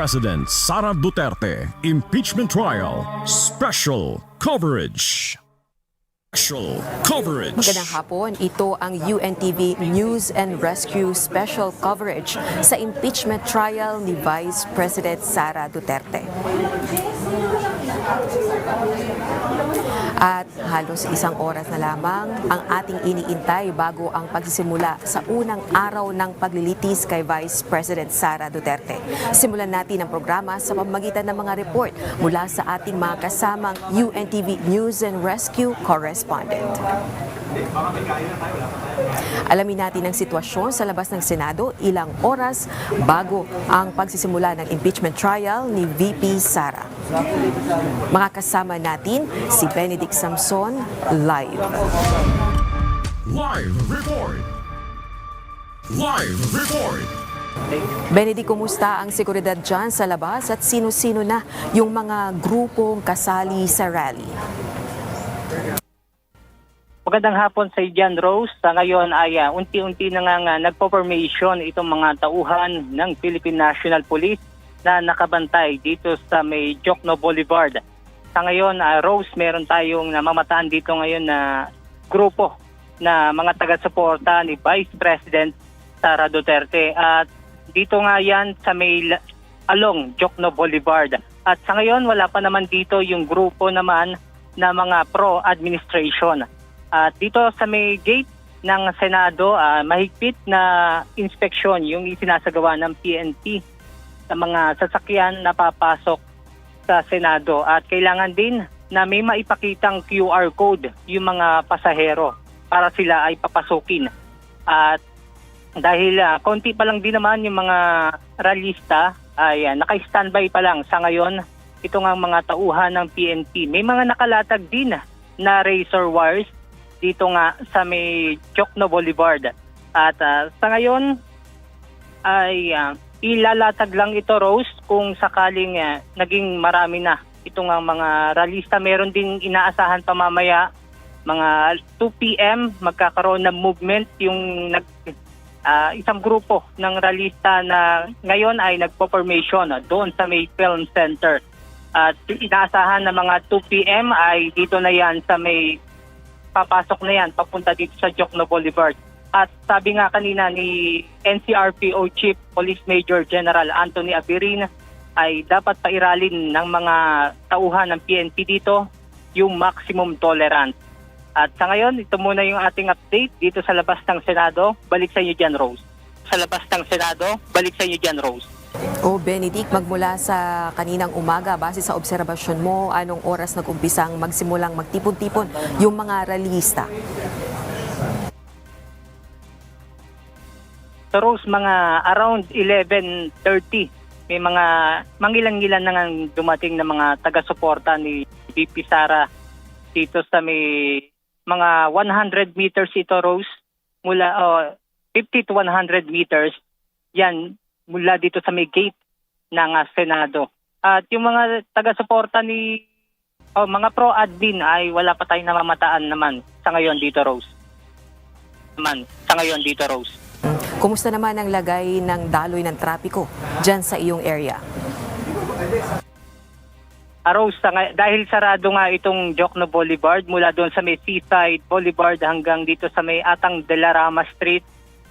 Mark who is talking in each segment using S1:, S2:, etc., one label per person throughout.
S1: President Sara Duterte Impeachment Trial Special Coverage.
S2: Magandang hapon, ito ang UNTV News and Rescue Special Coverage sa impeachment trial ni Vice President Sara Duterte. At halos isang oras na lamang ang ating iniintay bago ang pagsisimula sa unang araw ng paglilitis kay Vice President Sara Duterte. Simulan natin ang programa sa pamamagitan ng mga report mula sa ating mga kasamang UNTV News and Rescue correspondent. Alamin natin ang sitwasyon sa labas ng Senado ilang oras bago ang pagsisimula ng impeachment trial ni VP Sara. Makakasama natin si Benedict Samson live.
S1: Live report. Benedict, kumusta ang seguridad dyan sa labas at sino-sino na yung mga grupong kasali sa rally?
S3: Magandang hapon sa Jan Rose. Sa ngayon ay unti-unti na nga nagpo-formation itong mga tauhan ng Philippine National Police na nakabantay dito sa may Jokno Boulevard. Sa ngayon, Rose, meron tayong namamataan dito ngayon na grupo na mga taga-suporta ni Vice President Sara Duterte. At dito nga yan sa may along Jokno Boulevard. At sa ngayon, wala pa naman dito yung grupo naman na mga pro-administration. At dito sa may gate ng Senado, mahigpit na inspeksyon yung isinasagawa ng PNP sa mga sasakyan na papasok sa Senado. At kailangan din na may maipakitang QR code yung mga pasahero para sila ay papasukin. At dahil konti pa lang din naman yung mga rallyista ay naka-standby pa lang sa ngayon itong ang mga tauhan ng PNP. May mga nakalatag din na razor wires dito nga sa may Jokno Boulevard. At sa ngayon ay ilalatag lang ito, Rose, kung sakaling naging marami na itong mga ralista. Meron din inaasahan pa mamaya mga 2 p.m. magkakaroon ng movement yung isang grupo ng ralista na ngayon ay nagpo-formation doon sa may film center. At inaasahan na mga 2 p.m. ay dito na yan sa may papasok na yan, papunta dito sa Jokno Boulevard. At sabi nga kanina ni NCRPO Chief Police Major General Anthony Abirin ay dapat pairalin ng mga tauhan ng PNP dito yung maximum tolerance. At sa ngayon, ito muna yung ating update dito sa labas ng Senado. Balik sa inyo dyan, Rose. Sa labas ng Senado, balik sa inyo dyan, Rose.
S2: Benedict, magmula sa kaninang umaga, base sa obserbasyon mo, anong oras nag-umpisang magsimulang magtipon-tipon yung mga rallyista?
S3: So Rose, mga around 11:30, may mga mangilan-ngilan na dumating na mga taga-suporta ni VP Sara dito sa may mga 100 meters ito, Rose, mula 50 to 100 meters, yan, mula dito sa may gate ng Senado. At yung mga taga-suporta ni mga pro-admin ay wala pa tayong namamataan naman sa ngayon dito, Rose.
S2: Kumusta naman ang lagay ng daloy ng trapiko dyan sa iyong area?
S3: Rose, dahil sarado nga itong Jokno Boulevard mula doon sa may Seaside Boulevard hanggang dito sa may Atang de la Rama Street,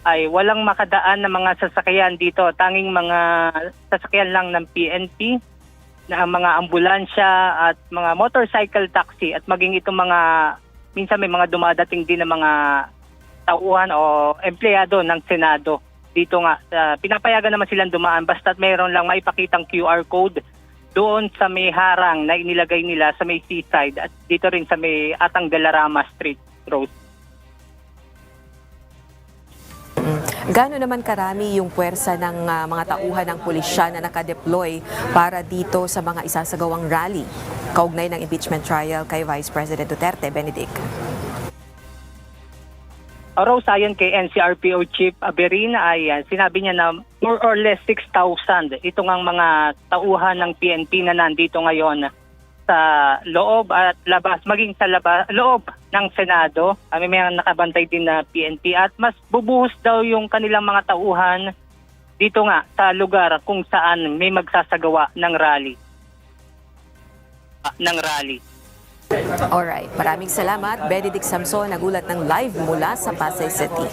S3: ay walang makadaan na mga sasakyan dito. Tanging mga sasakyan lang ng PNP, na mga ambulansya at mga motorcycle taxi at maging itong mga, minsan may mga dumadating din na mga tauhan o empleyado ng Senado. Dito nga, pinapayagan naman silang dumaan basta't mayroon lang maipakitang QR code doon sa may harang na inilagay nila sa may Seaside at dito rin sa may Atang de la Rama Street, Road.
S2: Gaano naman karami yung puwersa ng mga tauhan ng pulisya na nakadeploy para dito sa mga isasagawang rally kaugnay ng impeachment trial kay Vice President Duterte, Benedict?
S3: Rose, ayon kay NCRPO Chief Abirin ay sinabi niya na more or less 6,000 itong ang mga tauhan ng PNP na nandito ngayon sa loob at labas, maging sa loob ng Senado. May mga nakabantay din na PNP at mas bubuhos daw yung kanilang mga tauhan dito nga sa lugar kung saan may magsasagawa ng rally.
S2: Alright, maraming salamat. Benedict Samson, nagulat ng live mula sa Pasay City.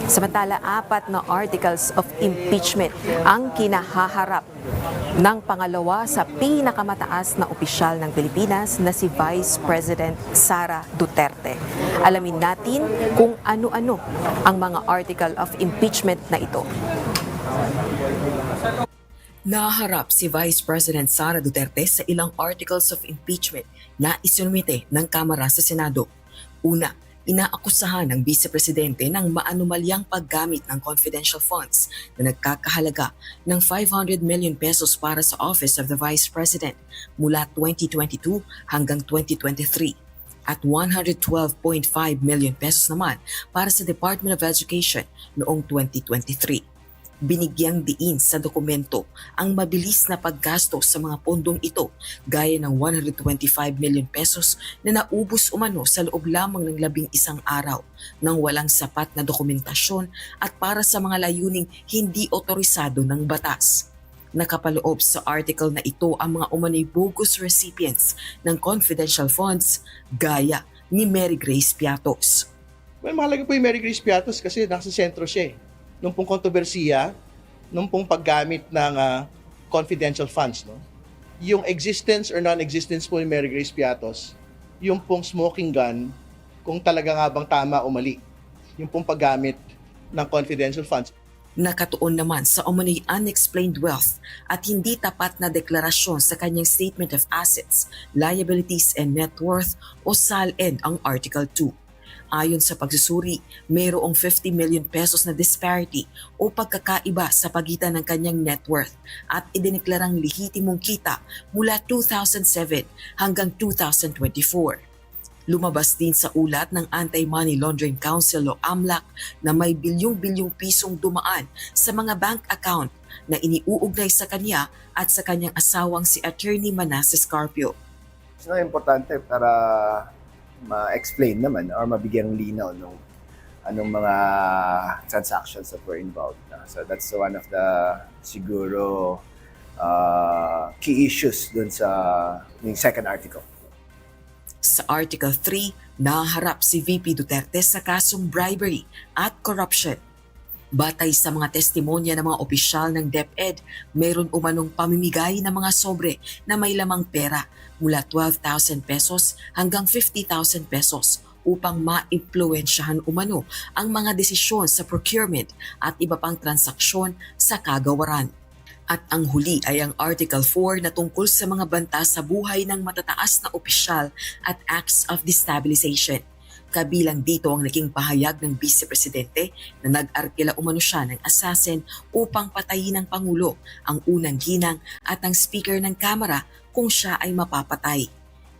S2: Samantala, 4 na articles of impeachment ang kinahaharap ng pangalawa sa pinakamataas na opisyal ng Pilipinas na si Vice President Sara Duterte. Alamin natin kung ano-ano ang mga article of impeachment na ito. Naharap si Vice President Sara Duterte sa ilang articles of impeachment na isinumite ng Kamara sa Senado. Una, inaakusahan ng Vice Presidente ng maanumalyang paggamit ng confidential funds na nagkakahalaga ng 500 million pesos para sa Office of the Vice President mula 2022 hanggang 2023 at 112.5 million pesos naman para sa Department of Education noong 2023. Binigyang diin sa dokumento ang mabilis na paggasto sa mga pondong ito gaya ng 125 million pesos na naubos umano sa loob lamang ng 11 araw nang walang sapat na dokumentasyon at para sa mga layuning hindi otorisado ng batas. Nakapaloob sa article na ito ang mga umano'y bogus recipients ng confidential funds gaya ni Mary Grace Piatos.
S4: Well, mahalaga po yung Mary Grace Piatos kasi nasa sentro siya nung pong kontrobersiya, nung pong paggamit ng confidential funds. No? Yung existence or non-existence po ni Mary Grace Piatos, yung pong smoking gun, kung talaga nga bang tama o mali. Yung pong paggamit ng confidential funds.
S2: Nakatuon naman sa umano'y unexplained wealth at hindi tapat na deklarasyon sa kanyang Statement of Assets, Liabilities and Net Worth o SALN ang Article 2. Ayon sa pagsusuri, mayroong 50 million pesos na disparity o pagkakaiba sa pagitan ng kanyang net worth at idineklarang lehitimong kita mula 2007 hanggang 2024. Lumabas din sa ulat ng Anti-Money Laundering Council o AMLAC na may bilyong-bilyong pisong dumaan sa mga bank account na iniuugnay sa kanya at sa kanyang asawang si Attorney Manasseh Carpio.
S5: So, importante para ma-explain naman or mabigyan ng linaw nung anong mga transactions that were involved. So that's one of the siguro key issues dun sa yung second article.
S2: Sa Article 3, naharap si VP Duterte sa kasong bribery at corruption. Batay sa mga testimonya ng mga opisyal ng DepEd, mayroon umanong pamimigay ng mga sobre na may lamang pera mula 12,000 pesos hanggang 50,000 pesos upang maimpluwensyahan umano ang mga desisyon sa procurement at iba pang transaksyon sa kagawaran. At ang huli ay ang Article 4 na tungkol sa mga banta sa buhay ng matataas na opisyal at acts of destabilization. Kabilang dito ang naging pahayag ng Vice Presidente na nag-arkila umano siya ng assassin upang patayin ng Pangulo, ang unang ginang at ang Speaker ng Kamara kung siya ay mapapatay.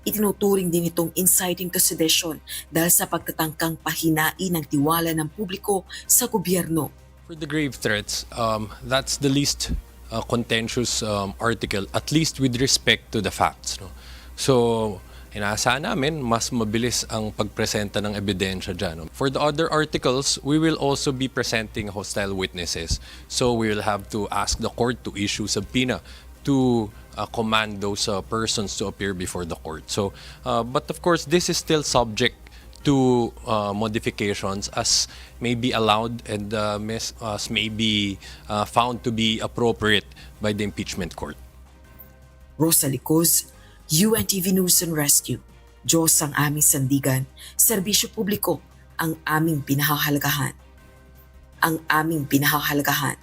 S2: Itinuturing din itong inciting to sedition dahil sa pagtatangkang pahinain ng tiwala ng publiko sa gobyerno.
S6: For the grave threats, that's the least contentious article, at least with respect to the facts. No? So, inaasahan namin mas mabilis ang pagpresenta ng ebidensya dyan. For the other articles, we will also be presenting hostile witnesses. So we will have to ask the court to issue subpoena to command those persons to appear before the court. So, but of course, this is still subject to modifications as may be allowed and as may be found to be appropriate by the Impeachment Court.
S2: Rosalie Cos, UNTV News and Rescue. Diyos ang aming sandigan, serbisyo publiko ang aming pinahahalagahan. Ang aming pinahahalagahan.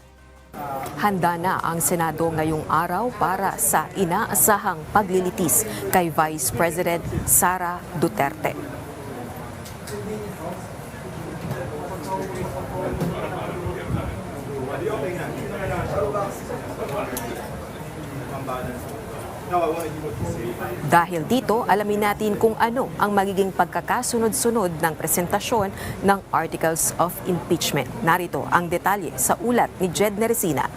S2: Handa na ang Senado ngayong araw para sa inaasahang paglilitis kay Vice President Sara Duterte. Dahil dito, alamin natin kung ano ang magiging pagkakasunod-sunod ng presentasyon ng Articles of Impeachment. Narito ang detalye sa ulat ni Jed Neresina.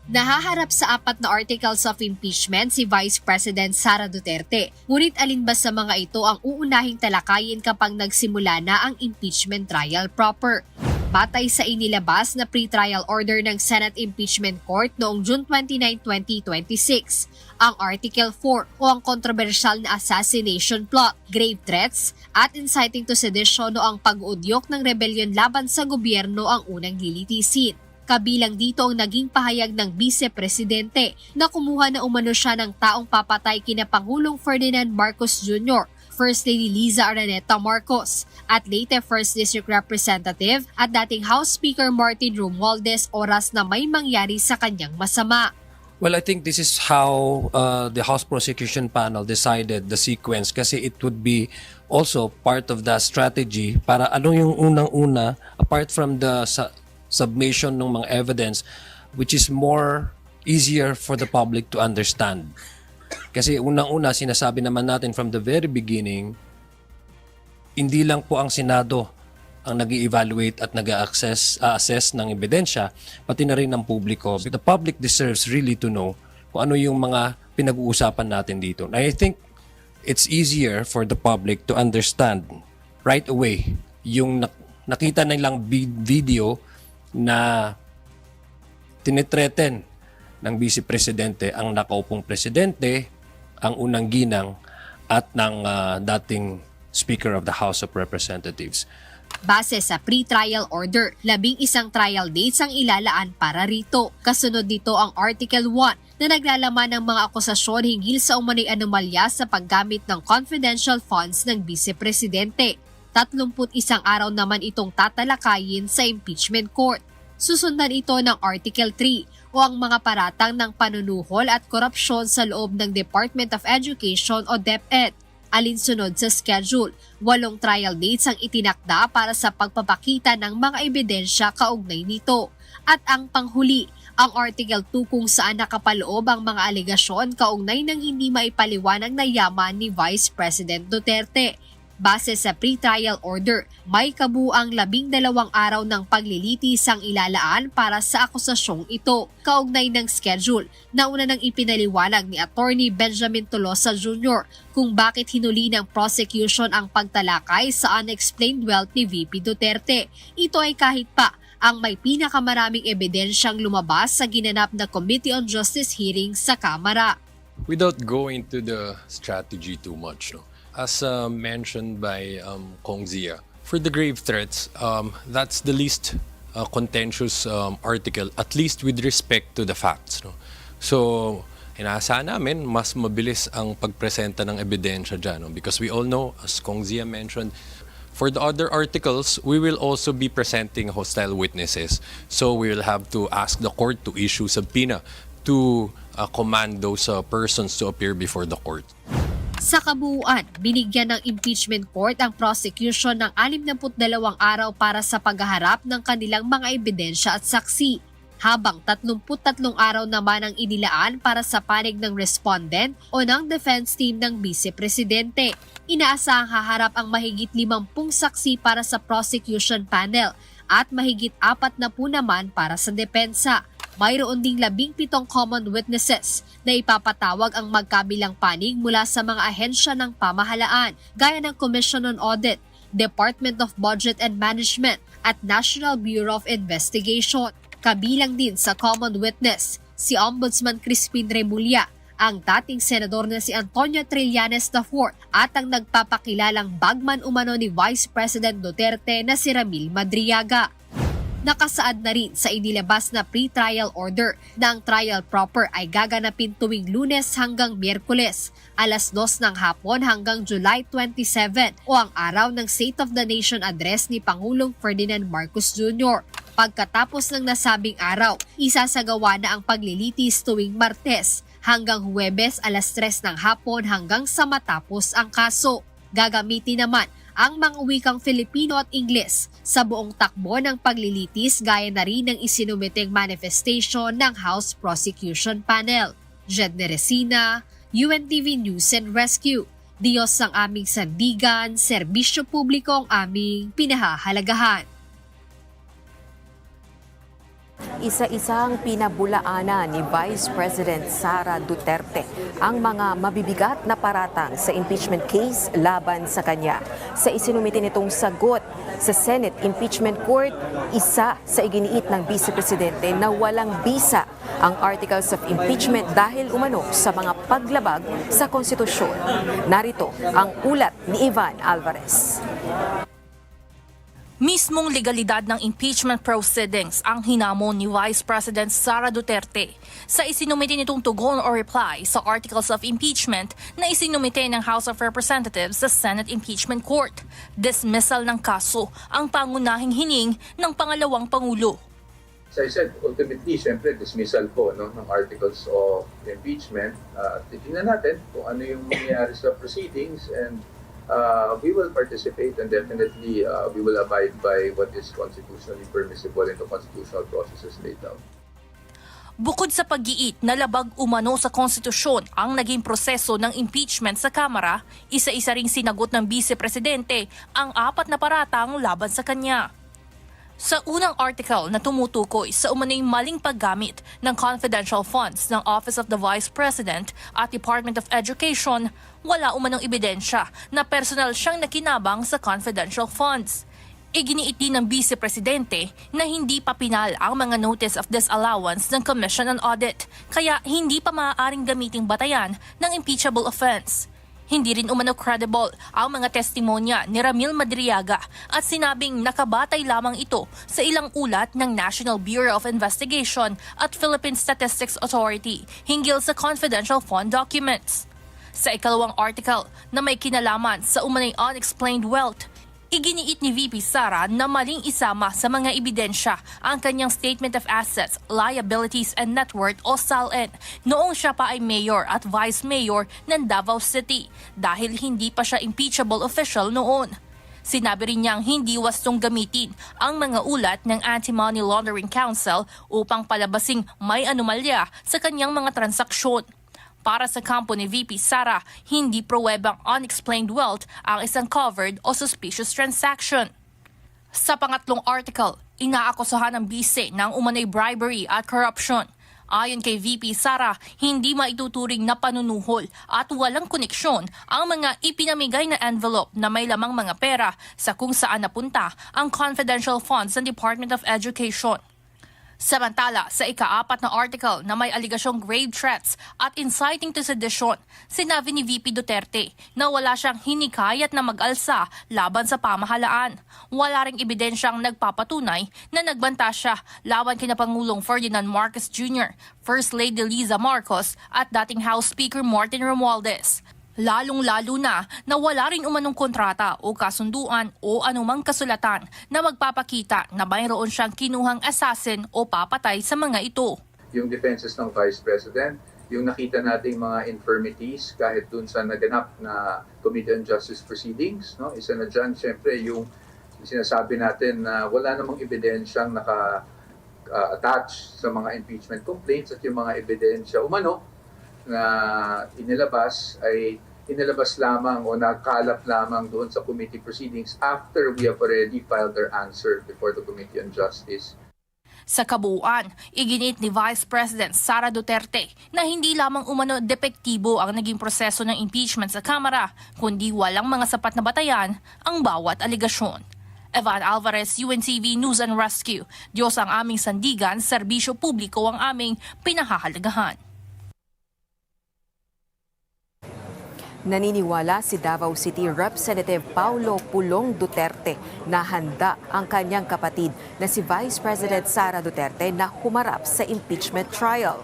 S7: Nahaharap sa 4 na articles of impeachment si Vice President Sara Duterte. Ngunit alin ba sa mga ito ang uunahing talakayin kapag nagsimula na ang impeachment trial proper? Batay sa inilabas na pre-trial order ng Senate Impeachment Court noong June 29, 2026, ang Article 4 o ang kontrobersyal na assassination plot, grave threats, at inciting to sedition o ang pag-uudyok ng rebellion laban sa gobyerno ang unang lilitisin. Kabilang dito ang naging pahayag ng Vice Presidente na kumuha na umano siya ng taong papatay kina Pangulong Ferdinand Marcos Jr., First Lady Liza Araneta Marcos, at late First District Representative at dating House Speaker Martin Romualdez oras na may mangyari sa kanyang masama.
S8: Well, I think this is how the House Prosecution Panel decided the sequence kasi it would be also part of the strategy para ano yung unang-una apart from the submission ng mga evidence which is more easier for the public to understand. Kasi unang-una, sinasabi naman natin from the very beginning, hindi lang po ang Senado ang nag-evaluate at nag-assess ng ebidensya, pati na rin ng publiko. The public deserves really to know kung ano yung mga pinag-uusapan natin dito. And I think it's easier for the public to understand right away yung nakita nilang video na tinitreten ng Vice Presidente ang nakaupong presidente, ang unang ginang at ng dating Speaker of the House of Representatives.
S7: Base sa pre-trial order, 11 trial dates ang ilalaan para rito. Kasunod dito ang Article 1 na naglalaman ng mga akusasyon hinggil sa umano'y anomalya sa paggamit ng confidential funds ng Vice Presidente. 31 araw naman itong tatalakayin sa Impeachment Court. Susundan ito ng Article 3 o ang mga paratang ng panunuhol at korupsyon sa loob ng Department of Education o DepEd. Alinsunod sa schedule, 8 trial dates ang itinakda para sa pagpapakita ng mga ebidensya kaugnay nito. At ang panghuli, ang Article 2 kung saan nakapaloob ang mga alegasyon kaugnay ng hindi maipaliwanag na yaman ni Vice President Duterte. Base sa pre-trial order, may kabuang 12 araw ng paglilitis ang ilalaan para sa akusasyong ito. Kaugnay ng schedule, nauna nang ipinaliwanag ni Attorney Benjamin Tolosa Jr. kung bakit hinuli ng prosecution ang pagtalakay sa unexplained wealth ni VP Duterte. Ito ay kahit pa ang may pinakamaraming ebidensyang lumabas sa ginanap na Committee on Justice hearing sa Kamara.
S6: Without going to the strategy too much, as mentioned by Kong Zia, for the grave threats, that's the least contentious article, at least with respect to the facts. So, inaasahan namin, mas mabilis ang pagpresenta ng ebidensya dyan. Because we all know, as Kong Zia mentioned, for the other articles, we will also be presenting hostile witnesses. So, we will have to ask the court to issue subpoena to command those persons to appear before the court.
S7: Sa kabuuan, binigyan ng Impeachment Court ang prosecution ng 62 araw para sa paghaharap ng kanilang mga ebidensya at saksi, habang 33 araw naman ang inilaan para sa panig ng respondent o ng defense team ng Vice Presidente. Inaasahang haharap ang mahigit 50 saksi para sa prosecution panel at mahigit 40 naman para sa depensa. Mayroon ding 17 common witnesses na ipapatawag ang magkabilang panig mula sa mga ahensya ng pamahalaan gaya ng Commission on Audit, Department of Budget and Management at National Bureau of Investigation. Kabilang din sa common witness si Ombudsman Crispin Remulla, ang dating senador na si Antonio Trillanes IV at ang nagpapakilalang bagman umano ni Vice President Duterte na si Ramil Madriaga. Nakasaad na rin sa inilabas na pre-trial order na ang trial proper ay gaganapin tuwing Lunes hanggang Miyerkules, alas 2 ng hapon hanggang July 27 o ang araw ng State of the Nation Address ni Pangulong Ferdinand Marcos Jr. Pagkatapos ng nasabing araw, isasagawa na ang paglilitis tuwing Martes hanggang Huwebes alas 3 ng hapon hanggang sa matapos ang kaso. Gagamitin naman ang mga wikang Filipino at Ingles sa buong takbo ng paglilitis gaya na rin ng isinumiteng manifestation ng House Prosecution Panel. Jedne Resina, UNTV News and Rescue. Diyos ang aming sandigan, serbisyo publiko ang aming pinahahalagahan.
S2: Isa-isang pinabulaanan ni Vice President Sara Duterte ang mga mabibigat na paratang sa impeachment case laban sa kanya. Sa isinumiti nitong sagot Sa Senate Impeachment Court, isa sa iginiit ng Vice Presidente na walang bisa ang Articles of Impeachment dahil umano sa mga paglabag sa konstitusyon. Narito ang ulat ni Ivan Alvarez.
S9: Mismong legalidad ng impeachment proceedings ang hinamon ni Vice President Sara Duterte sa isinumite nitong tugon o reply sa Articles of Impeachment na isinumite ng House of Representatives sa Senate Impeachment Court. Dismissal ng kaso ang pangunahing hining ng pangalawang Pangulo.
S10: As I said, ultimately, siyempre, dismissal po ng Articles of Impeachment. Titingnan natin kung ano yung mangyayari sa proceedings and we will participate and definitely we will abide by what is constitutionally permissible in the constitutional processes laid out.
S9: Bukod sa pag-iit na labag umano sa konstitusyon ang naging proseso ng impeachment sa Kamara, isa-isa ring sinagot ng Vice Presidente ang 4 na paratang laban sa kanya. Sa unang article na tumutukoy sa umano'y maling paggamit ng confidential funds ng Office of the Vice President at Department of Education, wala umanong ebidensya na personal siyang nakinabang sa confidential funds. Iginiit din ng Vice Presidente na hindi pa pinal ang mga notice of disallowance ng Commission on Audit, kaya hindi pa maaaring gamiting batayan ng impeachable offense. Hindi rin umano credible ang mga testimonya ni Ramil Madriaga at sinabing nakabatay lamang ito sa ilang ulat ng National Bureau of Investigation at Philippine Statistics Authority hinggil sa confidential fund documents. Sa ikalawang article na may kinalaman sa umano'y unexplained wealth, iginiit ni VP Sara na maling isama sa mga ebidensya ang kanyang Statement of Assets, Liabilities and Net Worth o SALN noong siya pa ay mayor at vice mayor ng Davao City dahil hindi pa siya impeachable official noon. Sinabi rin niyang hindi wastong gamitin ang mga ulat ng Anti-Money Laundering Council upang palabasing may anomalya sa kanyang mga transaksyon. Para sa kampo ni VP Sara, hindi pruwebang unexplained wealth ang isang covered o suspicious transaction. Sa pangatlong article, inaakusahan ng bise ng umano'y bribery at corruption. Ayon kay VP Sara, hindi maituturing na panunuhol at walang koneksyon ang mga ipinamigay na envelope na may lamang mga pera sa kung saan napunta ang confidential funds ng Department of Education. Samantala, sa ika-4 na article na may aligasyong grave threats at inciting to sedition, sinabi ni VP Duterte na wala siyang hinikayat na mag-alsa laban sa pamahalaan. Wala ring ebidensyang nagpapatunay na nagbanta siya laban kina Pangulong Ferdinand Marcos Jr., First Lady Liza Marcos at dating House Speaker Martin Romualdez. Lalong-lalo na wala rin umanong kontrata o kasunduan o anumang kasulatan na magpapakita na mayroon siyang kinuhang assassin o papatay sa mga ito.
S10: Yung defenses ng Vice President, yung nakita nating mga infirmities kahit dun sa naganap na Committee on Justice Proceedings, no? Isa na dyan, siyempre, yung sinasabi natin na wala namang ebidensyang naka-attach sa mga impeachment complaints at yung mga ebidensya umano na inilabas ay inilabas lamang o nakalap lamang doon sa committee proceedings after we have already filed our answer before the Committee on Justice.
S9: Sa kabuuan, iginit ni Vice President Sara Duterte na hindi lamang umano depektibo ang naging proseso ng impeachment sa Kamara, kundi walang mga sapat na batayan ang bawat aligasyon. Evan Alvarez, UNTV News and Rescue. Diyos ang aming sandigan, serbisyo publiko ang aming pinahahalagahan.
S2: Naniniwala si Davao City Representative Paulo Pulong Duterte na handa ang kanyang kapatid na si Vice President Sara Duterte na humarap sa impeachment trial.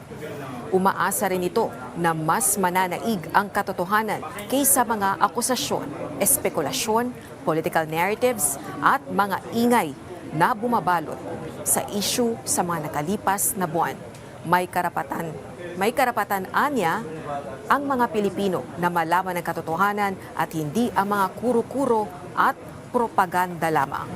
S2: Umaasa rin ito na mas mananaig ang katotohanan kaysa mga akusasyon, espekulasyon, political narratives at mga ingay na bumabalot sa issue sa mga nakalipas na buwan. May karapatan anya ang mga Pilipino na malaman ang katotohanan at hindi ang mga kuro-kuro at propaganda lamang.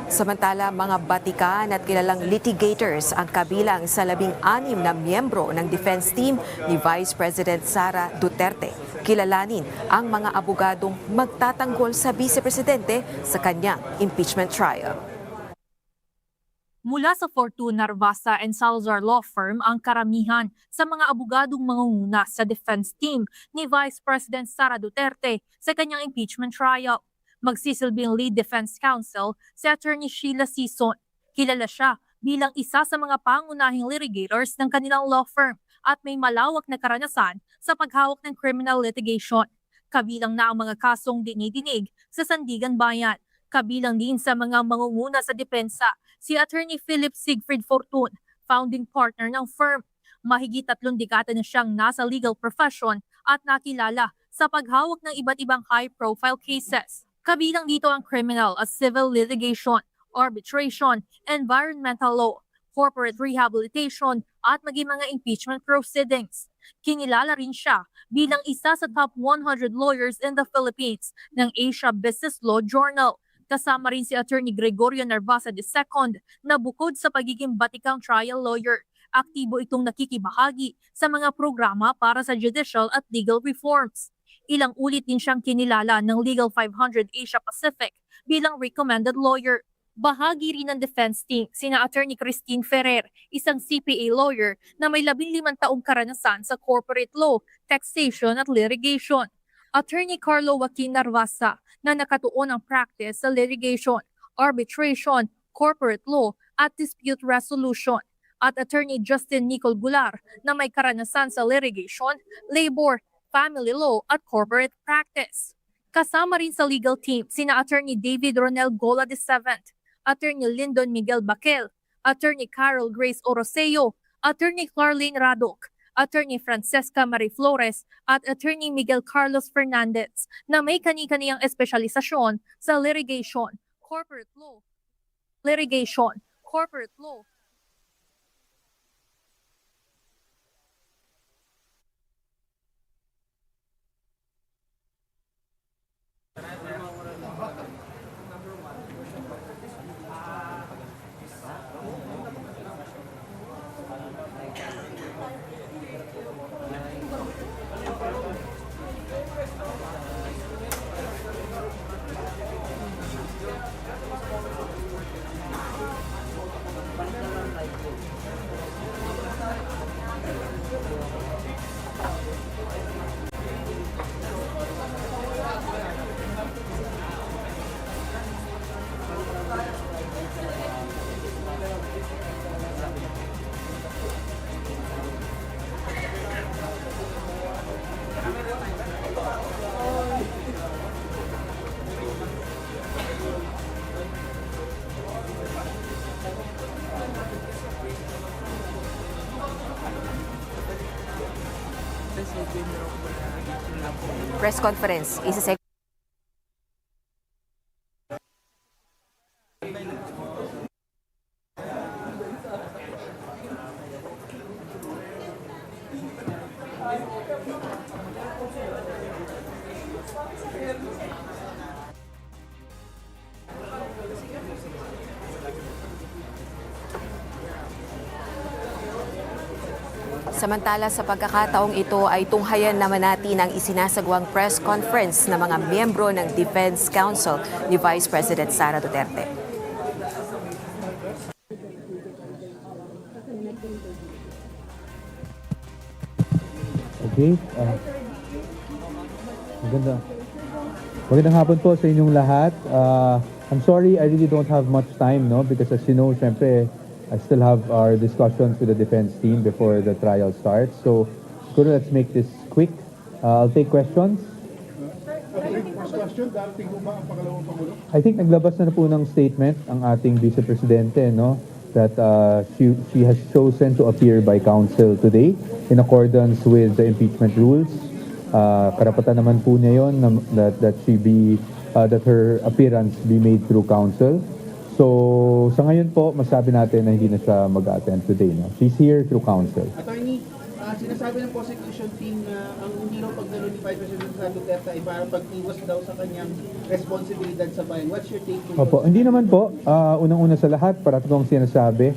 S2: Samantala, mga batikan at kilalang litigators ang kabilang sa 16 na miyembro ng defense team ni Vice President Sara Duterte. Kilalanin ang mga abogadong magtatanggol sa Vice Presidente sa kanyang impeachment trial.
S9: Mula sa Fortuna, Narvasa and Salazar Law Firm ang karamihan sa mga abogadong mangunguna sa defense team ni Vice President Sara Duterte sa kanyang impeachment trial. Magsisilbing lead defense counsel si Attorney Sheila Sison. Kilala siya bilang isa sa mga pangunahing litigators ng kanilang law firm at may malawak na karanasan sa paghawak ng criminal litigation. Kabilang na ang mga kasong dinidinig sa Sandigan Bayan. Kabilang din sa mga mangunguna sa depensa si Attorney Philip Siegfried Fortun, founding partner ng firm. Mahigit 3 dekada na siyang nasa legal profession at nakilala sa paghawak ng iba't ibang high-profile cases. Kabilang dito ang criminal at civil litigation, arbitration, environmental law, corporate rehabilitation at maging mga impeachment proceedings. Kinilala rin siya bilang isa sa top 100 lawyers in the Philippines ng Asia Business Law Journal. Kasama rin si Attorney Gregorio Narvasa II na bukod sa pagiging batikang trial lawyer, aktibo itong nakikibahagi sa mga programa para sa judicial at legal reforms. Ilang ulit din siyang kinilala ng Legal 500 Asia Pacific bilang recommended lawyer. Bahagi rin ng defense team sina Attorney Christine Ferrer, isang CPA lawyer na may 15 taong karanasan sa corporate law, taxation at litigation. Attorney Carlo Joaquin Narvasa na nakatuon ang practice sa litigation, arbitration, corporate law at dispute resolution. At Attorney Justin Nicol Gular na may karanasan sa litigation, labor, family law at corporate practice. Kasama rin sa legal team sina Attorney David Ronel Gola II, Attorney Lyndon Miguel Baquel, Attorney Carol Grace Oroseo, Attorney Clarlene Radok, Attorney Francesca Marie Flores at Attorney Miguel Carlos Fernandez na may kani-kaniyang espesyalisasyon sa litigation, corporate law,
S2: Press conference, Samantala sa pagkakataong ito ay tunghayan naman natin ang isinasagawang press conference ng mga miyembro ng Defense Council ni Vice President Sara Duterte.
S11: Okay. Magandang hapon po sa inyong lahat. I'm sorry, I really don't have much time, no? Because as you know, syempre, I still have our discussions with the defense team before the trial starts. So, siguro let's make this quick. I'll take questions.
S12: First question, darating po ba ang pangalawang Pangulo?
S11: I think naglabas na po ng statement ang ating Vice Presidente, no? That she has chosen to appear by counsel today in accordance with the impeachment rules. Karapatan naman po niya yun that her appearance be made through counsel. So, sa ngayon po, masabi natin na hindi na siya mag-attend today. No? She's here through counsel.
S12: Attorney, sinasabi ng prosecution team na ang hindi raw pagdalo ni Vice President Sara Duterte ay para pag-iwas daw sa kanyang responsibilidad sa bayan. What's your take?
S11: Opo, hindi naman po. Unang-una sa lahat, parati kong sinasabi,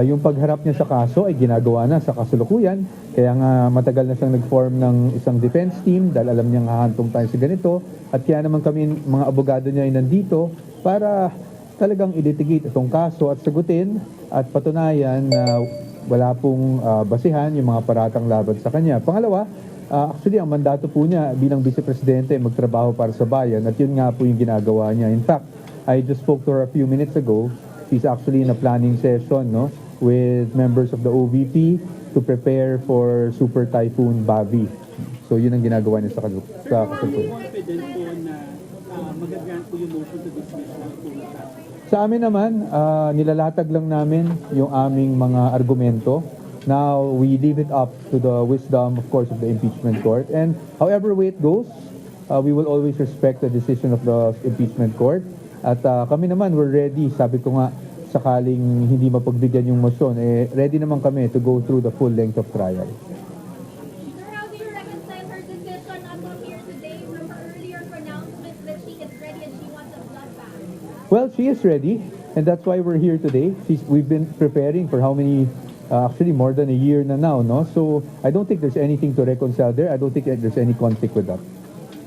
S11: yung pagharap niya sa kaso ay ginagawa na sa kasalukuyan. Kaya nga matagal na siyang nag-form ng isang defense team dahil alam niyang hahantong tayo sa ganito. At kaya naman kami, mga abogado niya ay nandito para talagang ilitigate itong kaso at sagutin at patunayan na wala pong basihan yung mga paratang laban sa kanya. Pangalawa, actually ang mandato po niya bilang Vice Presidente magtrabaho para sa bayan at yun nga po yung ginagawa niya. In fact, I just spoke to her a few minutes ago. She's actually in a planning session, no, with members of the OVP to prepare for Super Typhoon Bavi. So yun ang ginagawa niya sa kasalukuyan.
S12: Confident po na magagrant po yung motion to dismiss ng
S11: Sa amin naman, nilalatag lang namin yung aming mga argumento. Now, we leave it up to the wisdom, of course, of the Impeachment Court. And however way it goes, we will always respect the decision of the Impeachment Court. At kami naman, we're ready. Sabi ko nga, sakaling hindi mapagbigyan yung motion, ready naman kami to go through the full length of trial.
S13: Sir, how do you reconcile her decision not to appear today from her earlier pronouncement that she is ready and she wants a blood bath?
S11: Well, she is ready, and that's why we're here today. We've been preparing for how many, actually more than a year na now, no? So I don't think there's anything to reconcile there. I don't think there's any conflict with that.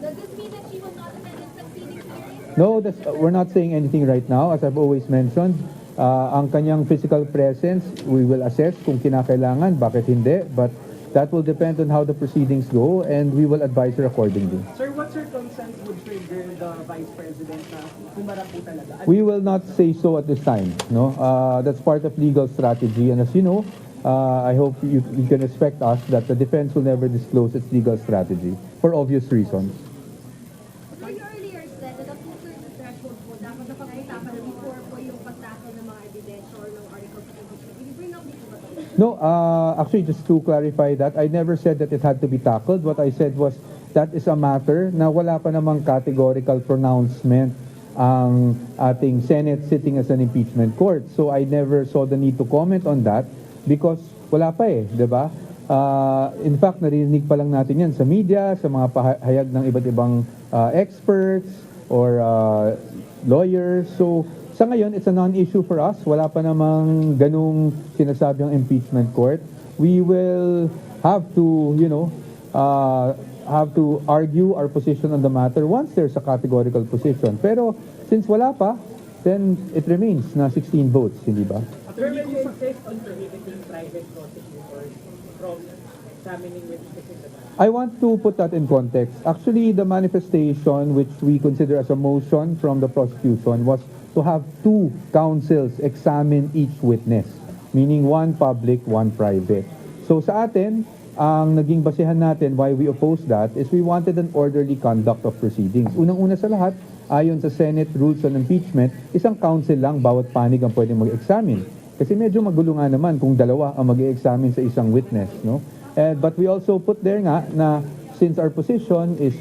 S13: Does this mean that she will not attend in succeeding hearings?
S11: No, we're not saying anything right now. As I've always mentioned, ang kanyang physical presence, we will assess kung kinakailangan, bakit hindi. But that will depend on how the proceedings go, and we will advise her accordingly.
S12: Sir, what circumstance would trigger the Vice President na humarap po talaga?
S11: We will not say so at this time. No, that's part of legal strategy, and as you know, I hope you can expect us that the defense will never disclose its legal strategy for obvious reasons.
S13: You earlier said that a two-thirds threshold po dapat napag-usapan before po yung pagtakal ng mga ebidensya or ng articles of impeachment. Will you bring up dito ba ito?
S11: No, actually, just to clarify that, I never said that it had to be tackled. What I said was that is a matter na wala pa namang categorical pronouncement ang ating Senate sitting as an impeachment court. So I never saw the need to comment on that because wala pa di ba? In fact, narinig pa lang natin yan sa media, sa mga pahayag ng iba't ibang experts or lawyers. So sa ngayon, it's a non-issue for us. Wala pa namang ganung sinasabi ang impeachment court. We will have to, have to argue our position on the matter once there's a categorical position. Pero since wala pa, then it remains na 16 votes, hindi ba?
S12: Sir, when you insist on prohibiting private prosecutors from examining witnesses,
S11: I want to put that in context. Actually, the manifestation which we consider as a motion from the prosecution was to have two counsels examine each witness, meaning one public, one private. So sa atin, ang naging basehan natin why we oppose that is we wanted an orderly conduct of proceedings. Unang-una sa lahat, ayon sa Senate Rules on Impeachment, isang counsel lang bawat panig ang pwedeng mag-examine. Kasi medyo magulo nga naman kung dalawa ang mag-examine sa isang witness, no? But we also put there nga na since our position is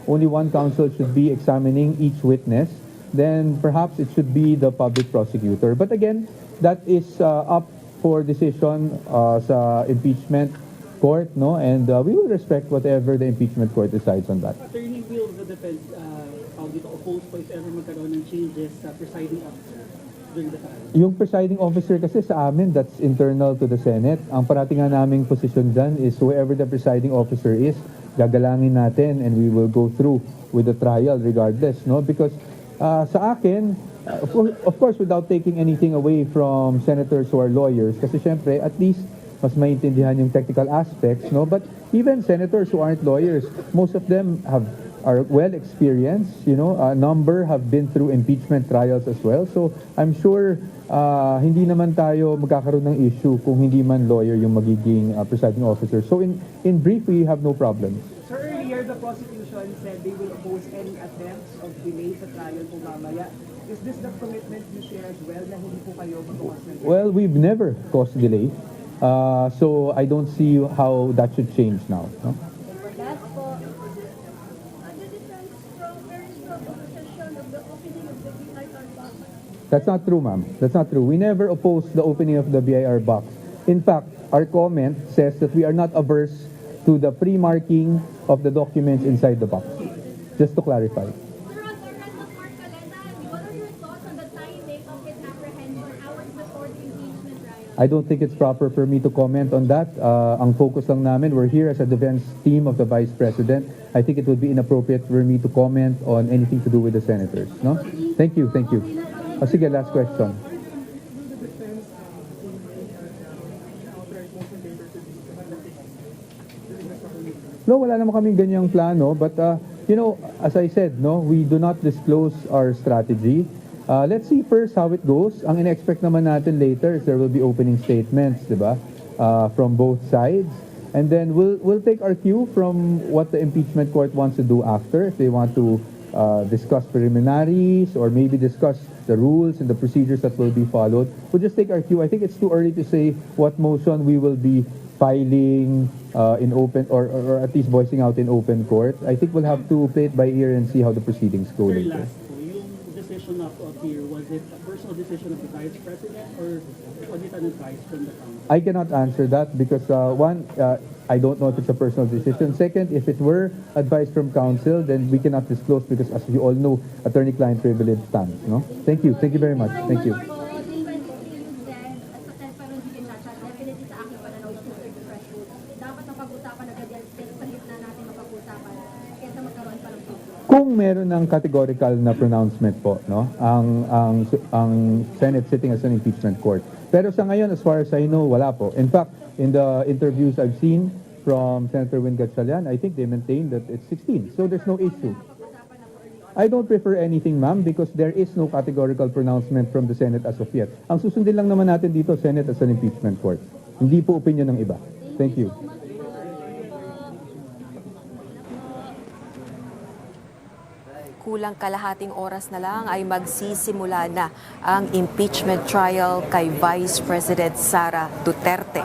S11: only one counsel should be examining each witness, then perhaps it should be the public prosecutor. But again, that is up for decision sa impeachment court, no? And we will respect whatever the impeachment court decides on that.
S12: Attorney, will the defense oppose po if ever magkaroon ng changes sa presiding officer during the trial?
S11: Yung presiding officer kasi sa amin, that's internal to the Senate. Ang parating nga naming position dyan is whoever the presiding officer is, gagalangin natin and we will go through with the trial regardless, no? Because sa akin, of course, without taking anything away from senators who are lawyers, kasi syempre, at least mas maintindihan yung technical aspects, no? But even senators who aren't lawyers, most of them are well experienced, a number have been through impeachment trials as well. So I'm sure hindi naman tayo magkakaroon ng issue kung hindi man lawyer yung magiging presiding officer. So in brief, we have no problems.
S12: Sir, earlier the prosecution said they will oppose any attempts of delay sa trial po mamaya. Is this the commitment you share as well na hindi po kayo magkakas ng delay?
S11: Well, we've never caused delay. So I don't see how that should change now. No?
S13: Last po, the defense from very strong opposition of the opening of the BIR box.
S11: That's not true, ma'am. That's not true. We never opposed the opening of the BIR box. In fact, our comment says that we are not averse to the pre-marking of the documents inside the box. Just to clarify.
S13: Sir, on Rodante Marcoleta, what are your thoughts on the timing of his apprehension hours before the impeachment trial?
S11: I don't think it's proper for me to comment on that. Ang focus lang namin, we're here as a defense team of the Vice President. I think it would be inappropriate for me to comment on anything to do with the senators. No? Thank you. Thank you. Sige, last question. No, wala naman kaming ganyang plano, but as I said, we do not disclose our strategy. Let's see first how it goes. Ang in-expect naman natin later is there will be opening statements, di ba? From both sides. And then we'll take our cue from what the impeachment court wants to do after. If they want to discuss preliminaries or maybe discuss the rules and the procedures that will be followed, we'll just take our cue. I think it's too early to say what motion we will be filing in open or at least voicing out in open court. I think we'll have to play it by ear and see how the proceedings go later.
S12: Yung decision of here, was it a personal decision of the Vice President or was it an advice from the Council?
S11: I cannot answer that because one, I don't know if it's a personal decision. Second, if it were advice from counsel, then we cannot disclose because as you all know, attorney-client privilege stands. No? Thank you. Thank you very much. Thank you. Kung meron ng categorical na pronouncement po, ang Senate sitting as an impeachment court. Pero sa ngayon, as far as I know, wala po. In fact, in the interviews I've seen from Senator Gatchalian, I think they maintain that it's 16. So there's no issue. I don't prefer anything, ma'am, because there is no categorical pronouncement from the Senate as of yet. Ang susundin lang naman natin dito, Senate as an impeachment court. Hindi po opinion ng iba. Thank you.
S2: Kulang kalahating oras na lang ay magsisimula na ang impeachment trial kay Vice President Sara Duterte.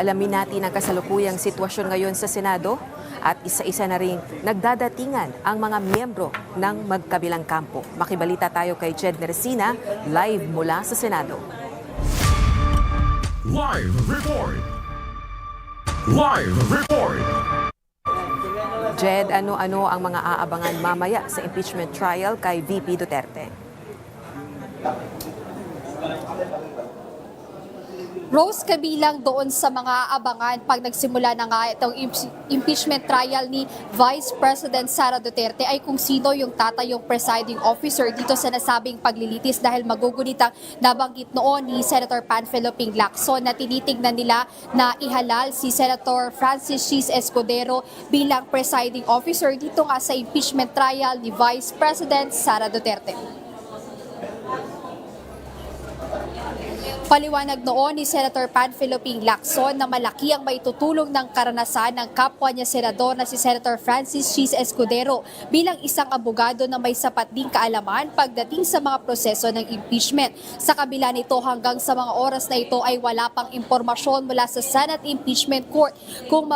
S2: Alamin natin ang kasalukuyang sitwasyon ngayon sa Senado at isa-isa na rin nagdadatingan ang mga miyembro ng magkabilang kampo. Makibalita tayo kay Jed Neresina, live mula sa Senado.
S14: Live report! Live report!
S2: Jed, ano-ano ang mga aabangan mamaya sa impeachment trial kay VP Duterte?
S15: Rose, kabilang doon sa mga abangan pag nagsimula na nga itong impeachment trial ni Vice President Sara Duterte ay kung sino yung tatayong presiding officer dito sa nasabing paglilitis dahil magugunitang nabanggit noon ni Senator Panfilo Lacson na tinitignan nila na ihalal si Senator Francis Chiz Escudero bilang presiding officer dito nga sa impeachment trial ni Vice President Sara Duterte. Paliwanag noon ni Senator Panfilo Lacson na malaki ang maitutulong ng karanasan ng kapwa niya senador na si Senator Francis Chiz Escudero bilang isang abogado na may sapat ding kaalaman pagdating sa mga proseso ng impeachment. Sa kabila nito hanggang sa mga oras na ito ay wala pang impormasyon mula sa Senate Impeachment Court kung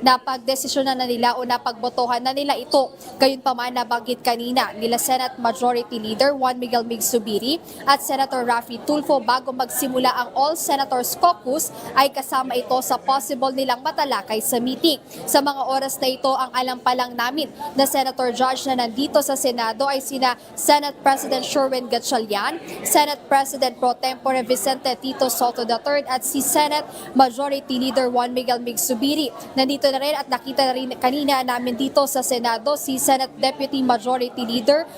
S15: napagdesisyonan na nila o napagbotohan na nila ito. Gayunpaman nabanggit kanina nila Senate Majority Leader Juan Miguel Mig-Zubiri at Senator Raffy Tulfo bago magsimula ang All Senators Caucus ay kasama ito sa possible nilang matalakay sa meeting. Sa mga oras na ito, ang alam pa lang namin na Senator-Judge na nandito sa Senado ay sina Senate President Sherwin Gatchalian, Senate President Pro Tempore Vicente Tito Soto III at si Senate Majority Leader Juan Miguel Mig-Zubiri. Nandito na rin at nakita na rin kanina namin dito sa Senado si Senate Deputy Majority Leader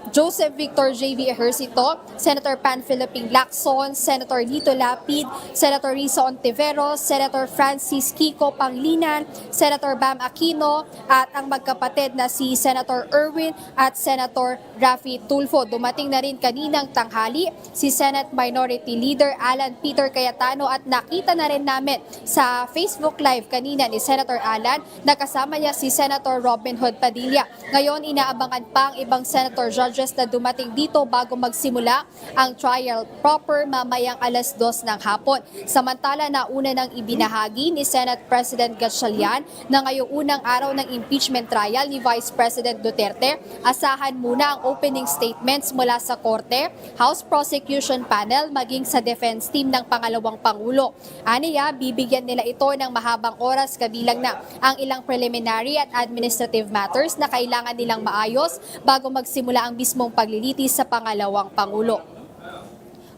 S15: Joseph Victor J.V. Ejercito, Senator Panfilo Lacson, Senator Lito Lapid, Senator Risa Ontiveros, Senator Francis Kiko Panglinan, Senator Bam Aquino, at ang magkapatid na si Senator Erwin at Senator Raffy Tulfo. Dumating na rin kaninang tanghali si Senate Minority Leader Alan Peter Cayetano at nakita na rin namin sa Facebook Live kanina ni Senator Alan na kasama niya si Senator Robin Hood Padilla. Ngayon, inaabangan pa ang ibang Senator-Judge na dumating dito bago magsimula ang trial proper mamayang 2:00 ng hapon. Samantala, nauna nang ibinahagi ni Senate President Gatchalian na ngayong unang araw ng impeachment trial ni Vice President Duterte, asahan muna ang opening statements mula sa Korte, House Prosecution Panel maging sa defense team ng pangalawang Pangulo. Aniya, bibigyan nila ito ng mahabang oras kabilang na ang ilang preliminary at administrative matters na kailangan nilang maayos bago magsimula ang mismong paglilitis sa pangalawang Pangulo.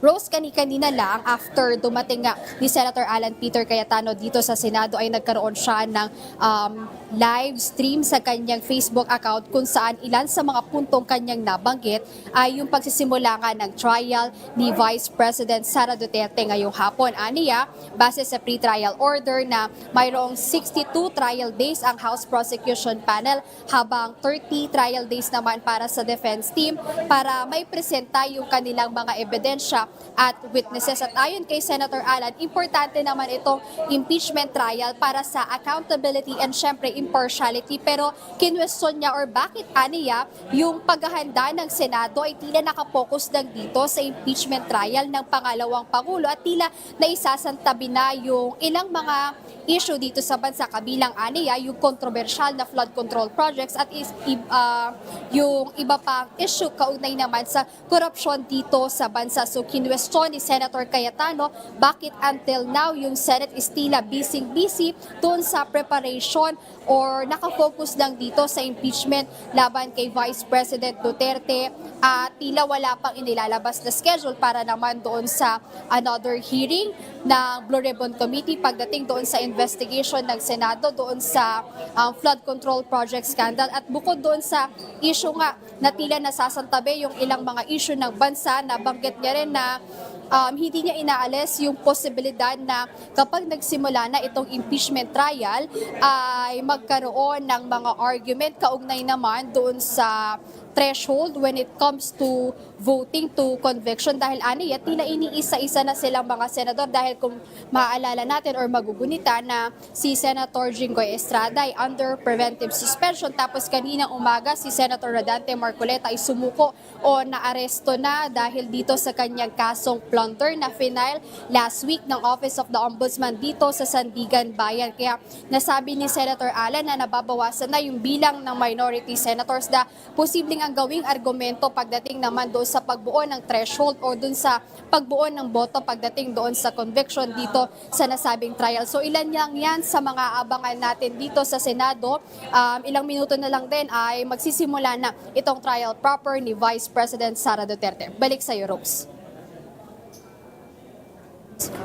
S15: Rose, kanina lang after dumating nga ni Senator Alan Peter Cayetano dito sa Senado ay nagkaroon siya ng live stream sa kanyang Facebook account kung saan ilan sa mga puntong kanyang nabanggit ay yung pagsisimula nga ng trial ni Vice President Sara Duterte ngayong hapon. Aniya, base sa pre-trial order na mayroong 62 trial days ang House Prosecution Panel habang 30 trial days naman para sa defense team para may presenta yung kanilang mga ebidensya at witnesses. At ayon kay Senator Alan, importante naman itong impeachment trial para sa accountability and syempre impartiality. Pero kinwestiyon niya or bakit aniya yung paghahanda ng Senado ay tila nakapokus lang dito sa impeachment trial ng pangalawang Pangulo at tila naisasantabi na yung ilang mga issue dito sa bansa kabilang aniya yung kontrobersyal na flood control projects at yung iba pang issue kaugnay naman sa korupsyon dito sa bansa. So kinwestiyon ni Senator Cayetano bakit until now yung Senate is tila busy doon sa preparation or nakafocus lang dito sa impeachment laban kay Vice President Duterte at tila wala pang inilalabas na schedule para naman doon sa another hearing ng Blue Ribbon Committee pagdating doon sa investigation ng Senado doon sa flood control project scandal at bukod doon sa issue nga na tila nasasantabi yung ilang mga issue ng bansa, nabanggit niya rin na hindi niya inaalis yung posibilidad na kapag nagsimula na itong impeachment trial ay magkaroon ng mga argument kaugnay naman doon sa threshold when it comes to voting to conviction dahil aniya tila iniisa-isa na silang mga senador dahil kung maaalala natin or magugunita na si Senator Jinggoy Estrada ay under preventive suspension tapos kaninang umaga si Senator Rodante Marcoleta ay sumuko o naaresto na dahil dito sa kanyang kasong plunder na final last week ng Office of the Ombudsman dito sa Sandigan Bayan. Kaya nasabi ni Senator Alan na nababawasan na yung bilang ng minority senators na posibleng ang gawing argumento pagdating naman doon sa pagbuo ng threshold o doon sa pagbuo ng boto pagdating doon sa conviction dito sa nasabing trial. So ilan lang yan sa mga abangan natin dito sa Senado. Ilang minuto na lang din ay magsisimula na itong trial proper ni Vice President Sara Duterte. Balik sa iyo, Rose.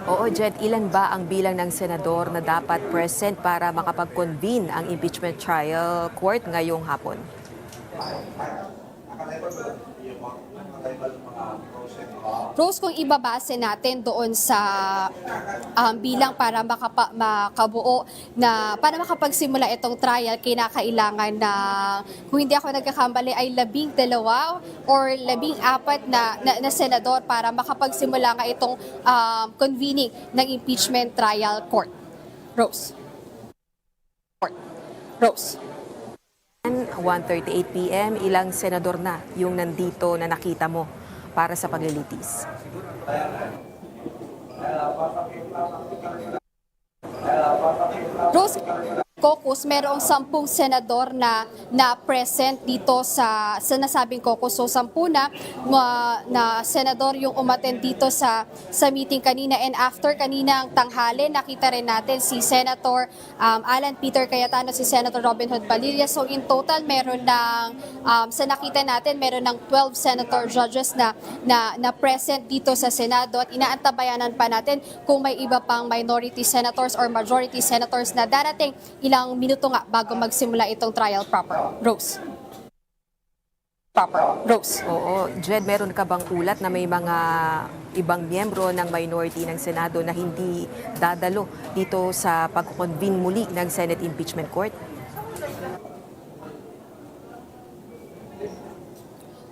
S2: Oo, Jed, ilan ba ang bilang ng senador na dapat present para makapag-convene ang impeachment trial court ngayong hapon?
S15: Rose, kung ibabase natin doon sa bilang para makabuo na para makapagsimula itong trial, kinakailangan na kung hindi ako nagkakamali ay 12 or 14 na senador para makapagsimula nga itong convening ng impeachment trial court. Rose.
S2: 1:38 p.m. Ilang senador na yung nandito na nakita mo para sa paglilitis?
S15: Rose, caucus, merong 10 senador na present dito sa nasabing caucus. So 10 na senador yung umattend dito sa meeting kanina. And after kaninang tanghali, nakita rin natin si Senator Alan Peter Cayetano, si Senator Robin Hood Padilla. So in total, meron ng, sa nakita natin, meron ng 12 senator judges na present dito sa Senado. At inaantabayanan pa natin kung may iba pang minority senators or majority senators na darating ilang minuto nga bago magsimula itong trial proper. Rose.
S2: Oo. Jed, meron ka bang ulat na may mga ibang miyembro ng minority ng Senado na hindi dadalo dito sa pag-convene muli ng Senate Impeachment Court?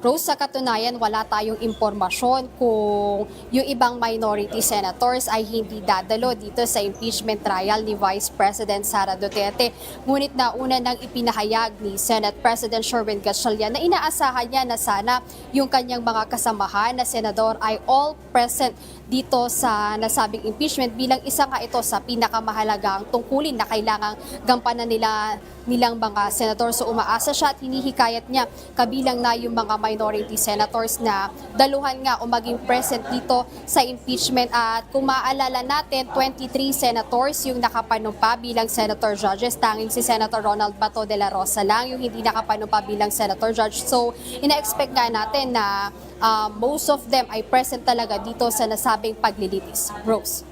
S15: Rose, sa katunayan, wala tayong impormasyon kung yung ibang minority senators ay hindi dadalo dito sa impeachment trial ni Vice President Sara Duterte. Ngunit nauna nang ipinahayag ni Senate President Sherwin Gatchalian na inaasahan niya na sana yung kanyang mga kasamahan na senador ay all present dito sa nasabing impeachment bilang isa nga ito sa pinakamahalagang tungkulin na kailangang gampanan nilang mga senador. So umaasa siya at hinihikayat niya kabilang na yung mga minority senators na daluhan nga o maging present dito sa impeachment. At kung maaalala natin, 23 senators yung nakapanumpa bilang senator judges. Tanging si Senator Ronald Bato de la Rosa lang yung hindi nakapanumpa bilang senator judge. So, ina-expect nga natin na most of them ay present talaga dito sa nasabing paglilitis. Rose.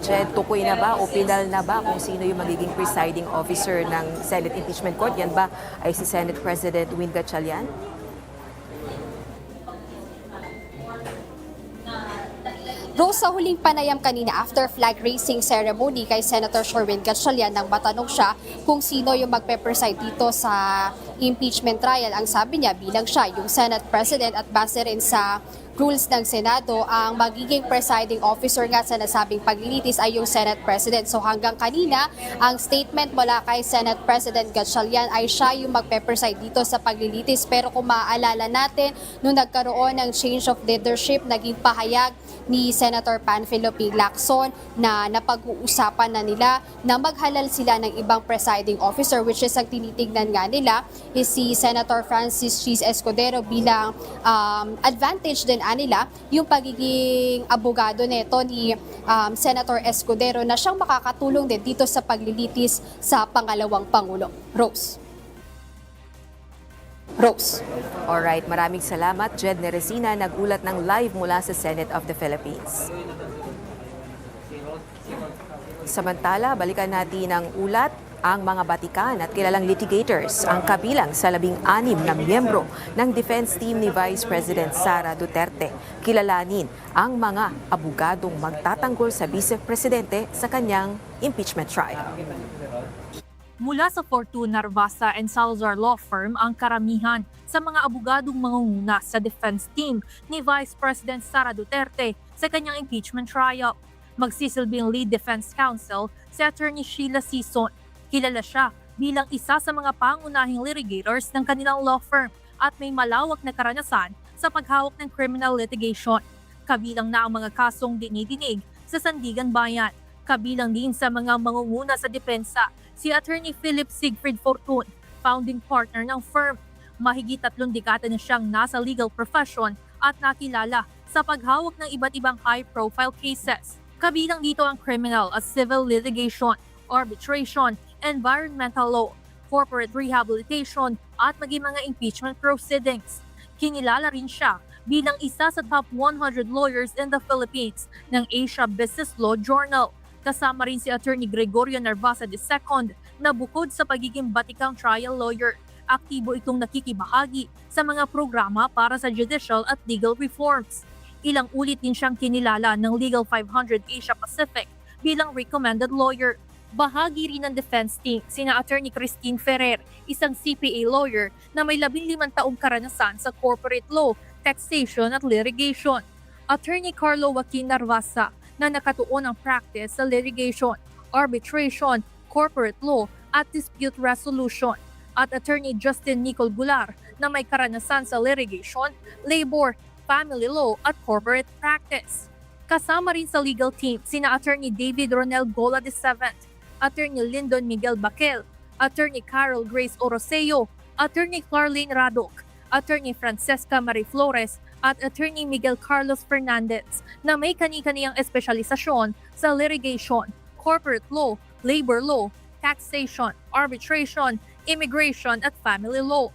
S2: Jed, tukoy na ba o pinal na ba kung sino yung magiging presiding officer ng Senate Impeachment Court? Yan ba ay si Senate President Gatchalian?
S15: Rose, sa huling panayam kanina after flag raising ceremony kay Senator Sherwin Gatchalian nang matanong siya kung sino yung magpe-preside dito sa impeachment trial. Ang sabi niya, bilang siya yung Senate President at base rin sa rules ng Senado, ang magiging presiding officer nga sa nasabing paglilitis ay yung Senate President. So hanggang kanina, ang statement mula kay Senate President Gatchalian ay siya yung magpe-preside dito sa paglilitis. Pero kung maaalala natin, nung nagkaroon ng change of leadership, naging pahayag ni Senator Panfilo P. Lacson na napag-uusapan na nila na maghalal sila ng ibang presiding officer, which is ang tinitignan nga nila is si Senator Francis Chiz Escudero bilang advantage din nila yung pagiging abogado nito ni Senator Escudero na siyang makakatulong din dito sa paglilitis sa pangalawang Pangulo. Rose.
S2: Alright, maraming salamat. Jed Neresina, nagulat ng live mula sa Senate of the Philippines. Samantala, balikan natin ang ulat. Ang mga batikan at kilalang litigators ang kabilang sa 16 na miyembro ng defense team ni Vice President Sara Duterte. Kilalanin ang mga abogadong magtatanggol sa Vice Presidente sa kanyang impeachment trial.
S9: Mula sa Fortuna, Narvasa and Salazar Law Firm ang karamihan sa mga abogadong mangunguna sa defense team ni Vice President Sara Duterte sa kanyang impeachment trial. Magsisilbing lead defense counsel si Attorney Sheila Sison. Kilala siya bilang isa sa mga pangunahing litigators ng kanilang law firm at may malawak na karanasan sa paghawak ng criminal litigation. Kabilang na ang mga kasong dinidinig sa Sandigan Bayan. Kabilang din sa mga mangunguna sa depensa si Attorney Philip Siegfried Fortun, founding partner ng firm. Mahigit 3 dekada na siyang nasa legal profession at nakilala sa paghawak ng iba't ibang high-profile cases. Kabilang dito ang criminal at civil litigation, arbitration, environmental law, corporate rehabilitation at maging mga impeachment proceedings. Kinilala rin siya bilang isa sa top 100 lawyers in the Philippines ng Asia Business Law Journal. Kasama rin si Attorney Gregorio Narvasa II na bukod sa pagiging batikang trial lawyer, aktibo itong nakikibahagi sa mga programa para sa judicial at legal reforms. Ilang ulit din siyang kinilala ng Legal 500 Asia Pacific bilang recommended lawyer. Bahagi rin ng defense team sina Attorney Christine Ferrer, isang CPA lawyer na may 15 taong karanasan sa corporate law, taxation at litigation. Attorney Carlo Joaquin Narvasa na nakatuon ang practice sa litigation, arbitration, corporate law at dispute resolution. At Attorney Justin Nicol Gular na may karanasan sa litigation, labor, family law at corporate practice. Kasama rin sa legal team sina Attorney David Ronel Gola VII, Attorney Lyndon Miguel Baquel, Attorney Carol Grace Oroseo, Attorney Clarlene Radok, Attorney Francesca Marie Flores at Attorney Miguel Carlos Fernandez na may kani-kaniyang espesyalisasyon sa litigation, corporate law, labor law, taxation, arbitration, immigration at family law.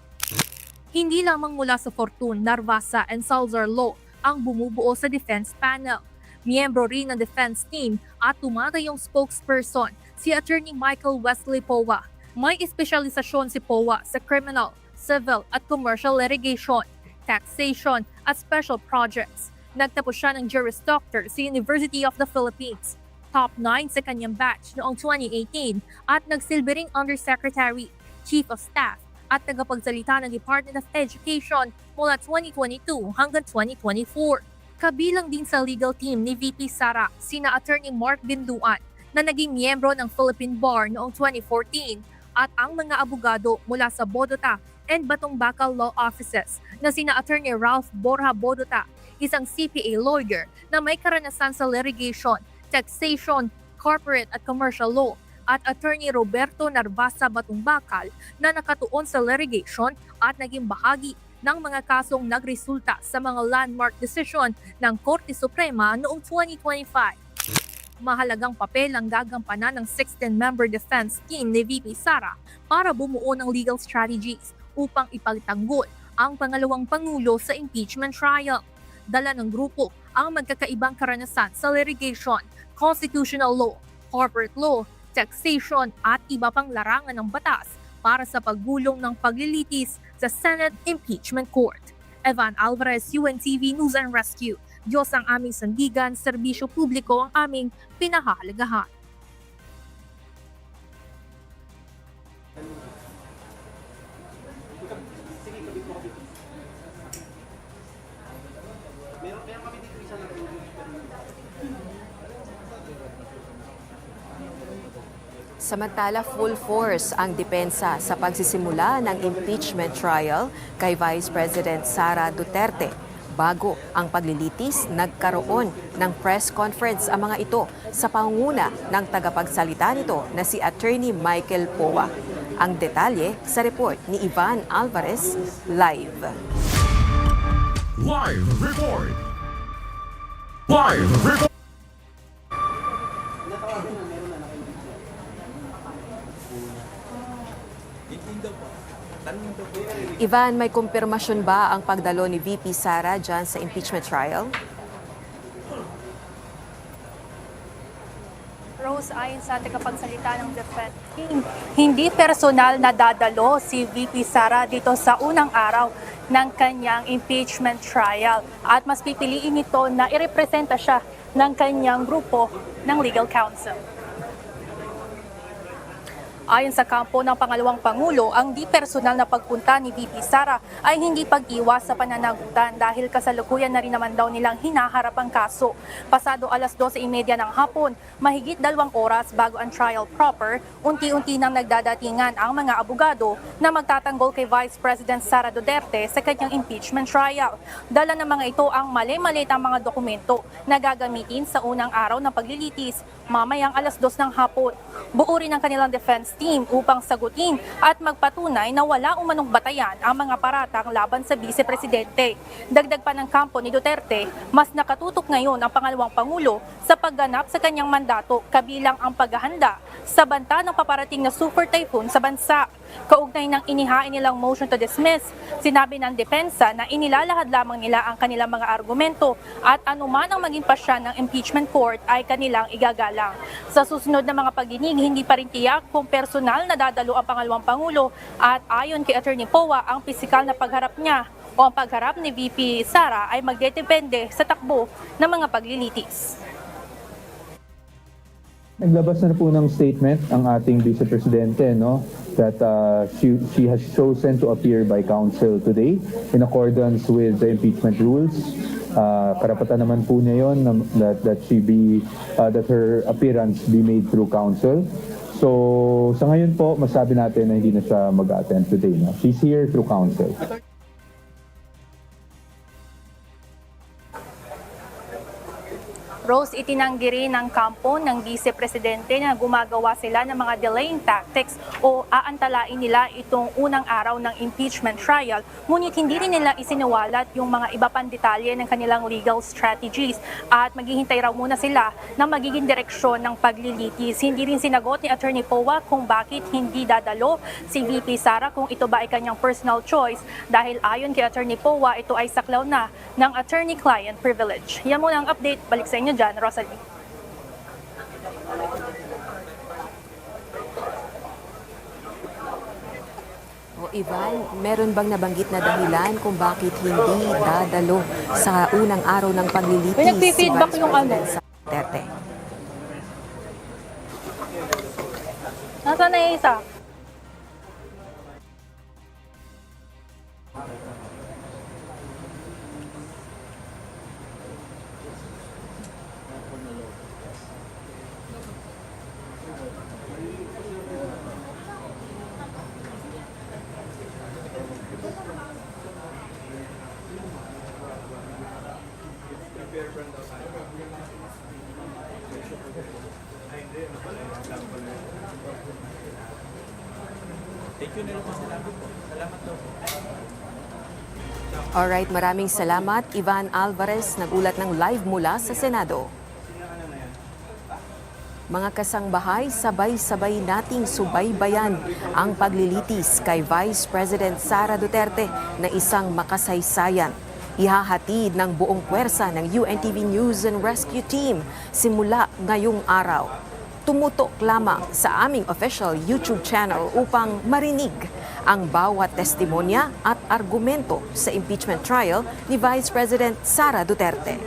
S9: Hindi lamang mula sa Fortun, Narvasa and Salazar Law ang bumubuo sa defense panel. Miyembro rin ng defense team at tumatayong spokesperson si Attorney Michael Wesley Powa. May espesyalisasyon si Powa sa criminal, civil at commercial litigation, taxation at special projects. Nagtapos siya ng Juris Doctor sa University of the Philippines. Top 9 sa kanyang batch noong 2018 at nagsilbi ring Undersecretary, Chief of Staff at tagapagsalita ng Department of Education mula 2022 hanggang 2024. Kabilang din sa legal team ni VP Sara sina Attorney Mark Binduan na naging miyembro ng Philippine Bar noong 2014 at ang mga abogado mula sa Bodota and Batong Bakal Law Offices na sina Attorney Ralph Borja Bodota, isang CPA lawyer na may karanasan sa litigation, taxation, corporate at commercial law, at Attorney Roberto Narvasa Batumbakal na nakatuon sa litigation at naging bahagi ng mga kasong nagresulta sa mga landmark decision ng Korte Suprema noong 2025. Mahalagang papel ang gagampanan ng 16-member defense team ni VP Sara para bumuo ng legal strategies upang ipagtanggol ang pangalawang Pangulo sa impeachment trial. Dala ng grupo ang magkakaibang karanasan sa litigation, constitutional law, corporate law, taxation at iba pang larangan ng batas para sa paggulong ng paglilitis sa Senate Impeachment Court. Evan Alvarez, UNTV News and Rescue. Diyos ang aming sandigan, serbisyo publiko ang aming pinahahalagahan.
S2: Samantala, full force ang depensa sa pagsisimula ng impeachment trial kay Vice President Sara Duterte. Bago ang paglilitis, nagkaroon ng press conference ang mga ito sa pangunguna ng tagapagsalita nito na si Attorney Michael Poa. Ang detalye sa report ni Ivan Alvarez, live.
S14: Live report! Live report!
S2: Ivan, may kumpirmasyon ba ang pagdalo ni VP Sara dyan sa impeachment trial?
S9: Rose, ayon sa tagapagsalita ng defense team, hindi personal na dadalo si VP Sara dito sa unang araw ng kanyang impeachment trial at mas pipiliin ito na irepresenta siya ng kanyang grupo ng legal counsel. Ayon sa kampo ng pangalawang Pangulo, ang di personal na pagpunta ni VP Sara ay hindi pag-iwas sa pananagutan dahil kasalukuyan na rin naman daw nilang hinaharap ang kaso. Pasado alas 12:30 ng hapon, mahigit 2 oras bago ang trial proper, unti-unti nang nagdadatingan ang mga abogado na magtatanggol kay Vice President Sara Duterte sa kanyang impeachment trial. Dala ng mga ito ang mali-maliit ang mga dokumento na gagamitin sa unang araw ng paglilitis mamayang alas 2 ng hapon. Buo rin ang kanilang defense team upang sagutin at magpatunay na wala umanong batayan ang mga paratang laban sa Vice Presidente. Dagdag pa ng kampo ni Duterte, mas nakatutok ngayon ang pangalawang Pangulo sa pagganap sa kanyang mandato kabilang ang paghahanda sa banta ng paparating na super typhoon sa bansa. Kaugnay ng inihain nilang motion to dismiss, sinabi ng depensa na inilalahad lamang nila ang kanilang mga argumento at anuman ang maging pasya ng impeachment court ay kanilang igagalang. Sa susunod na mga pagdinig, hindi pa rin tiyak kung personal na dadalo ang pangalawang Pangulo at ayon kay Attorney Poa, ang pisikal na pagharap niya o ang pagharap ni VP Sara ay magdedepende sa takbo ng mga paglilitis.
S11: Naglabas na po ng statement ang ating Vice Presidente, no, that she has chosen to appear by counsel today in accordance with the impeachment rules. Karapatan naman po niya yon that her appearance be made through counsel. So sa ngayon po, masabi natin na hindi na siya mag-attend today. No? She's here through counsel.
S9: Rose, itinanggi rin ng kampo ng Vice Presidente na gumagawa sila ng mga delaying tactics o aantalain nila itong unang araw ng impeachment trial, ngunit hindi rin nila isiniwalat yung mga iba pang detalye ng kanilang legal strategies at maghihintay raw muna sila ng magiging direksyon ng paglilitis. Hindi rin sinagot ni Attorney Poa kung bakit hindi dadalo si VP Sara kung ito ba ay kanyang personal choice dahil ayon kay Attorney Poa, ito ay saklaw na ng attorney-client privilege. Yan muna ang update. Balik sa inyo dyan, Rosalie.
S2: Ivan, meron bang nabanggit na dahilan kung bakit hindi dadalo sa unang araw ng paglilitis si Vice President Sara Duterte?
S9: Nasaan na yung isa?
S2: Alright, maraming salamat. Ivan Alvarez, nagulat ng live mula sa Senado. Mga kasangbahay, sabay-sabay nating subaybayan ang paglilitis kay Vice President Sara Duterte na isang makasaysayan. Ihahatid ng buong puwersa ng UNTV News and Rescue Team simula ngayong araw. Tumutok lamang sa aming official YouTube channel upang marinig ang bawat testimonya at argumento sa impeachment trial ni Vice President Sara Duterte.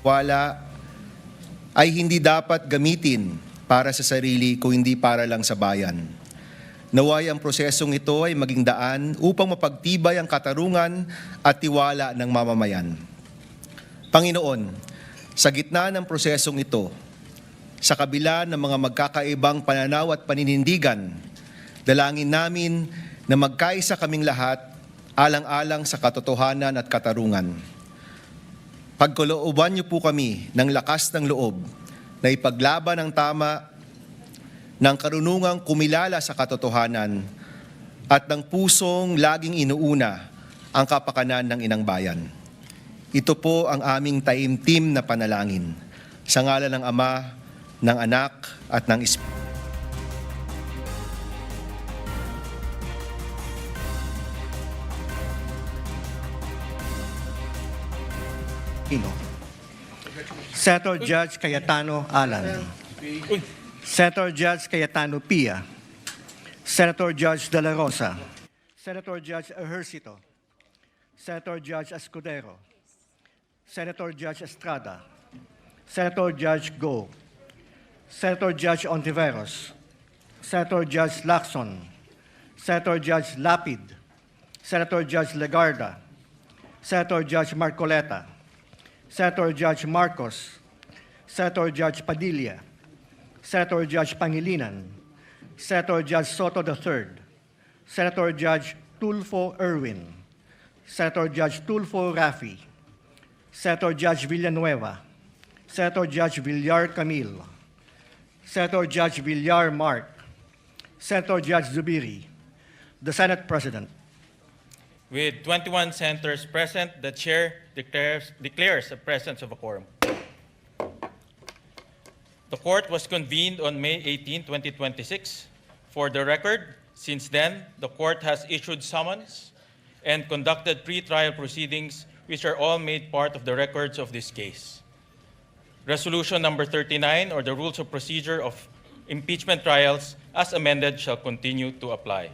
S16: tiwala ay hindi dapat gamitin para sa sarili kung hindi para lang sa bayan. Naway ang prosesong ito ay maging daan upang mapagtibay ang katarungan at tiwala ng mamamayan. Panginoon, sa gitna ng prosesong ito, sa kabila ng mga magkakaibang pananaw at paninindigan, dalangin namin na magkaisa kaming lahat alang-alang sa katotohanan at katarungan. Pagkalooban niyo po kami ng lakas ng loob na ipaglaban ang tama ng karunungang kumilala sa katotohanan at ng pusong laging inuuna ang kapakanan ng inang bayan. Ito po ang aming taimtim na panalangin. Sa ngalan ng Ama, ng Anak at ng Espiritu.
S17: Senator-Judge Cayetano Alan, Senator-Judge Cayetano Pia, Senator-Judge De La Rosa, Senator-Judge Ejercito, Senator-Judge Escudero, Senator-Judge Estrada, Senator-Judge Go, Senator-Judge Ontiveros, Senator-Judge Lacson, Senator-Judge Lapid, Senator-Judge Legarda, Senator-Judge Marcoleta, Senator-Judge Marcos, Senator-Judge Padilla, Senator-Judge Pangilinan, Senator-Judge Soto III, Senator-Judge Tulfo Erwin, Senator-Judge Tulfo Rafi, Senator-Judge Villanueva, Senator-Judge Villar Camille, Senator-Judge Villar Mark, Senator-Judge Zubiri, the Senate President.
S18: With 21 senators present, the chair declares the presence of a quorum. The court was convened on May 18, 2026. For the record, since then, the court has issued summons and conducted pre-trial proceedings which are all made part of the records of this case. Resolution number 39, or the Rules of Procedure of Impeachment Trials, as amended, shall continue to apply.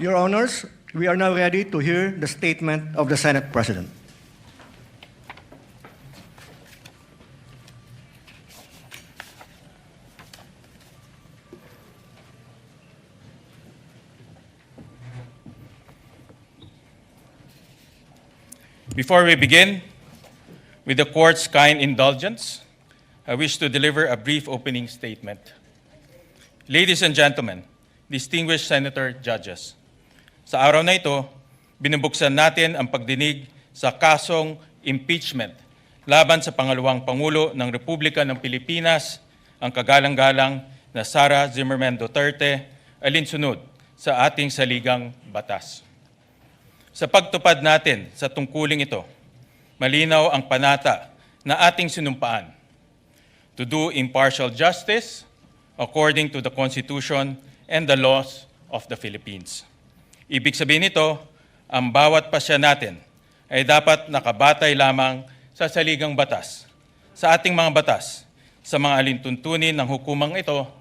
S17: Your Honors, we are now ready to hear the statement of the Senate President.
S18: Before we begin, with the court's kind indulgence, I wish to deliver a brief opening statement. Ladies and gentlemen, distinguished senator judges, sa araw na ito, binubuksan natin ang pagdinig sa kasong impeachment laban sa pangalawang Pangulo ng Republika ng Pilipinas, ang kagalang-galang na Sara Duterte, alinsunod sa ating saligang batas. Sa pagtupad natin sa tungkuling ito, malinaw ang panata na ating sinumpaan to do impartial justice according to the Constitution and the laws of the Philippines. Ibig sabihin nito, ang bawat pasya natin ay dapat nakabatay lamang sa saligang batas, sa ating mga batas, sa mga alintuntunin ng hukumang ito,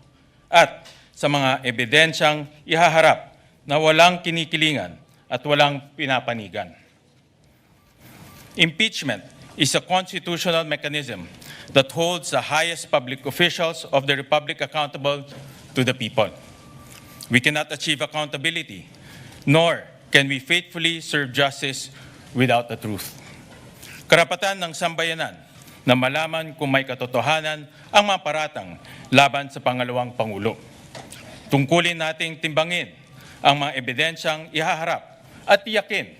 S18: at sa mga ebidensyang ihaharap na walang kinikilingan at walang pinapanigan. Impeachment is a constitutional mechanism that holds the highest public officials of the Republic accountable to the people. We cannot achieve accountability, nor can we faithfully serve justice without the truth. Karapatan ng sambayanan na malaman kung may katotohanan ang mga paratang laban sa pangalawang Pangulo. Tungkulin nating timbangin ang mga ebidensyang ihaharap at tiyakin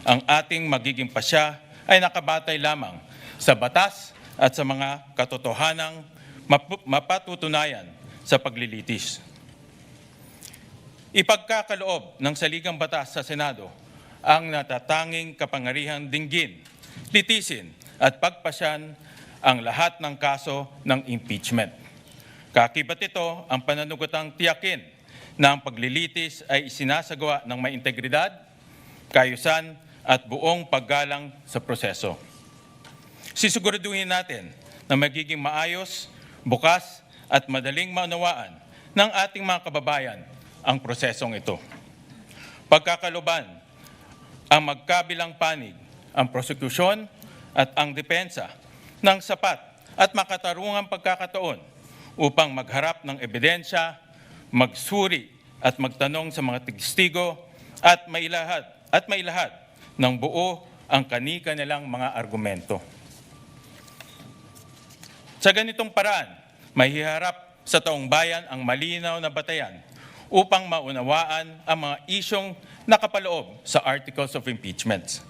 S18: ang ating magiging pasya ay nakabatay lamang sa batas at sa mga katotohanang mapatutunayan sa paglilitis. Ipagkakaloob ng saligang batas sa Senado ang natatanging kapangyarihang dinggin, litisin at pagpasyan ang lahat ng kaso ng impeachment. Kakibat ito ang pananugutang tiyakin na ang paglilitis ay isinasagawa ng may integridad, kaayusan at buong paggalang sa proseso. Sisiguraduhin natin na magiging maayos, bukas at madaling maunawaan ng ating mga kababayan ang prosesong ito. Pagkakaloban ang magkabilang panig, ang prosecution at ang depensa ng sapat at makatarungang pagkakataon upang magharap ng ebidensya, magsuri at magtanong sa mga testigo at mailahad ng buo ang kani-kanilang mga argumento. Sa ganitong paraan, mahiharap sa taong bayan ang malinaw na batayan upang maunawaan ang mga isyong nakapaloob sa Articles of Impeachment.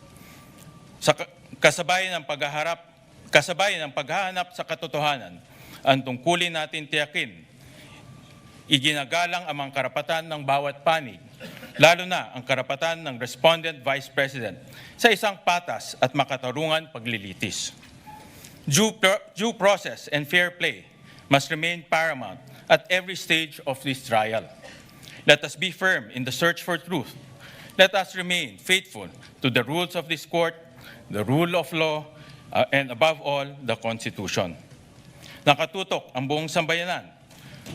S18: Sa kasabayan ng paghahanap sa katotohanan, ang tungkulin natin tiyakin, iginagalang ang mga karapatan ng bawat panig, lalo na ang karapatan ng respondent Vice President sa isang patas at makatarungan paglilitis. Due process and fair play must remain paramount at every stage of this trial. Let us be firm in the search for truth. Let us remain faithful to the rules of this court, the rule of law, and above all, the Constitution. Nakatutok ang buong sambayanan.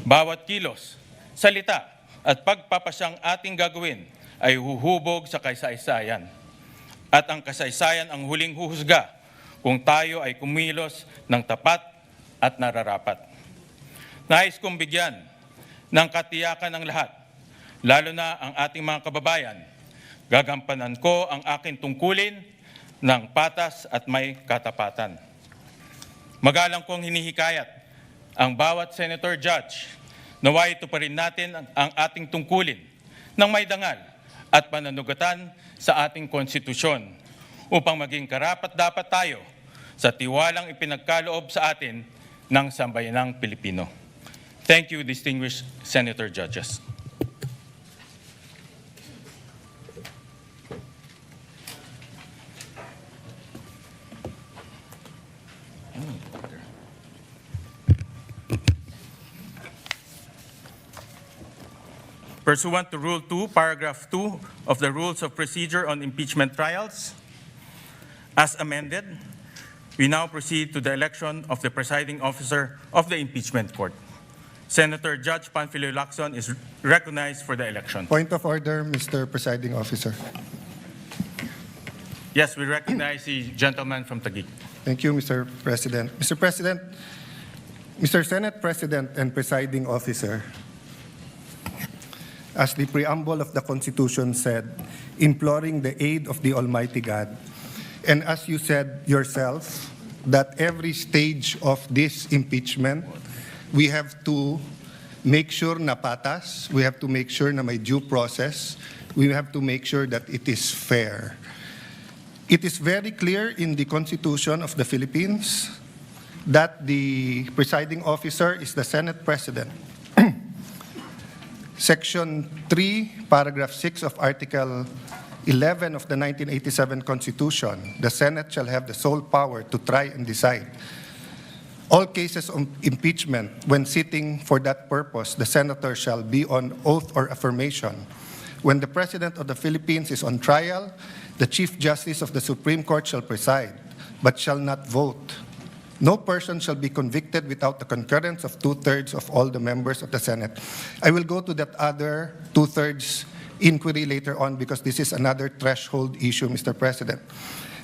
S18: Bawat kilos, salita, at pagpapasyang ating gagawin ay huhubog sa kasaysayan. At ang kasaysayan ang huling huhusga kung tayo ay kumilos ng tapat at nararapat. Nais kong bigyan ng katiyakan ng lahat, lalo na ang ating mga kababayan. Gagampanan ko ang aking tungkulin ng patas at may katapatan. Magalang kong hinihikayat ang bawat Senator-Judge, naway ito pa rin natin ang ating tungkulin ng may dangal at pananugatan sa ating konstitusyon upang maging karapat-dapat tayo sa tiwalang ipinagkaloob sa atin ng sambayanang Pilipino. Thank you, distinguished Senator-Judges. Pursuant to Rule 2, Paragraph 2 of the Rules of Procedure on Impeachment Trials, as amended, we now proceed to the election of the Presiding Officer of the Impeachment Court. Senator-Judge Panfilo Lacson is recognized for the election.
S19: Point of order, Mr. Presiding Officer.
S18: Yes, we recognize the gentleman from Taguig.
S19: Thank you, Mr. President. Mr. President, Mr. Senate President and Presiding Officer, as the preamble of the Constitution said, imploring the aid of the Almighty God. And as you said yourself, that every stage of this impeachment, we have to make sure na patas, we have to make sure na may due process, we have to make sure that it is fair. It is very clear in the Constitution of the Philippines that the presiding officer is the Senate President. Section 3, Paragraph 6 of Article 11 of the 1987 Constitution, the Senate shall have the sole power to try and decide all cases of impeachment. When sitting for that purpose, the senator shall be on oath or affirmation. When the President of the Philippines is on trial, the Chief Justice of the Supreme Court shall preside, but shall not vote. No person shall be convicted without the concurrence of 2/3 of all the members of the Senate. I will go to that other 2/3 inquiry later on because this is another threshold issue, Mr. President.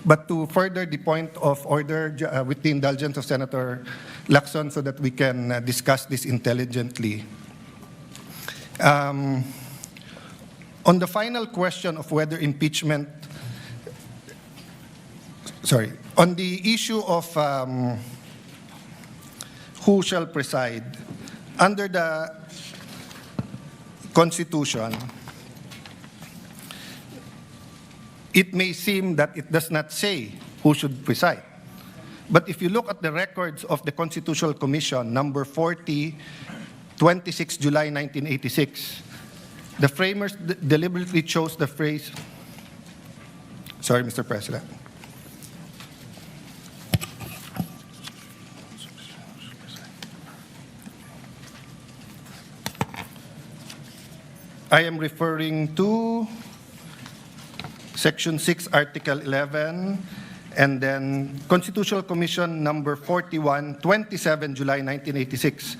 S19: But to further the point of order with the indulgence of Senator Lacson so that we can discuss this intelligently. On the final question of whether impeachment, on the issue of who shall preside, under the Constitution, it may seem that it does not say who should preside. But if you look at the records of the Constitutional Commission, number 40, 26 July 1986, the framers deliberately chose the phrase, sorry, Mr. President. I am referring to Section 6, Article 11, and then Constitutional Commission number 41, 27 July 1986.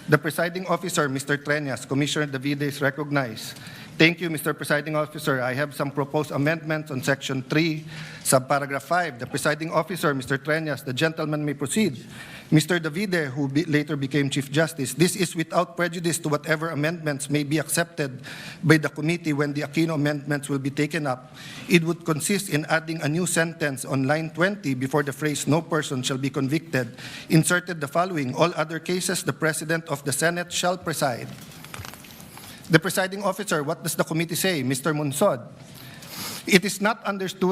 S19: The presiding officer, Mr. Treñas, Commissioner Davide is recognized.
S17: Thank you, Mr. Presiding Officer. I have some proposed amendments on Section 3, subparagraph 5. The Presiding Officer, Mr. Treñas, the gentleman may proceed. Mr. Davide, who later became Chief Justice, this is without prejudice to whatever amendments may be accepted by the committee when the Aquino amendments will be taken up. It would consist in adding a new sentence on line 20 before the phrase "no person shall be convicted," inserted the following: all other cases, the President of the Senate shall preside. The presiding officer, what does the committee say? Mr. Munsod, it is not understood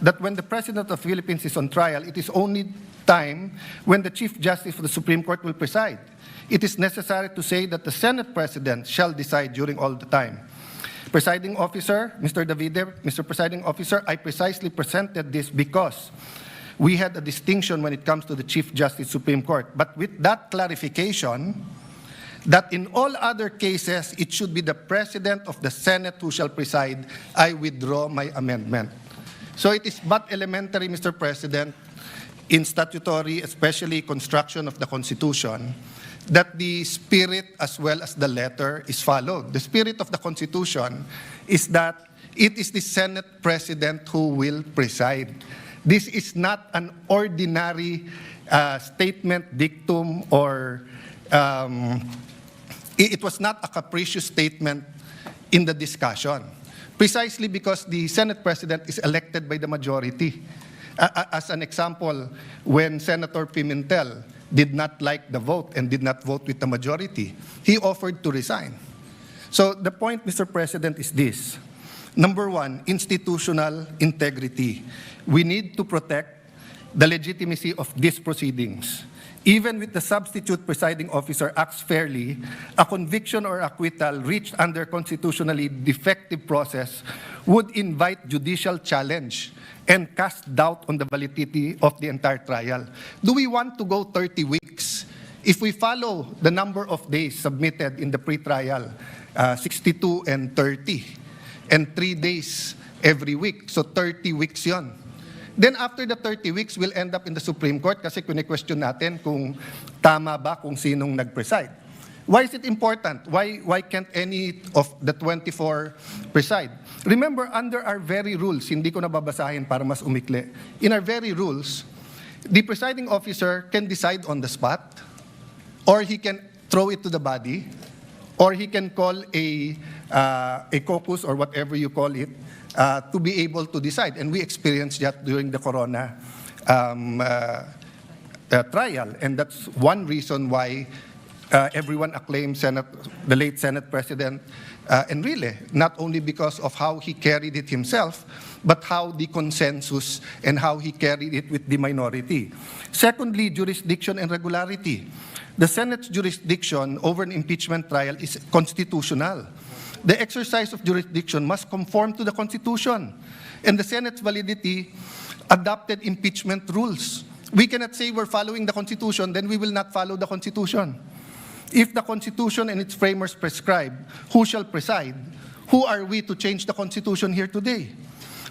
S17: that when the President of the Philippines is on trial, it is only time when the Chief Justice of the Supreme Court will preside. It is necessary to say that the Senate President shall decide during all the time. Presiding Officer, Mr. Davide, Mr. Presiding Officer, I precisely presented this because we had a distinction when it comes to the Chief Justice Supreme Court. But with that clarification, that in all other cases, it should be the President of the Senate who shall preside, I withdraw my amendment. So it is but elementary, Mr. President, in statutory, especially construction of the Constitution, that the spirit as well as the letter is followed. The spirit of the Constitution is that it is the Senate President who will preside. This is not an ordinary statement, dictum, or it was not a capricious statement in the discussion, precisely because the Senate President is elected by the majority. As an example, when Senator Pimentel did not like the vote and did not vote with the majority, he offered to resign. So the point, Mr. President, is this. Number one, institutional integrity. We need to protect the legitimacy of these proceedings. Even with the substitute presiding officer acts fairly, a conviction or acquittal reached under constitutionally defective process would invite judicial challenge and cast doubt on the validity of the entire trial. Do we want to go 30 weeks? If we follow the number of days submitted in the pre-trial, 62 and 30, and 3 days every week, so 30 weeks yon. Then after the 30 weeks, we'll end up in the Supreme Court kasi kune-question natin kung tama ba kung sinong nag-preside. Why is it important? Why can't any of the 24 preside? Remember, under our very rules, hindi ko nababasahin para mas umikli. In our very rules, the presiding officer can decide on the spot, or he can throw it to the body, or he can call a caucus or whatever you call it, to be able to decide. And we experienced that during the Corona trial. And that's one reason why everyone acclaimed the late Senate President Enrile, not only because of how he carried it himself, but how the consensus and how he carried it with the minority. Secondly, jurisdiction and regularity. The Senate's jurisdiction over an impeachment trial is constitutional. The exercise of jurisdiction must conform to the Constitution. And the Senate's validity adopted impeachment rules. We cannot say we're following the Constitution, then we will not follow the Constitution. If the Constitution and its framers prescribe who shall preside, who are we to change the Constitution here today?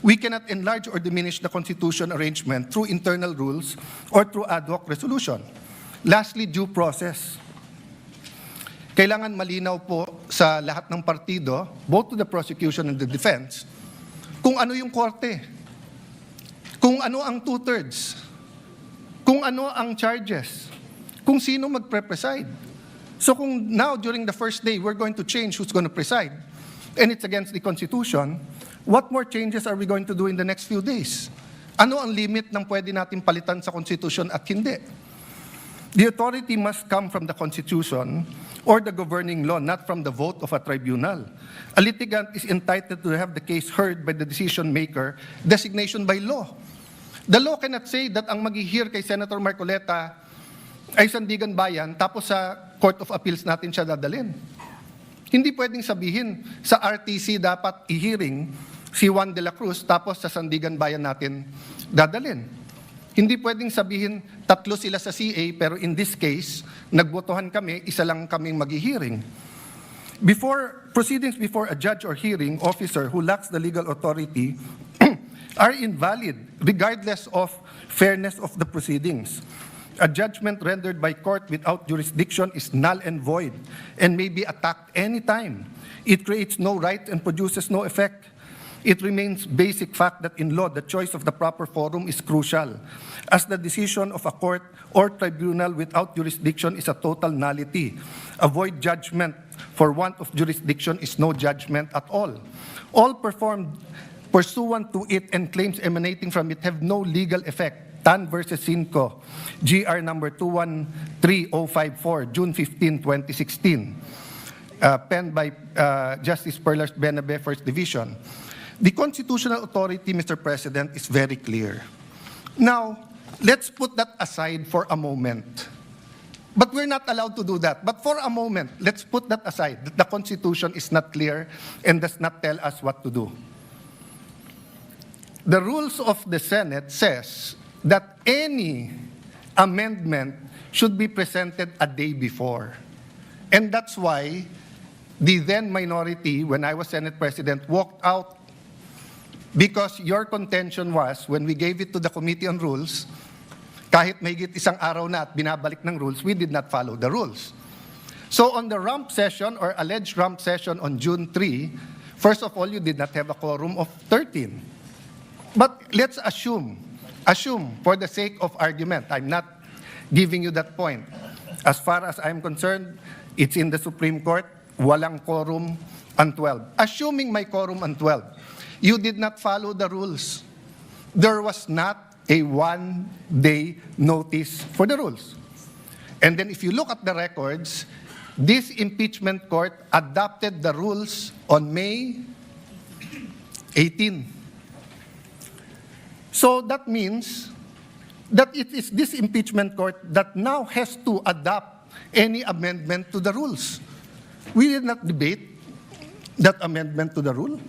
S17: We cannot enlarge or diminish the Constitution arrangement through internal rules or through ad hoc resolution. Lastly, due process. Kailangan malinaw po sa lahat ng partido, both to the prosecution and the defense, kung ano yung korte, kung ano ang two-thirds, kung ano ang charges, kung sino magpre-preside. So kung now, during the first day, we're going to change who's going to preside, and it's against the Constitution, what more changes are we going to do in the next few days? Ano ang limit ng pwede natin palitan sa Constitution at hindi? The authority must come from the Constitution or the governing law, not from the vote of a tribunal. A litigant is entitled to have the case heard by the decision maker, designation by law. The law cannot say that ang mag-hear kay Senator Marcoleta ay Sandigan Bayan, tapos sa Court of Appeals natin siya dadalhin. Hindi pwedeng sabihin sa RTC dapat i-hearing si Juan de la Cruz, tapos sa Sandigan Bayan natin dadalhin. Hindi pwedeng sabihin, tatlo sila sa CA, pero in this case, nagbotohan kami, isa lang kaming mag-hearing. Proceedings before a judge or hearing officer who lacks the legal authority are invalid, regardless of fairness of the proceedings. A judgment rendered by court without jurisdiction is null and void and may be attacked anytime. It creates no right and produces no effect. It remains basic fact that in law, the choice of the proper forum is crucial, as the decision of a court or tribunal without jurisdiction is a total nullity. A void judgment for want of jurisdiction is no judgment at all. All performed pursuant to it and claims emanating from it have no legal effect. Tan versus Cinco, GR number 213054, June 15, 2016, penned by Justice Perlas Benabe, First Division. The constitutional authority, Mr. President, is very clear. Now, let's put that aside for a moment. But we're not allowed to do that. But for a moment, let's put that aside. The Constitution is not clear and does not tell us what to do. The rules of the Senate says that any amendment should be presented a day before. And that's why the then minority, when I was Senate President, walked out, because your contention was, when we gave it to the Committee on Rules, kahit mahigit isang araw na at binabalik ng rules, we did not follow the rules. So on the rump session or alleged rump session on June 3, first of all, you did not have a quorum of 13. But let's assume for the sake of argument, I'm not giving you that point. As far as I'm concerned, it's in the Supreme Court, walang quorum on 12. Assuming may quorum on 12, you did not follow the rules. There was not a one-day notice for the rules. And then if you look at the records, this impeachment court adopted the rules on May 18. So that means that it is this impeachment court that now has to adopt any amendment to the rules. We did not debate that amendment to the rule.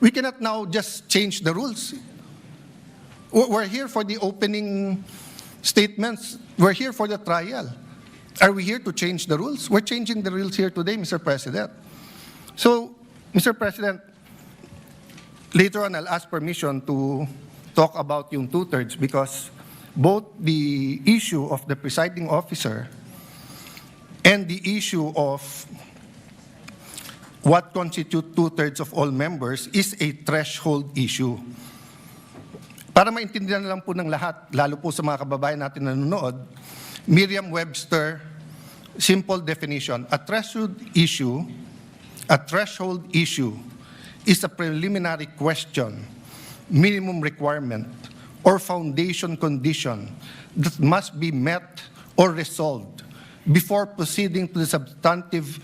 S17: We cannot now just change the rules. We're here for the opening statements. We're here for the trial. Are we here to change the rules? We're changing the rules here today, Mr. President. So, Mr. President, later on I'll ask permission to talk about yung two-thirds, because both the issue of the presiding officer and the issue of what constitutes two-thirds of all members is a threshold issue. Para maintindihan lang po ng lahat, lalo po sa mga kababayan natin na nanonood, Merriam-Webster, simple definition, a threshold issue is a preliminary question, minimum requirement, or foundation condition that must be met or resolved before proceeding to the substantive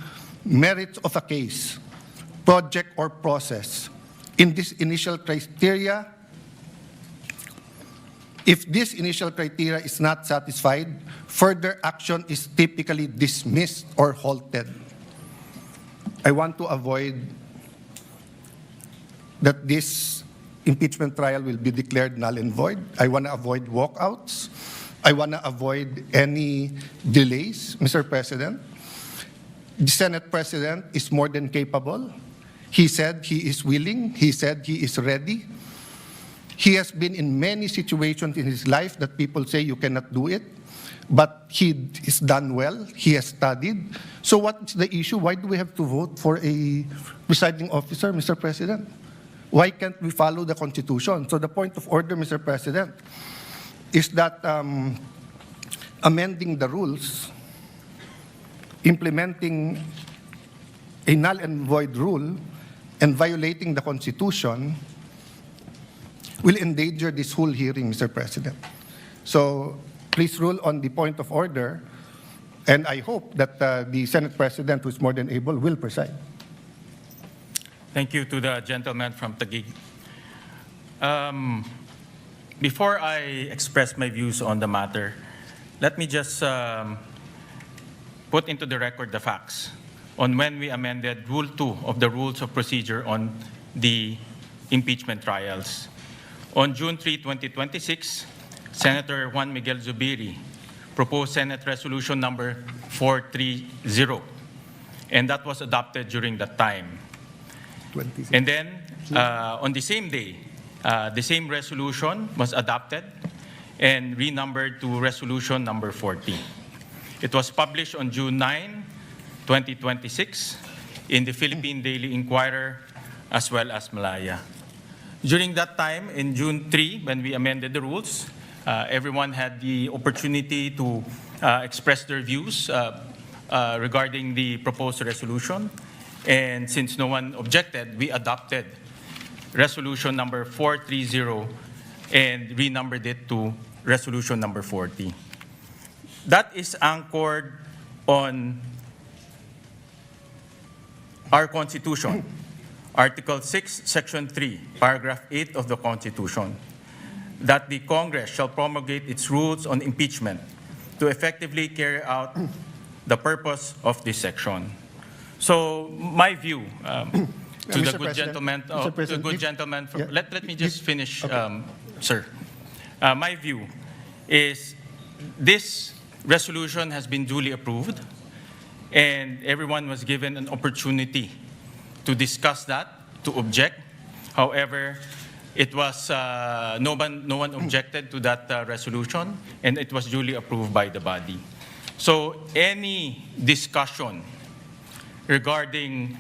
S17: merits of a case, project, or process. In this initial criteria, if this initial criteria is not satisfied, further action is typically dismissed or halted. I want to avoid that this impeachment trial will be declared null and void. I want to avoid walkouts. I want to avoid any delays, Mr. President. The Senate President is more than capable. He said he is willing. He said he is ready. He has been in many situations in his life that people say you cannot do it, but he is done well. He has studied. So what's the issue? Why do we have to vote for a presiding officer, Mr. President? Why can't we follow the Constitution? So the point of order, Mr. President, is that amending the rules, implementing a null and void rule, and violating the Constitution will endanger this whole hearing, Mr. President. So please rule on the point of order, and I hope that the Senate President, who is more than able, will preside.
S18: Thank you to the gentleman from Taguig. Before I express my views on the matter, let me just put into the record the facts on when we amended Rule 2 of the Rules of Procedure on the impeachment trials. On June 3, 2026, Senator Juan Miguel Zubiri proposed Senate Resolution number 430, and that was adopted during that time.
S17: 26.
S18: And then, on the same day, the same resolution was adopted, and renumbered to Resolution Number 40. It was published on June 9, 2026 in the Philippine Daily Inquirer as well as Malaya. During that time, in June 3, when we amended the rules, everyone had the opportunity to express their views regarding the proposed resolution. And since no one objected, we adopted Resolution Number 430 and renumbered it to Resolution Number 40. That is anchored on our Constitution, Article 6, Section 3, Paragraph 8 of the Constitution, that the Congress shall promulgate its rules on impeachment to effectively carry out the purpose of this section. So my view to the good gentleman, let me just finish, sir. My view is this resolution has been duly approved, and everyone was given an opportunity to discuss that, to object. However, it was no one objected to that resolution, and it was duly approved by the body. So any discussion regarding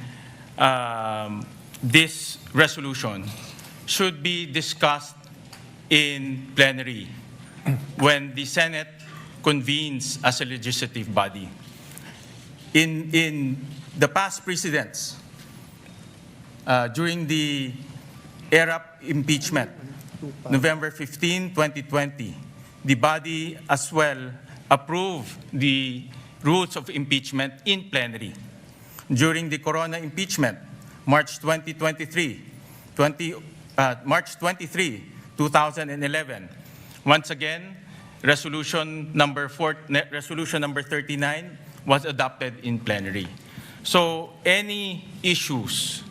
S18: this resolution should be discussed in plenary when the Senate convenes as a legislative body. In the past precedents, during the ERAP impeachment, November 15, 2020, the body as well approved the rules of impeachment in plenary. During the Corona impeachment, March 23, 2011, once again, Resolution number 39 was adopted in plenary. So any issues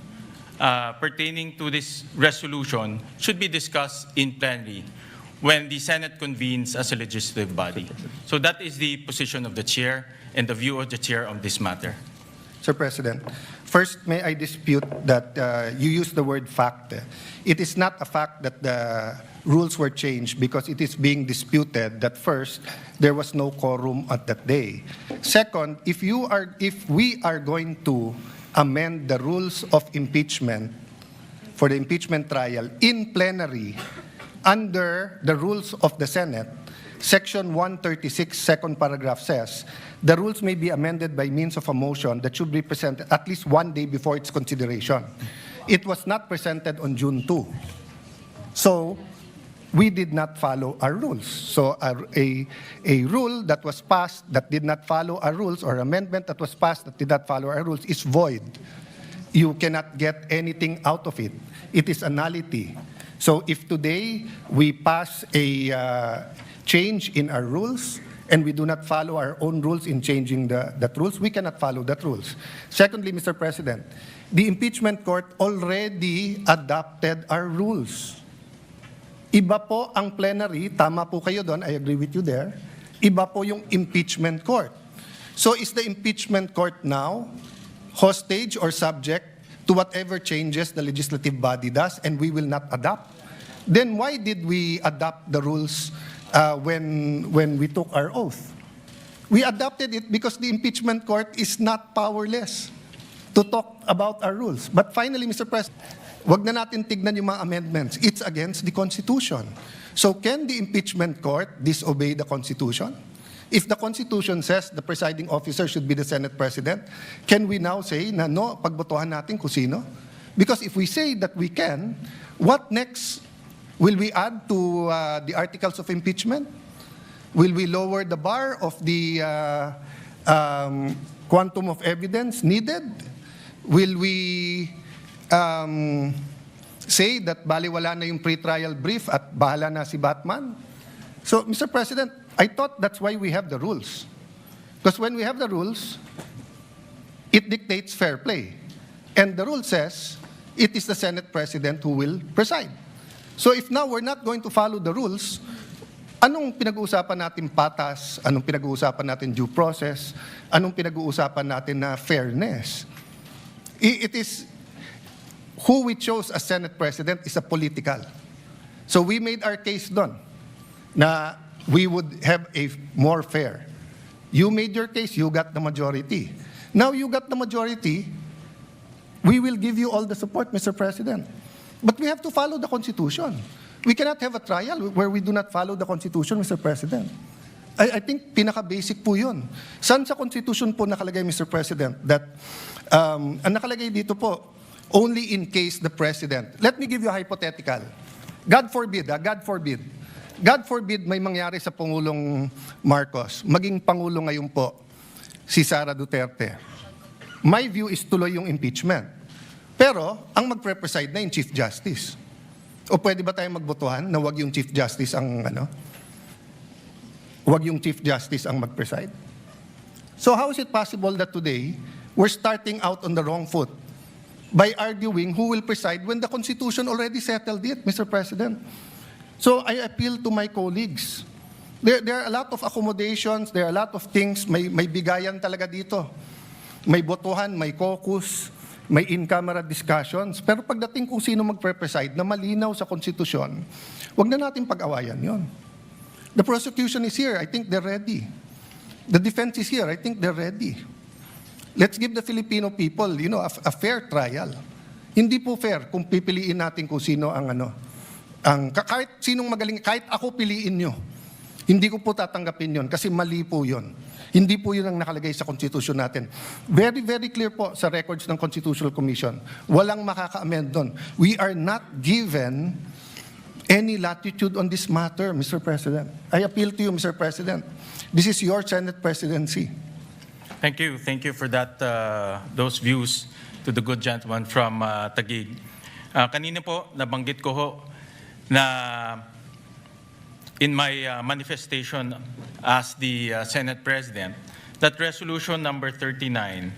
S18: pertaining to this resolution should be discussed in plenary when the Senate convenes as a legislative body. So that is the position of the chair and the view of the chair on this matter.
S17: Sir President, first, may I dispute that you used the word fact. It is not a fact that the rules were changed because it is being disputed that first, there was no quorum at that day. Second, if we are going to amend the rules of impeachment for the impeachment trial in plenary under the rules of the Senate, Section 136, second paragraph says, the rules may be amended by means of a motion that should be presented at least one day before its consideration. It was not presented on June 2. So we did not follow our rules. So a rule that was passed that did not follow our rules, or amendment that was passed that did not follow our rules, is void. You cannot get anything out of it. It is a nullity. So if today we pass a change in our rules and we do not follow our own rules in changing that rules, we cannot follow that rules. Secondly, Mr. President, the Impeachment Court already adopted our rules. Iba po ang plenary, tama po kayo doon, I agree with you there. Iba po yung Impeachment Court. So is the Impeachment Court now hostage or subject to whatever changes the legislative body does and we will not adopt? Then why did we adopt the rules when we took our oath? We adopted it because the Impeachment Court is not powerless to talk about our rules. But finally, Mr. President, wag na natin tignan yung mga amendments. It's against the Constitution. So can the Impeachment Court disobey the Constitution? If the Constitution says the presiding officer should be the Senate President, can we now say na no, pagbotohan natin kung sino? Because if we say that we can, what next? Will we add to the articles of impeachment? Will we lower the bar of the quantum of evidence needed? Will we say that baliwala na yung pre-trial brief at bahala na si Batman? So, Mr. President, I thought that's why we have the rules. Because when we have the rules, it dictates fair play. And the rule says it is the Senate President who will preside. So if now we're not going to follow the rules, anong pinag-uusapan natin patas? Anong pinag-uusapan natin due process? Anong pinag-uusapan natin na fairness? It is who we chose as Senate President is a political. So we made our case doon. na we would have a more fair. You made your case, you got the majority. Now you got the majority, we will give you all the support, Mr. President. But we have to follow the Constitution. We cannot have a trial where we do not follow the Constitution, Mr. President. I think pinaka-basic po yun. Saan sa Constitution po nakalagay, Mr. President, that ang nakalagay dito po, only in case the President. Let me give you a hypothetical. God forbid, God forbid. God forbid may mangyari sa Pangulong Marcos, maging Pangulo ngayon po, si Sara Duterte. My view is tuloy yung impeachment. Pero, ang magpre-preside na yung Chief Justice. O pwede ba tayong magbotohan na wag yung Chief Justice ang wag yung Chief Justice ang mag-preside? So how is it possible that today, we're starting out on the wrong foot by arguing who will preside when the Constitution already settled it, Mr. President? So I appeal to my colleagues. There are a lot of accommodations, there are a lot of things, may bigayan talaga dito. May botohan, may caucus, may in-camera discussions. Pero pagdating kung sino mag-preside na malinaw sa Constitution, wag na natin pag-awayan yon. The prosecution is here. I think they're ready. The defense is here. I think they're ready. Let's give the Filipino people, a fair trial. Hindi po fair kung pipiliin natin kung sino kahit sinong magaling, kahit ako piliin nyo. Hindi ko po tatanggapin yon kasi mali po yon. Hindi po yun ang nakalagay sa Constitution natin. Very, very clear po sa records ng Constitutional Commission. Walang makaka-amend doon. We are not given any latitude on this matter, Mr. President. I appeal to you, Mr. President. This is your Senate presidency.
S18: Thank you. Thank you for that, those views to the good gentleman from Taguig. Kanina po, nabanggit ko ho na in my manifestation as the Senate President, that resolution number 39,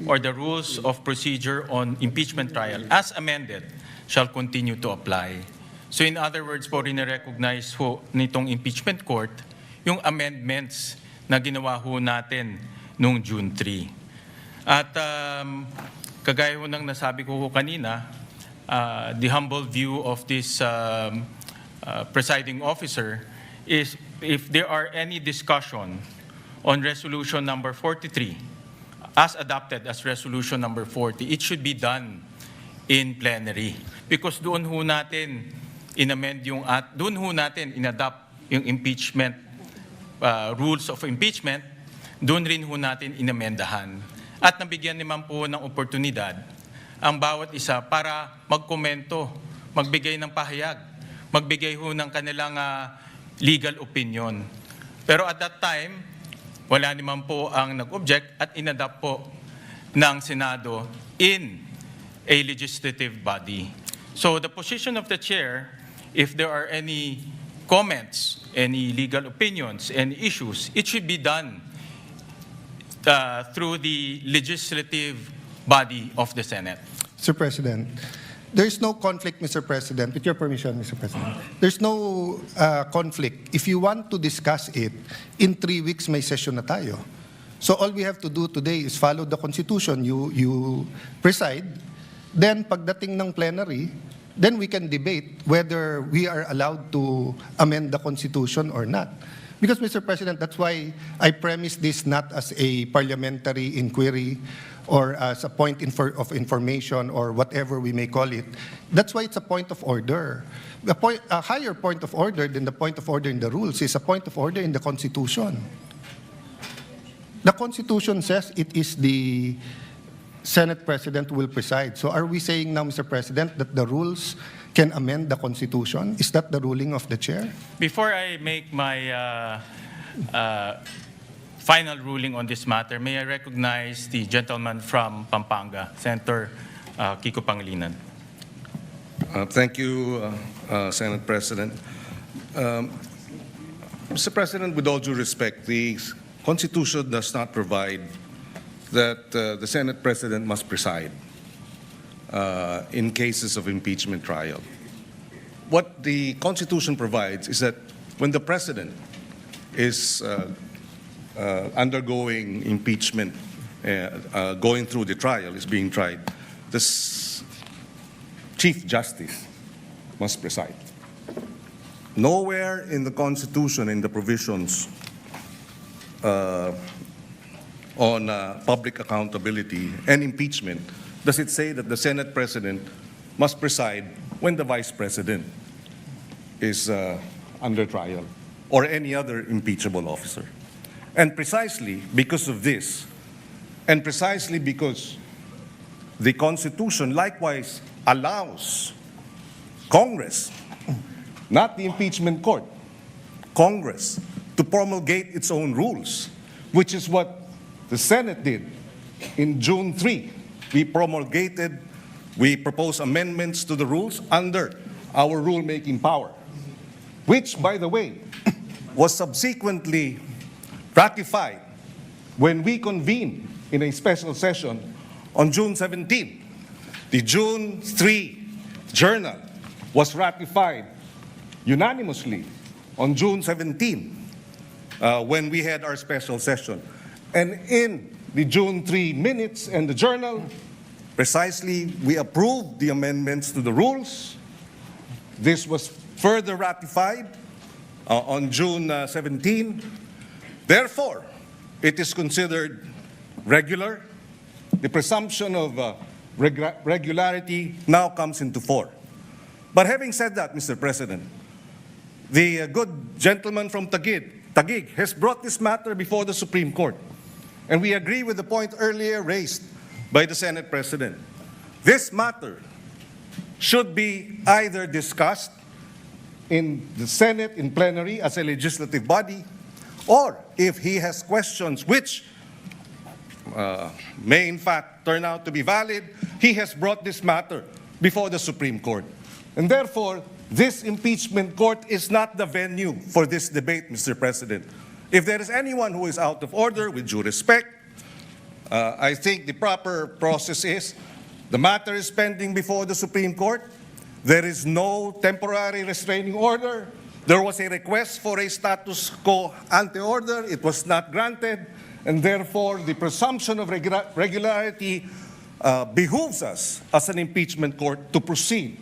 S18: or the rules of procedure on impeachment trial, as amended, shall continue to apply. So in other words po, rin-recognize ho nitong impeachment court yung amendments na ginawa ho natin noong June 3. At kagaya ho ng nasabi ko ho kanina, the humble view of this presiding officer is if there are any discussion on resolution number 43, as adopted as resolution number 40, it should be done in plenary. Because doon ho natin doon ho natin inadapt yung impeachment, rules of impeachment, doon rin ho natin inamendahan. At nabigyan naman po ng oportunidad ang bawat isa para magkomento, magbigay ng pahayag, magbigay ho ng kanilang legal opinion. Pero at that time, wala naman po ang nag-object at inadapt po ng Senado in a legislative body. So the position of the chair, if there are any comments, any legal opinions, any issues, it should be done through the legislative body of the Senate.
S17: Mr. President, there is no conflict, Mr. President. With your permission, Mr. President. There's no conflict. If you want to discuss it, in 3 weeks may session na tayo. So all we have to do today is follow the Constitution. You preside. Then pagdating ng plenary, then we can debate whether we are allowed to amend the Constitution or not. Because, Mr. President, that's why I premise this not as a parliamentary inquiry or as a point of information or whatever we may call it. That's why it's a point of order. A higher point of order than the point of order in the rules is a point of order in the Constitution. The Constitution says it is the Senate President who will preside. So are we saying now, Mr. President, that the rules can amend the Constitution? Is that the ruling of the chair?
S18: Before I make my final ruling on this matter, may I recognize the gentleman from Pampanga, Senator Kiko Pangilinan.
S20: Thank you, Senate President. Mr. President, with all due respect, the Constitution does not provide that the Senate President must preside in cases of impeachment trial. What the Constitution provides is that when the President is undergoing impeachment, going through the trial, is being tried, the Chief Justice must preside. nowhere in the Constitution, in the provisions on public accountability and impeachment, does it say that the Senate President must preside when the Vice President is under trial or any other impeachable officer. And precisely because of this, and precisely because the Constitution likewise allows Congress, not the Impeachment Court, Congress, to promulgate its own rules, which is what the Senate did in June 3. We proposed amendments to the rules under our rulemaking power, which, by the way, was subsequently ratified when we convened in a special session on June 17. The June 3 journal was ratified unanimously on June 17 when we had our special session. And in the June 3 minutes and the journal, precisely, we approved the amendments to the rules. This was further ratified on June 17. Therefore, it is considered regular. The presumption of regularity now comes into force. But having said that, Mr. President, the good gentleman from Taguig has brought this matter before the Supreme Court. And we agree with the point earlier raised by the Senate President. This matter should be either discussed in the Senate in plenary as a legislative body, or if he has questions which may in fact turn out to be valid, he has brought this matter before the Supreme Court. And therefore, this impeachment court is not the venue for this debate, Mr. President. If there is anyone who is out of order, with due respect, I think the proper process is the matter is pending before the Supreme Court. There is no temporary restraining order. There was a request for a status quo ante order. It was not granted. And therefore, the presumption of regularity behooves us as an impeachment court to proceed.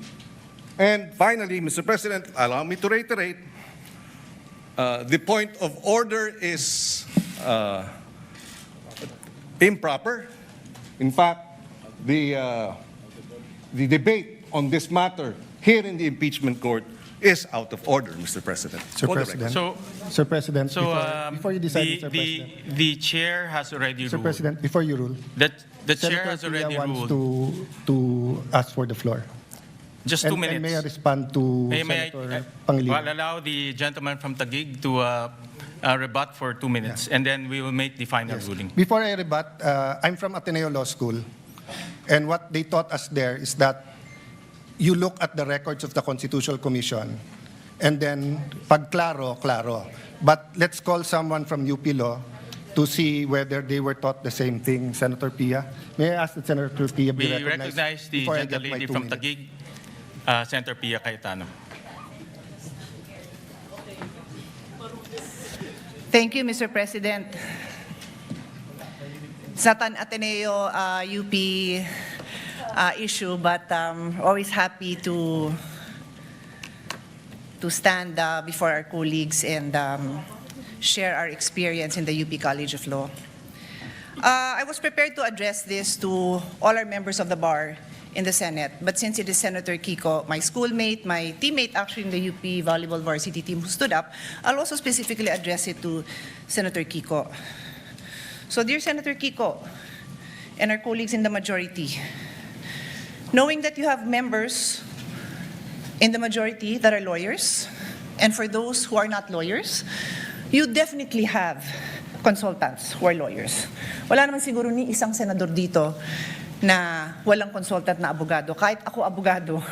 S20: And finally, Mr. President, allow me to reiterate, the point of order is improper. In fact, the debate on this matter here in the impeachment court is out of order, Mr. President.
S17: Sir President, before you decide, Mr.
S18: President, the chair has already ruled.
S17: Sir President, before you rule,
S18: the chair has already
S17: wants
S18: ruled.
S17: to ask for the floor.
S18: Just 2 minutes.
S17: And may I respond to Senator Pangilinan?
S18: Well, allow the gentleman from Taguig to rebut for 2 minutes, and then we will make the final ruling.
S17: Before I rebut, I'm from Ateneo Law School, and what they taught us there is that you look at the records of the Constitutional Commission, and then pag klaro, klaro. But let's call someone from UP Law to see whether they were taught the same thing. Senator Pia, may I ask that Senator Pia be
S18: We
S17: recognized
S18: recognize the
S17: before I get my
S18: gentlelady
S17: 2
S18: from
S17: minutes?
S18: Taguig, Senator Pia Cayetano.
S21: Thank you, Mr. President. It's not an Ateneo UP issue, but always happy to stand before our colleagues and share our experience in the UP College of Law. I was prepared to address this to all our members of the bar in the Senate, but since it is Senator Kiko, my schoolmate, my teammate actually in the UP volleyball varsity team who stood up, I'll also specifically address it to Senator Kiko. So dear Senator Kiko and our colleagues in the majority, knowing that you have members in the majority that are lawyers, and for those who are not lawyers, you definitely have consultants who are lawyers. Wala naman siguro ni isang senador dito na walang consultant na abogado. Kahit ako abogado,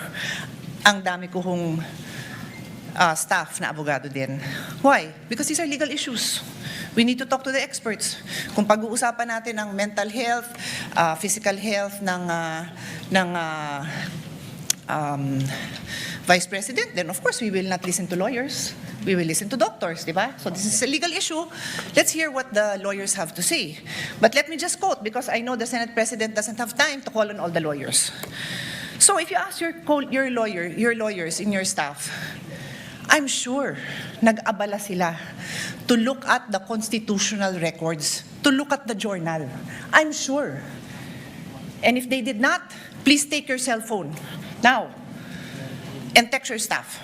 S21: ang dami ko hong staff na abogado din. Why? Because these are legal issues. We need to talk to the experts. Kung pag-uusapan natin ang mental health, physical health ng Vice President, then of course we will not listen to lawyers. We will listen to doctors, di ba? So this is a legal issue. Let's hear what the lawyers have to say. But let me just quote, because I know the Senate President doesn't have time to call on all the lawyers. So if you ask your lawyers in your staff, I'm sure nag-abala sila to look at the constitutional records, to look at the journal. I'm sure. And if they did not, please take your cell phone now and text your staff.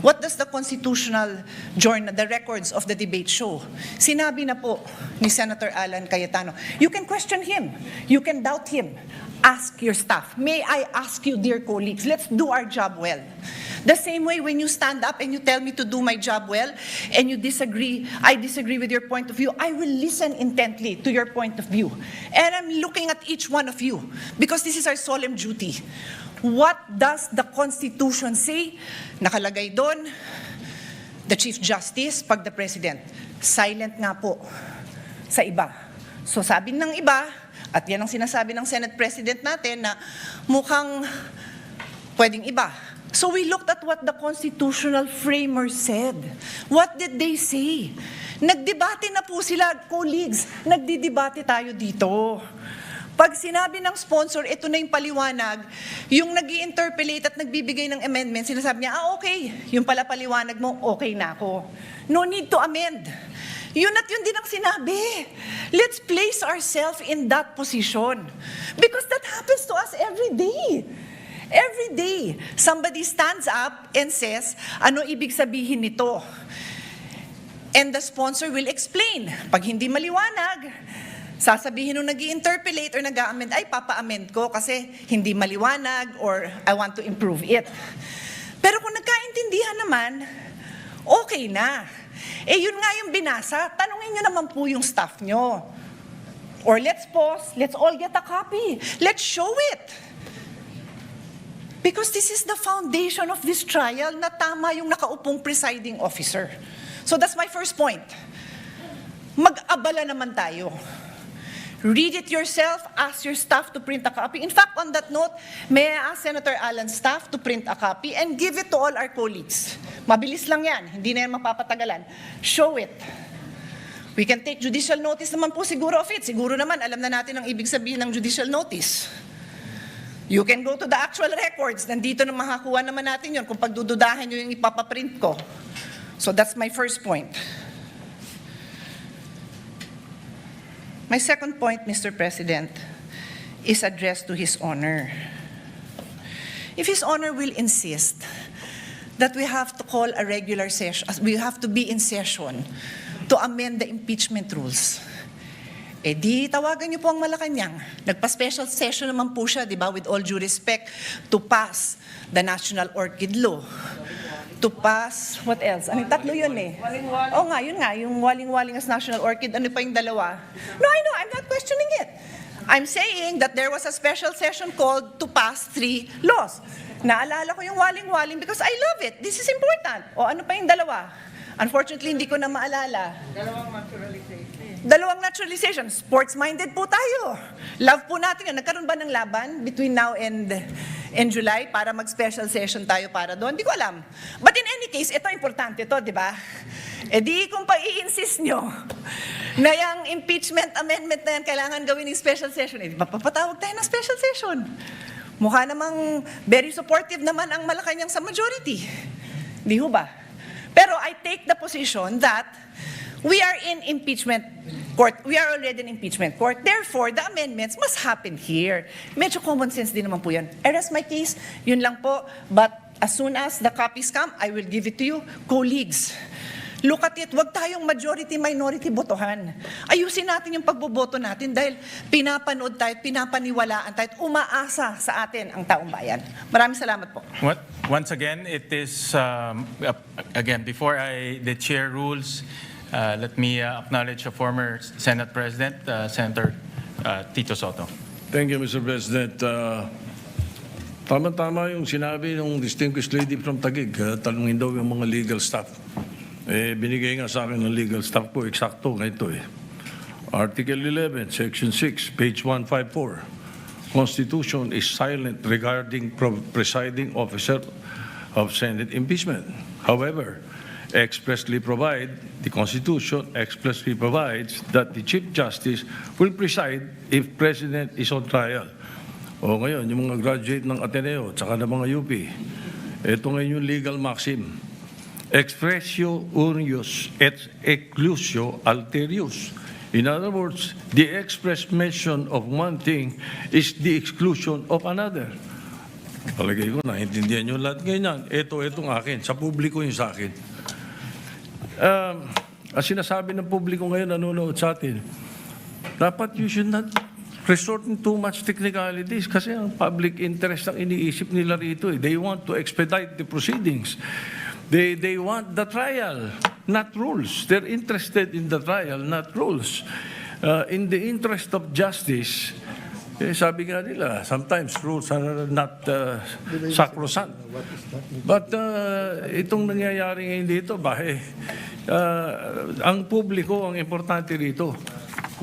S21: What does the constitutional journal, the records of the debate show? Sinabi na po ni Senator Alan Cayetano, you can question him, you can doubt him, ask your staff. May I ask you, dear colleagues, let's do our job well. The same way when you stand up and you tell me to do my job well and you disagree, I disagree with your point of view, I will listen intently to your point of view. And I'm looking at each one of you because this is our solemn duty. What does the Constitution say? Nakalagay doon, the Chief Justice, pag the President. Silent nga po sa iba. So sabi ng iba, at yan ang sinasabi ng Senate President natin na mukhang pwedeng iba. So we looked at what the constitutional framers said. What did they say? Nagdebate na po sila, colleagues. Nagdidebate tayo dito. Pag sinabi ng sponsor, ito na yung paliwanag, yung nag-i-interpolate at nagbibigay ng amendment, sinasabi niya, okay, yung pala paliwanag mo, okay na ako. No need to amend. Yun at yun din ang sinabi. Let's place ourselves in that position. Because that happens to us every day. Every day, somebody stands up and says, ano ibig sabihin nito? And the sponsor will explain. Pag hindi maliwanag, sasabihin nung nag-i-interpolate or nag-a-amend, ay, papa-amend ko kasi hindi maliwanag or I want to improve it. Pero kung nagkaintindihan naman, okay na. Eh, yun nga yung binasa, tanungin nyo naman po yung staff nyo. Or let's pause, let's all get a copy. Let's show it. Because this is the foundation of this trial na tama yung nakaupong presiding officer. So that's my first point. Mag-abala naman tayo. Read it yourself, ask your staff to print a copy. In fact, on that note, may I ask Senator Alan's staff to print a copy and give it to all our colleagues. Mabilis lang yan, hindi na yan mapapatagalan. Show it. We can take judicial notice naman po siguro of it. Siguro naman, alam na natin ang ibig sabihin ng judicial notice. You can go to the actual records. Nandito na makakuha naman natin yun kung pagdududahan nyo yung ipapaprint ko. So that's my first point. My second point, Mr. President, is addressed to His Honor. If His Honor will insist that we have to call a regular session, we have to be in session to amend the impeachment rules, eh di tawagan niyo po ang Malacanang. Nagpa-special session naman po siya, di ba, with all due respect, to pass the National Orchid Law. To pass, what else? Anong tatlo yun eh? Oo nga, yun nga, yung waling-waling as National Orchid, ano pa yung dalawa? No, I know, I'm not questioning it. I'm saying that there was a special session called to pass 3 laws. Naalala ko yung waling-waling because I love it. This is important. O ano pa yung dalawa? Unfortunately, hindi ko na maalala. Dalawang naturalization. Sports-minded po tayo. Love po natin yun. Nagkaroon ba ng laban between now and July para mag-special session tayo para doon? Hindi ko alam. But in any case, ito importante to, di ba? E di kung pa-i-insist nyo na yung impeachment amendment na yan kailangan gawin ng special session, eh di ba papatawag tayo ng special session? Mukha namang very supportive naman ang Malacanang sa majority. Di ho ba? Pero I take the position that we are in impeachment court. We are already in impeachment court. Therefore, the amendments must happen here. Medyo common sense din naman po yan. I rest my case. Yun lang po. But as soon as the copies come, I will give it to you. Colleagues, look at it. Huwag tayong majority-minority botohan. Ayusin natin yung pagboboto natin dahil pinapanood tayo, pinapaniwalaan tayo, umaasa sa atin ang taong bayan. Maraming salamat po.
S18: Once again, it is, again, before the chair rules, let me acknowledge a former Senate President, Senator Tito Soto.
S1: Thank you, Mr. President. Tama-tama yung sinabi ng distinguished lady from Taguig. Tanungin daw yung mga legal staff. Binigay nga sa akin ng legal staff ko, eksakto ganito eh. Article 11, Section 6, page 154. Constitution is silent regarding presiding officer of Senate impeachment. However, the Constitution expressly provides that the Chief Justice will preside if President is on trial. O ngayon, yung mga graduate ng Ateneo, tsaka ng mga UP, ito ngayon yung legal maxim. expressio unius et exclusio alterius. In other words, the express mention of one thing is the exclusion of another. Palagay ko, naintindihan nyo lahat ganyan. Itong akin, sa publiko yung sa akin. Ang sinasabi ng publiko ngayon, nanonood sa atin, dapat you should not resort in too much technicalities kasi ang public interest ang iniisip nila rito. They want to expedite the proceedings. They want the trial, not rules. They're interested in the trial, not rules. In the interest of justice, sabi nga nila, sometimes rules are not sacrosanct. But itong nangyayari ngayon dito, ang publiko ang importante rito.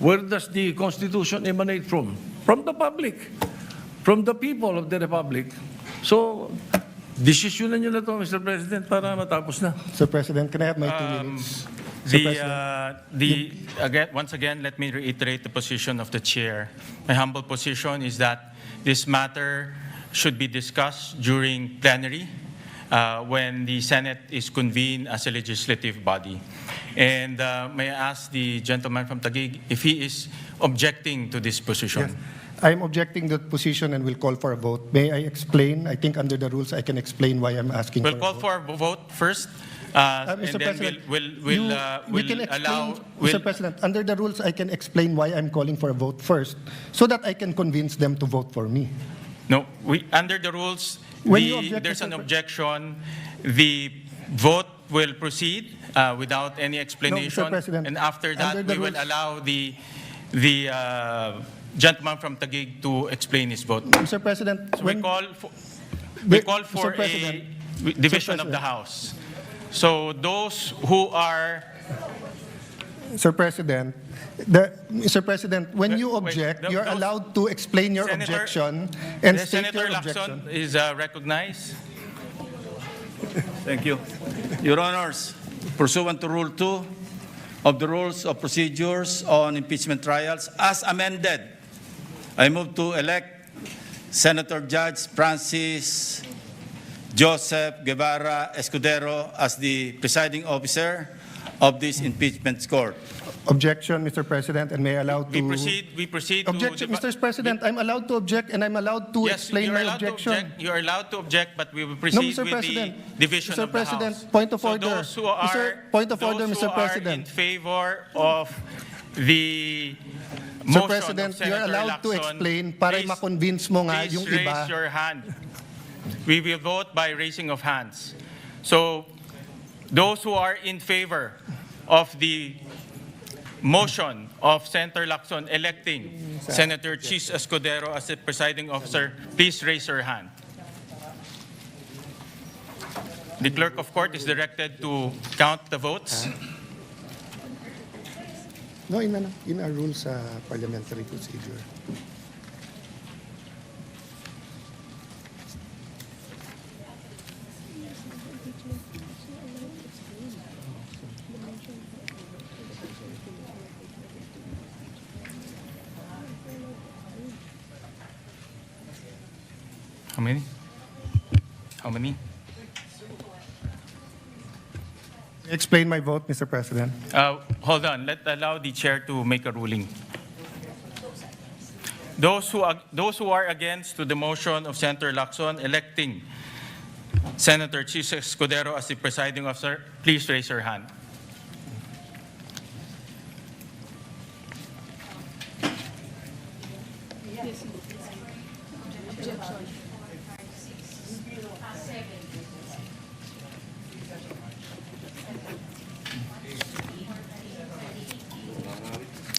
S1: Where does the Constitution emanate from? From the public, from the people of the Republic. So, desisyonan nyo na to, Mr. President, para matapos na.
S19: Sir President, can I have my 2 minutes?
S18: Once again, let me reiterate the position of the chair. My humble position is that this matter should be discussed during plenary when the Senate is convened as a legislative body. And may I ask the gentleman from Taguig if he is objecting to this position?
S19: Yes. I'm objecting that position and will call for a vote. May I explain? I think under the rules I can explain why I'm asking
S18: We'll
S19: for a vote.
S18: call for a vote first.
S19: Mr.
S18: And then
S19: President,
S18: we'll allow...
S19: Mr. President, under the rules I can explain why I'm calling for a vote first so that I can convince them to vote for me.
S18: No, under the rules, there's an objection. The vote will proceed without any explanation.
S19: No, Mr. President,
S18: and after that, we will allow the gentleman from Taguig to explain his vote.
S19: Mr. President,
S18: we call for a division of the House. So those who are...
S19: Mr. President, when you object, you're allowed to explain your objection and state your objection.
S18: Senator Lacson is recognized.
S3: Thank you. Your Honors, pursuant to Rule 2 of the Rules of Procedures on Impeachment Trials, as amended, I move to elect Senator-Judge Francis Joseph Guevara Escudero as the presiding officer of this impeachment court.
S19: Objection, Mr. President, and may I allow to...
S18: We proceed
S19: objection,
S18: to...
S19: Mr. President, I'm allowed to object and I'm allowed to explain my objection.
S18: You are allowed to object, but we will proceed with the division of the House.
S19: Point of
S18: so
S19: order.
S18: Those who are,
S19: point of order, Mr.
S18: in
S19: President.
S18: favor of the
S19: Mr. President,
S18: of
S19: you're allowed
S18: Lacson,
S19: to explain para ma-convince mo nga yung
S18: please
S19: iba.
S18: raise your hand. We will vote by raising of hands. So, those who are in favor of the motion of Senator Lacson electing Senator Chiz Escudero as the presiding officer, please raise your hand. The clerk of court is directed to count the votes.
S19: No, in our rules parliamentary procedure.
S18: How many? How many?
S19: Explain my vote, Mr. President.
S18: Hold on. Allow the chair to make a ruling. Those who are against to the motion of Senator Lacson electing Senator Chiz Escudero as the presiding officer, please raise your hand.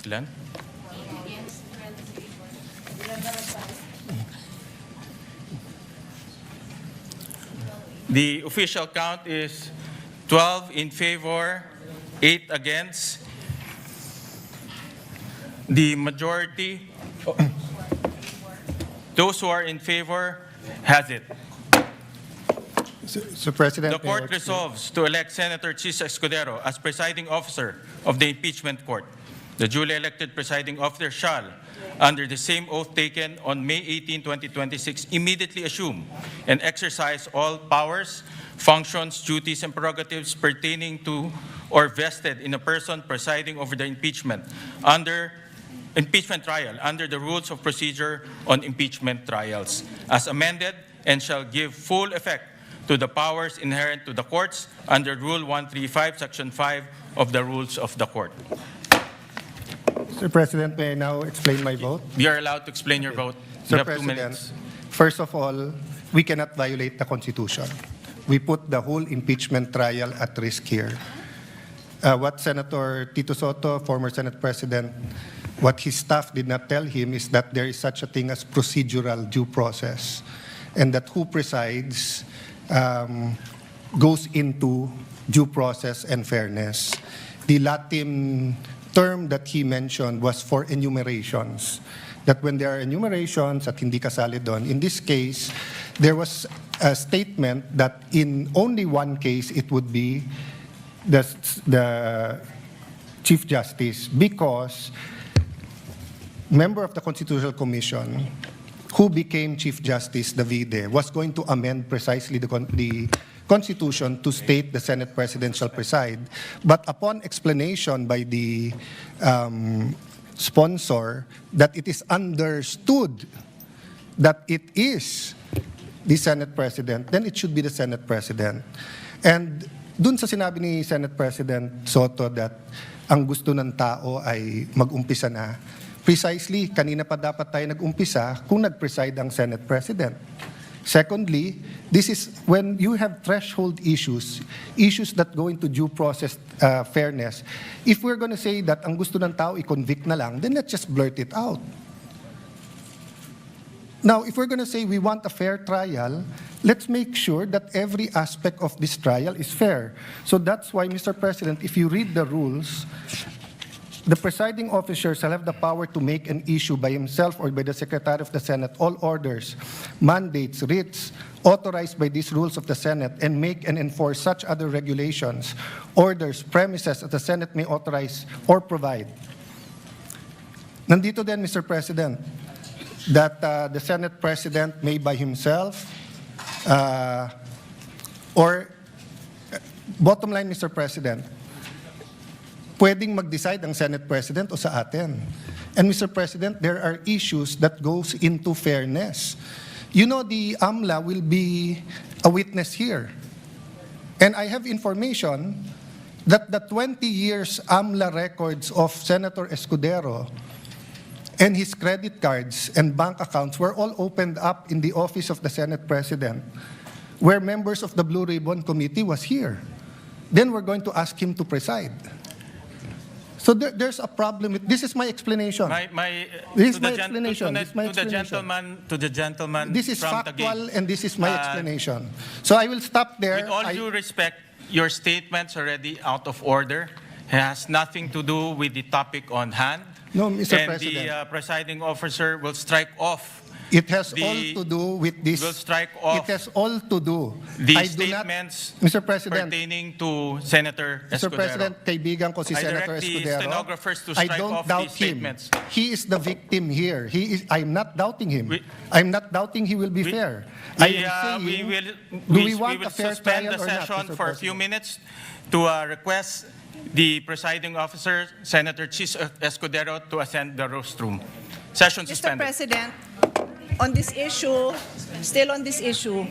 S18: Ilan? The official count is 12 in favor, 8 against. The majority, those who are in favor, has it.
S19: Mr. President,
S18: the court resolves to elect Senator Chiz Escudero as presiding officer of the impeachment court. The duly elected presiding officer shall, under the same oath taken on May 18, 2026, immediately assume and exercise all powers functions, duties, and prerogatives pertaining to or vested in a person presiding over the impeachment trial under the rules of procedure on impeachment trials, as amended, and shall give full effect to the powers inherent to the courts under Rule 135, Section 5 of the Rules of the Court.
S19: Mr. President, may I now explain my vote?
S18: You are allowed to explain your vote. You
S19: Mr.
S18: have 2
S19: President,
S18: minutes.
S19: first of all, we cannot violate the Constitution. We put the whole impeachment trial at risk here. What Senator Tito Soto, former Senate President, what his staff did not tell him is that there is such a thing as procedural due process, and that who presides goes into due process and fairness. The Latin term that he mentioned was for enumerations. That when there are enumerations at hindi kasali doon, in this case, there was a statement that in only one case it would be the Chief Justice, because member of the Constitutional Commission who became Chief Justice, Davide, was going to amend precisely the Constitution to state the Senate President shall preside. But upon explanation by the sponsor that it is understood that it is the Senate President, then it should be the Senate President. And dun sa sinabi ni Senate President Soto that ang gusto ng tao ay mag-umpisa na, precisely, kanina pa dapat tayo nag-umpisa kung nag-preside ang Senate President. Secondly, this is when you have threshold issues that go into due process fairness. If we're going to say that ang gusto ng tao i-convict na lang, then let's just blurt it out. Now, if we're going to say we want a fair trial, let's make sure that every aspect of this trial is fair. So that's why, Mr. President, if you read the rules, the presiding officer shall have the power to make an issue by himself or by the Secretary of the Senate all orders, mandates, writs, authorized by these rules of the Senate, and make and enforce such other regulations, orders, premises that the Senate may authorize or provide. Nandito din, Mr. President, that the Senate President may by himself or bottom line, Mr. President, pwedeng mag-decide ang Senate President o sa atin. And Mr. President, there are issues that goes into fairness. You know, the AMLA will be a witness here. And I have information that the 20 years AMLA records of Senator Escudero and his credit cards and bank accounts were all opened up in the office of the Senate President, where members of the Blue Ribbon Committee was here. Then we're going to ask him to preside. So there's a problem. This is my explanation. This is my explanation.
S18: To the gentleman
S19: This is
S18: from
S19: factual,
S18: Taguig.
S19: and this is my explanation. So I will stop there.
S18: With all due respect, your statement's already out of order. It has nothing to do with the topic on hand.
S19: No, Mr.
S18: And
S19: President.
S18: the presiding officer will strike off.
S19: It has all to do with this.
S18: Will strike off.
S19: It has all to do.
S18: The
S19: I do not,
S18: statements
S19: Mr. President,
S18: pertaining to Senator Escudero.
S19: Mr. President, kaibigan ko si
S18: I
S19: Senator
S18: direct the
S19: Escudero.
S18: stenographers to
S19: I
S18: strike
S19: don't
S18: off
S19: doubt
S18: these
S19: him.
S18: statements.
S19: He is the victim here. I'm not doubting him. I'm not doubting he will be fair. I am saying, do we want a fair
S18: suspend
S19: trial
S18: the
S19: or not,
S18: session
S19: Mr.
S18: for a few
S19: President?
S18: minutes to request the presiding officer, Senator Chiz Escudero, to ascend the rostrum. Session
S21: Mr.
S18: suspended.
S21: President, on this issue, still on this issue,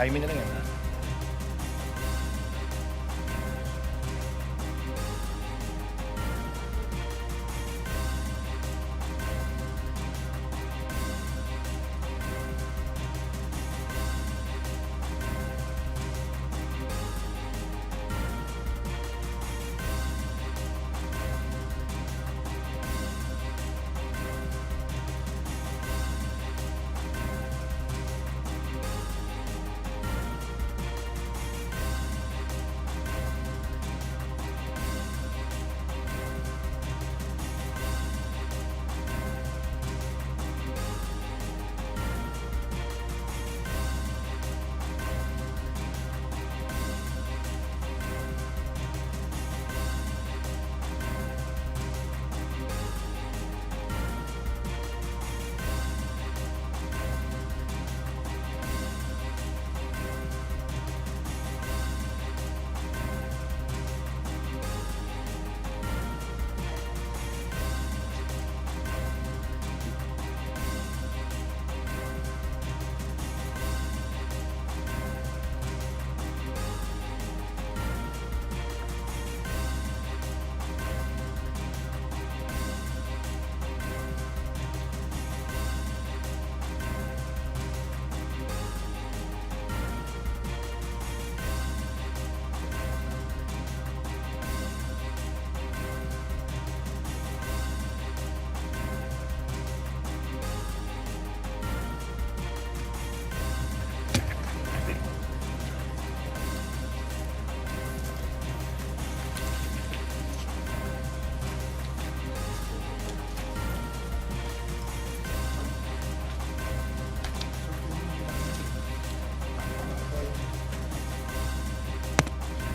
S4: Ay, na lang yan.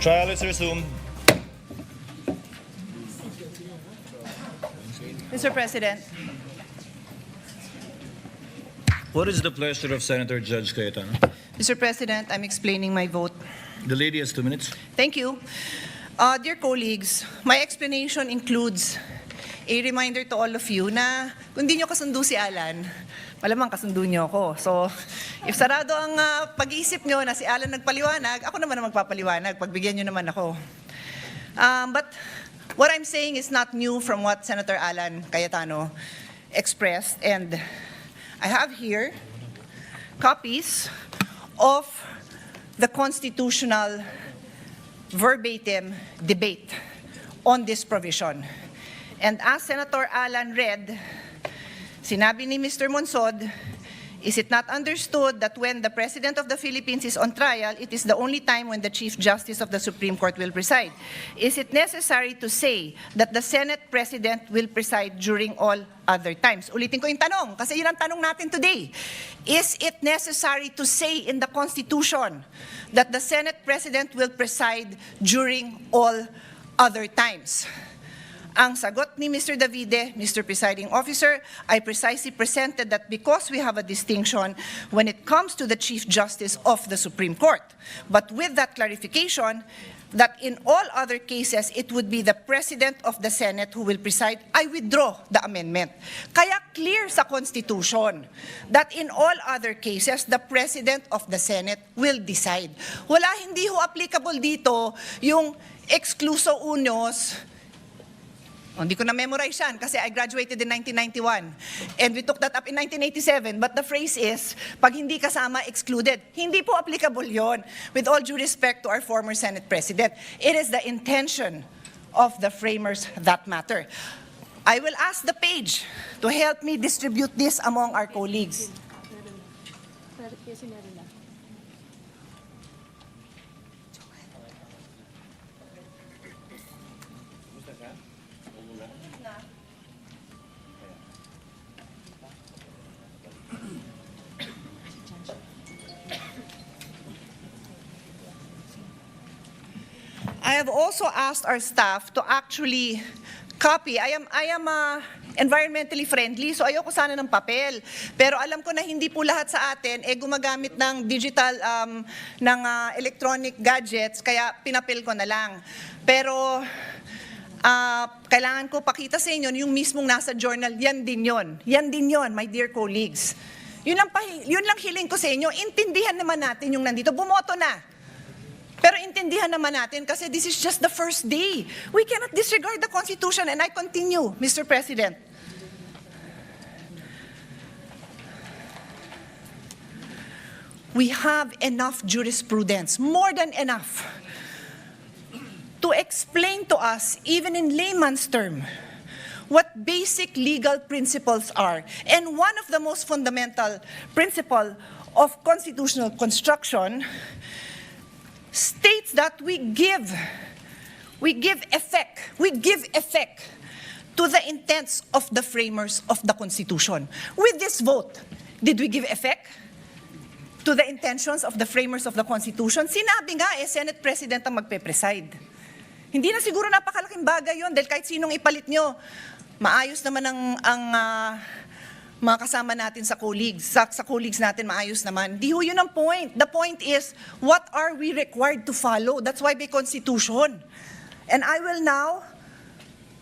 S22: Trial is resumed.
S21: Mr. President,
S22: What is the pleasure of Senator-Judge Cayetano?
S21: Mr. President, I'm explaining my vote.
S22: The lady has 2 minutes.
S21: Thank you. Dear colleagues, my explanation includes a reminder to all of you na kung di nyo kasundo si Alan, malamang kasundo nyo ako. So, if sarado ang pag-iisip nyo na si Alan nagpaliwanag, ako naman ang magpapaliwanag. Pagbigyan nyo naman ako. But what I'm saying is not new from what Senator Alan Cayetano expressed. And I have here copies of the constitutional verbatim debate on this provision. And as Senator Alan read, sinabi ni Mr. Monsod, is it not understood that when the President of the Philippines is on trial, it is the only time when the Chief Justice of the Supreme Court will preside? Is it necessary to say that the Senate President will preside during all other times? Ulitin ko yung tanong, kasi yun ang tanong natin today. Is it necessary to say in the Constitution that the Senate President will preside during all other times? Ang sagot ni Mr. Davide, Mr. Presiding Officer, I precisely presented that because we have a distinction when it comes to the Chief Justice of the Supreme Court. But with that clarification, that in all other cases, it would be the President of the Senate who will preside, I withdraw the amendment. Kaya clear sa Constitution that in all other cases, the President of the Senate will decide. Wala, hindi ho applicable dito yung excluso unios. Hindi ko na-memorize yan kasi I graduated in 1991. And we took that up in 1987. But the phrase is, pag hindi kasama, excluded. Hindi po applicable yon. With all due respect to our former Senate President, it is the intention of the framers that matter. I will ask the page to help me distribute this among our colleagues. I have also asked our staff to actually copy. I am environmentally friendly, so ayoko sana ng papel. Pero alam ko na hindi po lahat sa atin gumagamit ng digital, ng electronic gadgets, kaya pinapil ko na lang. Pero kailangan ko pakita sa inyo yung mismong nasa journal, yan din yon, my dear colleagues. Yun lang hiling ko sa inyo. Intindihan naman natin yung nandito. Bumoto na. Pero intindihan naman natin kasi this is just the first day. We cannot disregard the Constitution. And I continue, Mr. President. We have enough jurisprudence, more than enough, to explain to us, even in layman's term, what basic legal principles are. And one of the most fundamental principles of constitutional construction states that we give effect to the intents of the framers of the Constitution. With this vote, did we give effect to the intentions of the framers of the Constitution? Sinabi nga Senate President ang magpe-preside. Hindi na siguro napakalaking bagay yon dahil kahit sinong ipalit nyo, maayos naman ang mga kasama natin sa colleagues. Sa colleagues natin, maayos naman. Di ho yun ang point. The point is, what are we required to follow? That's why may Constitution. And I will now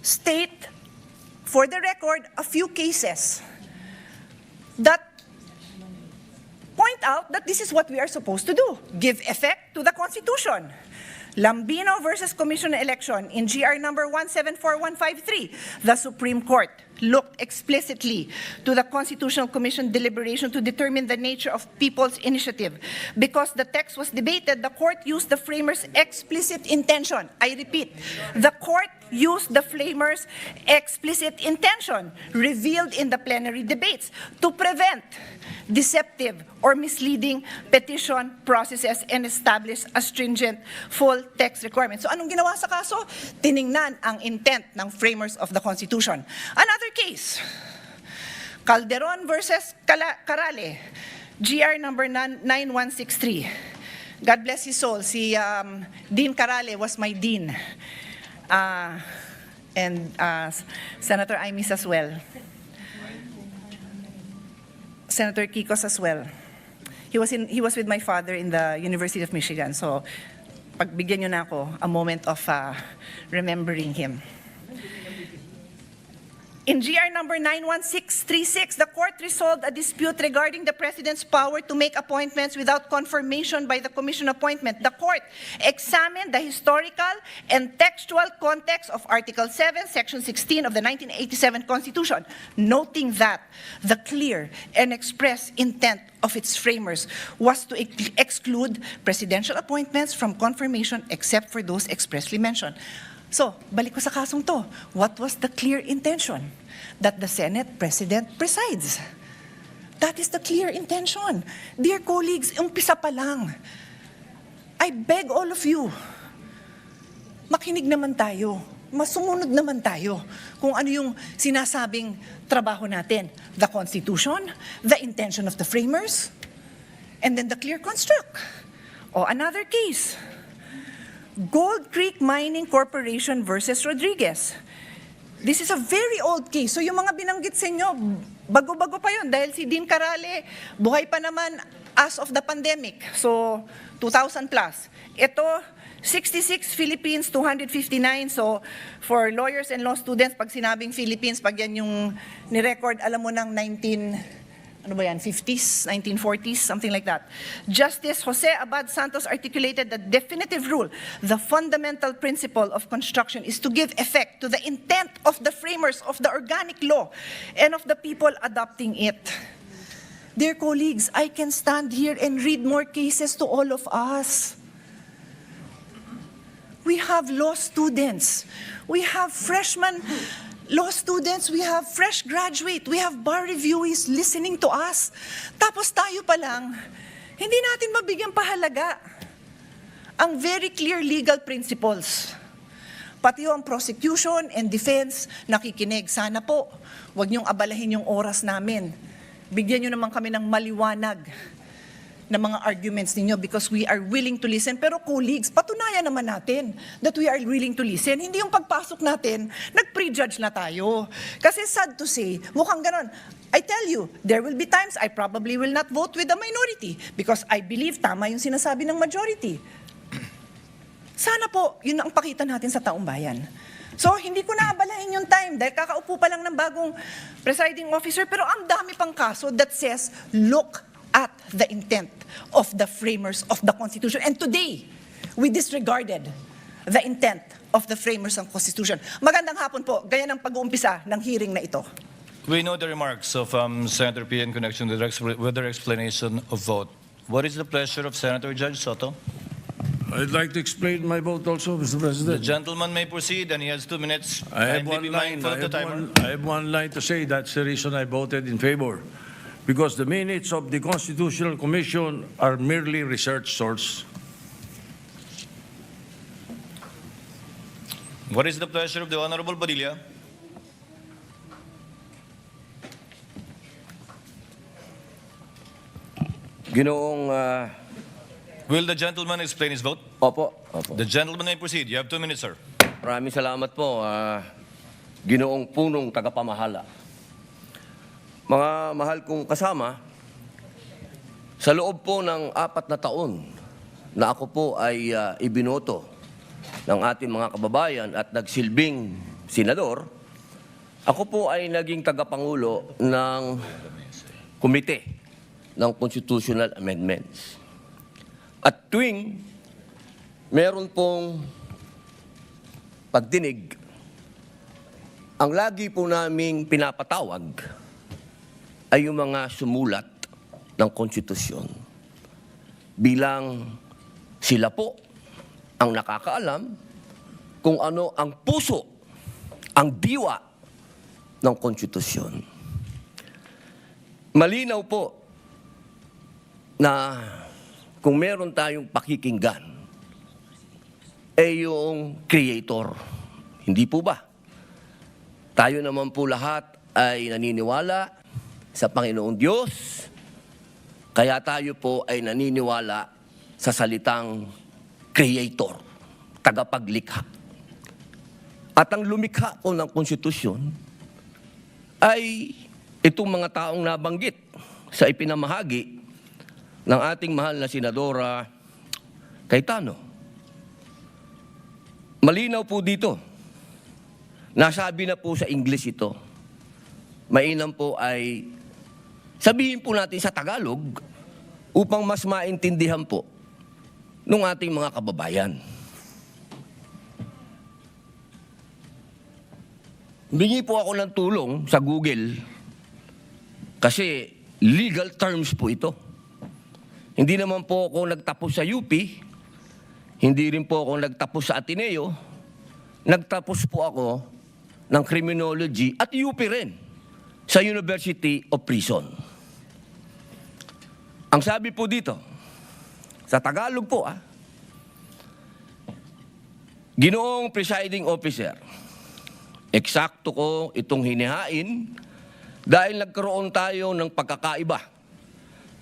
S21: state, for the record, a few cases that point out that this is what we are supposed to do. Give effect to the Constitution. Lambino versus Commission on Election in GR number 174153, the Supreme Court looked explicitly to the Constitutional Commission deliberation to determine the nature of people's initiative. Because the text was debated, the court used the framers' explicit intention. I repeat, the court used the framers' explicit intention revealed in the plenary debates to prevent deceptive or misleading petition processes and establish a stringent full text requirement. So anong ginawa sa kaso? Tiningnan ang intent ng framers of the Constitution. Another case, Calderon versus Carale, GR number 9163. God bless his soul. Si Dean Carale was my dean. And Senator Imis as well. Senator Kikos as well. He was with my father in the University of Michigan. So, pagbigyan nyo na ako a moment of remembering him. In GR number 91636, the court resolved a dispute regarding the President's power to make appointments without confirmation by the Commission appointment. The court examined the historical and textual context of Article 7, Section 16 of the 1987 Constitution, noting that the clear and express intent of its framers was to exclude presidential appointments from confirmation except for those expressly mentioned. So, balik ko sa kasong to. What was the clear intention? That the Senate President presides. That is the clear intention. Dear colleagues, umpisa pa lang. I beg all of you, makinig naman tayo. Masumunod naman tayo kung ano yung sinasabing trabaho natin. The Constitution, the intention of the framers, and then the clear construct. O another case, Gold Creek Mining Corporation versus Rodriguez. This is a very old case. So yung mga binanggit sa inyo, bago-bago pa yun dahil si Dean Carale, buhay pa naman as of the pandemic. So 2000 plus. Ito, 66 Philippines, 259. So for lawyers and law students, pag sinabing Philippines, pag yan yung ni-record, alam mo ng 50s, 1940s, something like that. Justice Jose Abad Santos articulated the definitive rule. The fundamental principle of construction is to give effect to the intent of the framers of the organic law and of the people adopting it. Dear colleagues, I can stand here and read more cases to all of us. We have law students. We have freshmen law students, we have fresh graduate, we have bar reviewees listening to us. Tapos tayo pa lang, hindi natin mabigyan pahalaga ang very clear legal principles. Pati yung prosecution and defense, nakikinig. Sana po, huwag niyong abalahin yung oras namin. Bigyan niyo naman kami ng maliwanag na mga arguments ninyo because we are willing to listen. Pero colleagues, patunayan naman natin that we are willing to listen. Hindi yung pagpasok natin, nag-prejudge na tayo. Kasi sad to say, mukhang ganon. I tell you, there will be times I probably will not vote with the minority because I believe tama yung sinasabi ng majority. Sana po, yun ang pakita natin sa taong bayan. So, hindi ko naabalahin yung time dahil kakaupo pa lang ng bagong presiding officer, pero ang dami pang kaso that says, look at the intent of the framers of the Constitution. And today, we disregarded the intent of the framers ng Constitution. Magandang hapon po, gaya ng pag-uumpisa ng hearing na ito.
S22: We know the remarks of Senator P in connection with their explanation of vote. What is the pleasure of Senator-Judge Soto?
S1: I'd like to explain my vote also, Mr.
S22: The
S1: President.
S22: gentleman may proceed and he has 2 minutes.
S1: I have
S22: Kindly be
S1: one line.
S22: mindful of the timer.
S1: I have one line to say. That's the reason I voted in favor. Because the minutes of the Constitutional Commission are merely research source.
S22: What is the pleasure of the Honorable Padilla?
S4: Ginoong
S22: Will the gentleman explain his vote?
S4: Opo.
S22: The gentleman may proceed. You have 2 minutes, sir.
S4: Maraming salamat po, Ginoong punong tagapamahala. Mga mahal kong kasama, sa loob po ng 4 na taon na ako po ay ibinoto ng ating mga kababayan at nagsilbing senador, ako po ay naging tagapangulo ng komite ng Constitutional Amendments. At tuwing meron pong pagdinig, ang lagi po naming pinapatawag ay yung mga sumulat ng konstitusyon. Bilang sila po ang nakakaalam kung ano ang puso, ang diwa ng konstitusyon. Malinaw po na kung meron tayong pakikinggan, yung creator. Hindi po ba? Tayo naman po lahat ay naniniwala sa Panginoong Diyos, kaya tayo po ay naniniwala sa salitang creator, tagapaglikha. At ang lumikha po ng konstitusyon ay itong mga taong nabanggit sa ipinamahagi ng ating mahal na Senadora Cayetano. Malinaw po dito. Nasabi na po sa English ito. Mainam po ay sabihin po natin sa Tagalog upang mas maintindihan po ng ating mga kababayan. Humingi po ako ng tulong sa Google kasi legal terms po ito. Hindi naman po ako nagtapos sa UP, hindi rin po ako nagtapos sa Ateneo, nagtapos po ako ng criminology at UP rin sa University of Prison. Ang sabi po dito, sa Tagalog po Ginoong Presiding Officer, eksakto ko itong hinihain dahil nagkaroon tayo ng pagkakaiba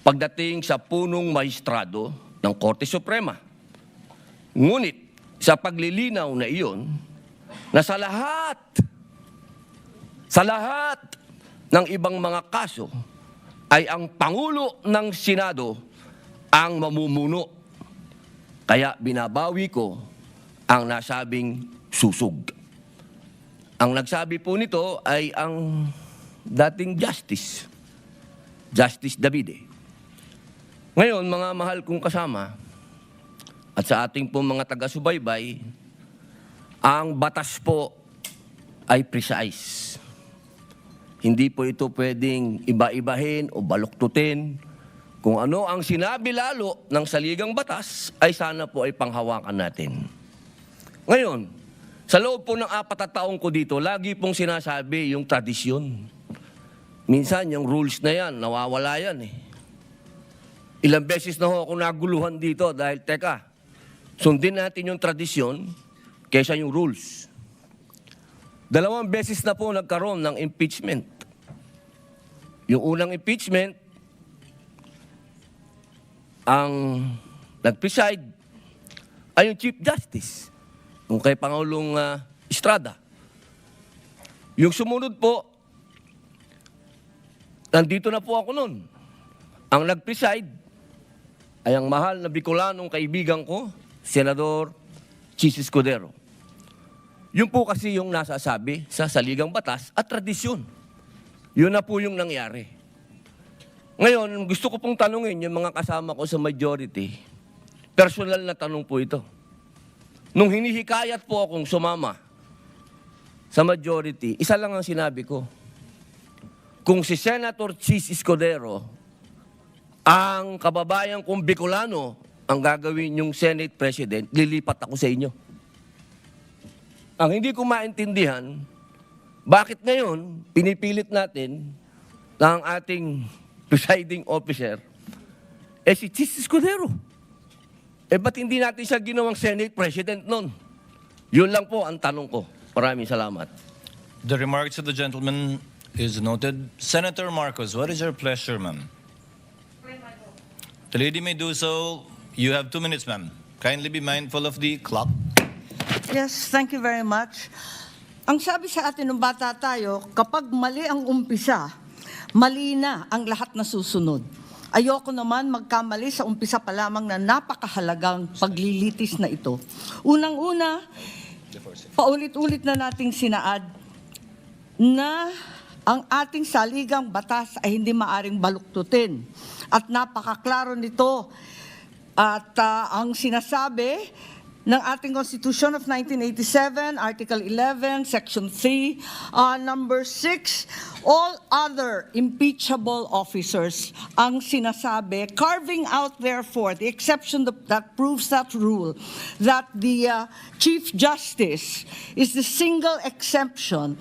S4: pagdating sa punong maestrado ng Korte Suprema. Ngunit sa paglilinaw na iyon, na sa lahat ng ibang mga kaso ay ang Pangulo ng Senado ang mamumuno. Kaya binabawi ko ang nasabing susug. Ang nagsabi po nito ay ang dating Justice Davide. Ngayon, mga mahal kong kasama, at sa ating po mga taga-subaybay, ang batas po ay precise. Hindi po ito pwedeng iba-ibahin o baluktutin. Kung ano ang sinabi lalo ng saligang batas, ay sana po ay panghawakan natin. Ngayon, sa loob po ng 4 na taong ko dito, lagi pong sinasabi yung tradisyon. Minsan, yung rules na yan, nawawala yan Ilang beses na ako naguluhan dito dahil, teka, sundin natin yung tradisyon kaysa yung rules. 2 beses na po nagkaroon ng impeachment. Yung unang impeachment, ang nag-preside ay yung Chief Justice, yung kay Pangulong Estrada. Yung sumunod po, nandito na po ako nun. Ang nag-preside ay ang mahal na Bicolanong kaibigan ko, Senador Chiz Escudero. Yun po kasi yung nasasabi sa saligang batas at tradisyon. Yun na po yung nangyari. Ngayon, gusto ko pong tanungin yung mga kasama ko sa majority. Personal na tanong po ito. Nung hinihikayat po akong sumama sa majority, isa lang ang sinabi ko. Kung si Senator Chiz Escudero, ang kababayan kong Bicolano, ang gagawin yung Senate President, lilipat ako sa inyo. Ang hindi ko maintindihan, bakit ngayon pinipilit natin ng ating presiding officer, si Chiz Escudero. Ba't hindi natin siya ginawang Senate President nun? Yun lang po ang tanong ko. Maraming salamat.
S22: The remarks of the gentleman is noted. Senator Marcos, what is your pleasure, ma'am? The lady may do so. You have 2 minutes, ma'am. Kindly be mindful of the clock.
S5: Yes, thank you very much. Ang sabi sa atin ng bata tayo, kapag mali ang umpisa, mali na ang lahat na susunod. Ayoko naman magkamali sa umpisa pa lamang na napakahalagang paglilitis na ito. Unang-una, paulit-ulit na nating sinaad na ang ating saligang batas ay hindi maaring baluktutin. At napakaklaro nito. At ang sinasabi ng ating Constitution of 1987, Article 11, Section 3, Number 6, all other impeachable officers ang sinasabi, carving out therefore the exception that proves that rule, that the Chief Justice is the single exception,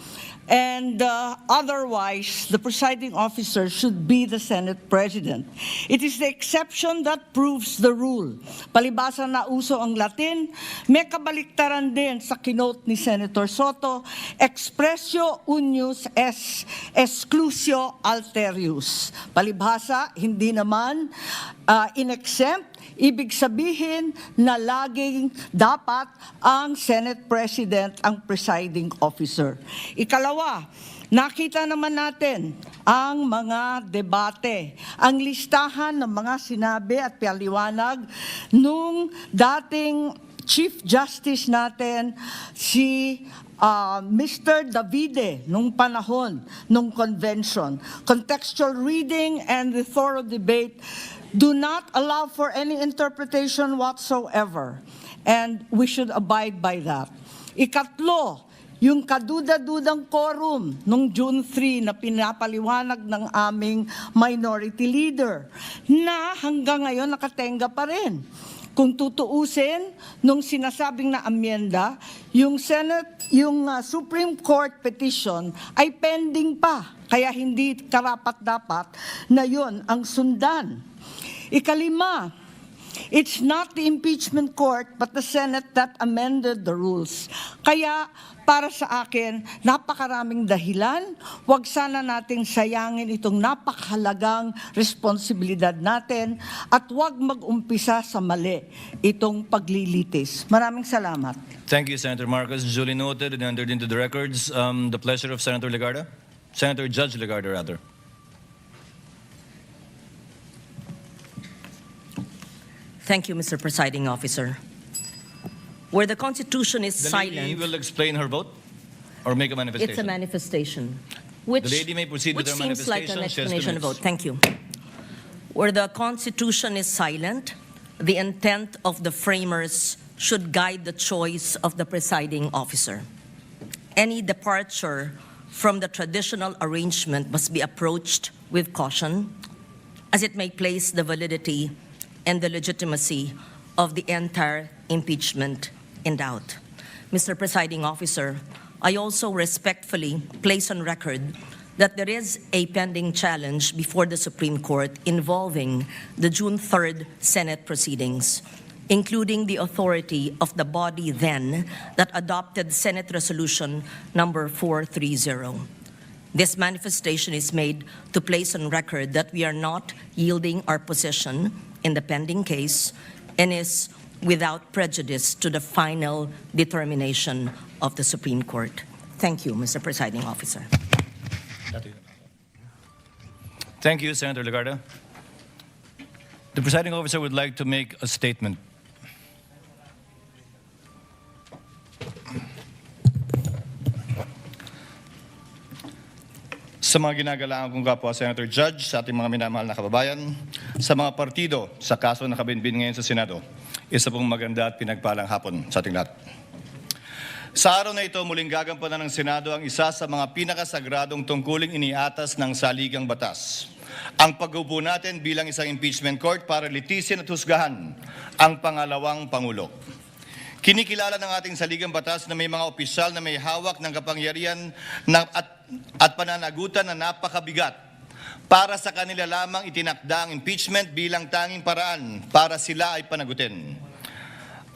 S5: and otherwise the presiding officer should be the Senate President. It is the exception that proves the rule. Palibasa na uso ang Latin, may kabaliktaran din sa kinote ni Senator Soto, expressio unius es exclusio alterius. Palibhasa, hindi naman in-exempt, ibig sabihin na laging dapat ang Senate President ang presiding officer. Ikalawa, nakita naman natin ang mga debate, ang listahan ng mga sinabi at paliwanag nung dating Chief Justice natin, si Mr. Davide, nung panahon, nung convention. Contextual reading and the thorough debate do not allow for any interpretation whatsoever. And we should abide by that. Ikatlo, yung kaduda-dudang quorum nung June 3 na pinapaliwanag ng aming minority leader na hanggang ngayon nakatenga pa rin. Kung tutuusin, nung sinasabing na amyenda, yung Supreme Court petition ay pending pa. Kaya hindi karapat-dapat na yun ang sundan. Ikalima, it's not the Impeachment Court but the Senate that amended the rules. Kaya para sa akin, napakaraming dahilan. Huwag sana nating sayangin itong napakahalagang responsibilidad natin at huwag mag-umpisa sa mali itong paglilitis. Maraming salamat.
S22: Thank you, Senator Marcos. Duly noted and entered into the records. The pleasure of Senator Legarda. Senator-Judge Legarda, rather.
S8: Thank you, Mr. Presiding Officer. Where the Constitution is
S22: The lady
S8: silent,
S22: will explain her vote or make a manifestation.
S8: it's a manifestation. Which,
S22: The lady may proceed with
S8: which
S22: her
S8: seems like an
S22: manifestation. She has 2
S8: explanation of
S22: minutes.
S8: vote. Thank you. Where the Constitution is silent, the intent of the framers should guide the choice of the presiding officer. Any departure from the traditional arrangement must be approached with caution, as it may place the validity and the legitimacy of the entire impeachment in doubt. Mr. Presiding Officer, I also respectfully place on record that there is a pending challenge before the Supreme Court involving the June 3rd Senate proceedings, including the authority of the body then that adopted Senate Resolution number 430. This manifestation is made to place on record that we are not yielding our position in the pending case and is without prejudice to the final determination of the Supreme Court. Thank you, Mr. Presiding Officer.
S22: Thank you, Senator Legarda. The presiding officer would like to make a statement. sa mga ginagalangan kong kapwa Senator Judge, sa ating mga minamahal na kababayan, sa mga partido sa kaso na nakabinbin ngayon sa Senado, isa pong maganda at pinagpalang hapon sa ating lahat. Sa araw na ito, muling gagampanan ng Senado ang isa sa mga pinakasagradong tungkuling iniatas ng saligang batas. Ang pag-upo natin bilang isang impeachment court para litisin at husgahan ang pangalawang Pangulo. Kinikilala ng ating saligang batas na may mga opisyal na may hawak ng kapangyarihan at pananagutan na napakabigat. Para sa kanila lamang itinakda ang impeachment bilang tanging paraan para sila ay panagutin.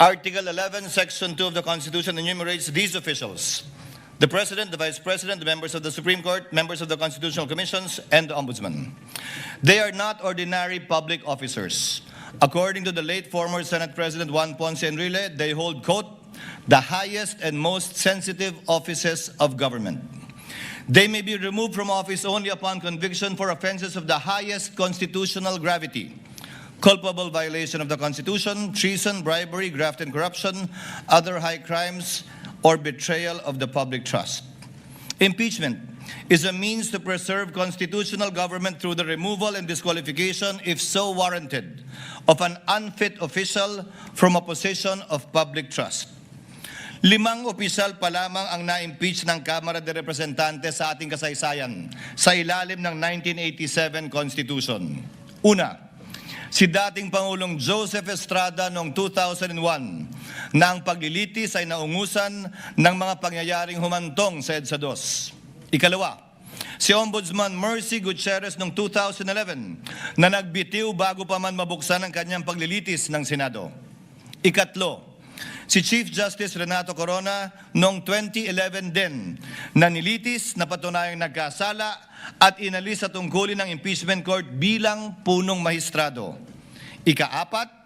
S22: Article 11, Section 2 of the Constitution enumerates these officials: the President, the Vice President, the members of the Supreme Court, members of the Constitutional Commissions, and the Ombudsman. They are not ordinary public officers. According to the late former Senate President Juan Ponce Enrile, they hold, quote, the highest and most sensitive offices of government. They may be removed from office only upon conviction for offenses of the highest constitutional gravity: culpable violation of the Constitution, treason, bribery, graft and corruption, other high crimes, or betrayal of the public trust. Impeachment is a means to preserve constitutional government through the removal and disqualification, if so warranted, of an unfit official from a position of public trust. 5 opisyal pa lamang ang na-impeach ng Kamara de Representantes sa ating kasaysayan sa ilalim ng 1987 Constitution. Una, si dating Pangulong Joseph Estrada noong 2001 na ang paglilitis ay naungusan ng mga pangyayaring humantong sa EDSA 2. Ikalawa, si Ombudsman Mercy Gutierrez noong 2011 na nagbitiw bago pa man mabuksan ang kanyang paglilitis ng Senado. Ikatlo, si Chief Justice Renato Corona noong 2011 din na nilitis na patunayang nagkasala at inalis sa tungkulin ng Impeachment Court bilang punong mahistrado. Ikaapat,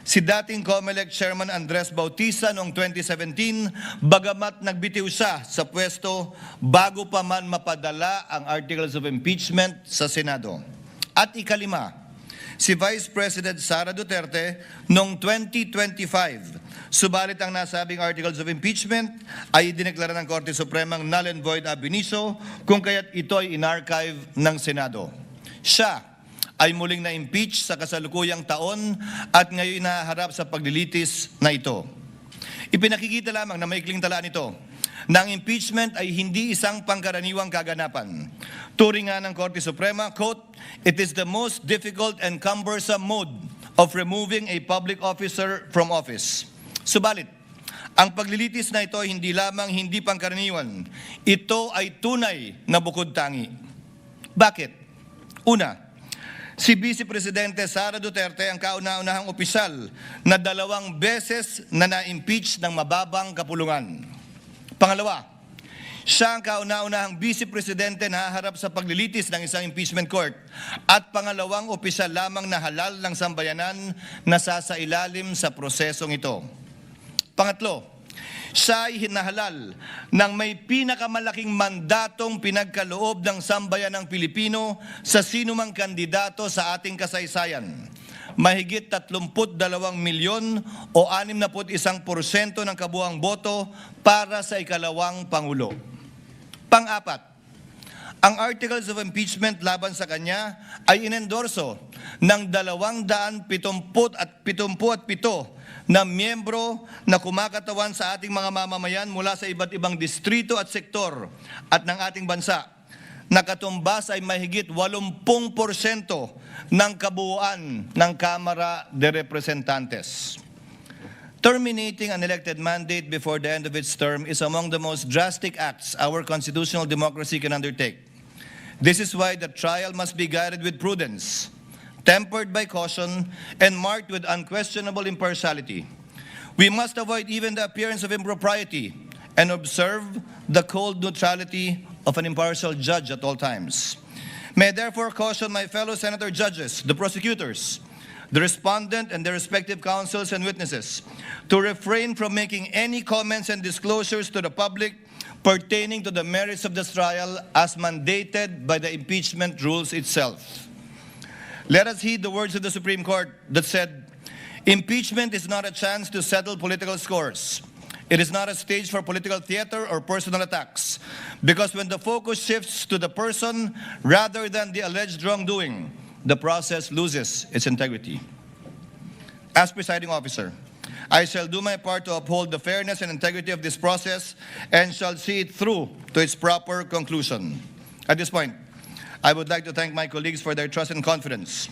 S22: si dating COMELEC Chairman Andres Bautista noong 2017, bagamat nagbitiw siya sa pwesto bago pa man mapadala ang Articles of Impeachment sa Senado. At ikalima, si Vice President Sara Duterte noong 2025, subalit ang nasabing Articles of Impeachment ay dineklara ng Korte Supremang null and void ab initio, kung kaya't ito ay inarchive ng Senado. Siya ay muling na-impeach sa kasalukuyang taon at ngayon nahaharap sa paglilitis na ito. Ipinakikita lamang na maikling talaan ito na ang impeachment ay hindi isang pangkaraniwang kaganapan. Turing nga ng Korte Suprema, quote, it is the most difficult and cumbersome mode of removing a public officer from office. Subalit, ang paglilitis na ito hindi lamang hindi pangkaraniwan, ito ay tunay na bukod tangi. Bakit? Una, si Vice Presidente Sara Duterte ang kauna-unahang opisyal na 2 beses na na-impeach ng mababang kapulungan. Pangalawa, siya ang kauna-unahang Vice Presidente na haharap sa paglilitis ng isang impeachment court at pangalawang opisyal lamang na halal ng sambayanan na sasailalim sa prosesong ito. Pangatlo, siya ay hinahalal ng may pinakamalaking mandatong pinagkaloob ng sambayanang Pilipino sa sinumang kandidato sa ating kasaysayan. Mahigit 32 milyon o 61% ng kabuuang boto para sa ikalawang Pangulo. Pang-apat, ang Articles of Impeachment laban sa kanya ay inendorso ng 277 na miyembro na kumakatawan sa ating mga mamamayan mula sa iba't ibang distrito at sektor at ng ating bansa. Nakatumbas ay mahigit 80% ng kabuuan ng Kamara de Representantes. Terminating an elected mandate before the end of its term is among the most drastic acts our constitutional democracy can undertake. This is why the trial must be guided with prudence, tempered by caution, and marked with unquestionable impartiality. We must avoid even the appearance of impropriety and observe the cold neutrality of an impartial judge at all times. May I therefore caution my fellow senator judges, the prosecutors, the respondent, and their respective counsels and witnesses to refrain from making any comments and disclosures to the public pertaining to the merits of this trial as mandated by the impeachment rules itself. Let us heed the words of the Supreme Court that said, impeachment is not a chance to settle political scores. It is not a stage for political theater or personal attacks, Because when the focus shifts to the person rather than the alleged wrongdoing, the process loses its integrity. As presiding officer, I shall do my part to uphold the fairness and integrity of this process and shall see it through to its proper conclusion. At this point, I would like to thank my colleagues for their trust and confidence.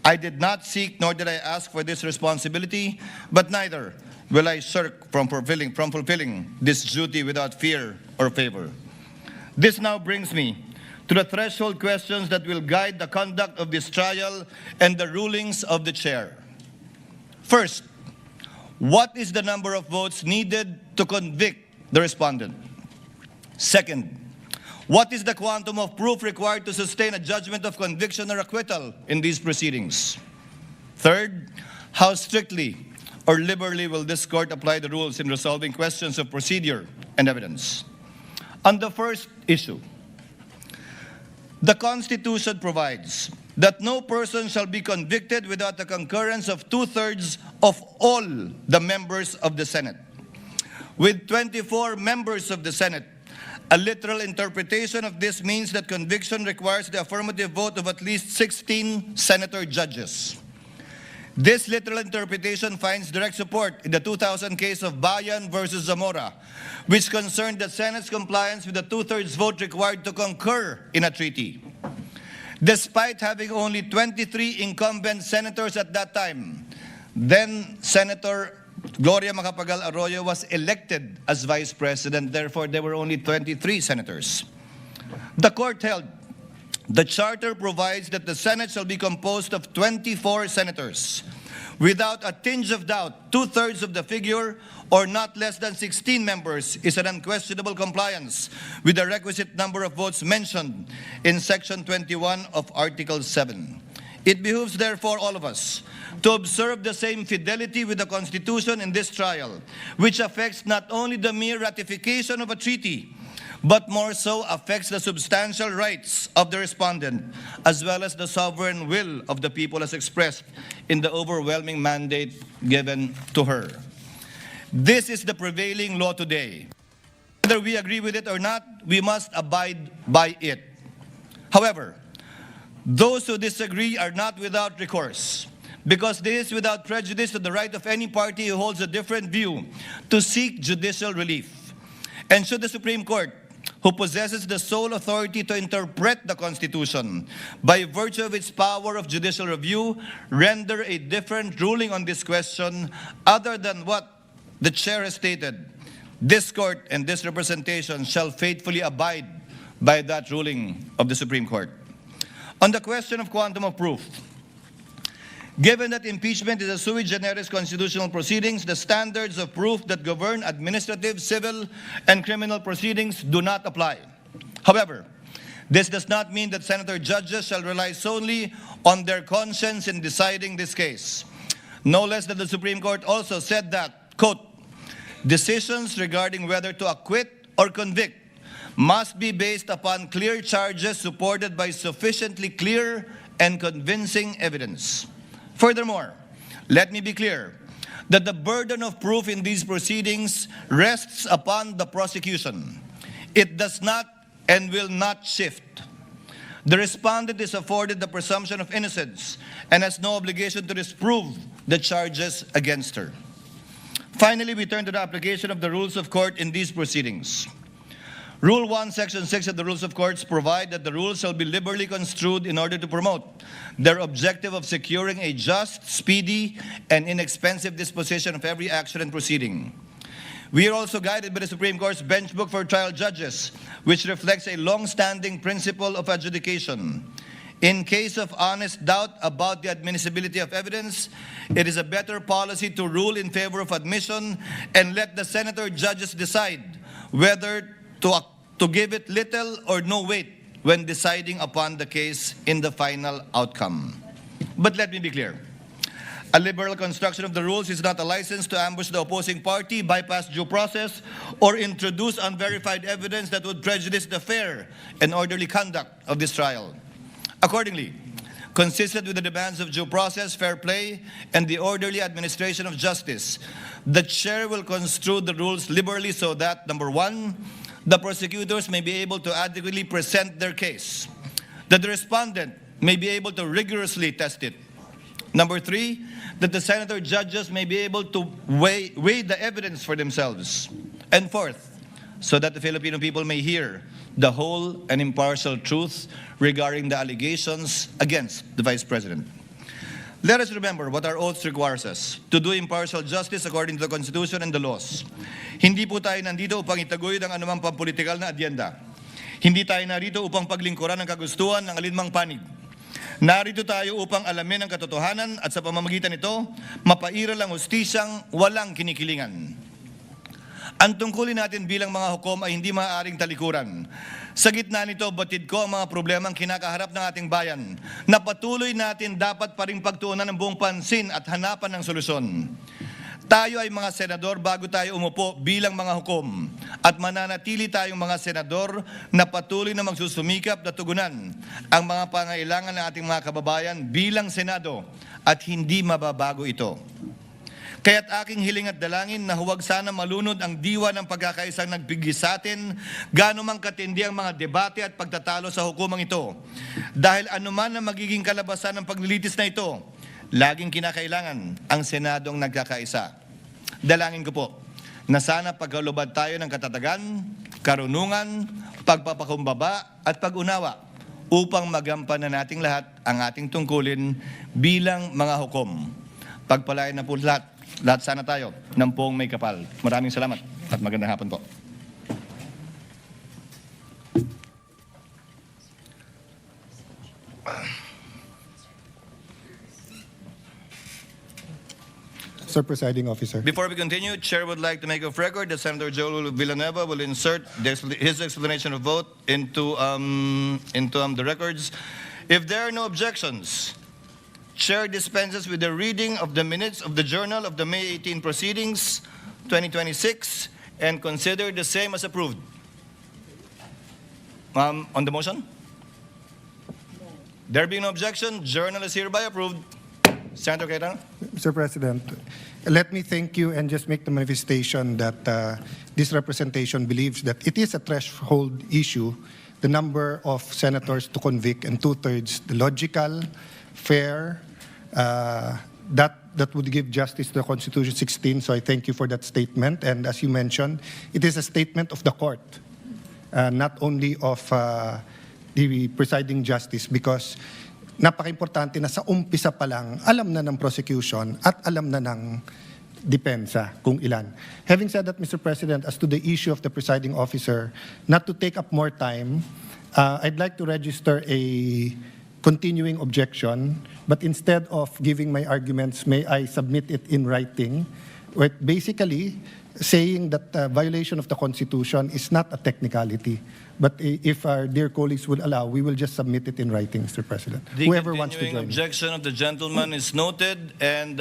S22: I did not seek nor did I ask for this responsibility, but neither will I shirk from fulfilling this duty without fear or favor. This now brings me to the threshold questions that will guide the conduct of this trial and the rulings of the chair. First, what is the number of votes needed to convict the respondent? Second, what is the quantum of proof required to sustain a judgment of conviction or acquittal in these proceedings? Third, how strictly or liberally will this court apply the rules in resolving questions of procedure and evidence? On the first issue, the Constitution provides that no person shall be convicted without the concurrence of 2/3 of all the members of the Senate. With 24 members of the Senate, a literal interpretation of this means that conviction requires the affirmative vote of at least 16 senator-judges. This literal interpretation finds direct support in the 2000 case of Bayan versus Zamora, which concerned the Senate's compliance with the 2/3 vote required to concur in a treaty. Despite having only 23 incumbent senators at that time, then Senator Gloria Macapagal Arroyo was elected as vice president. Therefore, there were only 23 senators. The court held the charter provides that the Senate shall be composed of 24 senators. Without a tinge of doubt, 2/3 of the figure, or not less than 16 members, is an unquestionable compliance with the requisite number of votes mentioned in Section 21 of Article 7. It behooves, therefore, all of us to observe the same fidelity with the Constitution in this trial, which affects not only the mere ratification of a treaty, but more so affects the substantial rights of the respondent, as well as the sovereign will of the people as expressed in the overwhelming mandate given to her. This is the prevailing law today. Whether we agree with it or not, we must abide by it. However, those who disagree are not without recourse, because this is without prejudice to the right of any party who holds a different view to seek judicial relief. And should the Supreme Court, who possesses the sole authority to interpret the Constitution by virtue of its power of judicial review, render a different ruling on this question other than what the chair has stated, this court and this representation shall faithfully abide by that ruling of the Supreme Court. On the question of quantum of proof, given that impeachment is a sui generis constitutional proceedings, the standards of proof that govern administrative, civil, and criminal proceedings do not apply. However, this does not mean that senator-judges shall rely solely on their conscience in deciding this case. No less than the Supreme Court also said that, quote, decisions regarding whether to acquit or convict must be based upon clear charges supported by sufficiently clear and convincing evidence. Furthermore, let me be clear that the burden of proof in these proceedings rests upon the prosecution. It does not and will not shift. The respondent is afforded the presumption of innocence and has no obligation to disprove the charges against her. Finally, we turn to the application of the rules of court in these proceedings. Rule 1, Section 6 of the Rules of Courts provide that the rules shall be liberally construed in order to promote their objective of securing a just, speedy, and inexpensive disposition of every action and proceeding. We are also guided by the Supreme Court's Bench Book for Trial Judges, which reflects a long-standing principle of adjudication. In case of honest doubt about the admissibility of evidence, it is a better policy to rule in favor of admission and let the senator-judges decide whether to give it little or no weight when deciding upon the case in the final outcome. But let me be clear. A liberal construction of the rules is not a license to ambush the opposing party, bypass due process, or introduce unverified evidence that would prejudice the fair and orderly conduct of this trial. Accordingly, consistent with the demands of due process, fair play, and the orderly administration of justice, the chair will construe the rules liberally so that, number one, the prosecutors may be able to adequately present their case, that the respondent may be able to rigorously test it. Number 3, that the senator judges may be able to weigh the evidence for themselves. And 4th, so that the Filipino people may hear the whole and impartial truth regarding the allegations against the Vice President. Let us remember what our oath requires us, to do impartial justice according to the Constitution and the laws. Hindi po tayo nandito upang itaguyod ang anumang pampolitikal na adyenda. Hindi tayo narito upang paglingkuran ang kagustuhan ng alinmang panig. Narito tayo upang alamin ang katotohanan at sa pamamagitan nito, mapairal ang hustisyang walang kinikilingan. Ang tungkulin natin bilang mga hukom ay hindi maaaring talikuran. Sa gitna nito, batid ko ang mga problemang kinakaharap ng ating bayan na patuloy natin dapat pa rin pagtuunan ng buong pansin at hanapan ng solusyon. Tayo ay mga senador bago tayo umupo bilang mga hukom at mananatili tayong mga senador na patuloy na magsusumikap na tugunan ang mga pangailangan ng ating mga kababayan bilang Senado at hindi mababago ito. Kaya't aking hiling at dalangin na huwag sana malunod ang diwa ng pagkakaisang nagpigil sa atin, gaano mang katindi ang mga debate at pagtatalo sa hukumang ito. Dahil anuman ang magiging kalabasan ng paglilitis na ito, laging kinakailangan ang Senadong nagkakaisa. Dalangin ko po na sana pagkalubad tayo ng katatagan, karunungan, pagpapakumbaba at pag-unawa upang magampanan nating lahat ang ating tungkulin bilang mga hukom. Pagpalain na po lahat sana tayo ng poong may kapal. Maraming salamat at magandang hapon po.
S17: Sir Presiding Officer.
S22: Before we continue, Chair would like to make of record that Senator Joel Villanueva will insert his explanation of vote into the records. If there are no objections, Chair dispenses with the reading of the minutes of the Journal of the May 18 Proceedings, 2026, and consider the same as approved. On the motion? There being no objection, Journal is hereby approved. Senator Cayetano?
S17: Mr. President, let me thank you and just make the manifestation that this representation believes that it is a threshold issue, the number of senators to convict, and 2/3, the logical, fair, that would give justice to the Constitution 16. So I thank you for that statement. And as you mentioned, it is a statement of the court, not only of the presiding justice, because napaka-importante na sa umpisa pa lang, alam na ng prosecution at alam na ng depensa kung ilan. Having said that, Mr. President, as to the issue of the presiding officer, not to take up more time, I'd like to register a continuing objection, but instead of giving my arguments, may I submit it in writing, with basically saying that violation of the Constitution is not a technicality. But if our dear colleagues will allow, we will just submit it in writing, Mr. President.
S22: The
S17: Whoever wants to
S22: continuing
S17: join me.
S22: objection of the gentleman is noted, and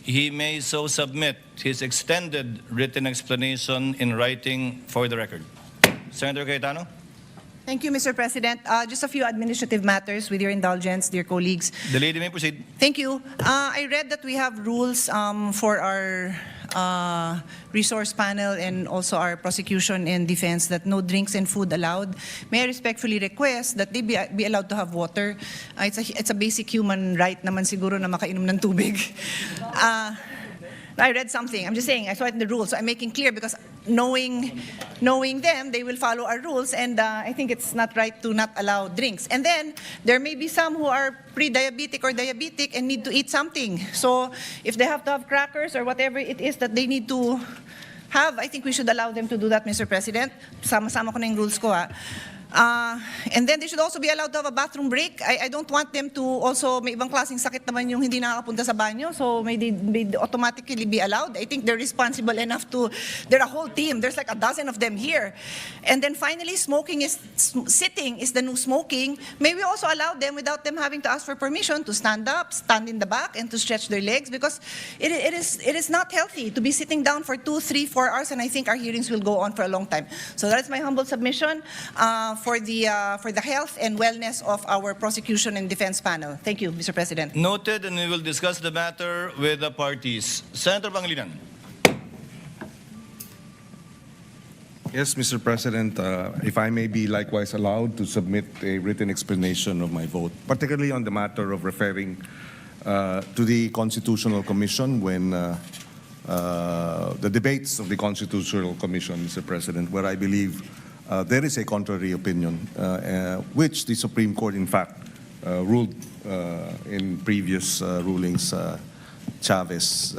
S22: he may so submit his extended written explanation in writing for the record. Senator Cayetano?
S21: Thank you, Mr. President. Just a few administrative matters with your indulgence, dear colleagues.
S22: The lady may proceed.
S21: Thank you. I read that we have rules for our resource panel and also our prosecution and defense that no drinks and food allowed. May I respectfully request that they be allowed to have water. It's a basic human right naman siguro na makainom ng tubig. I read something. I'm just saying, I saw it in the rules. So I'm making clear because knowing them, they will follow our rules. And I think it's not right to not allow drinks. And then there may be some who are pre-diabetic or diabetic and need to eat something. So if they have to have crackers or whatever it is that they need to have, I think we should allow them to do that, Mr. President. Sama-sama ko na yung rules ko, ha. And then they should also be allowed to have a bathroom break. I don't want them to also, may ibang klaseng sakit naman yung hindi nakakapunta sa banyo, so may automatically be allowed. I think they're responsible enough to, they're a whole team. There's like a dozen of them here. And then finally, sitting is the new smoking. May we also allow them without them having to ask for permission to stand up, stand in the back, and to stretch their legs, because it is not healthy to be sitting down for 2, 3, 4 hours, and I think our hearings will go on for a long time. So that's my humble submission for the health and wellness of our prosecution and defense panel. Thank you, Mr. President.
S22: Noted, and we will discuss the matter with the parties. Senator Pangilinan.
S20: Yes, Mr. President, if I may be likewise allowed to submit a written explanation of my vote, particularly on the matter of referring to the Constitutional Commission when the debates of the Constitutional Commission, Mr. President, where I believe there is a contrary opinion, which the Supreme Court, in fact, ruled in previous rulings, the Chavez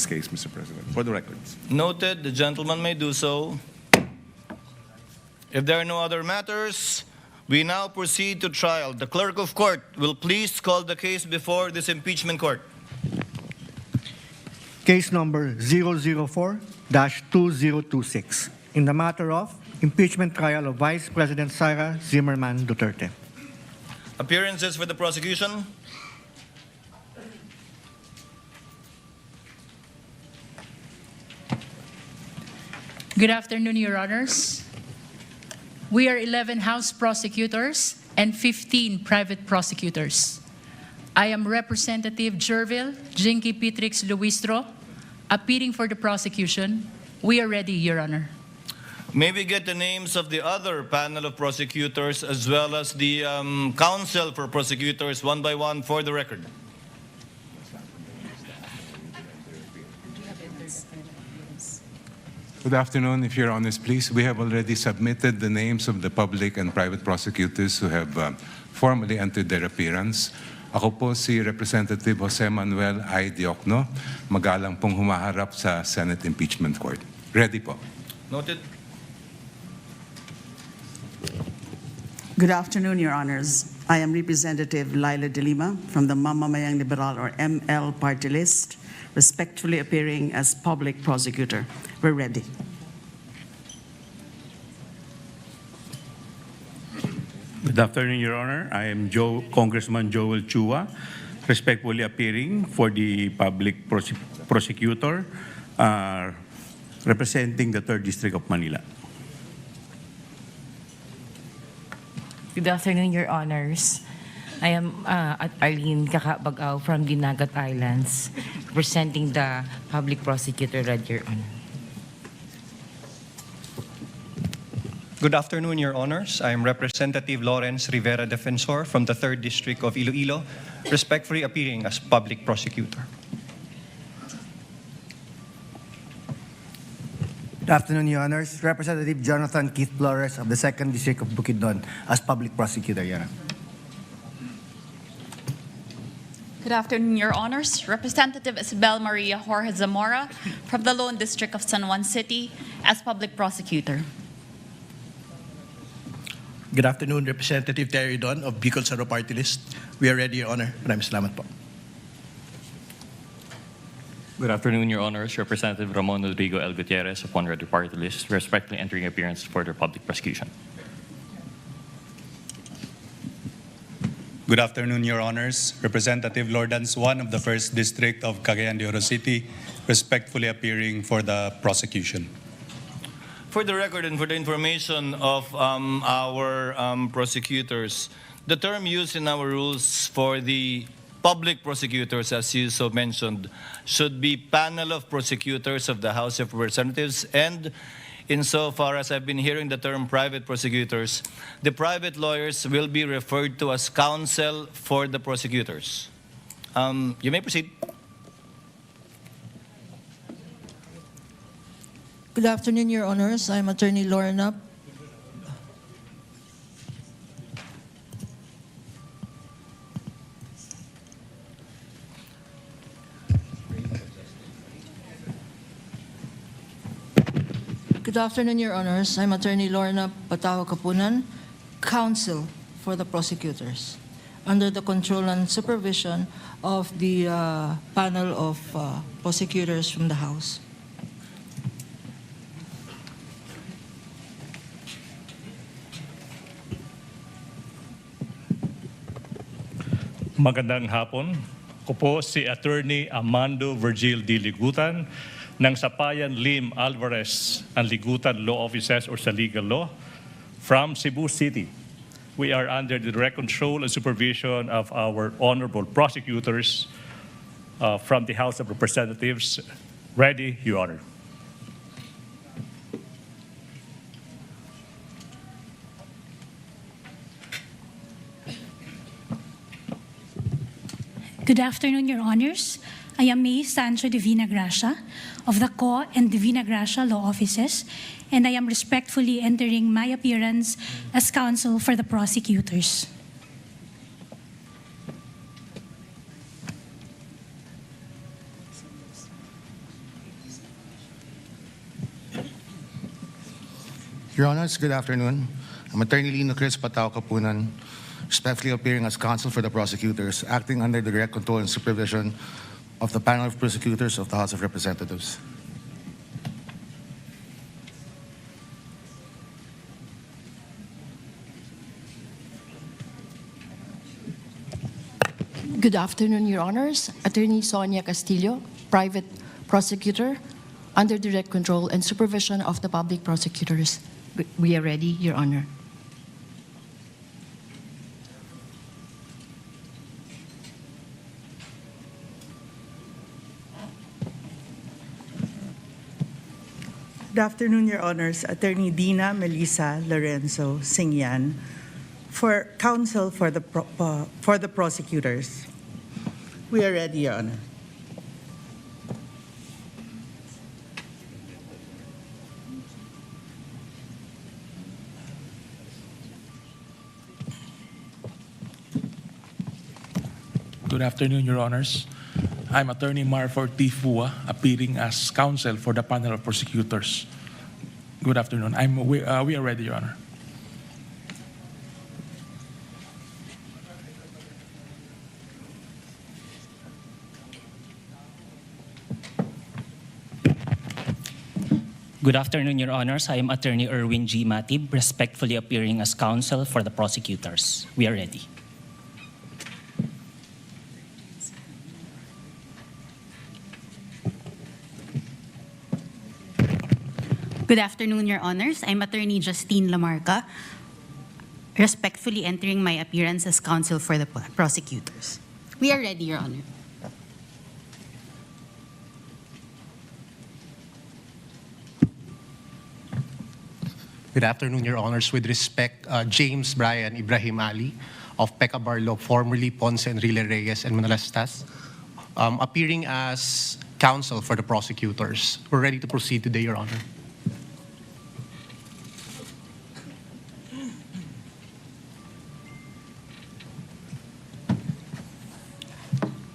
S20: case, Mr. President, for the records.
S22: Noted, the gentleman may do so. If there are no other matters, we now proceed to trial. The clerk of court will please call the case before this impeachment court.
S6: Case number 004-2026 in the matter of impeachment trial of Vice President Sara Zimmerman Duterte.
S22: Appearances for the prosecution.
S7: Good afternoon, Your Honors. We are 11 House prosecutors and 15 private prosecutors. I am Representative Gerville Luistro, appealing for the prosecution. We are ready, Your Honor.
S22: May we get the names of the other panel of prosecutors as well as the counsel for prosecutors one by one for the record.
S23: Good afternoon, if Your Honors, please. We have already submitted the names of the public and private prosecutors who have formally entered their appearance. Ako po si Representative Jose Manuel I. Diokno, magalang pong humaharap sa Senate Impeachment Court. Ready po.
S22: Noted.
S24: Good afternoon, Your Honors. I am Representative Laila De Lima from the Mamamayang Liberal or ML party list, respectfully appearing as public prosecutor. We're ready.
S25: Good afternoon, Your Honor. I am Congressman Joel Chua, respectfully appearing for the public prosecutor representing the 3rd District of Manila.
S26: Good afternoon, Your Honors. I am Arlene Kakabagaw from the Nagat Islands, representing the public prosecutor, Your Honor.
S27: Good afternoon, Your Honors. I am Representative Lawrence Rivera Defensor from the 3rd District of Iloilo, respectfully appearing as public prosecutor.
S6: Good afternoon, Your Honors. Representative Jonathan Keith Flores of the 2nd District of Bukidnon as public prosecutor, Your Honor.
S28: Good afternoon, Your Honors. Representative Isabel Maria Jorge Zamora from the Lone District of San Juan City as public prosecutor.
S29: Good afternoon, Representative Terry Don of Bicol Saro Party List. We are ready, Your Honor. Maraming salamat po.
S30: Good afternoon, Your Honors. Representative Ramon Rodrigo L. Gutierrez of One Ready Party List, respectfully entering appearance for the public prosecution.
S31: Good afternoon, Your Honors. Representative Lordan Swan of the 1st District of Cagayan de Oro City, respectfully appearing for the prosecution.
S22: For the record and for the information of our prosecutors, the term used in our rules for the public prosecutors, as you so mentioned, should be panel of prosecutors of the House of Representatives, and insofar as I've been hearing the term private prosecutors, the private lawyers will be referred to as counsel for the prosecutors. You may proceed.
S32: Good afternoon, Your Honors. I'm Attorney Lorna. Good afternoon, Your Honors. I'm Attorney Lorna Patawa Kapunan, counsel for the prosecutors, under the control and supervision of the panel of prosecutors from the House.
S33: Magandang hapon. Ako po si Attorney Amando Virgil D. Ligutan ng Sapayan Lim Alvarez and Ligutan Law Offices or sa Legal Law from Cebu City. We are under the direct control and supervision of our honorable prosecutors from the House of Representatives. Ready, Your Honor.
S1: Good afternoon, Your Honors. I am May Sancho Divina Gracia of the Co and Divina Gracia Law Offices, and I am respectfully entering my appearance as counsel for the prosecutors.
S2: Your Honors, good afternoon. I'm Attorney Lino Chris Patao Kapunan, respectfully appearing as counsel for the prosecutors, acting under the direct control and supervision of the panel of prosecutors of the House of Representatives.
S3: Good afternoon, Your Honors. Attorney Sonia Castillo, private prosecutor, under direct control and supervision of the public prosecutors. We are ready, Your Honor.
S9: Good afternoon, Your Honors. Attorney Dina Melissa Lorenzo Singyan, for counsel for the prosecutors. We are ready, Your Honor.
S10: Good afternoon, Your Honors. I'm Attorney Marford T. Fua, appearing as counsel for the panel of prosecutors. Good afternoon. We are ready, Your Honor.
S11: Good afternoon, Your Honors. I am Attorney Erwin G. Matib, respectfully appearing as counsel for the prosecutors. We are ready.
S12: Good afternoon, Your Honors. I'm Attorney Justine Lamarca, respectfully entering my appearance as counsel for the prosecutors. We are ready, Your Honor.
S13: Good afternoon, Your Honors. With respect, James Brian Ibrahim Ali of Pecca Barlow, formerly Ponce Enrile Reyes and Manalastas, appearing as counsel for the prosecutors. We're ready to proceed today, Your Honor.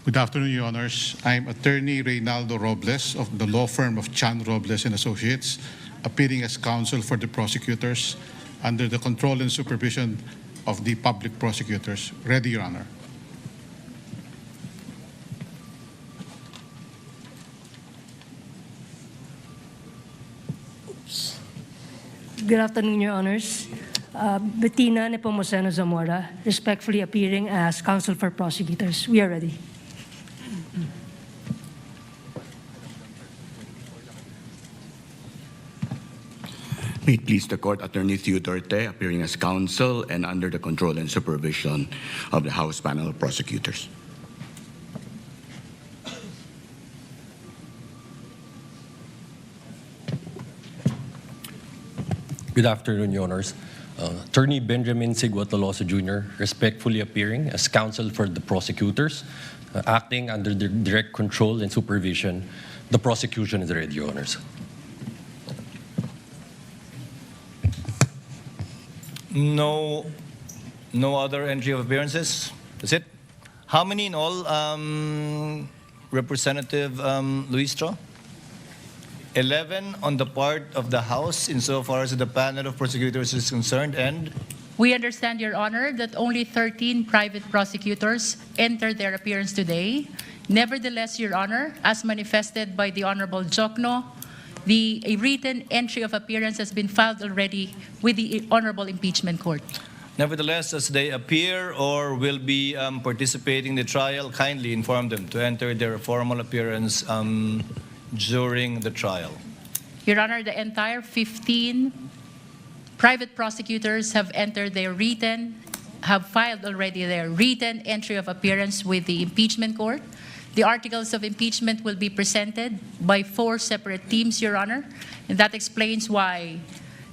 S14: Good afternoon, Your Honors. I'm Attorney Reynaldo Robles of the law firm of Chan Robles and Associates, appearing as counsel for the prosecutors under the control and supervision of the public prosecutors. Ready, Your Honor.
S15: Good afternoon, Your Honors. Bettina Nepomuceno Zamora, respectfully appearing as counsel for prosecutors. We are ready.
S16: May it please the Court, Attorney Theodore Te, appearing as counsel and under the control and supervision of the House panel of prosecutors.
S18: Good afternoon, Your Honors. Attorney Benjamin Siguatoloso Jr., respectfully appearing as counsel for the prosecutors, acting under the direct control and supervision. The prosecution is ready, Your Honors.
S22: No other entry of appearances? That's it? How many in all, Representative Luistro? 11 on the part of the House insofar as the panel of prosecutors is concerned, and?
S7: We understand, Your Honor, that only 13 private prosecutors entered their appearance today. Nevertheless, Your Honor, as manifested by the Honorable Jokno, a written entry of appearance has been filed already with the Honorable Impeachment Court.
S22: Nevertheless, as they appear or will be participating in the trial, kindly inform them to enter their formal appearance during the trial.
S7: Your Honor, the entire 15 private prosecutors have filed already their written entry of appearance with the Impeachment Court. The articles of impeachment will be presented by 4 separate teams, Your Honor, and that explains why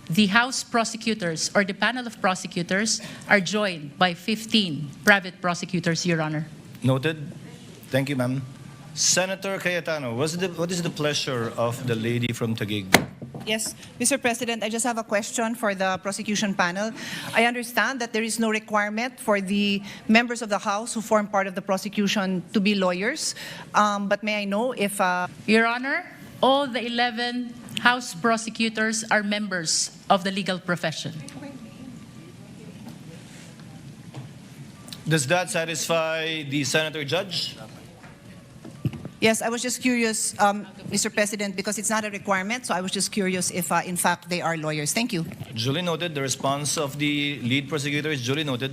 S7: the House prosecutors or the panel of prosecutors are joined by 15 private prosecutors, Your Honor.
S22: Noted. Thank you, ma'am. Senator Cayetano, what is the pleasure of the lady from Taguig?
S4: Yes, Mr. President, I just have a question for the prosecution panel. I understand that there is no requirement for the members of the House who form part of the prosecution to be lawyers. But may I know if...
S7: Your Honor, all the 11 House prosecutors are members of the legal profession.
S22: Does that satisfy the Senator-Judge?
S4: Yes, I was just curious, Mr. President, because it's not a requirement, so I was just curious if, in fact, they are lawyers. Thank you.
S22: Duly noted. The response of the lead prosecutor is duly noted.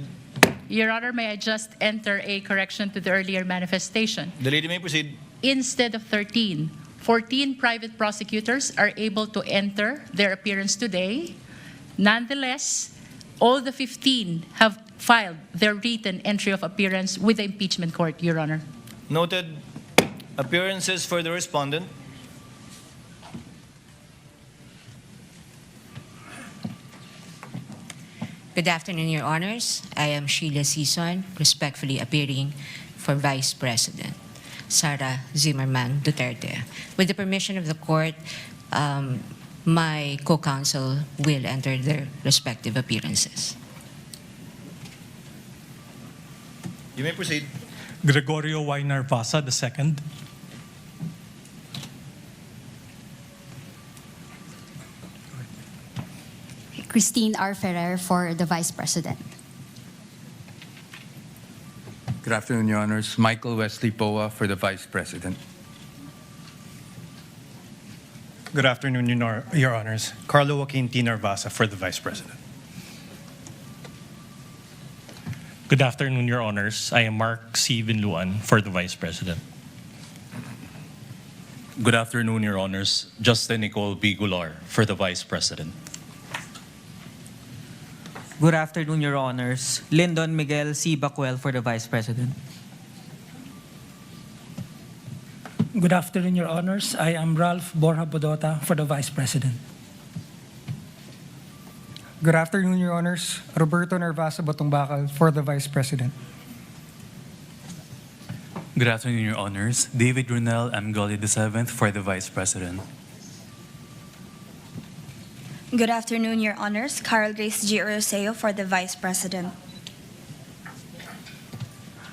S7: Your Honor, may I just enter a correction to the earlier manifestation?
S22: The lady may proceed.
S7: Instead of 13, 14 private prosecutors are able to enter their appearance today. Nonetheless, all the 15 have filed their written entry of appearance with the Impeachment Court, Your Honor.
S22: Noted. Appearances for the respondent.
S5: Good afternoon, Your Honors. I am Sheila Sison, respectfully appearing for Vice President Sara Duterte. With the permission of the court, my co-counsel will enter their respective appearances.
S22: You may proceed.
S6: Gregorio Y. Narvasa II.
S8: Christine R. Ferrer for the Vice President.
S17: Good afternoon, Your Honors. Michael Wesley Poa for the Vice President.
S19: Good afternoon, Your Honors. Carlo Joaquin T. Narvasa for the Vice President.
S33: Good afternoon, Your Honors. I am Mark C. Vinluan for the Vice President.
S20: Good afternoon, Your Honors. Justin Nicole B. Gular for the Vice President.
S21: Good afternoon, Your Honors. Lyndon Miguel C. Bacuel for the Vice President.
S23: Good afternoon, Your Honors. I am Ralph Borja Bodota for the Vice President.
S24: Good afternoon, Your Honors. Roberto Narvasa Batungbakal for the Vice President.
S20: Good afternoon, Your Honors. David Runel M. Goli VII for the Vice President.
S25: Good afternoon, Your Honors. Carl Grace G. Oroseo for the Vice President.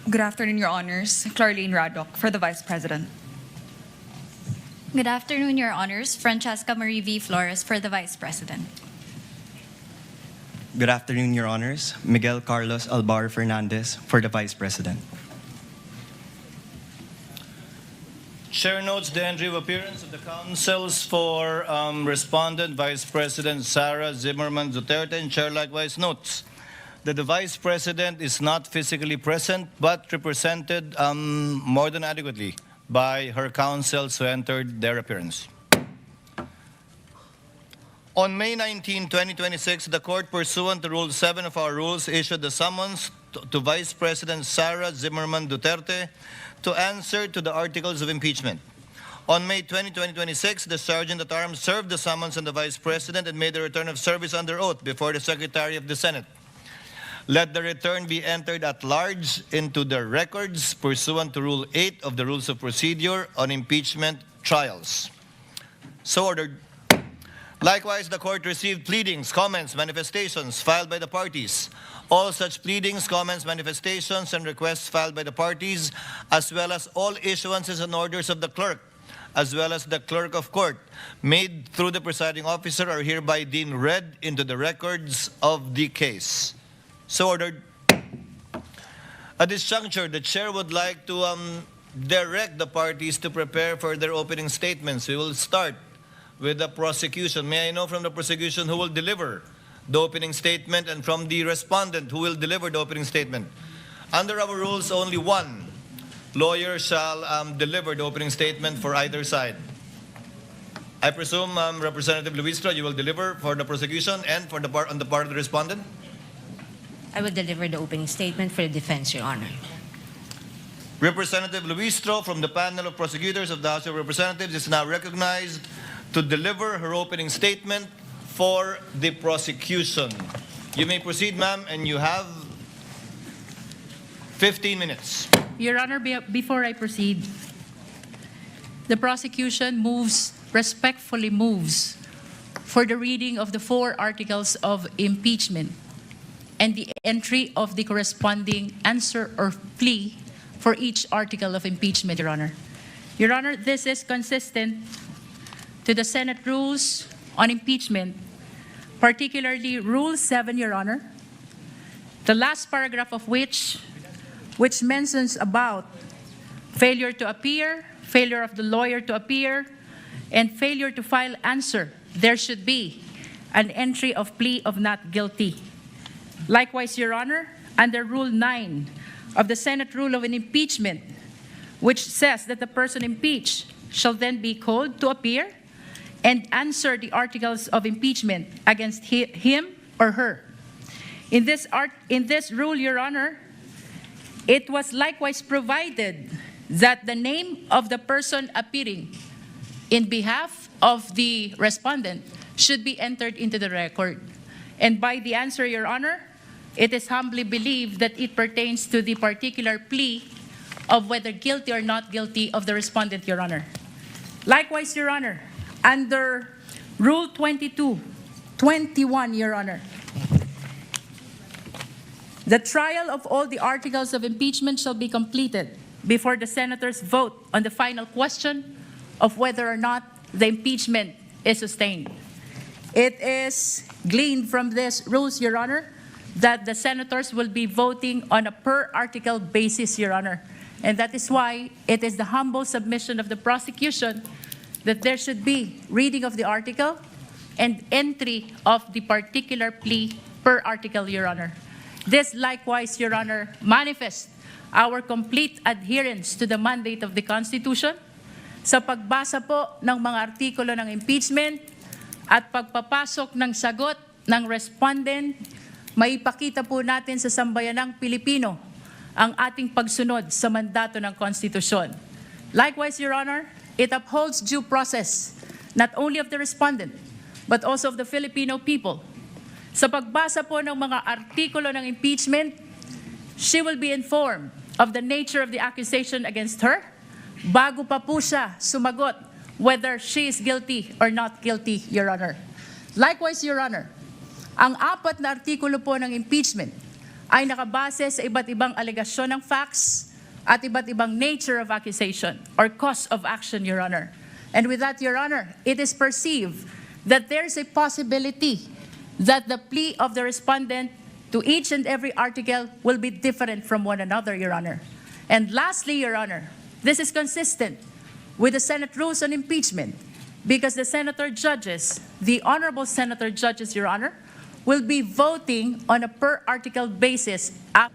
S26: Good afternoon, Your Honors. Clarlene Radok for the Vice President.
S27: Good afternoon, Your Honors. Francesca Marie V. Flores for the Vice President.
S34: Good afternoon, Your Honors. Miguel Carlos Albar Fernandez for the Vice President.
S22: Chair notes the entry of appearance of the counsels for respondent Vice President Sara Zimmerman Duterte, and Chair likewise notes that the Vice President is not physically present but represented more than adequately by her counsels who entered their appearance. On May 19, 2026, the Court, pursuant to Rule 7 of our rules, issued the summons to Vice President Sara Zimmerman Duterte to answer to the articles of impeachment. On May 20, 2026, the Sergeant at Arms served the summons on the Vice President and made a return of service under oath before the Secretary of the Senate. Let the return be entered at large into the records pursuant to Rule 8 of the Rules of Procedure on Impeachment Trials. So ordered. Likewise, the Court received pleadings, comments, manifestations filed by the parties. All such pleadings, comments, manifestations, and requests filed by the parties, as well as all issuances and orders of the clerk, as well as the clerk of court, made through the presiding officer, are hereby deemed read into the records of the case. So ordered. At this juncture, the chair would like to direct the parties to prepare for their opening statements. We will start with the prosecution. May I know from the prosecution who will deliver the opening statement, and from the respondent who will deliver the opening statement? Under our rules, only one lawyer shall deliver the opening statement for either side. I presume Representative Luistro, you will deliver for the prosecution and for on the part of the respondent?
S5: I will deliver the opening statement for the defense, Your Honor.
S22: Representative Luistro from the panel of prosecutors of the House of Representatives is now recognized to deliver her opening statement for the prosecution. You may proceed, ma'am, and you have 15 minutes.
S7: Your Honor, before I proceed, the prosecution respectfully moves for the reading of the 4 articles of impeachment and the entry of the corresponding answer or plea for each article of impeachment, Your Honor. Your Honor, this is consistent to the Senate rules on impeachment, particularly Rule 7, Your Honor, the last paragraph of which mentions about failure to appear, failure of the lawyer to appear, and failure to file answer. There should be an entry of plea of not guilty. Likewise, Your Honor, under Rule 9 of the Senate Rule of an Impeachment, which says that the person impeached shall then be called to appear and answer the articles of impeachment against him or her. In this rule, Your Honor, it was likewise provided that the name of the person appearing in behalf of the respondent should be entered into the record. And by the answer, Your Honor, it is humbly believed that it pertains to the particular plea of whether guilty or not guilty of the respondent, Your Honor. Likewise, Your Honor, under Rule 21, Your Honor, the trial of all the articles of impeachment shall be completed before the senators vote on the final question of whether or not the impeachment is sustained. It is gleaned from these rules, Your Honor, that the senators will be voting on a per-article basis, Your Honor. And that is why it is the humble submission of the prosecution that there should be reading of the article and entry of the particular plea per article, Your Honor. This likewise, Your Honor, manifests our complete adherence to the mandate of the Constitution sa pagbasa po ng mga artikulo ng impeachment at pagpapasok ng sagot ng respondent, maipakita po natin sa sambayanang Pilipino ang ating pagsunod sa mandato ng Konstitusyon. Likewise, Your Honor, it upholds due process not only of the respondent but also of the Filipino people. Sa pagbasa po ng mga artikulo ng impeachment, she will be informed of the nature of the accusation against her bago pa po siya sumagot whether she is guilty or not guilty, Your Honor. Likewise, Your Honor, ang 4 na artikulo po ng impeachment ay nakabase sa iba't ibang alegasyon ng facts at iba't ibang nature of accusation or cause of action, Your Honor. And with that, Your Honor, it is perceived that there is a possibility that the plea of the respondent to each and every article will be different from one another, Your Honor. And lastly, Your Honor, this is consistent with the Senate rules on impeachment because the Senator-Judges, the Honorable Senator-Judges, Your Honor, will be voting on a per-article basis at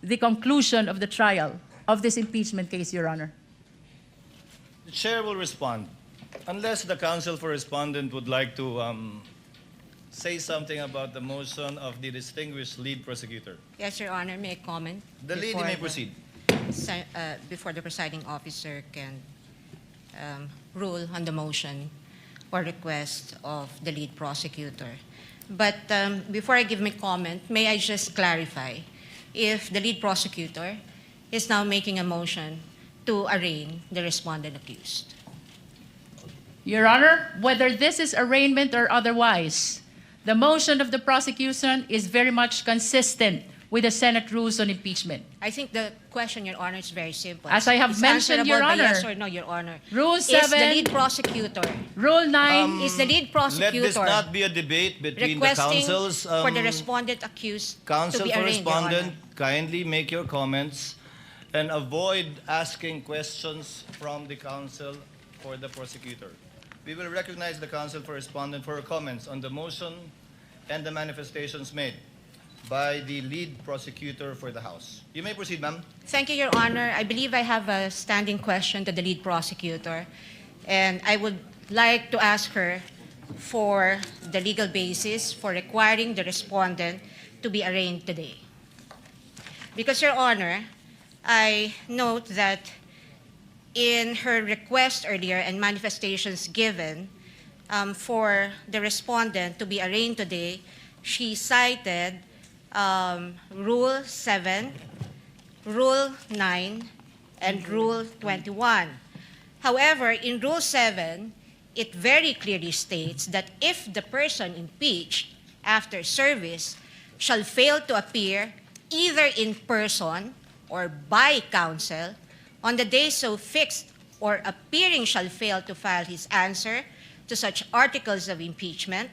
S7: the conclusion of the trial of this impeachment case, Your Honor.
S22: The Chair will respond. Unless the counsel for respondent would like to say something about the motion of the distinguished lead prosecutor.
S5: Yes, Your Honor, may I comment?
S22: The lady may proceed.
S5: Before the presiding officer can rule on the motion or request of the lead prosecutor. But before I give my comment, may I just clarify if the lead prosecutor is now making a motion to arraign the respondent accused.
S7: Your Honor, whether this is arraignment or otherwise, the motion of the prosecution is very much consistent with the Senate rules on impeachment.
S5: I think the question, Your Honor, is very simple.
S7: As I have
S5: It's
S7: mentioned, Your
S5: answerable by
S7: Honor,
S5: yes or no, Your Honor.
S7: Rule
S5: Is the
S7: 7,
S5: lead prosecutor,
S7: Rule 9,
S5: is the lead prosecutor
S22: Let this not be a debate between the
S5: requesting
S22: counsels.
S5: for the respondent accused to
S22: Counsel
S5: be
S22: for
S5: arraigned, Your Honor?
S22: respondent, kindly make your comments and avoid asking questions from the counsel for the prosecutor. We will recognize the counsel for respondent for her comments on the motion and the manifestations made by the lead prosecutor for the House. You may proceed, ma'am.
S5: Thank you, Your Honor. I believe I have a standing question to the lead prosecutor, and I would like to ask her for the legal basis for requiring the respondent to be arraigned today. Because, Your Honor, I note that in her request earlier and manifestations given for the respondent to be arraigned today, she cited Rule 7, Rule 9,
S1: and Rule 21. However, in Rule 7, it very clearly states that if the person impeached after service shall fail to appear either in person or by counsel on the day so fixed, or appearing shall fail to file his answer to such articles of impeachment,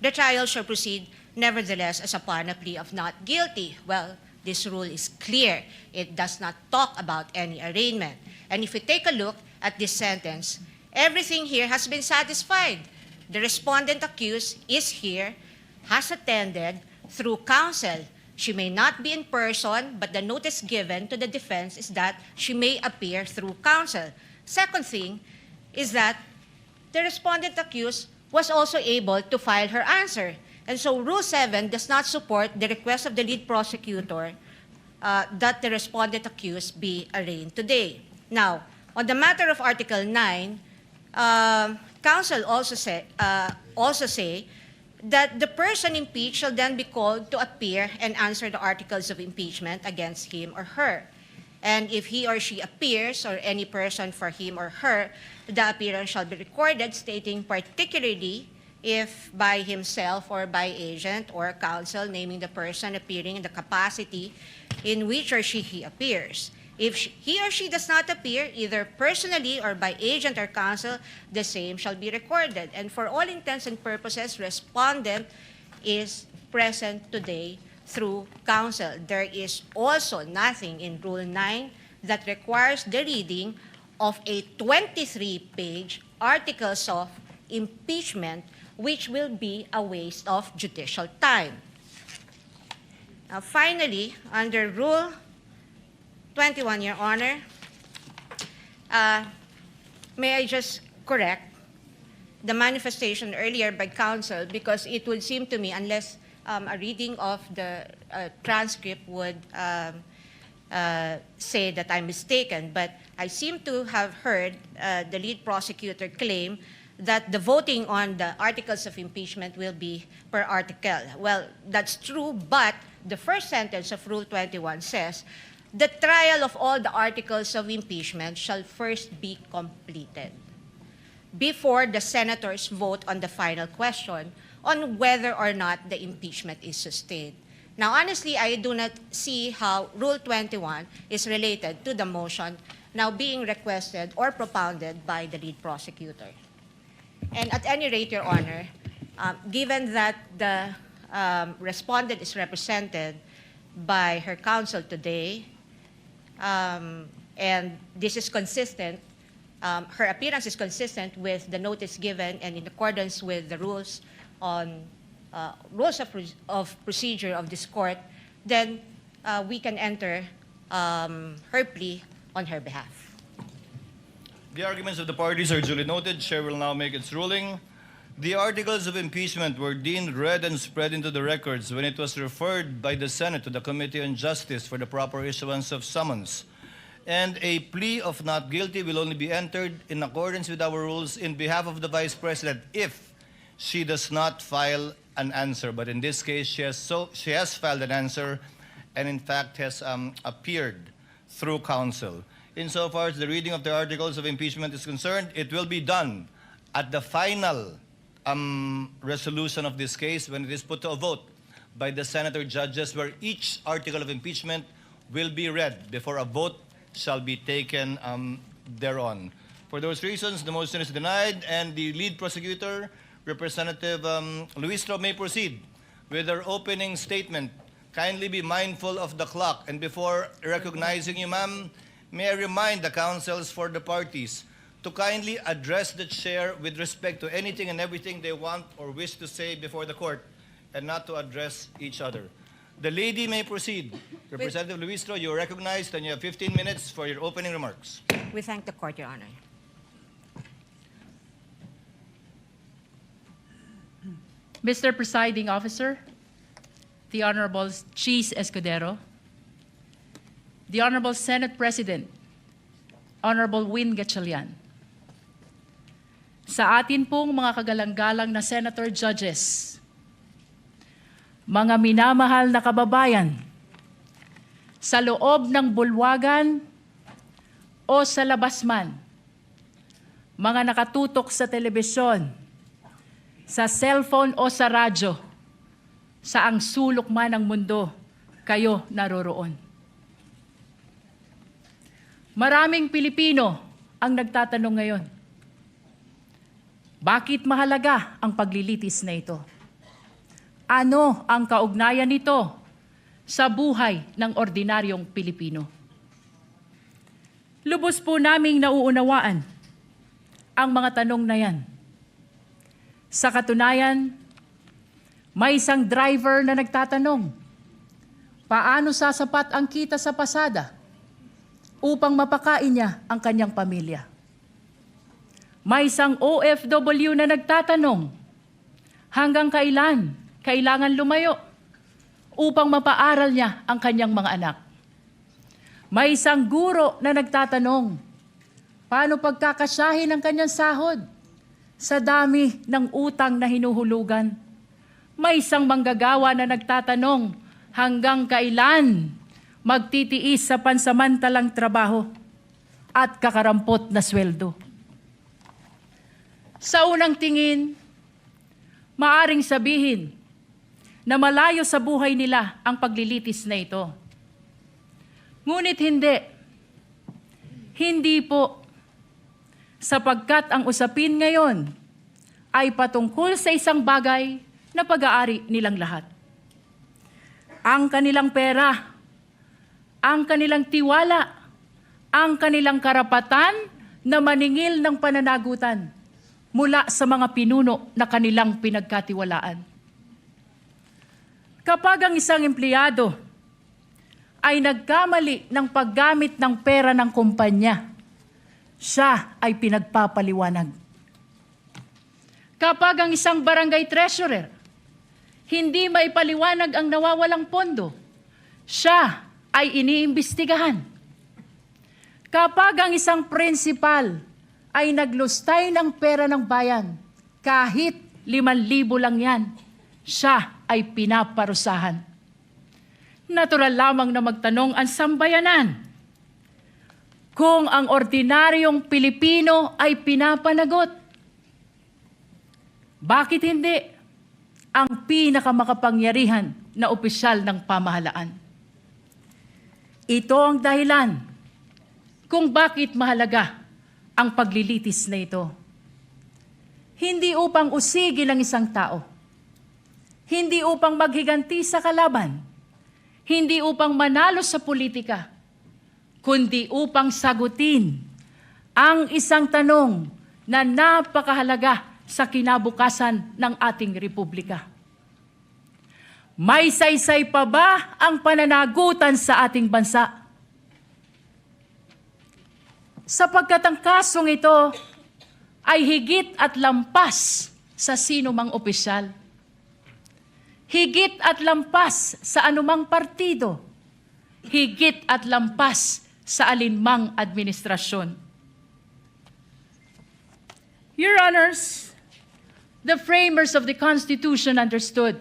S1: the trial shall proceed nevertheless as upon a plea of not guilty. Well, this rule is clear. It does not talk about any arraignment. And if we take a look at this sentence, everything here has been satisfied. The respondent accused is here, has attended through counsel. She may not be in person, but the notice given to the defense is that she may appear through counsel. Second thing is that the respondent accused was also able to file her answer. And so Rule 7 does not support the request of the lead prosecutor that the respondent accused be arraigned today. Now, on the matter of Article 9, counsel also say that the person impeached shall then be called to appear and answer the articles of impeachment against him or her. And if he or she appears, or any person for him or her, the appearance shall be recorded, stating particularly if by himself or by agent or counsel, naming the person appearing in the capacity in which or he appears. If he or she does not appear, either personally or by agent or counsel, the same shall be recorded. And for all intents and purposes, respondent is present today through counsel. There is also nothing in Rule 9 that requires the reading of a 23-page articles of impeachment, which will be a waste of judicial time. Now, finally, under Rule 21, Your Honor, may I just correct the manifestation earlier by counsel, because it would seem to me, unless a reading of the transcript would say that I'm mistaken, but I seem to have heard the lead prosecutor claim that the voting on the articles of impeachment will be per article. Well, that's true, but the first sentence of Rule 21 says, the trial of all the articles of impeachment shall first be completed before the senators vote on the final question on whether or not the impeachment is sustained. Now, honestly, I do not see how Rule 21 is related to the motion now being requested or propounded by the lead prosecutor. And at any rate, Your Honor, given that the respondent is represented by her counsel today, and this is consistent, her appearance is consistent with the notice given and in accordance with the rules on rules of procedure of this court, then we can enter her plea on her behalf.
S22: The arguments of the parties are duly noted. Chair will now make its ruling. The articles of impeachment were deemed read and spread into the records when it was referred by the Senate to the Committee on Justice for the proper issuance of summons. And a plea of not guilty will only be entered in accordance with our rules in behalf of the Vice President if she does not file an answer. But in this case, she has filed an answer and in fact has appeared through counsel. Insofar as the reading of the articles of impeachment is concerned, it will be done at the final resolution of this case when it is put to a vote by the senator-judges, where each article of impeachment will be read before a vote shall be taken thereon. For those reasons, the motion is denied, and the lead prosecutor, Representative Luistro, may proceed with her opening statement. Kindly be mindful of the clock, and before recognizing you, ma'am, may I remind the counsels for the parties to kindly address the chair with respect to anything and everything they want or wish to say before the court, and not to address each other. The lady may proceed. Representative Luistro, you are recognized, and you have 15 minutes for your opening remarks.
S1: We thank the court, Your Honor.
S7: Mr. Presiding Officer, the Honorable Chiz Escudero, the Honorable Senate President, Honorable Gatchalian, sa atin pong mga kagalang-galang na Senator-Judges, mga minamahal na kababayan, sa loob ng bulwagan o sa labas man, mga nakatutok sa telebisyon, sa cellphone o sa radyo, saang sulok man ng mundo, kayo naroroon. Maraming Pilipino ang nagtatanong ngayon, bakit mahalaga ang paglilitis na ito? Ano ang kaugnayan nito sa buhay ng ordinaryong Pilipino? Lubos po naming nauunawaan ang mga tanong na yan. Sa katunayan, may isang driver na nagtatanong, paano sasapat ang kita sa pasada upang mapakain niya ang kanyang pamilya? May isang OFW na nagtatanong, hanggang kailan kailangan lumayo upang mapaaral niya ang kanyang mga anak? May isang guro na nagtatanong, paano pagkakasyahin ang kanyang sahod sa dami ng utang na hinuhulugan? May isang manggagawa na nagtatanong, hanggang kailan magtitiis sa pansamantalang trabaho at kakarampot na sweldo? Sa unang tingin, maaring sabihin na malayo sa buhay nila ang paglilitis na ito. Ngunit hindi. Hindi po. Sapagkat ang usapin ngayon ay patungkol sa isang bagay na pag-aari nilang lahat. Ang kanilang pera, ang kanilang tiwala, ang kanilang karapatan na maningil ng pananagutan mula sa mga pinuno na kanilang pinagkatiwalaan. Kapag ang isang empleyado ay nagkamali ng paggamit ng pera ng kumpanya, siya ay pinagpapaliwanag. Kapag ang isang barangay treasurer hindi maipaliwanag ang nawawalang pondo, siya ay iniimbestigahan. Kapag ang isang principal ay naglustay ng pera ng bayan, kahit 5,000 lang yan, siya ay pinaparusahan. Natural lamang na magtanong ang sambayanan, kung ang ordinaryong Pilipino ay pinapanagot, bakit hindi ang pinakamakapangyarihan na opisyal ng pamahalaan? Ito ang dahilan kung bakit mahalaga ang paglilitis na ito. Hindi upang usigin ang isang tao, hindi upang maghiganti sa kalaban, hindi upang manalo sa politika, kundi upang sagutin ang isang tanong na napakahalaga sa kinabukasan ng ating republika. May saysay pa ba ang pananagutan sa ating bansa? Sapagkat ang kasong ito ay higit at lampas sa sino mang opisyal. Higit at lampas sa anumang partido. Higit at lampas sa alinmang administrasyon. Your Honors, the framers of the Constitution understood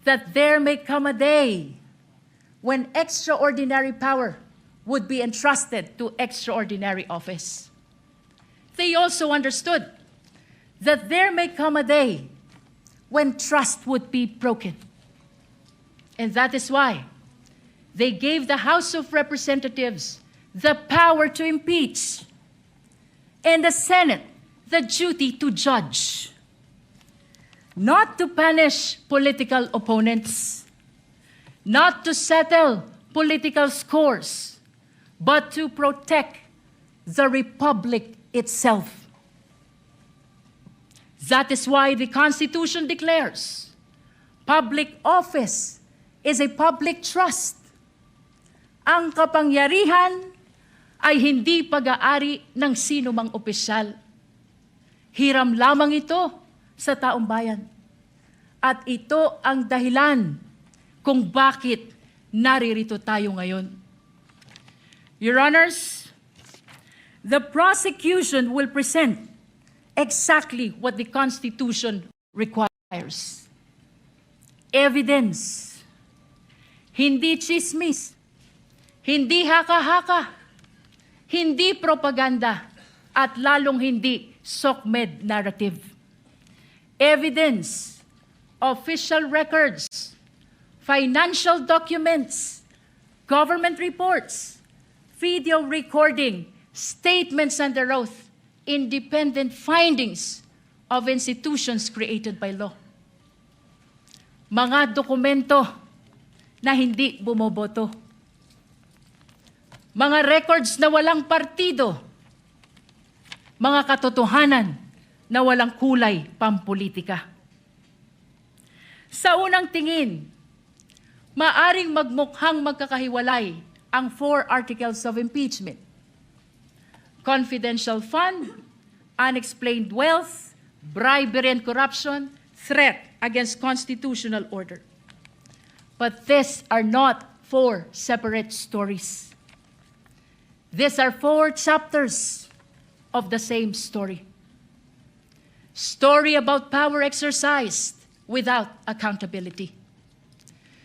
S7: that there may come a day when extraordinary power would be entrusted to extraordinary office. They also understood that there may come a day when trust would be broken. And that is why they gave the House of Representatives the power to impeach and the Senate the duty to judge, not to punish political opponents, not to settle political scores, but to protect the republic itself. That is why the Constitution declares public office is a public trust. Ang kapangyarihan ay hindi pag-aari ng sino mang opisyal. Hiram lamang ito sa taong bayan. At ito ang dahilan kung bakit naririto tayo ngayon. Your Honors, the prosecution will present exactly what the Constitution requires. Evidence. Hindi chismis. Hindi haka-haka. Hindi propaganda at lalong hindi SOCMED narrative. Evidence, official records, financial documents, government reports, video recording, statements under oath, independent findings of institutions created by law. Mga dokumento na hindi bumoboto. Mga records na walang partido. Mga katotohanan na walang kulay pampolitika. Sa unang tingin, maaring magmukhang magkakahiwalay ang 4 articles of impeachment. Confidential fund, unexplained wealth, bribery and corruption, threat against constitutional order. But these are not 4 separate stories. These are 4 chapters of the same story. Story about power exercised without accountability.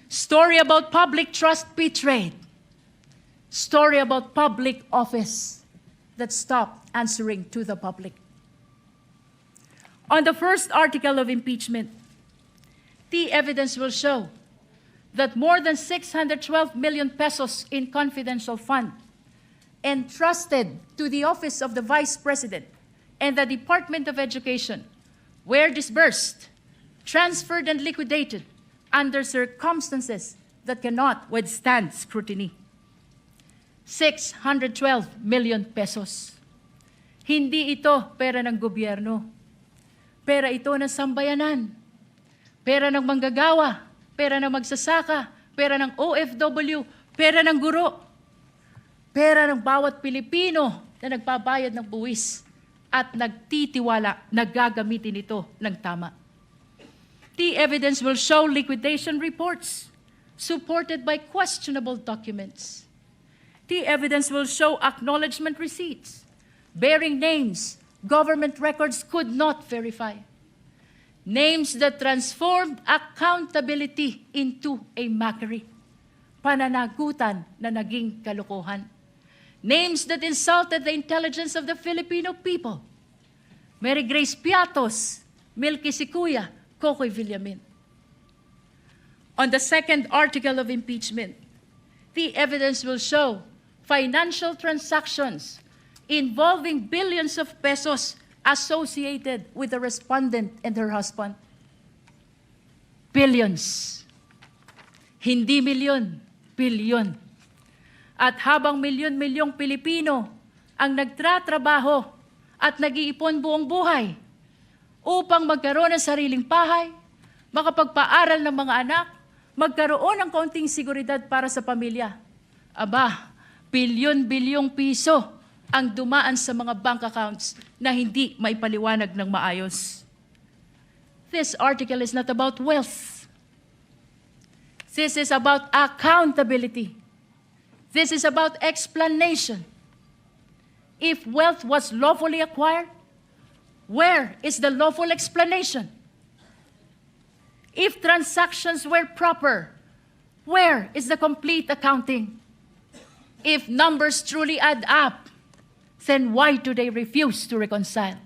S7: Story about public trust betrayed. Story about public office that stopped answering to the public. On the first article of impeachment, the evidence will show that more than 612 million pesos in confidential fund entrusted to the Office of the Vice President and the Department of Education were disbursed, transferred, and liquidated under circumstances that cannot withstand scrutiny. 612 million pesos. Hindi ito pera ng gobyerno. Pera ito ng sambayanan. Pera ng manggagawa. Pera ng magsasaka. Pera ng OFW. Pera ng guro. Pera ng bawat Pilipino na nagbabayad ng buwis at nagtitiwala na gagamitin ito ng tama. The evidence will show liquidation reports supported by questionable documents. The evidence will show acknowledgement receipts bearing names government records could not verify. Names that transformed accountability into a mockery. Pananagutan na naging kalokohan. Names that insulted the intelligence of the Filipino people. Mary Grace Piatos, Milky Sikuya, Kokoy Villamin. On the second article of impeachment, the evidence will show financial transactions involving billions of pesos associated with the respondent and her husband. Billions. Hindi milyon, bilyon. At habang milyon-milyong Pilipino ang nagtratrabaho at nag-iipon buong buhay upang magkaroon ng sariling bahay, makapagpaaral ng mga anak, magkaroon ng kaunting seguridad para sa pamilya. Aba, bilyon-bilyong piso ang dumaan sa mga bank accounts na hindi maipaliwanag ng maayos. This article is not about wealth. This is about accountability. This is about explanation. If wealth was lawfully acquired, where is the lawful explanation? If transactions were proper, where is the complete accounting? If numbers truly add up, then why do they refuse to reconcile?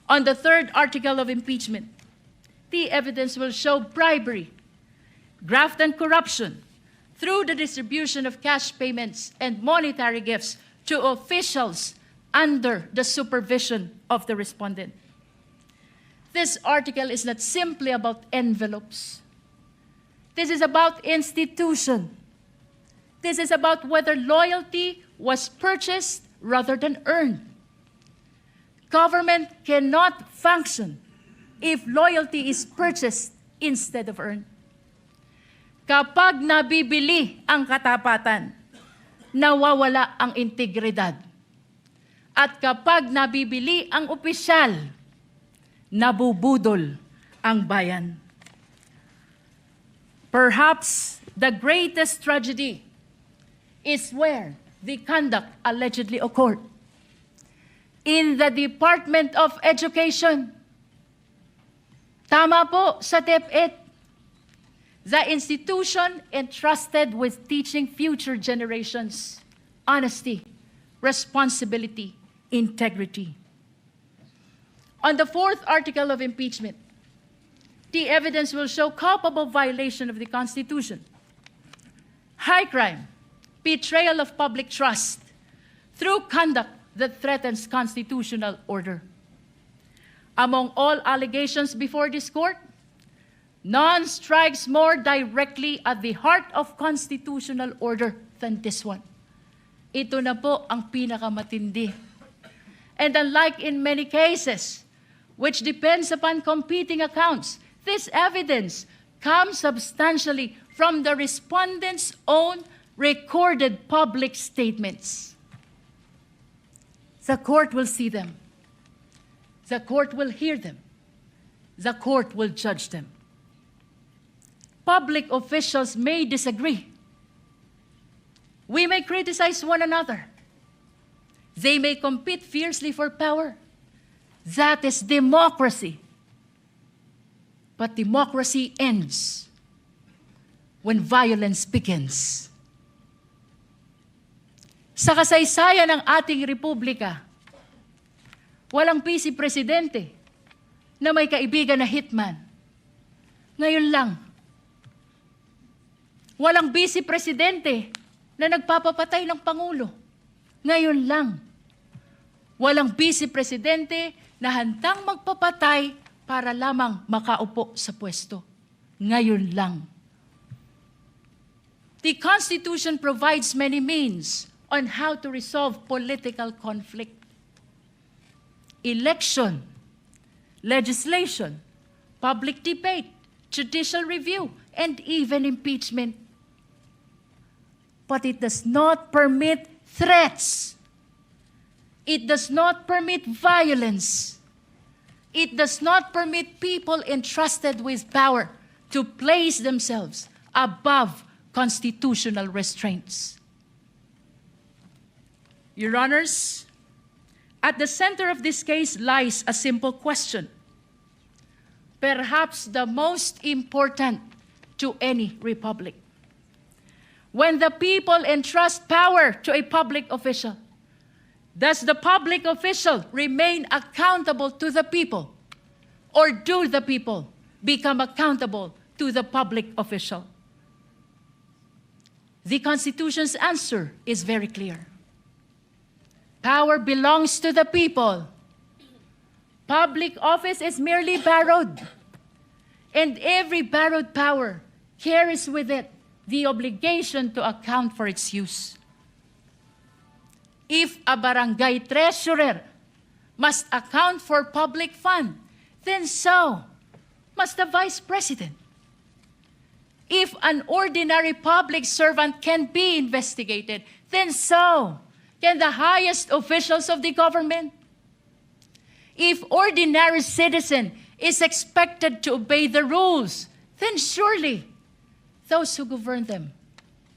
S7: On the third article of impeachment, the evidence will show bribery, graft and corruption through the distribution of cash payments and monetary gifts to officials under the supervision of the respondent. This article is not simply about envelopes. This is about institution. This is about whether loyalty was purchased rather than earned. Government cannot function if loyalty is purchased instead of earned. Kapag nabibili ang katapatan, nawawala ang integridad. At kapag nabibili ang opisyal, nabubudol ang bayan. Perhaps the greatest tragedy is where the conduct allegedly occurred. In the Department of Education. Tama po sa DepEd. The institution entrusted with teaching future generations honesty, responsibility, integrity. On the fourth article of impeachment, the evidence will show culpable violation of the Constitution, high crime, betrayal of public trust through conduct that threatens constitutional order. Among all allegations before this court, none strikes more directly at the heart of constitutional order than this one. Ito na po ang pinakamatindi. And unlike in many cases, which depends upon competing accounts, this evidence comes substantially from the respondent's own recorded public statements. The court will see them. The court will hear them. The court will judge them. Public officials may disagree. We may criticize one another. They may compete fiercely for power. That is democracy. But democracy ends when violence begins. Sa kasaysayan ng ating republika, walang vice presidente na may kaibigan na hitman. Ngayon lang. Walang vice presidente na nagpapapatay ng Pangulo. Ngayon lang. Walang vice presidente na handang magpapatay para lamang makaupo sa pwesto. Ngayon lang. The Constitution provides many means on how to resolve political conflict. Election, legislation, public debate, judicial review, and even impeachment. But it does not permit threats. It does not permit violence. It does not permit people entrusted with power to place themselves above constitutional restraints. Your Honors, at the center of this case lies a simple question, perhaps the most important to any republic. When the people entrust power to a public official, does the public official remain accountable to the people, or do the people become accountable to the public official? The Constitution's answer is very clear. Power belongs to the people. Public office is merely borrowed. And every borrowed power carries with it the obligation to account for its use. If a barangay treasurer must account for public fund, then so must the vice president. If an ordinary public servant can be investigated, then so can the highest officials of the government. If ordinary citizen is expected to obey the rules, then surely those who govern them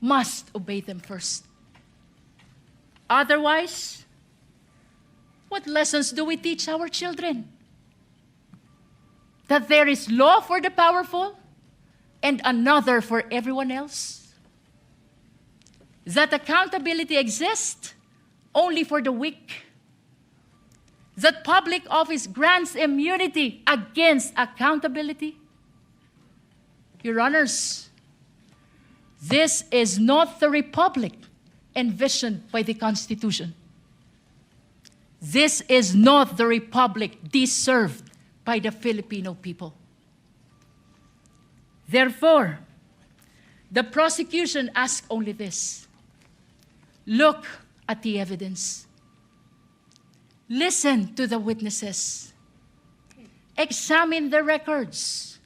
S7: must obey them first. Otherwise, what lessons do we teach our children? That there is law for the powerful and another for everyone else? That accountability exists only for the weak? That public office grants immunity against accountability? Your Honors, this is not the republic envisioned by the Constitution. This is not the republic deserved by the Filipino people. Therefore, the prosecution asks only this: look at the evidence. Listen to the witnesses. Examine the records.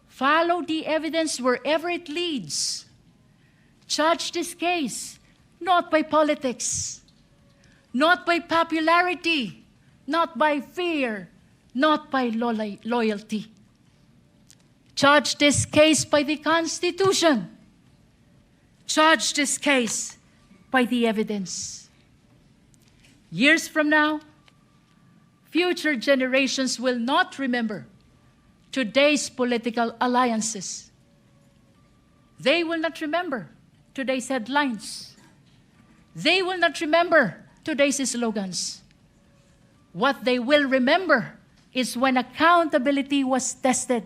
S7: Follow the evidence wherever it leads. Judge this case not by politics, not by popularity, not by fear, not by loyalty. Judge this case by the Constitution. Judge this case by the evidence. Years from now, future generations will not remember today's political alliances. They will not remember today's headlines. They will not remember today's slogans. What they will remember is when accountability was tested,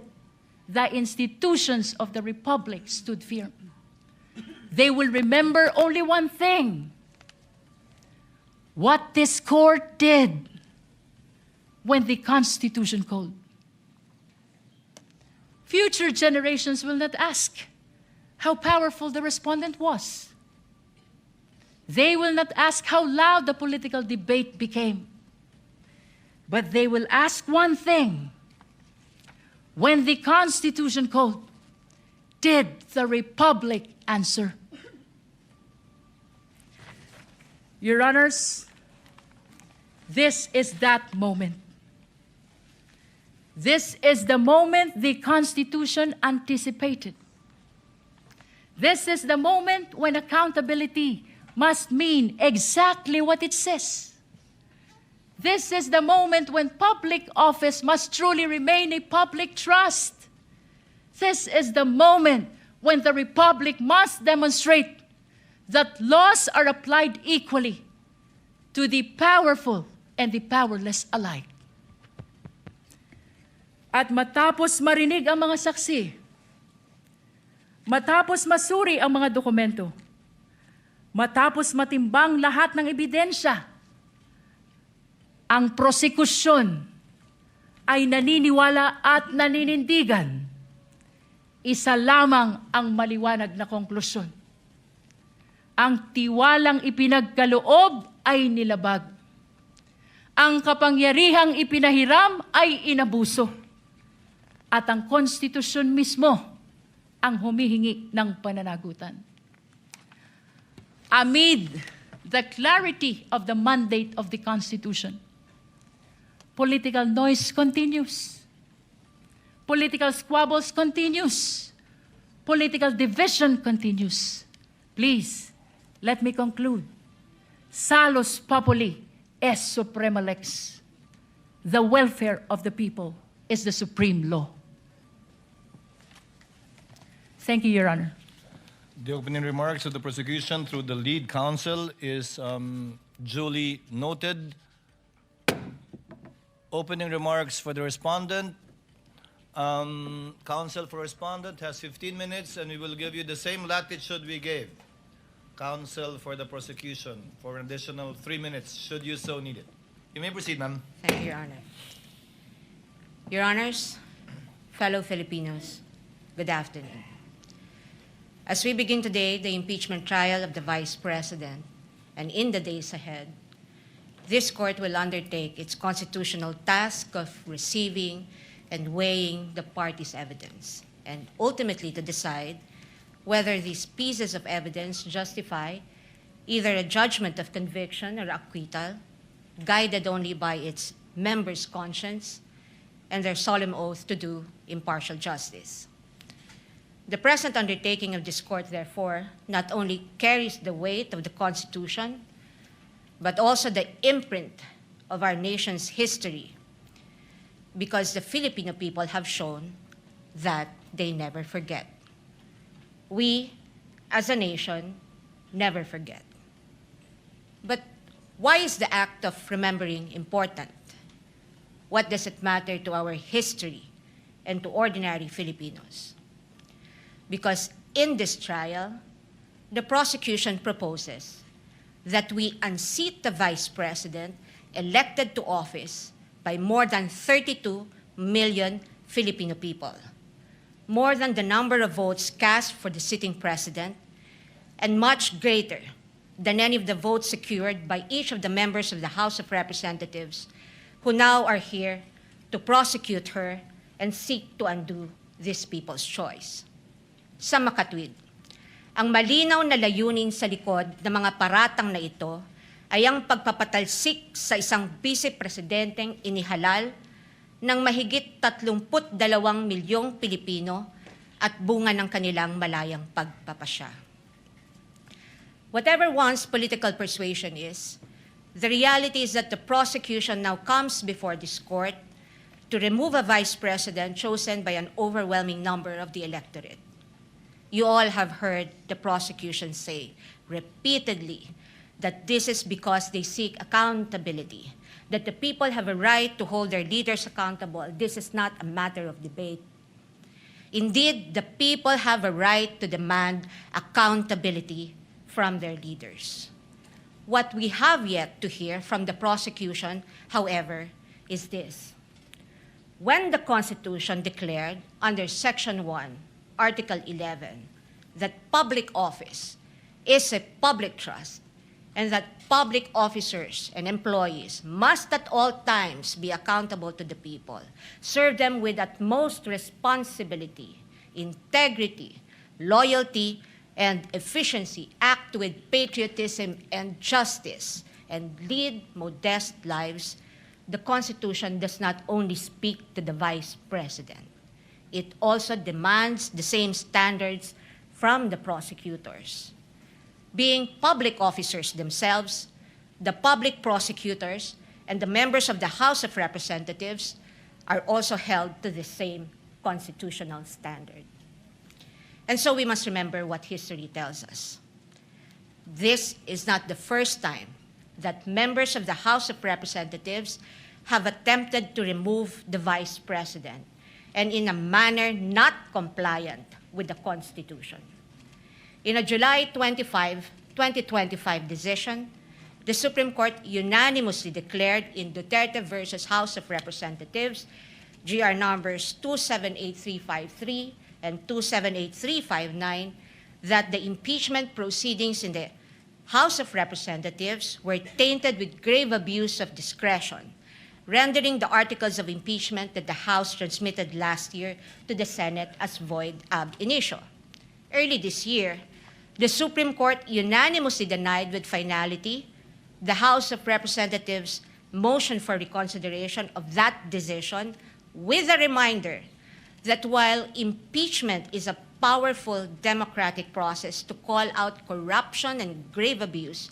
S7: the institutions of the Republic stood firm. They will remember only one thing: what this court did when the Constitution called. Future generations will not ask how powerful the respondent was. They will not ask how loud the political debate became. But they will ask one thing: when the Constitution called, did the Republic answer? Your Honors, this is that moment. This is the moment the Constitution anticipated. This is the moment when accountability must mean exactly what it says. This is the moment when public office must truly remain a public trust. This is the moment when the Republic must demonstrate that laws are applied equally to the powerful and the powerless alike. At matapos marinig ang mga saksi, matapos masuri ang mga dokumento, matapos matimbang lahat ng ebidensya, ang prosekusyon ay naniniwala at naninindigan. Isa lamang ang maliwanag na konklusyon: ang tiwalang ipinagkaloob ay nilabag. Ang kapangyarihang ipinahiram ay inabuso. At ang konstitusyon mismo ang humihingi ng pananagutan. Amid the clarity of the mandate of the Constitution, political noise continues. Political squabbles continues. Political division continues. Please, let me conclude. Salus populi est suprema lex. The welfare of the people is the supreme law. Thank you, Your Honor.
S22: The opening remarks of the prosecution through the lead counsel is duly noted. Opening remarks for the respondent. Counsel for respondent has 15 minutes, and we will give you the same latitude we gave counsel for the prosecution for an additional 3 minutes, should you so need it. You may proceed, ma'am.
S1: Thank you, Your Honor. Your Honors, fellow Filipinos, good afternoon. As we begin today the impeachment trial of the Vice President, and in the days ahead, this court will undertake its constitutional task of receiving and weighing the parties' evidence, and ultimately to decide whether these pieces of evidence justify either a judgment of conviction or acquittal, guided only by its members' conscience and their solemn oath to do impartial justice. The present undertaking of this court, therefore, not only carries the weight of the Constitution, but also the imprint of our nation's history, because the Filipino people have shown that they never forget. We, as a nation, never forget. But why is the act of remembering important? What does it matter to our history and to ordinary Filipinos? Because in this trial, the prosecution proposes that we unseat the Vice President elected to office by more than 32 million Filipino people, more than the number of votes cast for the sitting President, and much greater than any of the votes secured by each of the members of the House of Representatives who now are here to prosecute her and seek to undo this people's choice. Sa makatwid, ang malinaw na layunin sa likod ng mga paratang na ito ay ang pagpapatalsik sa isang vice-presidenteng inihalal ng mahigit 32 milyong Pilipino at bunga ng kanilang malayang pagpapasya. Whatever one's political persuasion is, the reality is that the prosecution now comes before this court to remove a vice president chosen by an overwhelming number of the electorate. You all have heard the prosecution say repeatedly that this is because they seek accountability, that the people have a right to hold their leaders accountable. This is not a matter of debate. Indeed, the people have a right to demand accountability from their leaders. What we have yet to hear from the prosecution, however, is this. When the Constitution declared under Section 1, Article 11, that public office is a public trust and that public officers and employees must at all times be accountable to the people, serve them with utmost responsibility, integrity, loyalty, and efficiency, act with patriotism and justice, and lead modest lives, the Constitution does not only speak to the Vice President. It also demands the same standards from the prosecutors. Being public officers themselves, the public prosecutors and the members of the House of Representatives are also held to the same constitutional standard. And so we must remember what history tells us. This is not the first time that members of the House of Representatives have attempted to remove the Vice President, and in a manner not compliant with the Constitution. In a July 25, 2025 decision, the Supreme Court unanimously declared in Duterte versus House of Representatives, GR numbers 278353 and 278359, that the impeachment proceedings in the House of Representatives were tainted with grave abuse of discretion, rendering the articles of impeachment that the House transmitted last year to the Senate as void ab initio. Early this year, the Supreme Court unanimously denied with finality the House of Representatives' motion for reconsideration of that decision, with a reminder that while impeachment is a powerful democratic process to call out corruption and grave abuse,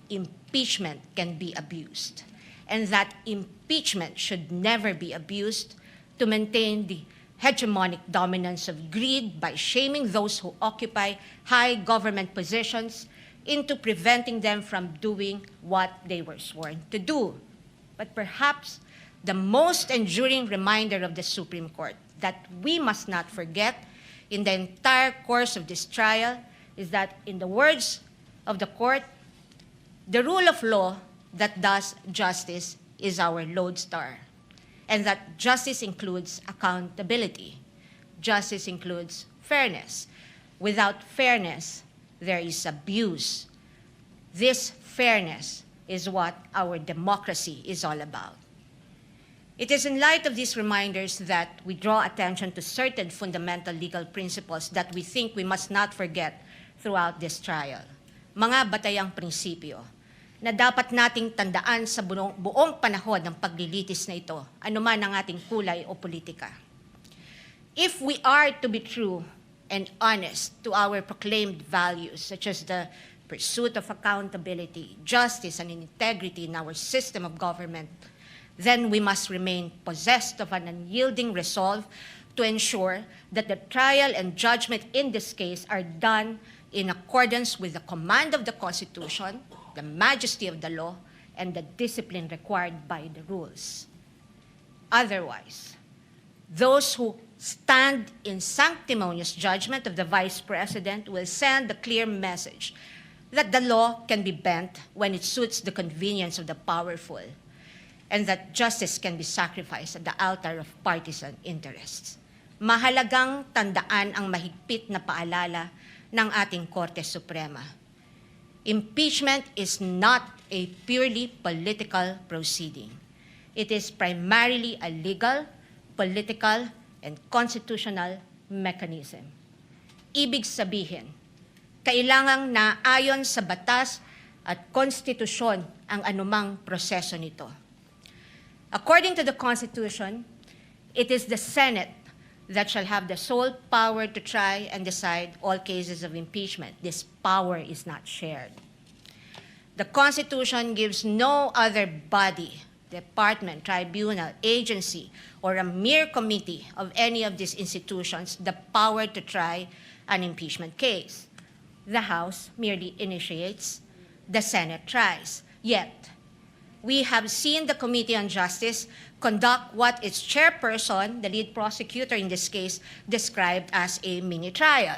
S1: impeachment can be abused, and that impeachment should never be abused to maintain the hegemonic dominance of greed by shaming those who occupy high government positions into preventing them from doing what they were sworn to do. But perhaps the most enduring reminder of the Supreme Court that we must not forget in the entire course of this trial is that, in the words of the court, the rule of law that does justice is our lodestar, and that justice includes accountability. Justice includes fairness. Without fairness, there is abuse. This fairness is what our democracy is all about. It is in light of these reminders that we draw attention to certain fundamental legal principles that we think we must not forget throughout this trial. Mga batayang prinsipyo na dapat nating tandaan sa buong panahon ng paglilitis na ito, anuman ang ating kulay o politika. If we are to be true and honest to our proclaimed values, such as the pursuit of accountability, justice, and integrity in our system of government, then we must remain possessed of an unyielding resolve to ensure that the trial and judgment in this case are done in accordance with the command of the Constitution, the majesty of the law, and the discipline required by the rules. Otherwise, those who stand in sanctimonious judgment of the Vice President will send a clear message that the law can be bent when it suits the convenience of the powerful, and that justice can be sacrificed at the altar of partisan interests. Mahalagang tandaan ang mahigpit na paalala ng ating Korte Suprema. Impeachment is not a purely political proceeding. It is primarily a legal, political, and constitutional mechanism. Ibig sabihin, kailangang naayon sa batas at konstitusyon ang anumang proseso nito. According to the Constitution, it is the Senate that shall have the sole power to try and decide all cases of impeachment. This power is not shared. The Constitution gives no other body, department, tribunal, agency, or a mere committee of any of these institutions the power to try an impeachment case. The House merely initiates, the Senate tries. Yet, we have seen the Committee on Justice conduct what its chairperson, the lead prosecutor in this case, described as a mini trial,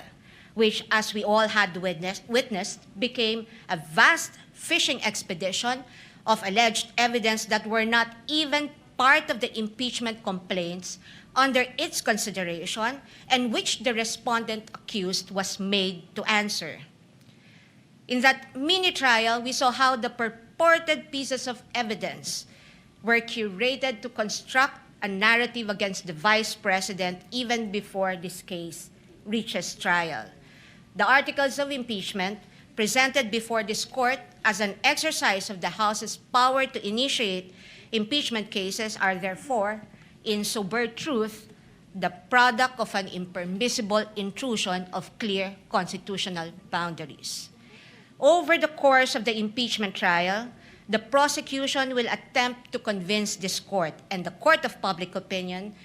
S1: which, as we all had witnessed, became a vast fishing expedition of alleged evidence that were not even part of the impeachment complaints under its consideration and which the respondent accused was made to answer. In that mini trial, we saw how the purported pieces of evidence were curated to construct a narrative against the Vice President even before this case reaches trial. The articles of impeachment presented before this court as an exercise of the House's power to initiate impeachment cases are therefore, in sober truth, the product of an impermissible intrusion of clear constitutional boundaries. Over the course of the impeachment trial, the prosecution will attempt to convince this court and the court of public opinion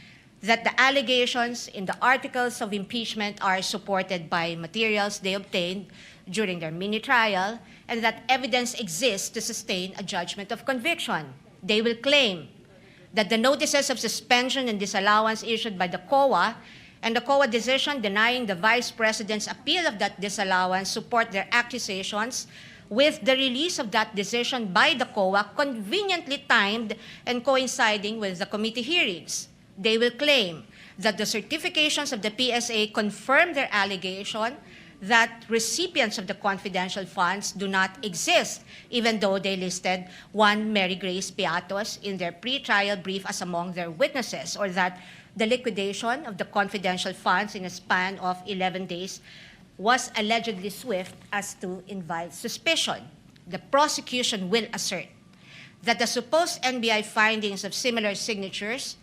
S1: that the allegations in the articles of impeachment are supported by materials they obtained during their mini trial and that evidence exists to sustain a judgment of conviction. They will claim that the notices of suspension and disallowance issued by the COA and the COA decision denying the Vice President's appeal of that disallowance support their accusations, with the release of that decision by the COA conveniently timed and coinciding with the committee hearings. They will claim that the certifications of the PSA confirm their allegation that recipients of the confidential funds do not exist, even though they listed one Mary Grace Piatos in their pre-trial brief as among their witnesses, or that the liquidation of the confidential funds in a span of 11 days was allegedly swift as to invite suspicion. The prosecution will assert that the supposed NBI findings of similar signatures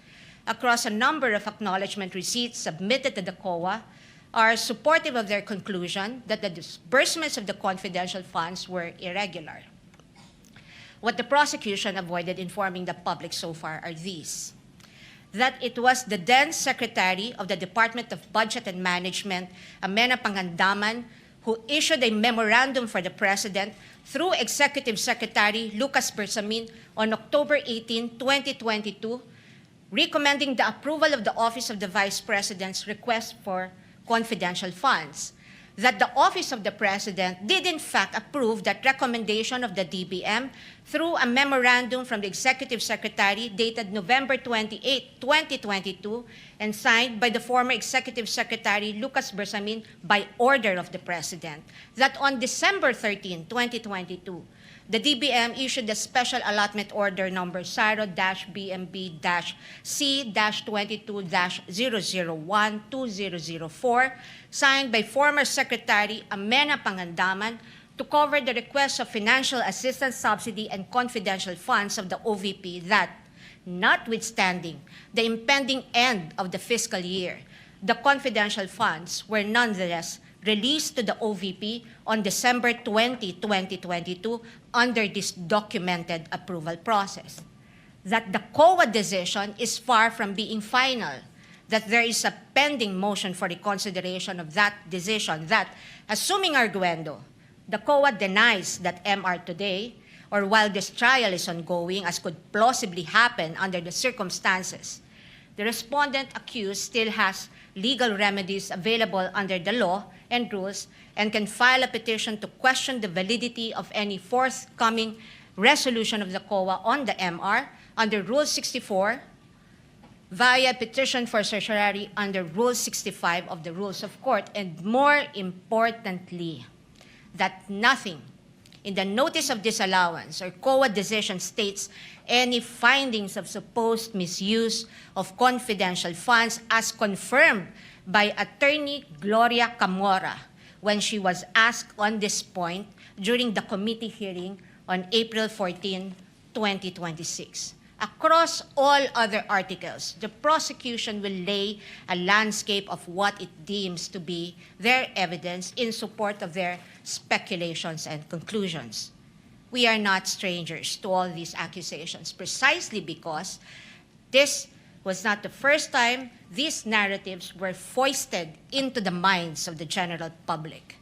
S1: across a number of acknowledgement receipts submitted to the COA are supportive of their conclusion that the disbursements of the confidential funds were irregular. What the prosecution avoided informing the public so far are these: that it was the then Secretary of the Department of Budget and Management, Amena Pangandaman, who issued a memorandum for the President through Executive Secretary Lucas Bersamin on October 18, 2022, recommending the approval of the Office of the Vice President's request for confidential funds. That the Office of the President did in fact approve that recommendation of the DBM through a memorandum from the Executive Secretary dated November 28, 2022, and signed by the former Executive Secretary Lucas Bersamin by order of the President. That on December 13, 2022, the DBM issued the Special Allotment Order number SARO-BMB-C-22-001-2004, signed by former Secretary Amena Pangandaman to cover the request of financial assistance, subsidy, and confidential funds of the OVP that, notwithstanding the impending end of the fiscal year, the confidential funds were nonetheless released to the OVP on December 20, 2022 under this documented approval process. That the COA decision is far from being final, that there is a pending motion for reconsideration of that decision, that, assuming arguendo, the COA denies that MR today, or while this trial is ongoing, as could plausibly happen under the circumstances, the respondent accused still has legal remedies available under the law and rules and can file a petition to question the validity of any forthcoming resolution of the COA on the MR under Rule 64 via petition for certiorari under Rule 65 of the Rules of Court, and more importantly, that nothing in the notice of disallowance or COA decision states any findings of supposed misuse of confidential funds as confirmed by Attorney Gloria Camora when she was asked on this point during the committee hearing on April 14, 2026. Across all other articles, the prosecution will lay a landscape of what it deems to be their evidence in support of their speculations and conclusions. We are not strangers to all these accusations, precisely because this was not the first time these narratives were foisted into the minds of the general public.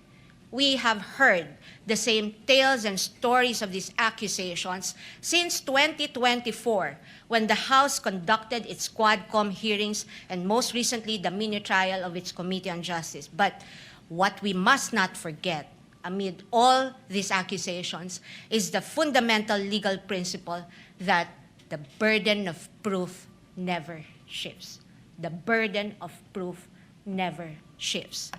S1: we have heard the same tales and stories of these accusations since 2024, when the House conducted its Quadcom hearings and most recently the mini trial of its Committee on Justice. But what we must not forget amid all these accusations is the fundamental legal principle that the burden of proof never shifts. The burden of proof never shifts.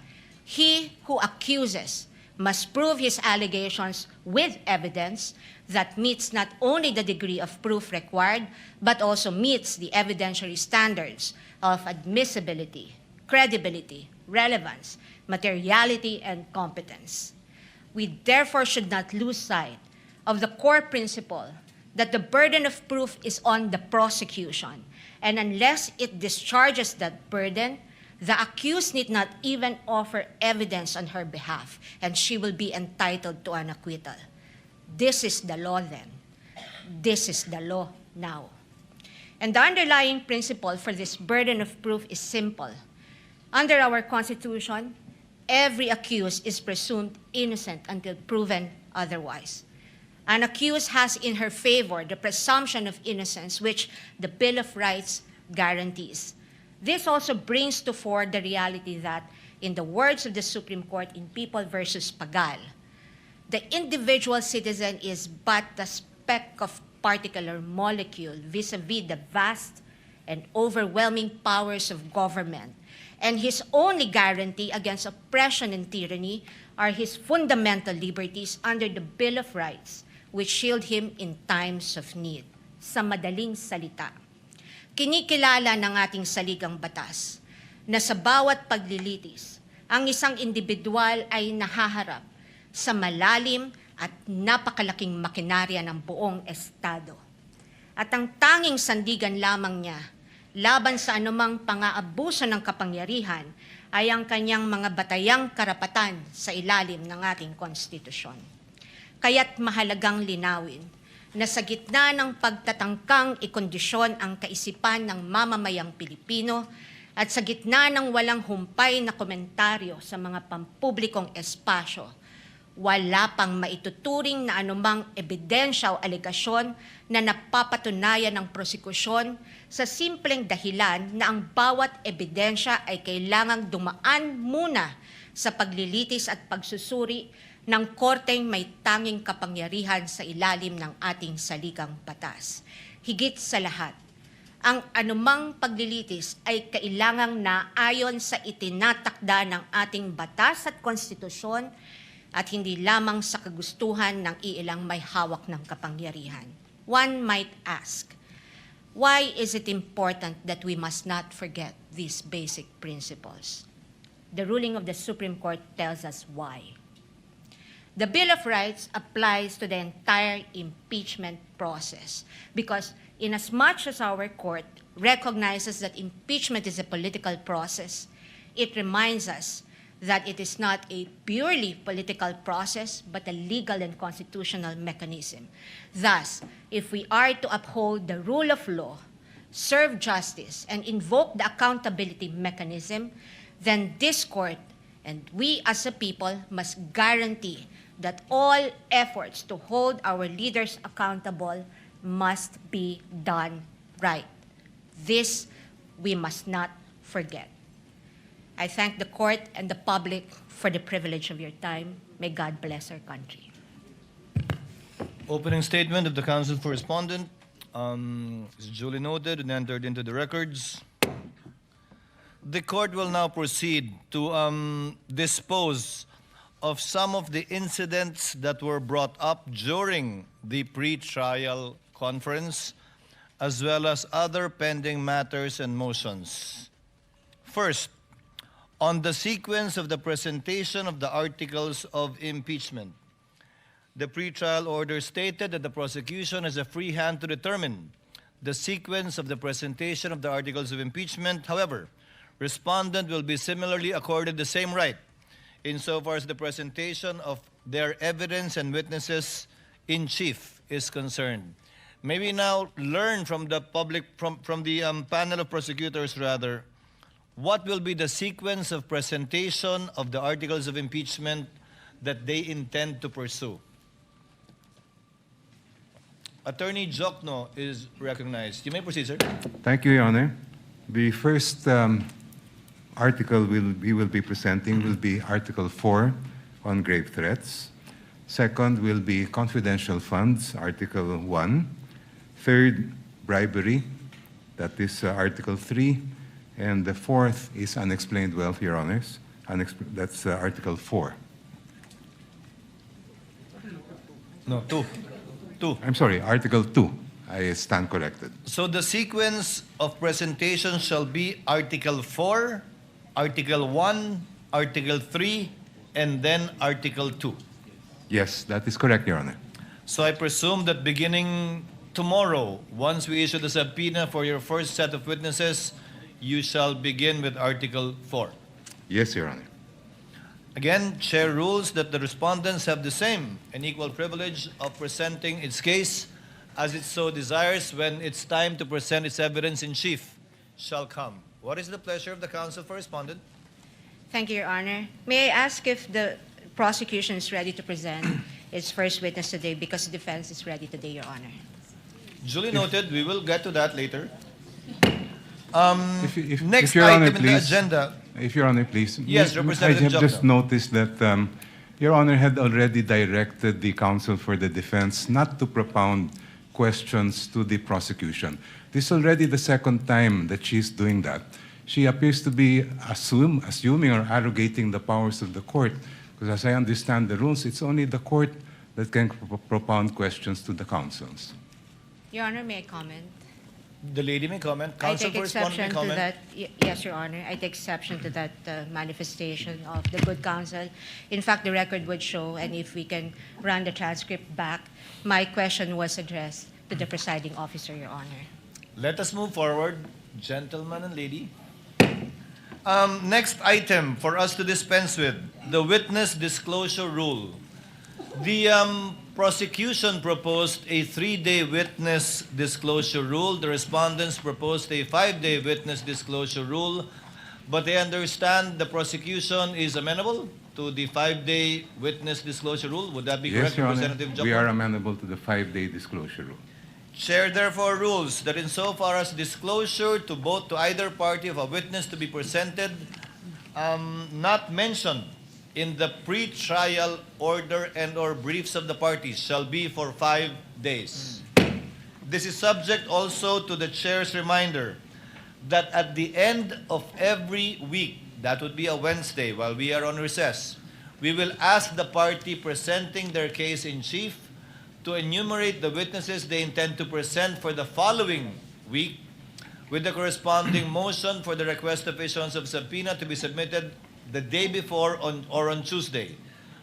S1: He who accuses must prove his allegations with evidence that meets not only the degree of proof required, but also meets the evidentiary standards of admissibility, credibility, relevance, materiality, and competence. We therefore should not lose sight of the core principle that the burden of proof is on the prosecution, and unless it discharges that burden, the accused need not even offer evidence on her behalf, and she will be entitled to an acquittal. This is the law then. This is the law now. And the underlying principle for this burden of proof is simple. Under our Constitution, every accused is presumed innocent until proven otherwise. An accused has in her favor the presumption of innocence, which the Bill of Rights guarantees. This also brings to fore the reality that, in the words of the Supreme Court in People versus Pagal, the individual citizen is but a speck of particular molecule vis-a-vis the vast and overwhelming powers of government, and his only guarantee against oppression and tyranny are his fundamental liberties under the Bill of Rights, which shield him in times of need. Sa madaling salita, kinikilala ng ating saligang batas na sa bawat paglilitis, ang isang individual ay nahaharap sa malalim at napakalaking makinarya ng buong Estado. At ang tanging sandigan lamang niya laban sa anumang pang-aabuso ng kapangyarihan ay ang kanyang mga batayang karapatan sa ilalim ng ating konstitusyon. Kaya't mahalagang linawin na sa gitna ng pagtatangkang ikondisyon ang kaisipan ng mamamayang Pilipino at sa gitna ng walang humpay na komentaryo sa mga pampublikong espasyo, wala pang maituturing na anumang ebidensya o alegasyon na napapatunayan ng prosekusyon sa simpleng dahilan na ang bawat ebidensya ay kailangang dumaan muna sa paglilitis at pagsusuri ng korteng may tanging kapangyarihan sa ilalim ng ating saligang batas. Higit sa lahat, ang anumang paglilitis ay kailangang naayon sa itinatakda ng ating batas at konstitusyon at hindi lamang sa kagustuhan ng iilang may hawak ng kapangyarihan. One might ask, why is it important that we must not forget these basic principles? The ruling of the Supreme Court tells us why. The Bill of Rights applies to the entire impeachment process because inasmuch as our court recognizes that impeachment is a political process, it reminds us that it is not a purely political process but a legal and constitutional mechanism. Thus, if we are to uphold the rule of law, serve justice, and invoke the accountability mechanism, then this court and we as a people must guarantee that all efforts to hold our leaders accountable must be done right. This we must not forget. I thank the court and the public for the privilege of your time. May God bless our country.
S22: Opening statement of the counsel for respondent is duly noted and entered into the records. The court will now proceed to dispose of some of the incidents that were brought up during the pre-trial conference, as well as other pending matters and motions. First, on the sequence of the presentation of the articles of impeachment. The pre-trial order stated that the prosecution has a free hand to determine the sequence of the presentation of the articles of impeachment. However, respondent will be similarly accorded the same right insofar as the presentation of their evidence and witnesses in chief is concerned. May we now learn from the public, from the panel of prosecutors rather, what will be the sequence of presentation of the articles of impeachment that they intend to pursue. Attorney Jokno is recognized. You may proceed, sir.
S2: Thank you, Your Honor. The first article we will be presenting will be Article 4 on grave threats. Second will be confidential funds, Article 1. Third, bribery, that is Article 3. And the fourth is unexplained wealth, Your Honors. That's Article 4.
S22: No, 2.
S2: I'm sorry, Article 2. I stand corrected.
S22: So the sequence of presentation shall be Article 4, Article 1, Article 3, and then Article 2.
S2: Yes, that is correct, Your Honor.
S22: So I presume that beginning tomorrow, once we issue the subpoena for your first set of witnesses, you shall begin with Article 4.
S2: Yes, Your Honor.
S22: Again, Chair rules that the respondents have the same and equal privilege of presenting its case as it so desires when it's time to present its evidence in chief shall come. What is the pleasure of the counsel for respondent?
S1: Thank you, Your Honor. May I ask if the prosecution is ready to present its first witness today because the defense is ready today, Your Honor?
S22: Duly noted. We will get to that later.
S2: If
S22: Next
S2: Your
S22: item
S2: Honor,
S22: in the
S2: please.
S22: If
S2: If Your Honor, please.
S22: Yes,
S2: I
S22: Representative
S2: have just
S22: Jokno.
S2: noticed that Your Honor had already directed the counsel for the defense not to propound questions to the prosecution. This is already the second time that she's doing that. She appears to be assuming or arrogating the powers of the court, because as I understand the rules, it's only the court that can propound questions to the counsels.
S1: Your Honor, may I comment?
S22: The lady may comment.
S1: I
S22: Counsel
S1: take
S22: for respondent may
S1: exception to
S22: comment.
S1: that. Yes, Your Honor. I take exception to that manifestation of the good counsel. In fact, the record would show, and if we can run the transcript back, my question was addressed to the presiding officer, Your Honor.
S22: Let us move forward, gentleman and lady. Next item for us to dispense with, the witness disclosure rule. The prosecution proposed a 3-day witness disclosure rule. The respondents proposed a 5-day witness disclosure rule. But I understand the prosecution is amenable to the 5-day witness disclosure rule. Would that be
S2: Yes,
S22: correct,
S2: Your Honor.
S22: Representative Jokno?
S2: We are amenable to the 5-day disclosure rule.
S22: Chair therefore rules that insofar as disclosure to both to either party of a witness to be presented, not mentioned in the pre-trial order and/or briefs of the parties shall be for 5 days. This is subject also to the chair's reminder that at the end of every week, that would be a Wednesday while we are on recess, we will ask the party presenting their case in chief to enumerate the witnesses they intend to present for the following week with the corresponding motion for the request of issuance of subpoena to be submitted the day before or on Tuesday,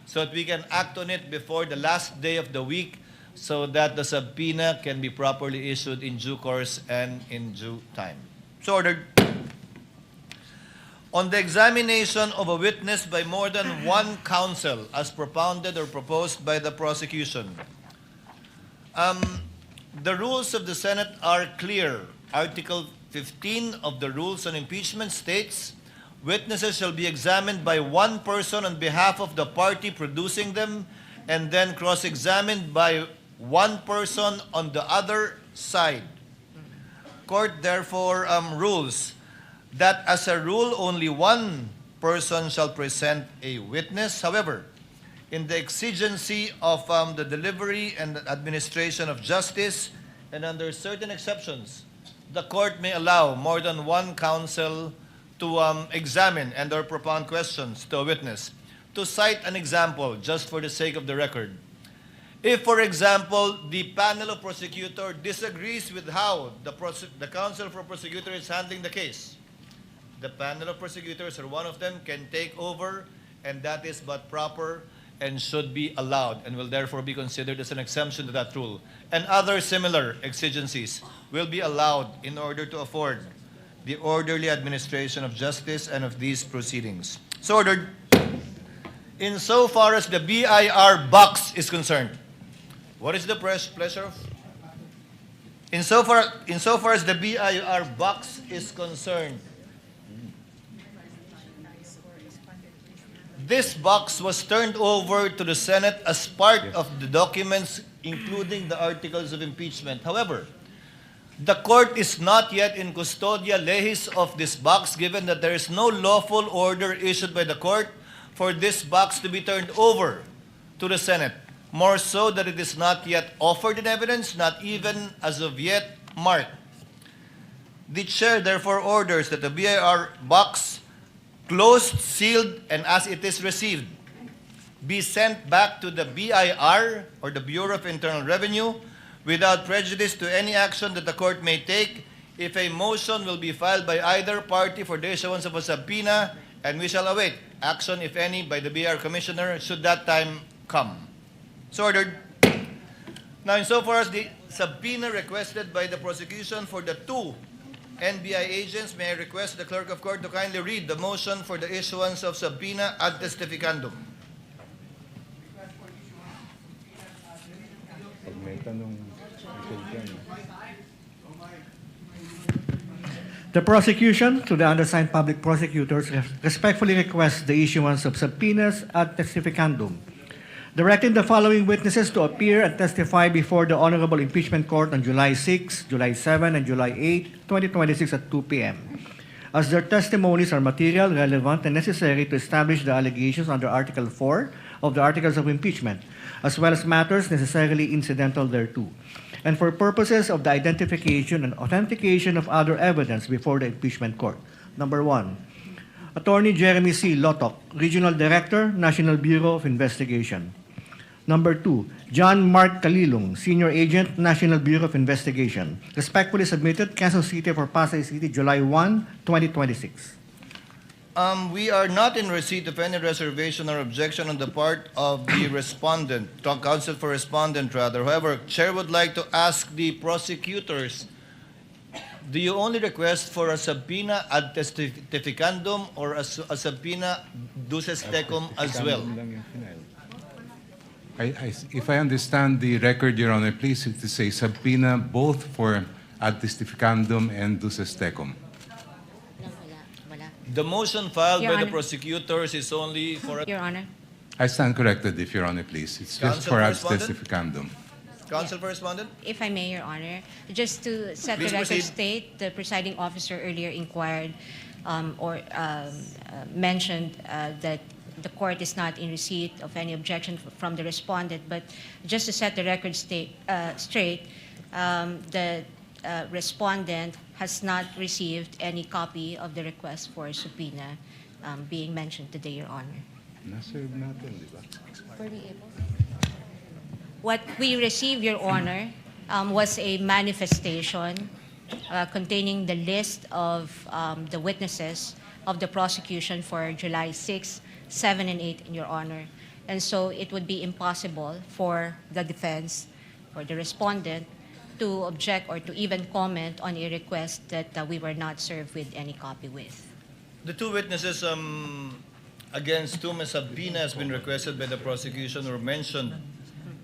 S22: so that we can act on it before the last day of the week so that the subpoena can be properly issued in due course and in due time. So ordered. On the examination of a witness by more than one counsel as propounded or proposed by the prosecution, the rules of the Senate are clear. Article 15 of the Rules on Impeachment states, witnesses shall be examined by one person on behalf of the party producing them and then cross-examined by one person on the other side. Court therefore rules that as a rule, only one person shall present a witness. However, in the exigency of the delivery and administration of justice, and under certain exceptions, the court may allow more than one counsel to examine and or propound questions to a witness. To cite an example, just for the sake of the record, if, for example, the panel of prosecutor disagrees with how the counsel for prosecutor is handling the case, the panel of prosecutors or one of them can take over, and that is but proper and should be allowed and will therefore be considered as an exemption to that rule. And other similar exigencies will be allowed in order to afford the orderly administration of justice and of these proceedings. So ordered. Insofar as the BIR box is concerned, what is the pleasure of? Insofar as the BIR box is concerned, this box was turned over to the Senate as part of the documents, including the articles of impeachment. However, the court is not yet in custodia lehis of this box, given that there is no lawful order issued by the court for this box to be turned over to the Senate. More so that it is not yet offered in evidence, not even as of yet marked. The chair therefore orders that the BIR box, closed, sealed, and as it is received, be sent back to the BIR, or the Bureau of Internal Revenue, without prejudice to any action that the court may take if a motion will be filed by either party for the issuance of a subpoena, and we shall await action, if any, by the BIR Commissioner should that time come. So ordered. Now, insofar as the subpoena requested by the prosecution for the two NBI agents, may I request the clerk of court to kindly read the motion for the issuance of subpoena ad testificandum.
S3: The prosecution, through the undersigned public prosecutors, respectfully requests the issuance of subpoenas ad testificandum, directing the following witnesses to appear and testify before the Honorable Impeachment Court on July 6, July 7, and July 8, 2026 at 2 p.m. As their testimonies are material, relevant, and necessary to establish the allegations under Article 4 of the Articles of Impeachment, as well as matters necessarily incidental thereto, and for purposes of the identification and authentication of other evidence before the Impeachment Court. Number 1, Attorney Jeremy C. Lotok, Regional Director, National Bureau of Investigation. Number 2, John Mark Kalilong, Senior Agent, National Bureau of Investigation. Respectfully submitted, Quezon City for Pasay City, July 1, 2026.
S22: We are not in receipt of any reservation or objection on the part of the respondent, counsel for respondent rather. However, Chair would like to ask the prosecutors, do you only request for a subpoena ad testificandum or a subpoena duces tecum as well?
S2: If I understand the record, Your Honor, please to say subpoena both for ad testificandum and duces tecum.
S22: The motion filed
S1: Your
S22: by the
S1: Honor.
S22: prosecutors is only for
S1: Your Honor.
S2: I stand corrected, if Your Honor, please. It's just
S22: Counsel
S2: for ad
S22: correspondent?
S2: testificandum.
S22: Counsel for respondent?
S1: If I may, Your Honor, just to set
S22: Please
S1: the record
S22: proceed.
S1: straight, the presiding officer earlier inquired mentioned that the court is not in receipt of any objection from the respondent, but just to set the record straight, the respondent has not received any copy of the request for subpoena being mentioned today, Your Honor.
S2: Naserve natin, di ba?
S1: What we received, Your Honor, was a manifestation containing the list of the witnesses of the prosecution for July 6, 7, and 8, Your Honor. And so it would be impossible for the defense or the respondent to object or to even comment on a request that we were not served with any copy with.
S22: The two witnesses against whom a subpoena has been requested by the prosecution were mentioned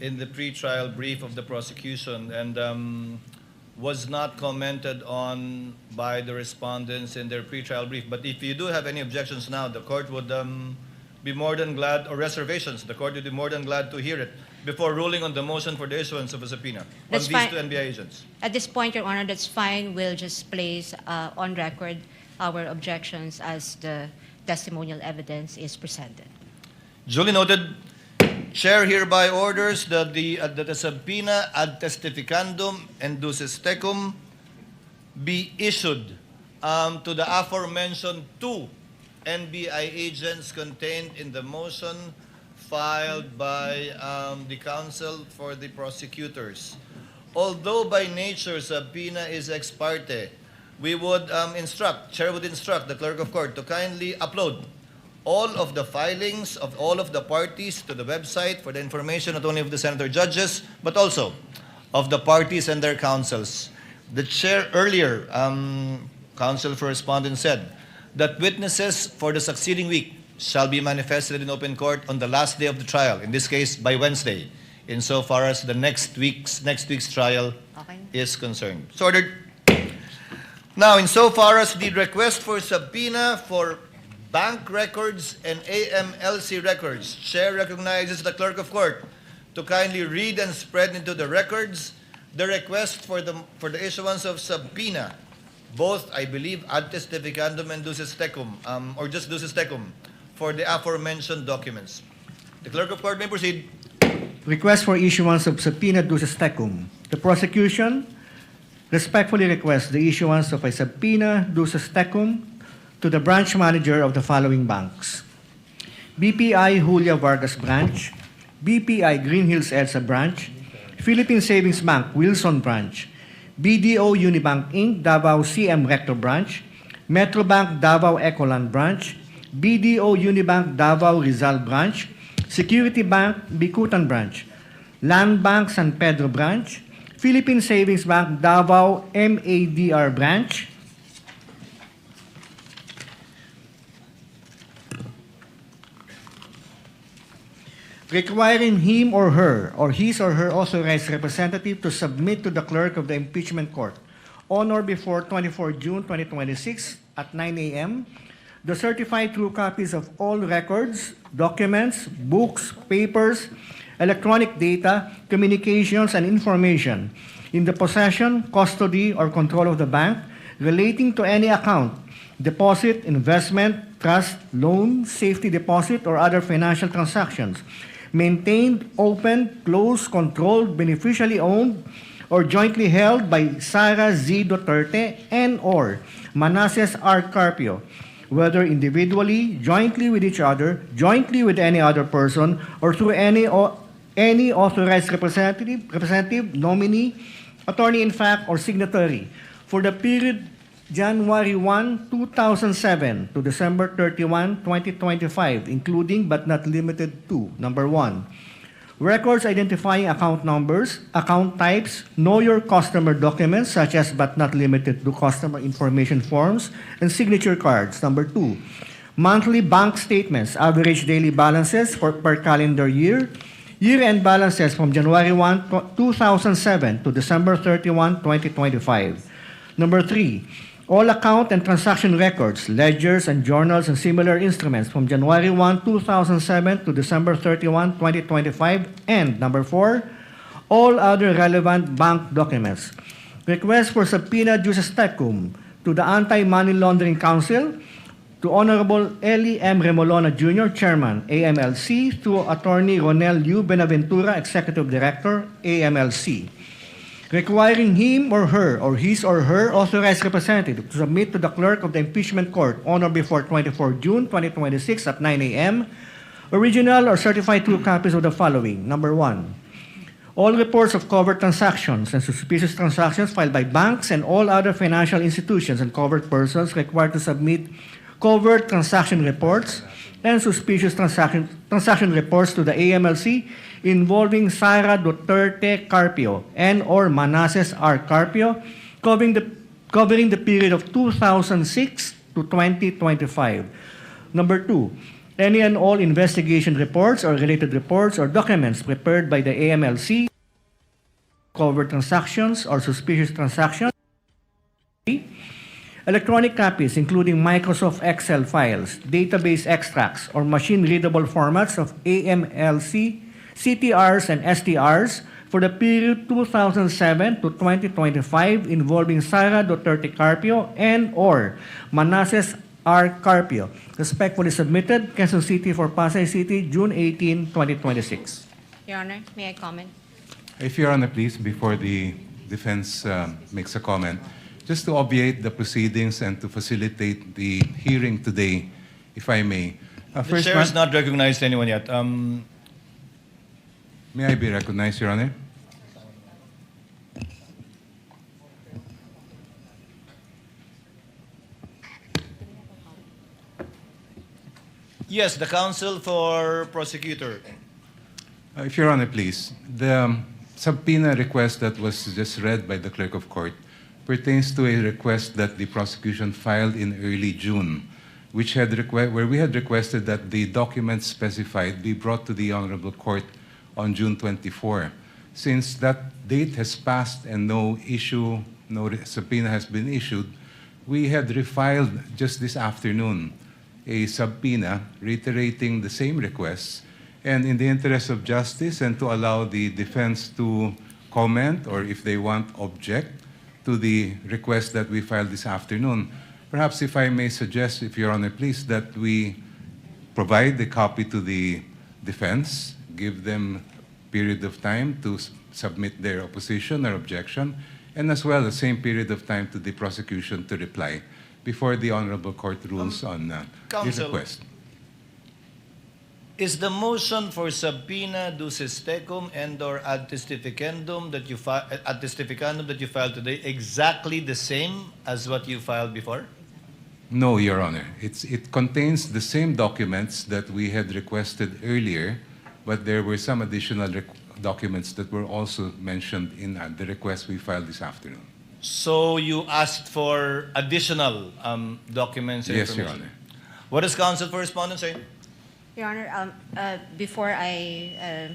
S22: in the pre-trial brief of the prosecution and was not commented on by the respondents in their pre-trial brief. But if you do have any objections now, the court would be more than glad, or reservations, the court would be more than glad to hear it before ruling on the motion for the issuance of a subpoena
S1: That's
S22: on these
S1: fine.
S22: two NBI agents.
S1: At this point, Your Honor, that's fine. We'll just place on record our objections as the testimonial evidence is presented.
S22: Duly noted. Chair hereby orders that the subpoena ad testificandum and duces tecum be issued to the aforementioned two NBI agents contained in the motion filed by the counsel for the prosecutors. Although by nature subpoena is ex parte, we would Chair would instruct the clerk of court to kindly upload all of the filings of all of the parties to the website for the information not only of the Senator-Judges, but also of the parties and their counsels. The Chair earlier, counsel for respondent said that witnesses for the succeeding week shall be manifested in open court on the last day of the trial, in this case by Wednesday, insofar as the next week's trial is concerned. So ordered. Now, insofar as the request for subpoena for bank records and AMLC records. Chair recognizes the clerk of court to kindly read and spread into the records the request for the issuance of subpoena, both, I believe, ad testificandum and duces tecum, or just duces tecum, for the aforementioned documents. The clerk of court may proceed.
S3: Request for issuance of subpoena duces tecum. The prosecution respectfully requests the issuance of a subpoena duces tecum to the branch manager of the following banks: BPI Julia Vargas Branch, BPI Green Hills EDSA Branch, Philippine Savings Bank Wilson Branch, BDO Unibank Inc. Davao CM Recto Branch, Metrobank Davao Ecoland Branch, BDO Unibank Davao Rizal Branch, Security Bank Bicutan Branch, Land Bank San Pedro Branch, Philippine Savings Bank Davao MADR Branch, requiring him or her or his or her authorized representative to submit to the clerk of the impeachment court on or before 24 June 2026 at 9 a.m. the certified true copies of all records, documents, books, papers, electronic data, communications, and information in the possession, custody, or control of the bank relating to any account, deposit, investment, trust, loan, safety deposit, or other financial transactions maintained, opened, closed, controlled, beneficially owned, or jointly held by Sara Z. Duterte and or Manasseh R. Carpio, whether individually, jointly with each other, jointly with any other person, or through any authorized representative, nominee, attorney-in-fact, or signatory for the period January 1, 2007 to December 31, 2025, including but not limited to: number 1, records identifying account numbers, account types, know your customer documents such as but not limited to customer information forms and signature cards. Number 2, monthly bank statements, average daily balances per calendar year, year-end balances from January 1, 2007 to December 31, 2025. Number 3, all account and transaction records, ledgers, and journals and similar instruments from January 1, 2007 to December 31, 2025. And number 4, all other relevant bank documents. Request for subpoena duces tecum to the Anti-Money Laundering Council, to Honorable Eli M. Remolona Jr., Chairman, AMLC, to Attorney Ronel U. Benaventura, Executive Director, AMLC, requiring him or her or his or her authorized representative to submit to the clerk of the impeachment court on or before 24 June 2026 at 9 a.m. original or certified true copies of the following: number 1, all reports of covert transactions and suspicious transactions filed by banks and all other financial institutions and covered persons required to submit covert transaction reports and suspicious transaction reports to the AMLC involving Sara Duterte Carpio and or Manasseh R. Carpio covering the period of 2006 to 2025. Number 2, any and all investigation reports or related reports or documents prepared by the AMLC, covert transactions or suspicious transactions, electronic copies including Microsoft Excel files, database extracts, or machine-readable formats of AMLC, CTRs, and STRs for the period 2007 to 2025 involving Sara Duterte Carpio and or Manasseh R. Carpio. Respectfully submitted, Quezon City for Pasay City, June 18, 2026.
S1: Your Honor, may I comment?
S2: If Your Honor, please, before the defense makes a comment, just to obviate the proceedings and to facilitate the hearing today, if I may.
S22: The chair has not recognized anyone yet.
S2: May I be recognized, Your Honor?
S22: Yes, the counsel for prosecutor.
S2: If Your Honor, please. The subpoena request that was just read by the clerk of court pertains to a request that the prosecution filed in early June, where we had requested that the documents specified be brought to the Honorable Court on June 24. Since that date has passed and no subpoena has been issued, we had refiled just this afternoon a subpoena reiterating the same requests, and in the interest of justice and to allow the defense to comment or if they want object to the request that we filed this afternoon. Perhaps if I may suggest, if Your Honor please, that we provide the copy to the defense, give them a period of time to submit their opposition or objection, and as well the same period of time to the prosecution to reply before the Honorable Court rules on this
S22: Counsel,
S2: request.
S22: Is the motion for subpoena duces tecum and/or ad testificandum that you filed today exactly the same as what you filed before?
S2: No, Your Honor. It contains the same documents that we had requested earlier, but there were some additional documents that were also mentioned in the request we filed this afternoon.
S22: So you asked for additional documents and
S2: Yes, Your
S22: information?
S2: Honor.
S22: What does counsel for respondent say?
S1: Your Honor, before I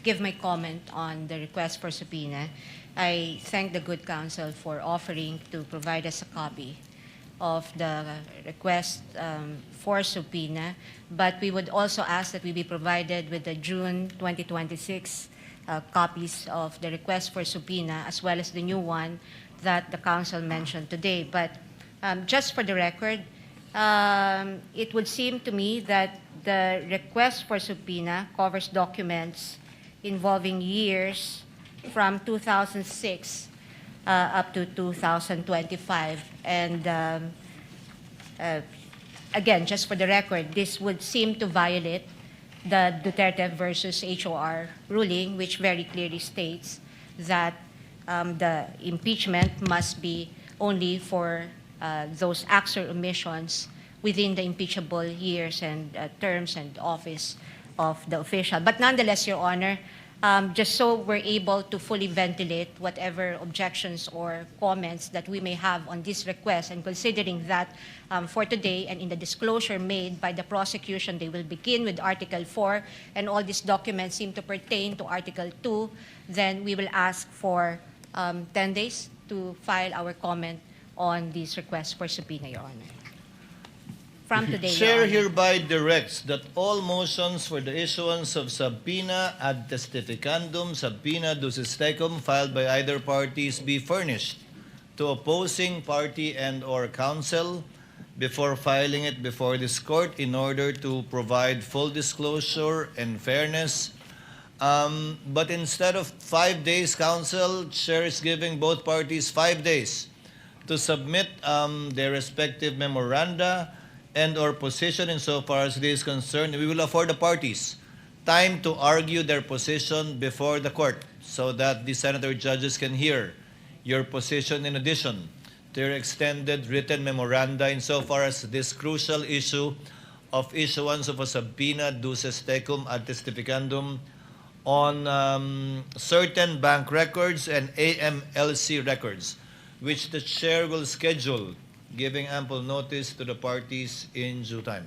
S1: give my comment on the request for subpoena, I thank the good counsel for offering to provide us a copy of the request for subpoena, but we would also ask that we be provided with the June 2026 copies of the request for subpoena as well as the new one that the counsel mentioned today. But just for the record, it would seem to me that the request for subpoena covers documents involving years from 2006 up to 2025. And again, just for the record, this would seem to violate the Duterte versus HOR ruling, which very clearly states that the impeachment must be only for those acts or omissions within the impeachable years and terms and office of the official. But nonetheless, Your Honor, just so we're able to fully ventilate whatever objections or comments that we may have on this request, and considering that for today and in the disclosure made by the prosecution, they will begin with Article 4, and all these documents seem to pertain to Article 2, then we will ask for 10 days to file our comment on this request for subpoena, Your Honor. From today, Your
S22: Chair
S1: Honor.
S22: hereby directs that all motions for the issuance of subpoena ad testificandum, subpoena duces tecum filed by either parties be furnished to opposing party and/or counsel before filing it before this court in order to provide full disclosure and fairness. But instead of 5 days, counsel, Chair is giving both parties 5 days to submit their respective memoranda and/or position insofar as it is concerned. We will afford the parties time to argue their position before the court so that the senator judges can hear your position in addition to your extended written memoranda insofar as this crucial issue of issuance of a subpoena duces tecum ad testificandum on certain bank records and AMLC records, which the chair will schedule, giving ample notice to the parties in due time.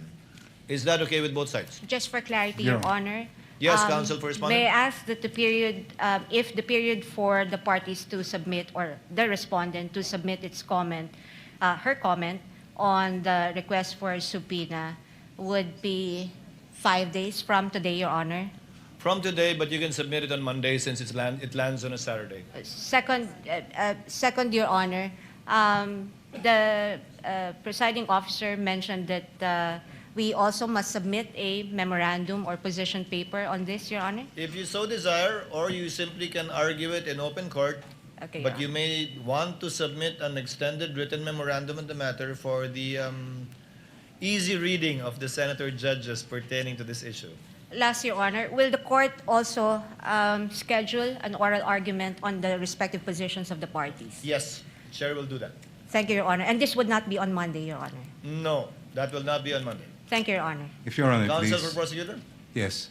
S22: Is that okay with both sides?
S1: Just for clarity,
S2: Yeah.
S1: Your Honor.
S22: Yes, counsel for respondent.
S1: May I ask that the period, if the period for the parties to submit or the respondent to submit its comment, her comment on the request for subpoena would be 5 days from today, Your Honor?
S22: From today, but you can submit it on Monday since it lands on a Saturday.
S1: Second, Your Honor, the presiding officer mentioned that we also must submit a memorandum or position paper on this, Your Honor?
S22: If you so desire, or you simply can argue it in open court,
S1: Okay,
S22: but
S1: Your
S22: you may want to submit an extended written memorandum on the matter for the easy reading of the senator judges pertaining to this issue.
S1: Last, Your Honor, will the court also schedule an oral argument on the respective positions of the parties?
S22: Yes, Chair will do that.
S1: Thank you, Your Honor. And this would not be on Monday, Your Honor.
S22: No, that will not be on Monday.
S1: Thank you, Your Honor.
S2: If Your Honor,
S22: Counsel
S2: please.
S22: for prosecutor?
S2: Yes.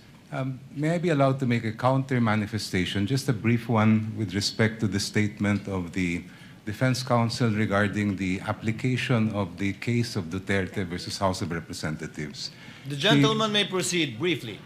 S2: May I be allowed to make a counter manifestation, just a brief one with respect to the statement of the defense counsel regarding the application of the case of Duterte versus House of Representatives.
S22: The gentleman may proceed briefly.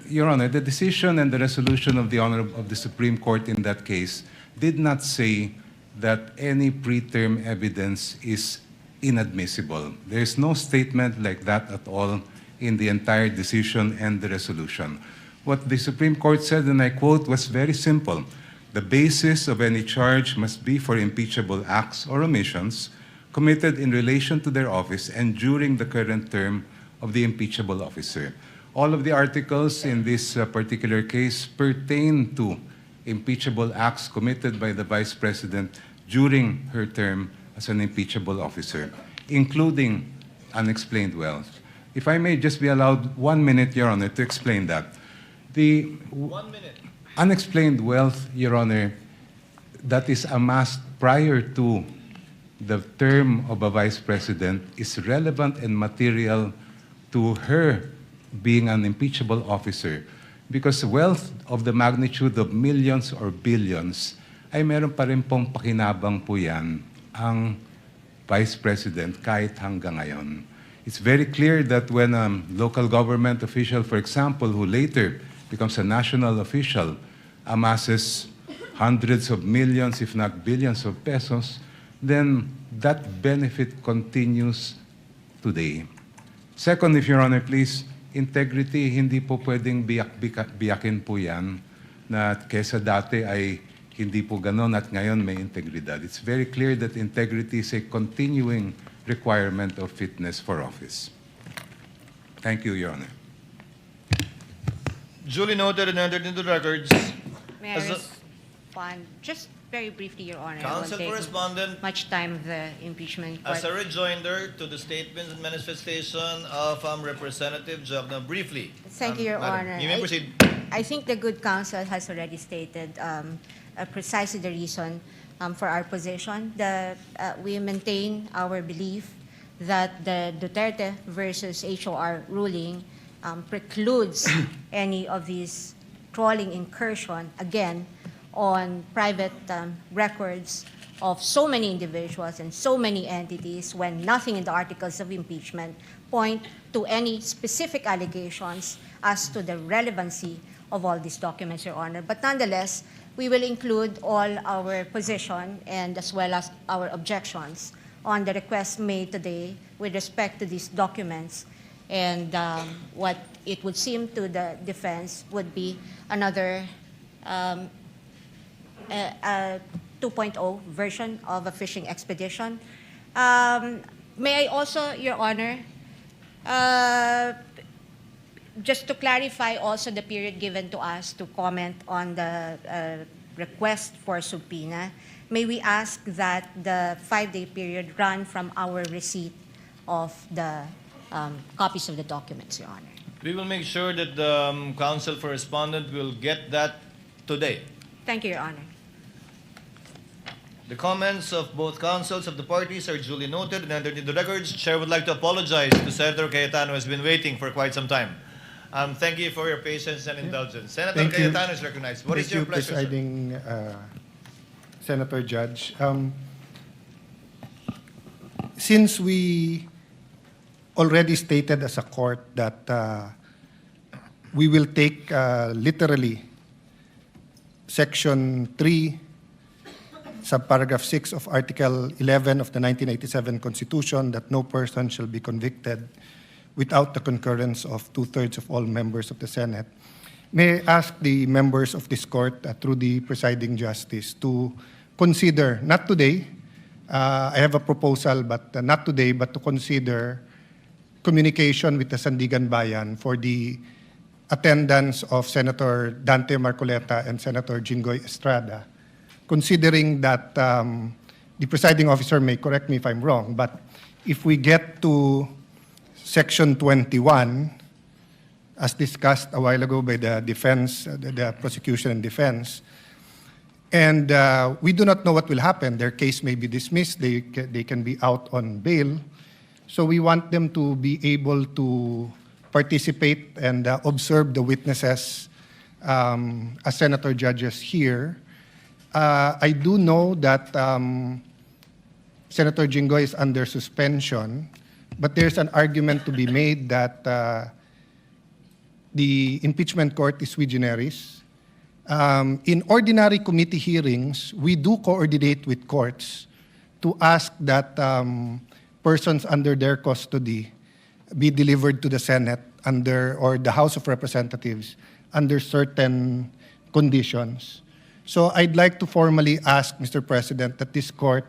S2: Your Honor, the decision and the resolution of the Supreme Court in that case did not say that any preterm evidence is inadmissible. There is no statement like that at all in the entire decision and the resolution. What the Supreme Court said, and I quote, was very simple. The basis of any charge must be for impeachable acts or omissions committed in relation to their office and during the current term of the impeachable officer. All of the articles in this particular case pertain to impeachable acts committed by the Vice President during her term as an impeachable officer, including unexplained wealth. If I may just be allowed 1 minute, Your Honor, to explain that. The
S22: 1 minute.
S2: Unexplained wealth, Your Honor, that is amassed prior to the term of a Vice President is relevant and material to her being an impeachable officer, because wealth of the magnitude of millions or billions ay meron pa rin pong pakinabang po yan ang Vice President kahit hanggang ngayon. It's very clear that when a local government official, for example, who later becomes a national official, amasses hundreds of millions, if not billions of pesos, then that benefit continues today. Second, if Your Honor, please, integrity, hindi po pwedeng biyakin po yan na kesa dati ay hindi po ganon at ngayon may integridad. It's very clear that integrity is a continuing requirement of fitness for office. Thank you, Your Honor.
S22: Duly noted and entered into the records.
S1: May I respond? Just very briefly, Your Honor.
S22: Counsel
S1: I won't take
S22: Correspondent.
S1: much time of the impeachment court.
S22: As a rejoinder to the statements and manifestation of Representative Jogna, briefly.
S1: Thank you, Your
S22: Madam,
S1: Honor.
S22: You may proceed.
S1: I think the good counsel has already stated precisely the reason for our position. We maintain our belief that the Duterte versus HOR ruling precludes any of these trawling incursion, again, on private records of so many individuals and so many entities when nothing in the articles of impeachment point to any specific allegations as to the relevancy of all these documents, Your Honor. But nonetheless, we will include all our position and as well as our objections on the request made today with respect to these documents, and what it would seem to the defense would be another 2.0 version of a fishing expedition. May I also, Your Honor, just to clarify also the period given to us to comment on the request for subpoena, may we ask that the 5-day period run from our receipt of the copies of the documents, Your Honor.
S22: We will make sure that the counsel for respondent will get that today.
S1: Thank you, Your Honor.
S22: The comments of both counsels of the parties are duly noted and entered into the records. Chair would like to apologize to Senator Cayetano, who has been waiting for quite some time. Thank you for your patience and indulgence. Senator Cayetano is recognized. What is your pleasure, sir?
S9: Presiding Senator-Judge. Since we already stated as a court that we will take literally Section 3, subparagraph 6 of Article 11 of the 1987 Constitution, that no person shall be convicted without the concurrence of 2/3 of all members of the Senate, may I ask the members of this court, through the presiding justice, to consider, not today, I have a proposal, but not today, but to consider communication with the Sandigan Bayan for the attendance of Senator Rodante Marcoleta and Senator Jinggoy Estrada, considering that the presiding officer may correct me if I'm wrong, but if we get to Section 21, as discussed a while ago by the defense, the prosecution and defense, and we do not know what will happen. Their case may be dismissed. They can be out on bail. So we want them to be able to participate and observe the witnesses as senator judges here. I do know that Senator Jinggoy is under suspension, but there's an argument to be made that the impeachment court is sui generis. In ordinary committee hearings, we do coordinate with courts to ask that persons under their custody be delivered to the Senate or the House of Representatives under certain conditions. So I'd like to formally ask, Mr. President, that this court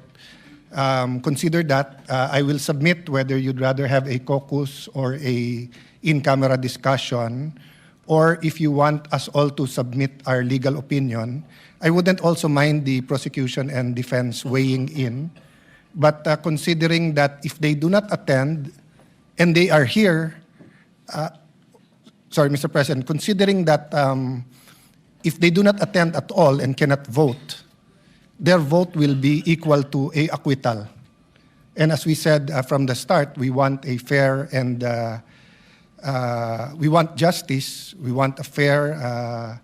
S9: consider that. I will submit whether you'd rather have a caucus or a in-camera discussion, or if you want us all to submit our legal opinion. I wouldn't also mind the prosecution and defense weighing in, but considering that if they do not attend and they are here, sorry, Mr. President, considering that if they do not attend at all and cannot vote, their vote will be equal to a acquittal. And as we said from the start, we want a fair and we want justice, we want a fair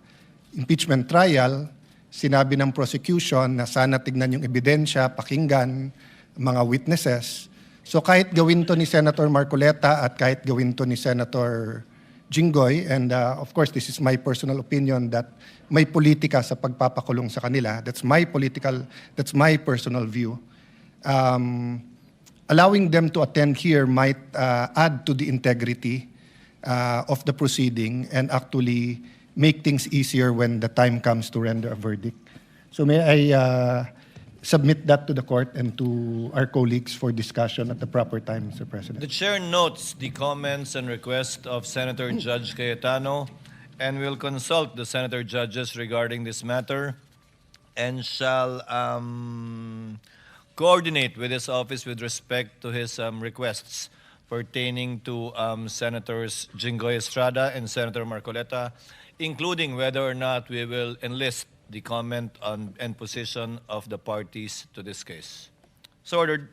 S9: impeachment trial. Sinabi ng prosecution na sana tignan yung ebidensya, pakinggan mga witnesses. So kahit gawin to ni Senator Marcoleta at kahit gawin to ni Senator Jinggoy, and of course this is my personal opinion that may politika sa pagpapakulong sa kanila. That's my personal view. Allowing them to attend here might add to the integrity of the proceeding and actually make things easier when the time comes to render a verdict. So may I submit that to the court and to our colleagues for discussion at the proper time, Mr. President.
S22: The chair notes the comments and requests of Senator-Judge Cayetano and will consult the senator judges regarding this matter and shall coordinate with his office with respect to his requests pertaining to Senators Jinggoy Estrada and Senator Marcoleta, including whether or not we will enlist the comment on and position of the parties to this case. So ordered.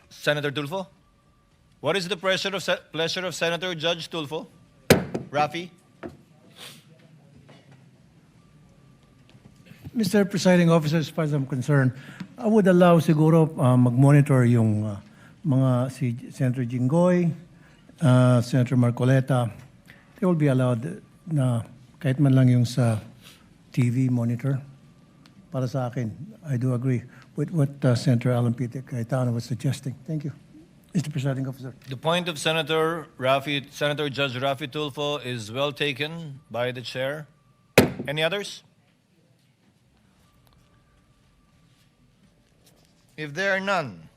S22: Senator Tulfo? What is the pleasure of Senator Judge Tulfo? Rafi?
S4: Mr. Presiding Officer, as far as I'm concerned, I would allow siguro mag-monitor yung mga si Senator Jinggoy, Senator Marcoleta. They will be allowed na kahit man lang yung sa TV monitor. Para sa akin, I do agree with what Senator Alan Peter Cayetano was suggesting. Thank you, Mr. Presiding Officer.
S22: The point of Senator Judge Rafi Tulfo is well taken by the chair. Any others? If there are none,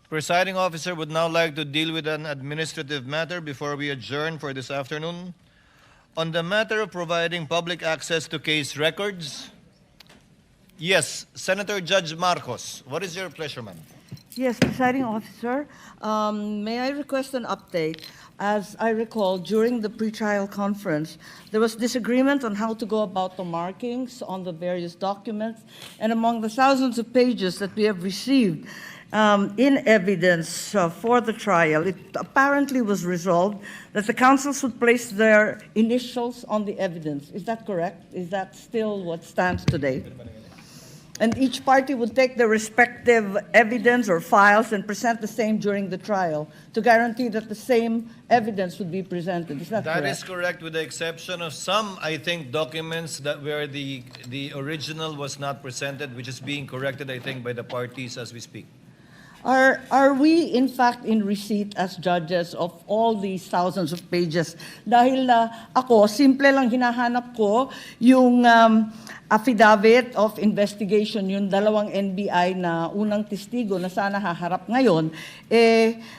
S22: Presiding Officer would now like to deal with an administrative matter before we adjourn for this afternoon. On the matter of providing public access to case records, yes, Senator Judge Marcos, what is your pleasure, ma'am?
S10: Yes, Presiding Officer, may I request an update? As I recall, during the pretrial conference, there was disagreement on how to go about the markings on the various documents, and among the thousands of pages that we have received in evidence for the trial, it apparently was resolved that the counsels would place their initials on the evidence. Is that correct? Is that still what stands today? And each party would take their respective evidence or files and present the same during the trial to guarantee that the same evidence would be presented. Is that correct?
S22: That is correct, with the exception of some, I think, documents that where the original was not presented, which is being corrected, I think, by the parties as we speak.
S10: Are we, in fact, in receipt as judges of all these thousands of pages? Dahil ako, simple lang hinahanap ko yung affidavit of investigation, yung dalawang NBI na unang testigo na sana haharap ngayon,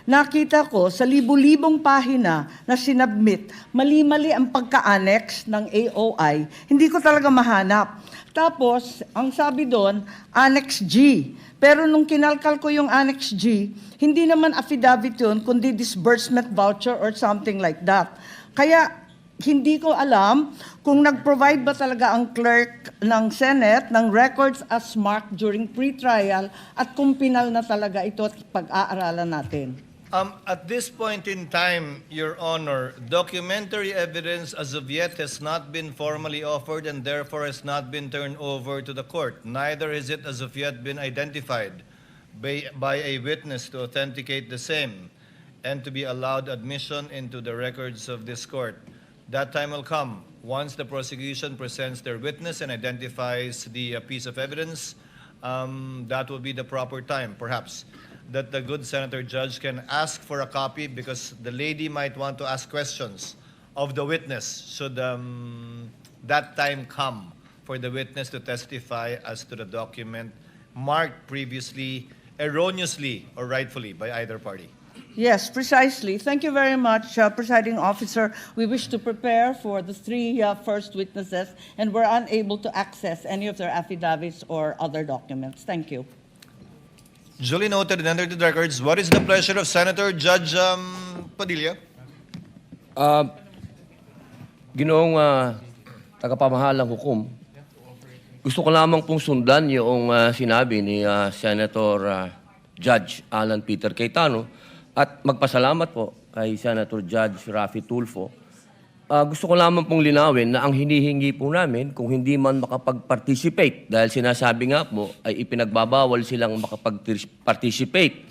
S10: nakita ko sa libu-libong pahina na sinubmit, mali-mali ang pagka-annex ng AOI, hindi ko talaga mahanap. Tapos, ang sabi doon, Annex G. Pero nung kinalkal ko yung Annex G, hindi naman affidavit yun, kundi disbursement voucher or something like that. Kaya, hindi ko alam kung nag-provide ba talaga ang clerk ng Senate ng records as marked during pre-trial at kung pinal na talaga ito at pag-aaralan natin.
S22: At this point in time, Your Honor, documentary evidence as of yet has not been formally offered and therefore has not been turned over to the court. Neither has it as of yet been identified by a witness to authenticate the same and to be allowed admission into the records of this court. That time will come once the prosecution presents their witness and identifies the piece of evidence. that will be the proper time, perhaps, that the good Senator Judge can ask for a copy because the lady might want to ask questions of the witness should that time come for the witness to testify as to the document marked previously erroneously or rightfully by either party.
S10: Yes, precisely. Thank you very much, Presiding Officer. We wish to prepare for the three first witnesses, and we're unable to access any of their affidavits or other documents. Thank you.
S22: Duly noted and entered the records. What is the pleasure of Senator-Judge Padilla?
S6: Ginoong tagapamahalang hukom, gusto ko lamang pong sundan yung sinabi ni Senator-Judge Alan Peter Cayetano at magpasalamat po kay Senator-Judge Raffy Tulfo. Gusto ko lamang pong linawin na ang hinihingi po namin kung hindi man makapag-participate dahil sinasabi nga po ay ipinagbabawal silang makapag-participate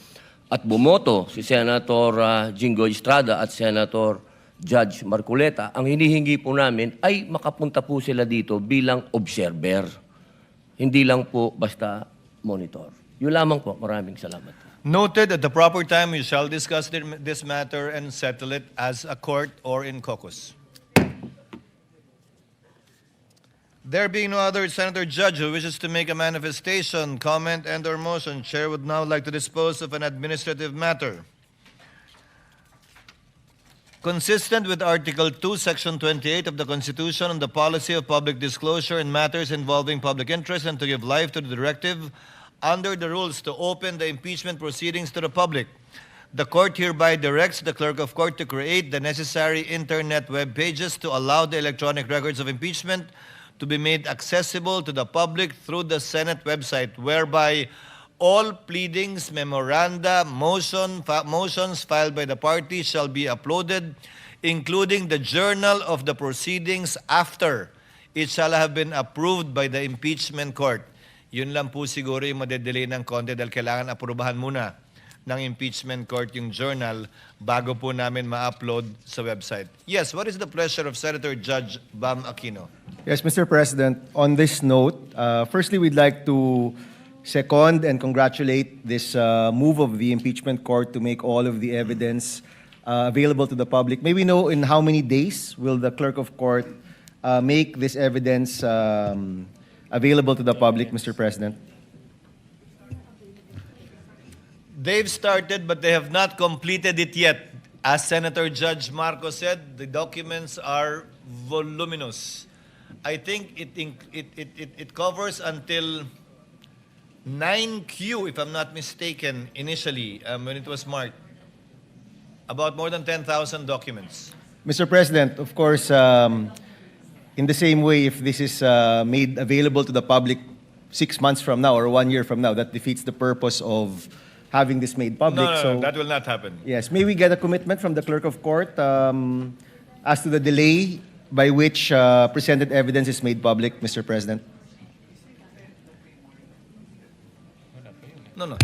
S6: at bumoto si Senator Jinggoy Estrada at Senator-Judge Marcoleta. Ang hinihingi po namin ay makapunta po sila dito bilang observer. Hindi lang po basta monitor. Yun lamang po. Maraming salamat.
S22: Noted, at the proper time we shall discuss this matter and settle it as a court or in caucus. There being no other Senator Judge who wishes to make a manifestation, comment, and or motion, Chair would now like to dispose of an administrative matter. Consistent with Article 2, Section 28 of the Constitution on the policy of public disclosure in matters involving public interest and to give life to the directive under the rules to open the impeachment proceedings to the public, the court hereby directs the clerk of court to create the necessary internet web pages to allow the electronic records of impeachment to be made accessible to the public through the Senate website, whereby all pleadings, memoranda, motions filed by the party shall be uploaded, including the journal of the proceedings after it shall have been approved by the Impeachment Court. Yun lang po siguro yung madedelay ng konti dahil kailangan aprubahan muna ng Impeachment Court yung journal bago po namin ma-upload sa website. Yes, what is the pleasure of Senator-Judge Bam Aquino?
S9: Yes, Mr. President, on this note, firstly, we'd like to second and congratulate this move of the Impeachment Court to make all of the evidence available to the public. May we know in how many days will the clerk of court make this evidence available to the public, Mr. President?
S22: They've started, but they have not completed it yet. As Senator Judge Marcos said, the documents are voluminous. I think it covers until 9Q, if I'm not mistaken, initially, when it was marked. About more than 10,000 documents.
S9: Mr. President, of course, in the same way, if this is made available to the public 6 months from now or 1 year from now, that defeats the purpose of having this made public.
S22: No, that will not happen.
S9: Yes, may we get a commitment from the clerk of court as to the delay by which presented evidence is made public, Mr. President?
S22: No.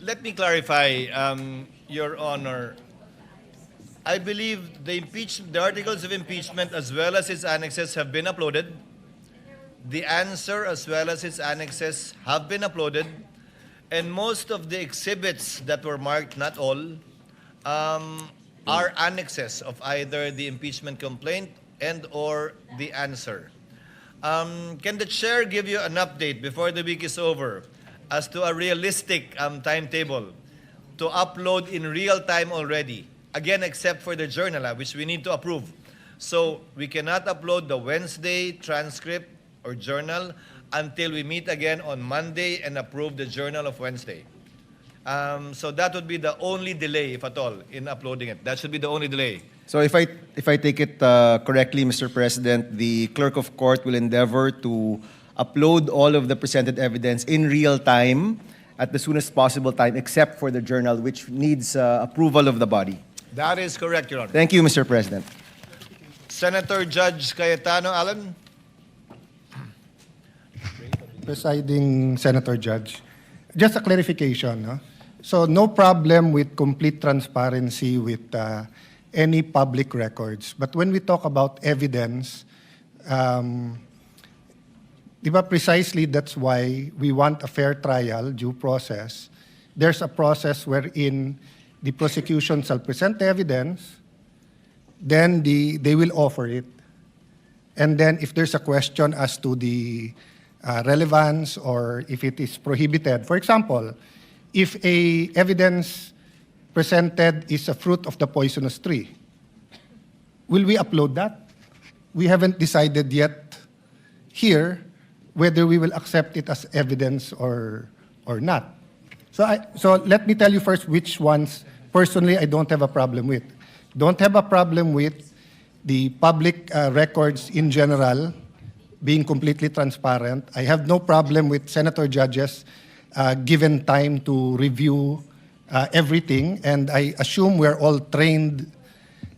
S22: Let me clarify, Your Honor. I believe the articles of impeachment as well as its annexes have been uploaded. The answer as well as its annexes have been uploaded. And most of the exhibits that were marked, not all, are annexes of either the impeachment complaint and or the answer. Can the chair give you an update before the week is over as to a realistic timetable to upload in real time already? Again, except for the journal, which we need to approve. So we cannot upload the Wednesday transcript or journal until we meet again on Monday and approve the journal of Wednesday. So that would be the only delay, if at all, in uploading it. That should be the only delay.
S9: So if I take it correctly, Mr. President, the clerk of court will endeavor to upload all of the presented evidence in real time at the soonest possible time, except for the journal, which needs approval of the body.
S22: That is correct, Your Honor.
S9: Thank you, Mr. President.
S22: Senator-Judge Cayetano, Alan?
S9: Presiding Senator Judge, just a clarification. No? So no problem with complete transparency with any public records. But when we talk about evidence, precisely that's why we want a fair trial, due process. There's a process wherein the prosecution shall present the evidence, then they will offer it. And then if there's a question as to the relevance or if it is prohibited, for example, if a evidence presented is a fruit of the poisonous tree, will we upload that? We haven't decided yet here whether we will accept it as evidence or not. So let me tell you first which ones personally I don't have a problem with. Don't have a problem with the public records in general being completely transparent. I have no problem with senator-judges given time to review everything, and I assume we're all trained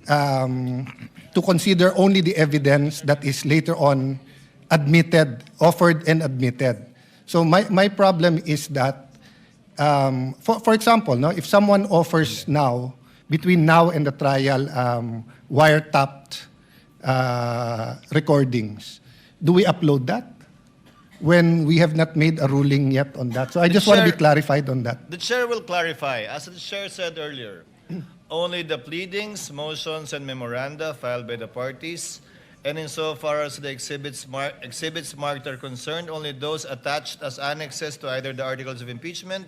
S9: to consider only the evidence that is later on admitted, offered and admitted. So my problem is that, for example, no, if someone offers now, between now and the trial, wiretapped recordings, do we upload that when we have not made a ruling yet on that? So I just want to be clarified on that.
S22: The chair will clarify. As the chair said earlier, only the pleadings, motions, and memoranda filed by the parties, and insofar as the exhibits marked are concerned, only those attached as annexes to either the articles of impeachment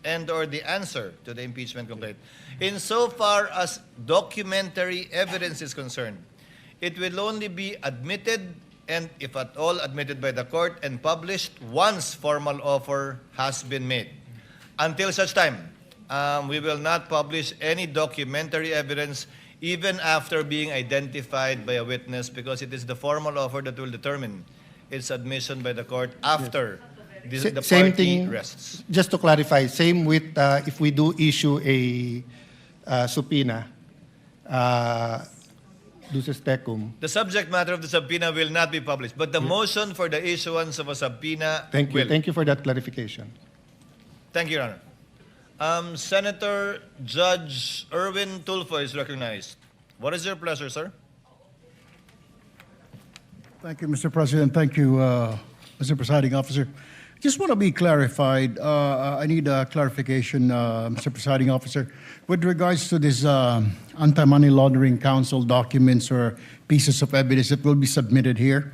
S22: and or the answer to the impeachment complaint. Insofar as documentary evidence is concerned, it will only be admitted, and if at all admitted by the court, and published once formal offer has been made. Until such time, we will not publish any documentary evidence even after being identified by a witness, because it is the formal offer that will determine its admission by the court after the
S9: Same
S22: party
S9: thing,
S22: rests.
S9: just to clarify, same with if we do issue a subpoena, duces tecum.
S22: The subject matter of the subpoena will not be published, but the motion for the issuance of a subpoena
S9: Thank you.
S22: will.
S9: Thank you for that clarification.
S22: Thank you, Your Honor. Senator-Judge Tulfo is recognized. What is your pleasure, sir?
S4: Thank you, Mr. President. Thank you, Mr. Presiding Officer. Just want to be clarified. I need a clarification, Mr. Presiding Officer, with regards to this anti-money laundering counsel documents or pieces of evidence that will be submitted here.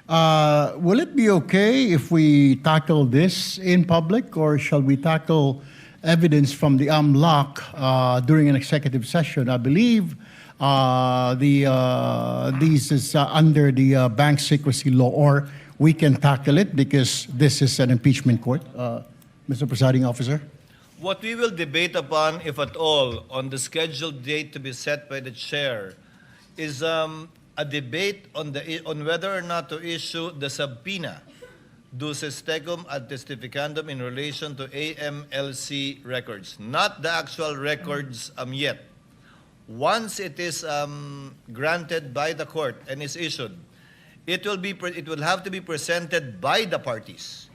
S4: Will it be okay if we tackle this in public, or shall we tackle evidence from the AMLAC during an executive session? I believe this is under the bank secrecy law, or we can tackle it because this is an impeachment court, Mr. Presiding Officer.
S22: What we will debate upon, if at all, on the scheduled date to be set by the chair is a debate on whether or not to issue the subpoena duces tecum ad testificandum in relation to AMLC records, not the actual records yet. Once it is granted by the court and is issued, it will have to be presented by the parties.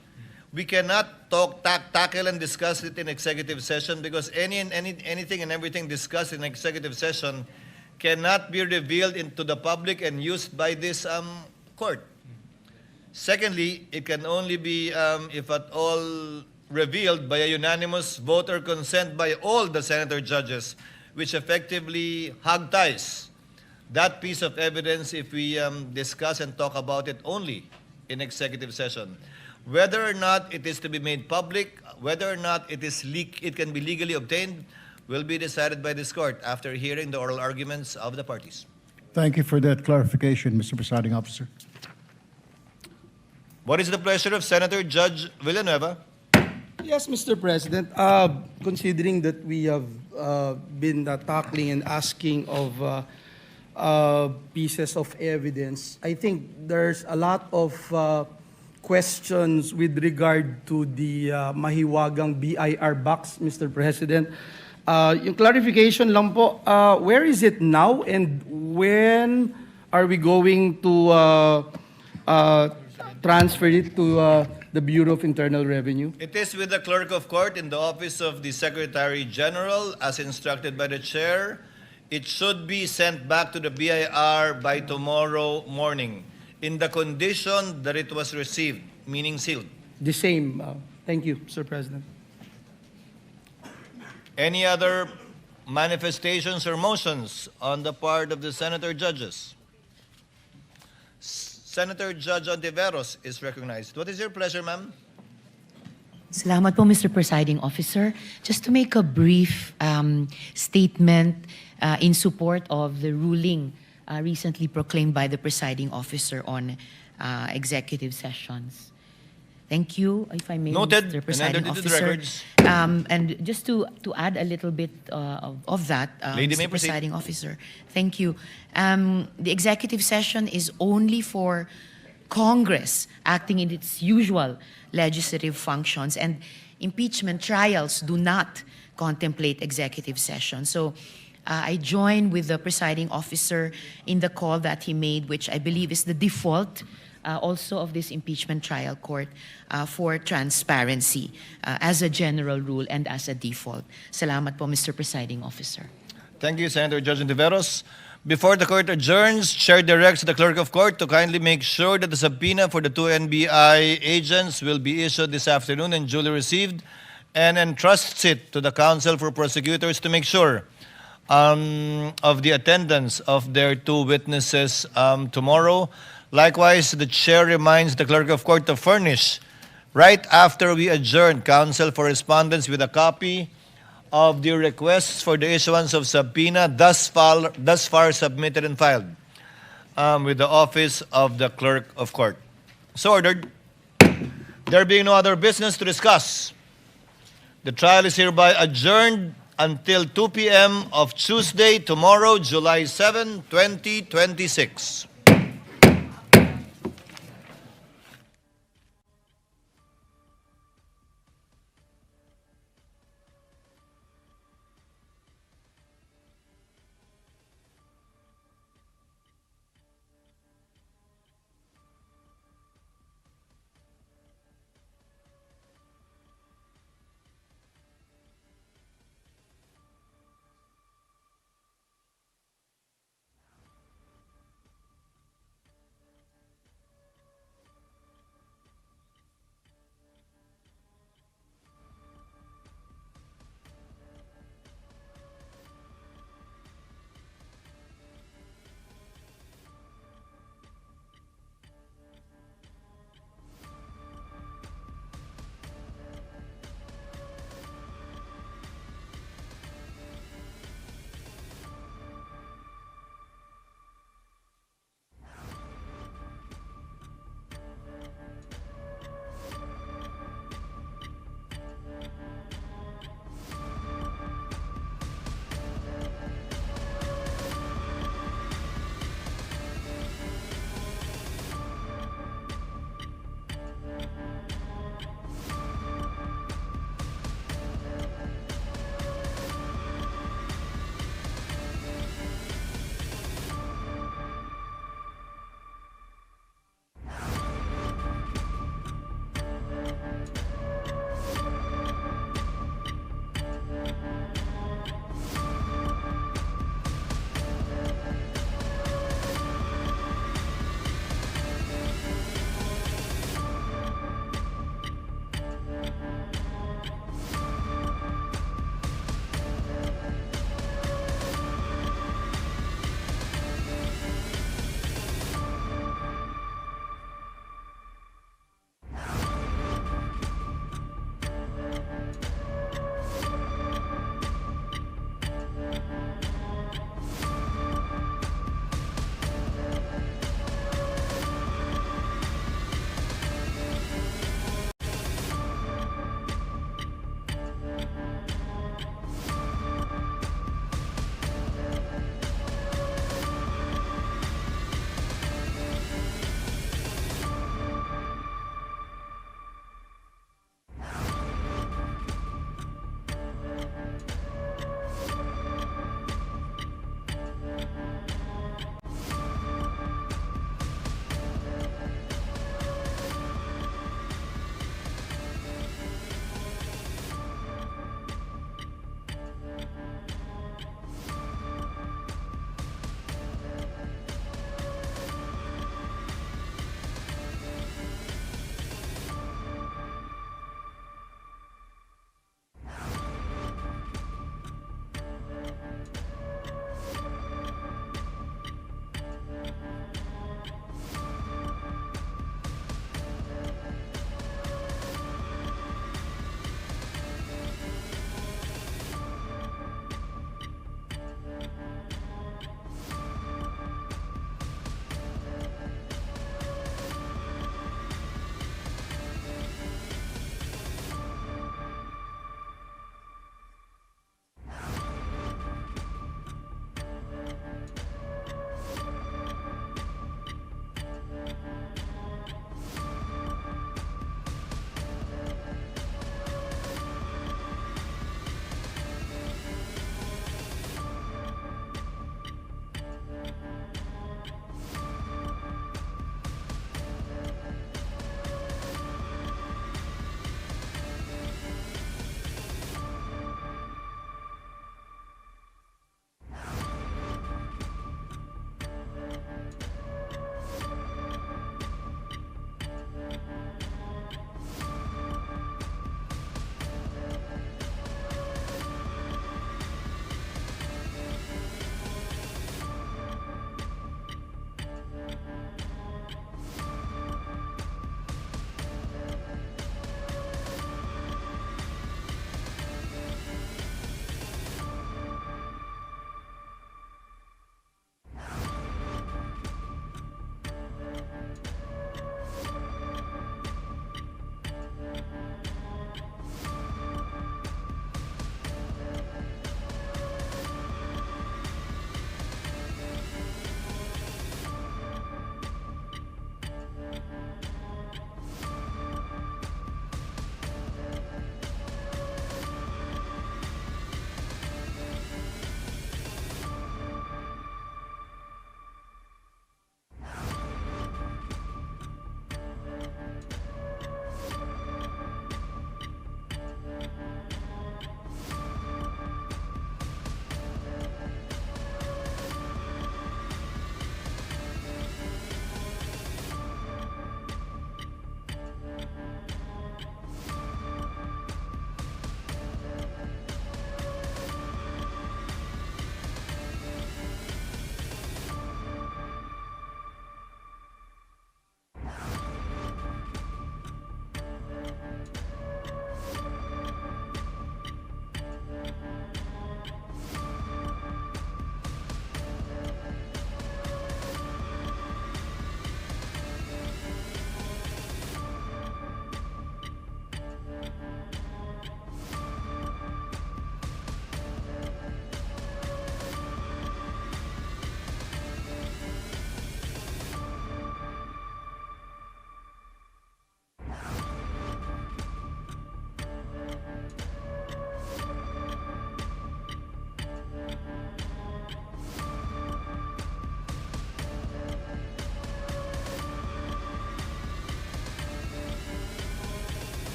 S22: We cannot tackle and discuss it in executive session, because anything and everything discussed in executive session cannot be revealed into the public and used by this court. Secondly, it can only be, if at all, revealed by a unanimous vote or consent by all the senator-judges, which effectively hog-ties that piece of evidence if we discuss and talk about it only in executive session. Whether or not it is to be made public, whether or not it can be legally obtained, will be decided by this court after hearing the oral arguments of the parties.
S4: Thank you for that clarification, Mr. Presiding Officer.
S22: What is the pleasure of Senator-Judge Villanueva?
S8: Yes, Mr. President. Considering that we have been tackling and asking of pieces of evidence, I think there's a lot of questions with regard to the mahiwagang BIR box, Mr. President. Yung clarification lang po, where is it now, and when are we going to transfer it to the Bureau of Internal Revenue.
S22: It is with the Clerk of Court in the Office of the Secretary General as instructed by the Chair. It should be sent back to the BIR by tomorrow morning in the condition that it was received, meaning sealed.
S8: The same. Thank you, Mr. President.
S22: Any other manifestations or motions on the part of the Senator Judges? Senator-Judge Ontiveros is recognized. What is your pleasure, ma'am?
S11: Salamat po, Mr. Presiding Officer. Just to make a brief statement in support of the ruling recently proclaimed by the Presiding Officer on executive sessions. Thank you, if I may,
S22: Noted.
S11: Mr. Presiding
S22: And entered into the
S11: Officer.
S22: records.
S11: And just to add a little bit of that,
S22: Lady, may
S11: Mr.
S22: proceed.
S11: Presiding Officer, thank you. The executive session is only for Congress acting in its usual legislative functions, and impeachment trials do not contemplate executive session. So I join with the Presiding Officer in the call that he made, which I believe is the default also of this impeachment trial court for transparency as a general rule and as a default. Salamat po, Mr. Presiding Officer.
S22: Thank you, Senator Judge Ontiveros. Before the court adjourns, Chair directs the Clerk of Court to kindly make sure that the subpoena for the two NBI agents will be issued this afternoon and duly received, and entrusts it to the counsel for prosecutors to make sure of the attendance of their two witnesses tomorrow. Likewise, the Chair reminds the Clerk of Court to furnish, right after we adjourn, counsel for respondents with a copy of the requests for the issuance of subpoena thus far submitted and filed with the Office of the Clerk of Court. So ordered. There being no other business to discuss, the trial is hereby adjourned until 2 p.m. of Tuesday, tomorrow, July 7, 2026.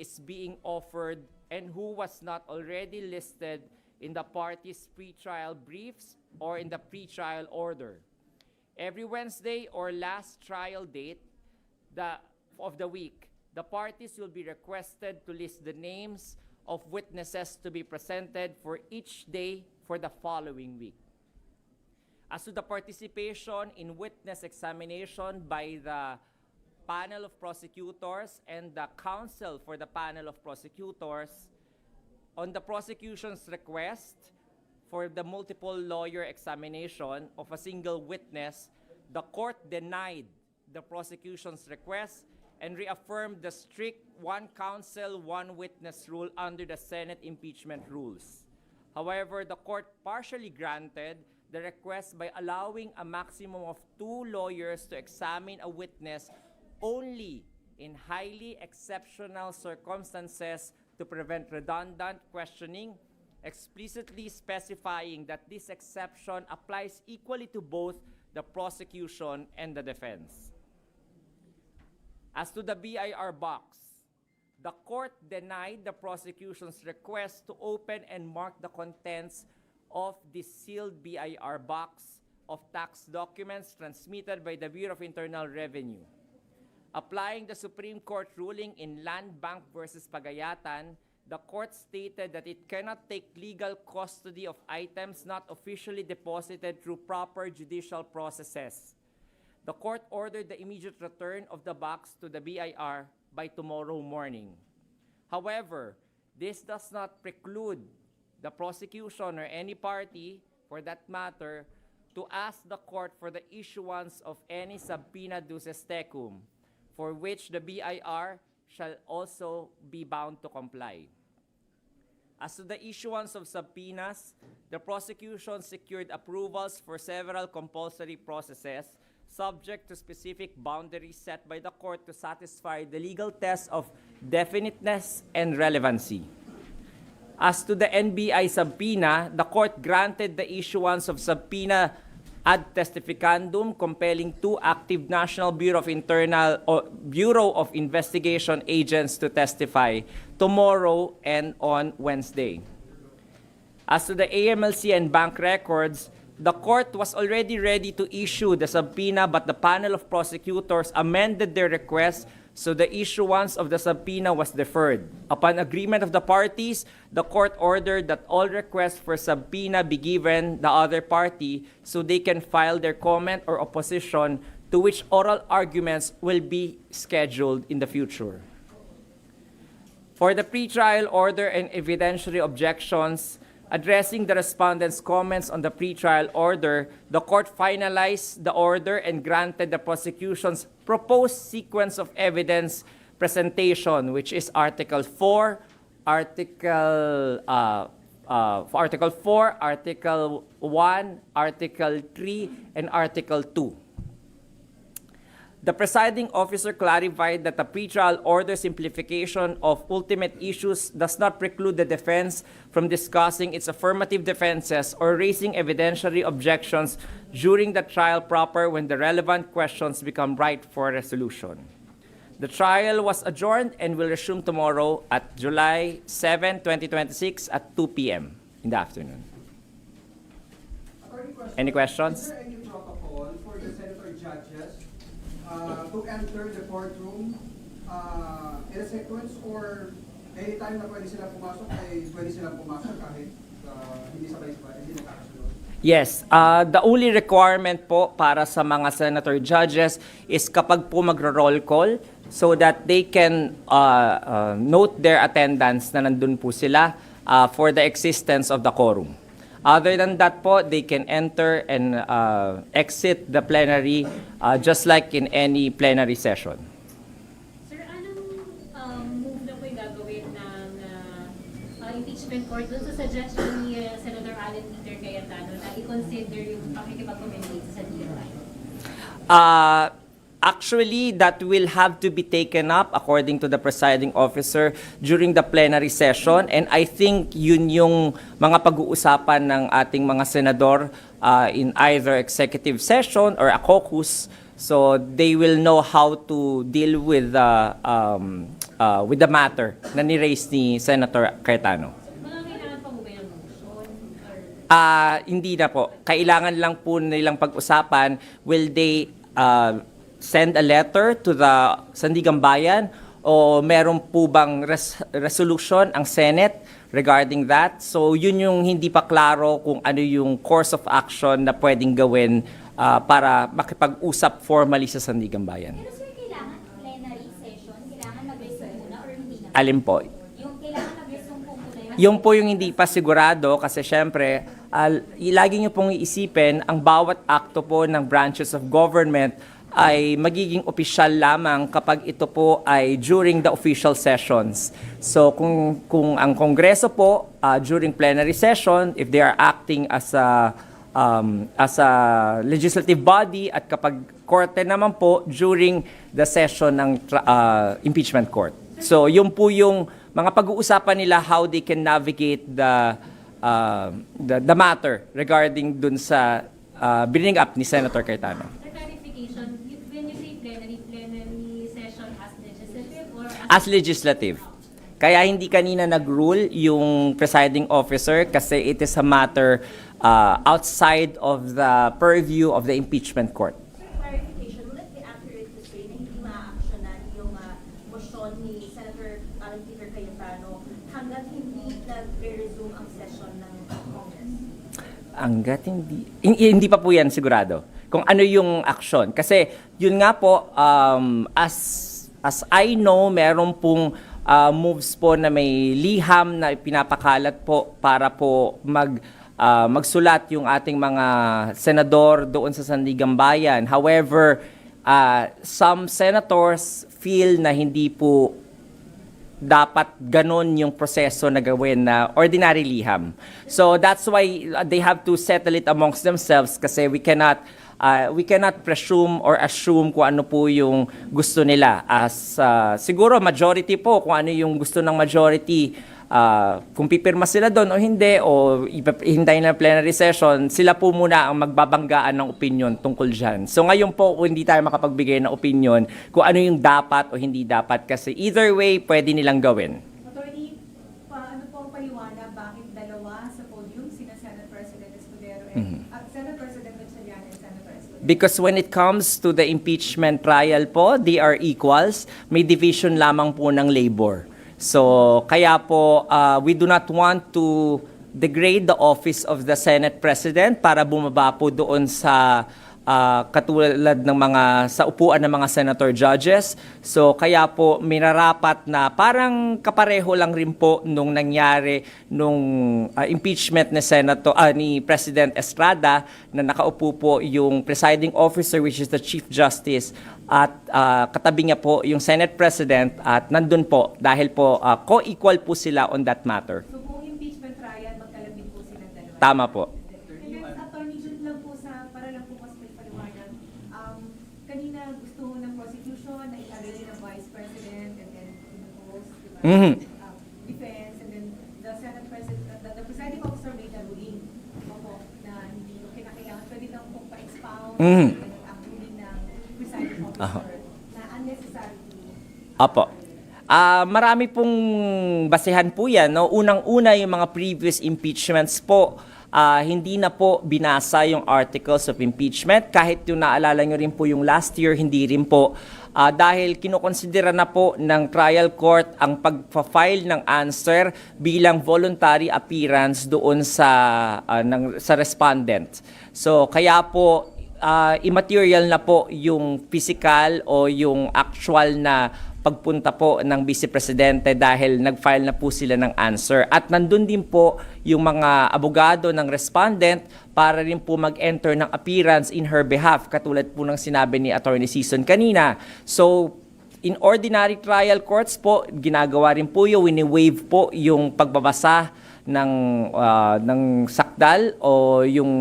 S12: is being offered and who was not already listed in the parties' pretrial briefs or in the pretrial order. Every Wednesday or last trial date of the week, the parties will be requested to list the names of witnesses to be presented for each day for the following week. As to the participation in witness examination by the panel of prosecutors and the counsel for the panel of prosecutors, on the prosecution's request for the multiple lawyer examination of a single witness, the court denied the prosecution's request and reaffirmed the strict one counsel, one witness rule under the Senate impeachment rules. However, the court partially granted the request by allowing a maximum of 2 lawyers to examine a witness only in highly exceptional circumstances to prevent redundant questioning, explicitly specifying that this exception applies equally to both the prosecution and the defense. As to the BIR box, the court denied the prosecution's request to open and mark the contents of the sealed BIR box of tax documents transmitted by the Bureau of Internal Revenue. Applying the Supreme Court ruling in Land Bank versus Pagayatan, the court stated that it cannot take legal custody of items not officially deposited through proper judicial processes. The court ordered the immediate return of the box to the BIR by tomorrow morning. However, this does not preclude the prosecution or any party, for that matter, to ask the court for the issuance of any subpoena duces tecum, for which the BIR shall also be bound to comply. As to the issuance of subpoenas, the prosecution secured approvals for several compulsory processes subject to specific boundaries set by the court to satisfy the legal test of definiteness and relevancy. As to the NBI subpoena, the court granted the issuance of subpoena ad testificandum compelling 2 active National Bureau of Investigation agents to testify tomorrow and on Wednesday. As to the AMLC and bank records, the court was already ready to issue the subpoena, but the panel of prosecutors amended their request, so the issuance of the subpoena was deferred. Upon agreement of the parties, the court ordered that all requests for subpoena be given the other party so they can file their comment or opposition, to which oral arguments will be scheduled in the future. For the pretrial order and evidentiary objections, addressing the respondents' comments on the pretrial order, the court finalized the order and granted the prosecution's proposed sequence of evidence presentation, which is Article 4, Article 4, Article 1, Article 3, and Article 2. The presiding officer clarified that the pretrial order simplification of ultimate issues does not preclude the defense from discussing its affirmative defenses or raising evidentiary objections during the trial proper when the relevant questions become ripe for resolution. The trial was adjourned and will resume tomorrow at July 7, 2026 at 2 p.m. in the afternoon. Any questions?
S3: Is there any protocol for the Senator-Judges to enter the courtroom in a sequence, or anytime na pwede silang pumasok ay pwede silang pumasok kahit hindi sabay-sabay, hindi nakakasunod?
S12: Yes, the only requirement po para sa mga Senator-Judges is kapag po magro-roll call so that they can note their attendance na nandun po sila for the existence of the quorum. Other than that po, they can enter and exit the plenary just like in any plenary session.
S13: Sir, anong move na po yung gagawin ng Impeachment Court doon sa suggestion ni Senator Alan Peter Cayetano na i-consider yung pakikipag-communicate sa DOI?
S12: Actually, that will have to be taken up according to the presiding officer during the plenary session, and I think yun yung mga pag-uusapan ng ating mga senador in either executive session or a caucus, so they will know how to deal with with the matter na ni-raise ni Senator Cayetano.
S13: Mga kailangan pa mo ba yung motion?
S12: Hindi na po. Kailangan lang po nilang pag-usapan, will they send a letter to the Sandigang Bayan o meron po bang resolution ang Senate regarding that? So yun yung hindi pa klaro kung ano yung course of action na pwedeng gawin para makipag-usap formally sa Sandigang Bayan.
S13: Pero sir, kailangan plenary session? Kailangan mag-resume muna or hindi na?
S12: Alin po?
S13: Yung kailangan mag-resume po muna yung...
S12: Yung po yung hindi pa sigurado kasi syempre, lagi nyo pong iisipin, ang bawat akto po ng branches of government ay magiging opisyal lamang kapag ito po ay during the official sessions. So kung ang Kongreso po during plenary session, if they are acting as a legislative body at kapag korte naman po during the session ng impeachment court. So yun po yung mga pag-uusapan nila how they can navigate the matter regarding dun sa bringing up ni Senator Cayetano.
S13: When you say plenary session as legislative or
S12: As legislative. Kaya hindi kanina nag-rule yung presiding officer kasi it is a matter outside of the purview of the impeachment court.
S14: Clarification, will it be accurate to say na hindi ma-actionan yung motion ni Senator Alan Peter Cayetano hanggat hindi nag-resume ang session ng Congress?
S12: Hanggat hindi pa po yan sigurado kung ano yung action. Kasi yun nga po, as I know, meron pong moves po na may liham na pinapakalat po para po magsulat yung ating mga senador doon sa Sandigang Bayan. However, some senators feel na hindi po dapat ganon yung proseso na gawin na ordinary liham. So that's why they have to settle it amongst themselves kasi we cannot presume or assume kung ano po yung gusto nila. As siguro majority po kung ano yung gusto ng majority, kung pipirma sila doon o hindi o ihintayin na plenary session, sila po muna ang magbabanggaan ng opinion tungkol dyan. So ngayon po hindi tayo makapagbigay ng opinion kung ano yung dapat o hindi dapat kasi either way pwede nilang gawin.
S14: Attorney, ano po ang paliwanag bakit dalawa sa podium, sina Senate President Escudero at Senate President Gatchalian and Senator Escudero?
S12: Because when it comes to the impeachment trial po, they are equals. May division lamang po ng labor. So, kaya po, we do not want to degrade the office of the Senate President para bumaba po doon sa katulad ng sa upuan ng mga senator judges. So, kaya po minarapat na parang kapareho lang rin po nung nangyari nung impeachment ni President Estrada na nakaupo po yung presiding officer which is the Chief Justice at katabi niya po yung Senate President at nandun po dahil po co-equal po sila on that matter.
S14: So kung impeachment trial, magkalapit po silang dalawa?
S12: Tama po.
S14: And then, Attorney, dun lang po para lang po mas paliwanag, kanina gusto ng prosecution na i-arraign ng Vice President and then impose defense and then the Senate President, the Presiding Officer made a ruling na hindi kinakailangan, pwede lang pong pa-expound ang ruling ng Presiding Officer na unnecessary.
S12: Apo. Marami pong basehan po yan. No? Unang-una yung mga previous impeachments po, hindi na po binasa yung articles of impeachment. Kahit yung naalala nyo rin po yung last year, hindi rin po. Dahil kinukonsidera na po ng trial court ang pagpa-file ng answer bilang voluntary appearance doon sa respondent. So kaya po, immaterial na po yung physical o yung actual na pagpunta po ng Vice Presidente dahil nag-file na po sila ng answer. At nandun din po yung mga abogado ng respondent para rin po mag-enter ng appearance in her behalf, katulad po ng sinabi ni Atty. Sison kanina. So, in ordinary trial courts po, ginagawa rin po yung wini-waive po yung pagbabasa ng sakdal o yung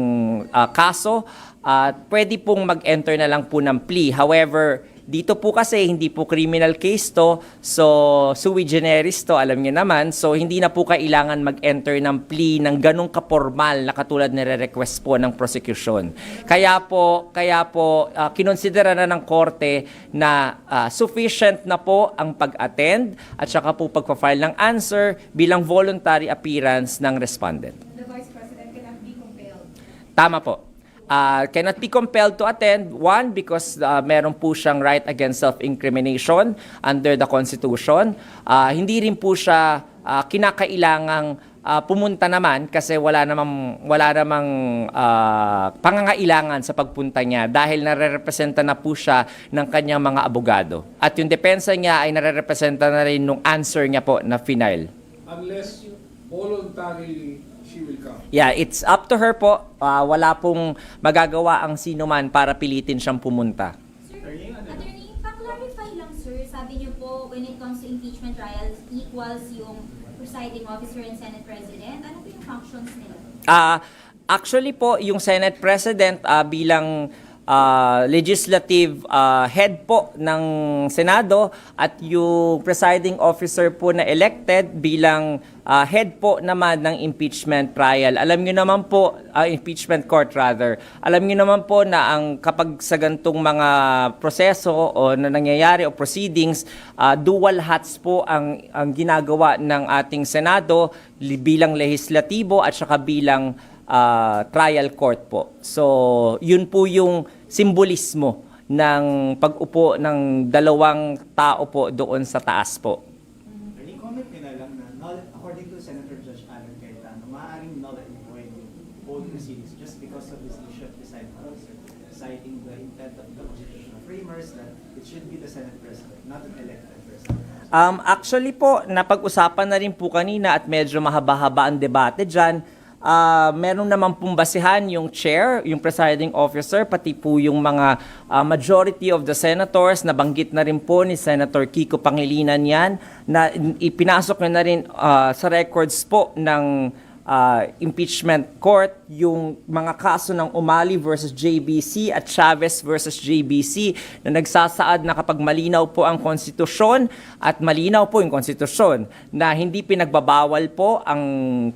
S12: kaso at pwede pong mag-enter na lang po ng plea. However, Dito po kasi hindi po criminal case to, so sui generis to, alam niyo naman, so hindi na po kailangan mag-enter ng plea ng ganong kapormal na katulad nire-request po ng prosecution. Kaya po kinonsidera na ng korte na sufficient na po ang pag-attend at saka po pagpa-file ng answer bilang voluntary appearance ng respondent.
S14: The Vice President cannot be compelled.
S12: Tama po. Cannot be compelled to attend. One, because meron po siyang right against self-incrimination under the Constitution. Hindi rin po siya kinakailangang pumunta naman kasi wala namang pangangailangan sa pagpunta niya dahil nare-representa na po siya ng kanyang mga abogado. At yung depensa niya ay nare-representa na rin nung answer niya po na final.
S15: Unless voluntarily she will come.
S12: Yeah, it's up to her po. Wala pong magagawa ang sino man para pilitin siyang pumunta.
S13: Sir, Attorney, pa-clarify lang sir, sabi niyo po when it comes to impeachment trials, equals yung presiding officer and Senate President. Ano po yung functions nila?
S12: Actually po, yung Senate President bilang legislative head po ng Senado at yung presiding officer po na elected bilang head po naman ng impeachment trial. Alam niyo naman po, impeachment court rather, alam niyo naman po na kapag sa gantong mga proseso o na nangyayari o proceedings, dual hats po ang ginagawa ng ating Senado bilang lehislatibo at saka bilang trial court po. So, yun po yung simbolismo ng pag-upo ng dalawang tao po doon sa taas po.
S3: Comment nyo na lang na according to Senator-Judge Alan Cayetano, maaaring null and void yung old proceedings just because of this issue of presiding officer, citing the intent of the constitutional framers that it should be the Senate President, not an elected president.
S12: Actually po, napag-usapan na rin po kanina at medyo mahaba-haba ang debate dyan. Meron naman pong basihan yung chair, yung presiding officer, pati po yung mga majority of the senators, nabanggit na rin po ni Senator Kiko Pangilinan yan, na ipinasok na rin sa records po ng impeachment court yung mga kaso ng Umali versus JBC at Chavez versus JBC na nagsasaad na kapag malinaw po ang konstitusyon at malinaw po yung konstitusyon na hindi pinagbabawal po ang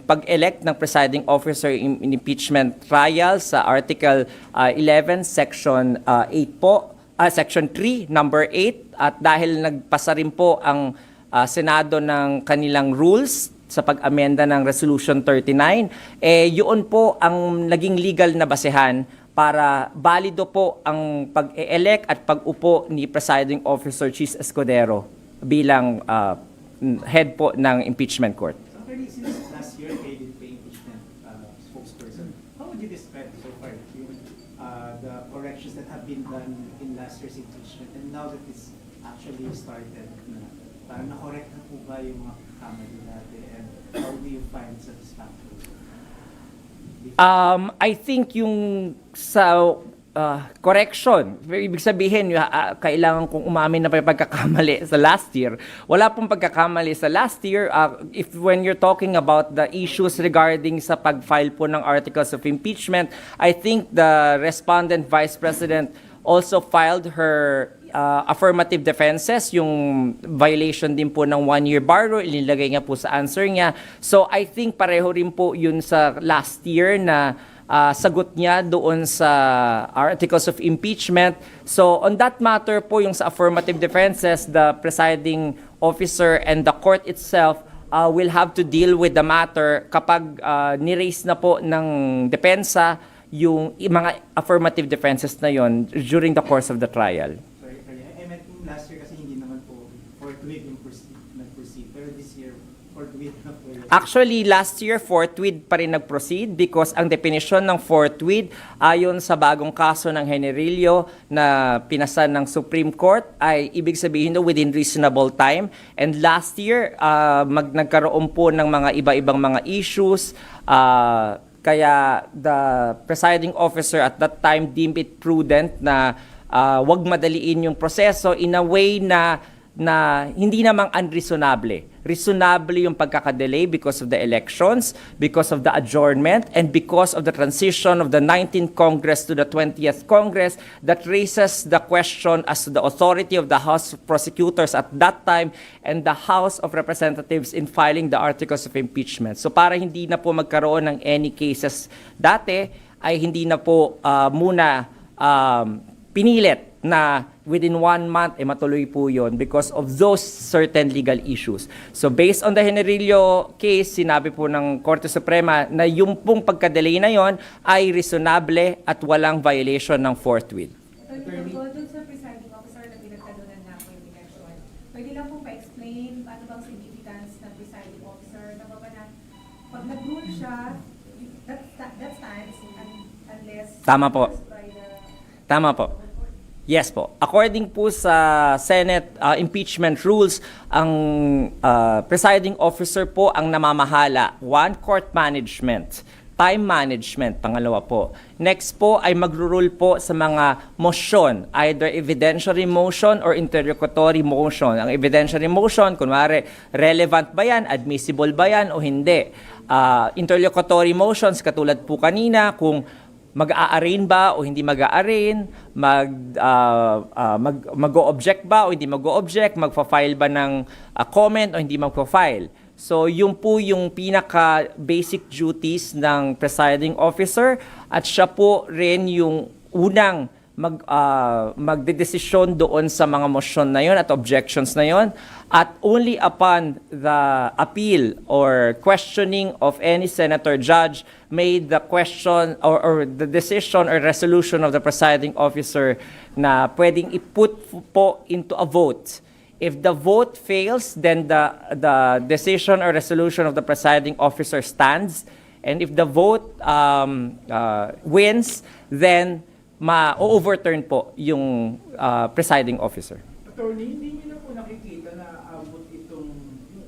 S12: pag-elect ng presiding officer in impeachment trial sa Article 11 Section 8 po, Section 3 number 8 at dahil nagpasa rin po ang Senado ng kanilang rules sa pag-amenda ng Resolution 39, yun po ang naging legal na basehan para balido po ang pag-elect at pag-upo ni Presiding Officer Chiz Escudero bilang head po ng Impeachment Court.
S3: Attorney, since last year kayo din pa impeachment spokesperson, how would you describe so far the corrections that have been done in last year's impeachment and now that it's actually started, parang na-correct na po ba yung mga kamali natin? How do you find satisfactory?
S12: I think yung sa correction, ibig sabihin, kailangan kong umamin na pagkakamali sa last year. Wala pong pagkakamali sa last year. When you're talking about the issues regarding sa pag-file po ng articles of impeachment, I think the respondent Vice President also filed her affirmative defenses, yung violation din po ng one-year bar rule, inilagay niya po sa answer niya. So I think pareho rin po yun sa last year na sagot niya doon sa articles of impeachment. So on that matter po, yung sa affirmative defenses, the presiding officer and the court itself will have to deal with the matter kapag ni-raise na po ng depensa yung mga affirmative defenses na yon during the course of the trial.
S3: Sorry, I meant last year kasi hindi naman po forthwith yung nag-proceed. Pero this year, forthwith na po.
S12: Actually, last year, forthwith pa rin nag-proceed because ang definition ng forthwith ayon sa bagong kaso ng Generillo na pinasan ng Supreme Court ay ibig sabihin within reasonable time. And last year, nagkaroon po ng mga iba-ibang mga issues. Kaya the presiding officer at that time deemed it prudent na wag madaliin yung proseso in a way na na hindi namang unreasonable. Reasonable yung pagkakadelay because of the elections, because of the adjournment, and because of the transition of the 19th Congress to the 20th Congress that raises the question as to the authority of the House of Prosecutors at that time and the House of Representatives in filing the articles of impeachment. So para hindi na po magkaroon ng any cases dati, ay hindi na po muna pinilit na within 1 month, matuloy po yun because of those certain legal issues. So based on the Generillo case, sinabi po ng Korte Suprema na yung pong pagkadelay na yon ay reasonable at walang violation ng fourth will.
S14: Doon sa presiding officer na pinagtalunan nga po yung election, pwede lang po pa-explain ano bang significance ng presiding officer na na pag nag-rule siya, that stands unless
S12: Tama po.
S14: by the...
S12: Tama po. Yes po. According po sa Senate impeachment rules, ang presiding officer po ang namamahala. One, court management. Time management, pangalawa po. Next po ay magro-rule po sa mga motion, either evidentiary motion or interlocutory motion. Ang evidentiary motion, kunwari, relevant ba yan, admissible ba yan o hindi. Interlocutory motions, katulad po kanina, kung mag-a-arraign ba o hindi mag-a-arraign, mag-o-object ba o hindi mag-o-object, magfa-file ba ng comment o hindi magfa-file. So yung po yung pinaka-basic duties ng presiding officer at siya po rin yung unang magdedesisyon doon sa mga motion na yon at objections na yon, at only upon the appeal or questioning of any senator judge made the question or the decision or resolution of the presiding officer na pwedeng iput po into a vote. If the vote fails, then the decision or resolution of the presiding officer stands, and if the vote wins, then ma-overturn po yung presiding officer.
S16: Attorney, hindi niyo na po nakikita na abot yung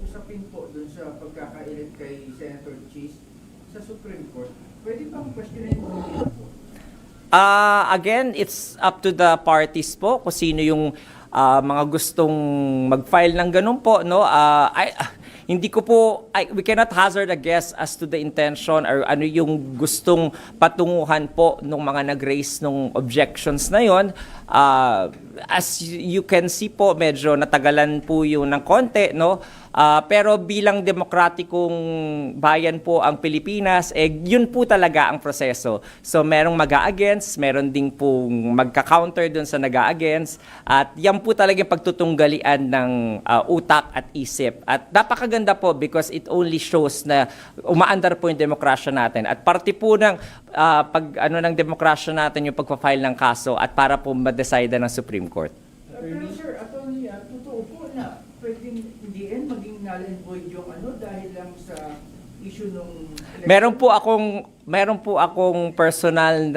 S16: usapin po dun sa pagkaka-elect kay Senator Chiz sa Supreme Court. Pwede bang questionin po po?
S12: Again, it's up to the parties po kung sino yung mga gustong mag-file ng ganun po, no? Hindi ko po, we cannot hazard a guess as to the intention or ano yung gustong patunguhan po ng mga nag-raise ng objections na yon. As you can see po, medyo natagalan po yung ng konti, no? Pero bilang demokratikong bayan po ang Pilipinas, yun po talaga ang proseso. So merong mag-a-against, meron ding pong magka-counter dun sa nag-a-against, at yan po talaga yung pagtutunggalian ng utak at isip. At napakaganda po because it only shows na umaandar po yung demokrasya natin. At parte po ng ng demokrasya natin yung pagpa-file ng kaso at para po ma-decide ng Supreme Court.
S16: Pero sir, attorney, totoo po na pwedeng hindi maging null and void yung dahil lang sa issue nung election.
S12: Meron po akong personal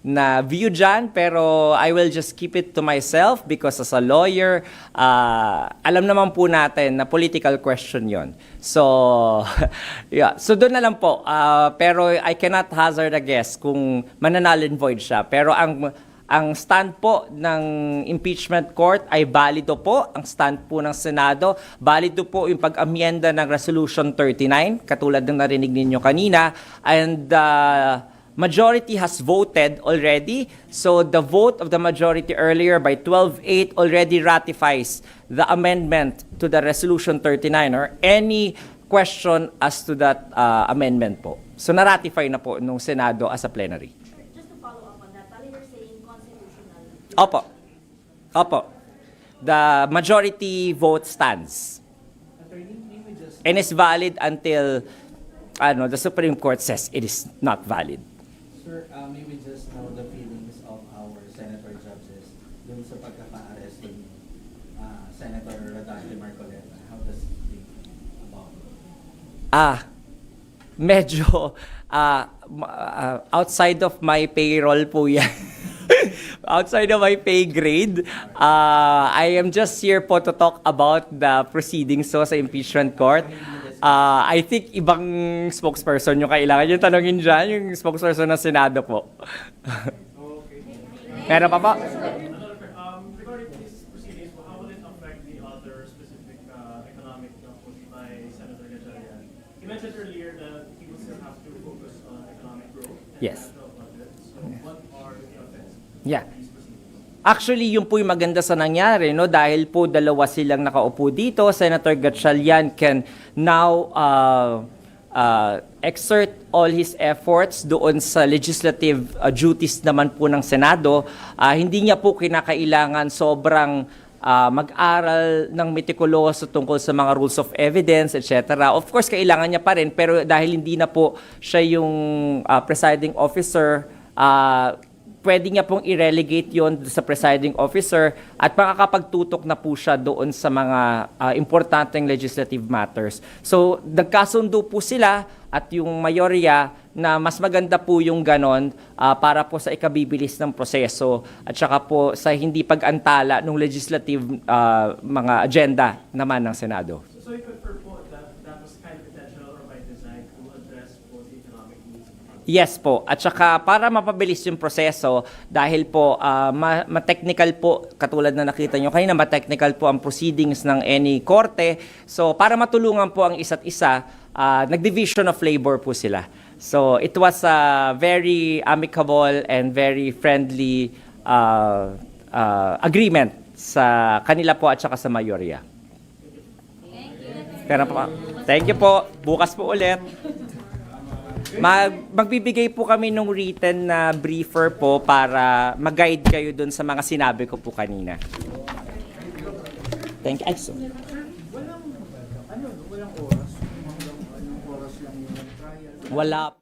S12: na view dyan, pero I will just keep it to myself because as a lawyer, alam naman po natin na political question yon. So, yeah. So doon na lang po. Pero I cannot hazard a guess kung mananal and void siya. Pero ang stand po ng impeachment court ay valido po. Ang stand po ng Senado, valido po yung pag-amyenda ng Resolution 39, katulad ng narinig ninyo kanina. And majority has voted already. So the vote of the majority earlier by 12-8 already ratifies the amendment to the Resolution 39 or any question as to that amendment po. So na-ratify na po nung Senado as a plenary. Opo. The majority vote stands. And is valid until the Supreme Court says it is not valid.
S17: Sir, may we just know the feelings of our senator judges dun sa pagkaka-arrest ni Senator Rodante Marcoleta? How does he think about it?
S12: Medyo outside of my payroll po yan. Outside of my pay grade, I am just here po to talk about the proceedings sa impeachment court. I think ibang spokesperson yung kailangan yung tanongin dyan, yung spokesperson ng Senado po. Meron pa po?
S18: Regarding these proceedings, how will it affect by Senator Gatchalian. He mentioned earlier that he will still have to focus on economic growth and
S12: Yes.
S18: national budget. So what are the offenses?
S12: Yeah. Actually, yun po yung maganda sa nangyari, no? Dahil po dalawa silang nakaupo dito, Senator Gatchalian can now exert all his efforts doon sa legislative duties naman po ng Senado. Hindi niya po kinakailangan sobrang mag-aral ng metikuloso tungkol sa mga rules of evidence, etc. Of course, kailangan niya pa rin, pero dahil hindi na po siya yung presiding officer, pwede niya pong i-relegate yon sa presiding officer at makakapagtutok na po siya doon sa mga importanteng legislative matters. So, nagkasundo po sila at yung mayorya na mas maganda po yung ganon para po sa ikabibilis ng proseso at saka po sa hindi pag-antala ng legislative mga agenda naman ng Senado.
S18: So you prefer po that was kind of intentional or by design to address both the economic needs?
S12: Yes po. At saka para mapabilis yung proseso dahil po ma-technical po, katulad na nakita nyo kanina, ma-technical po ang proceedings ng any korte. So para matulungan po ang isa't isa, nag-division of labor po sila. So it was a very amicable and very friendly agreement sa kanila po at saka sa mayorya. Thank you po. Bukas po ulit. Magbibigay po kami ng written na briefer po para mag-guide kayo dun sa mga sinabi ko po kanina. Thank you. Wala po.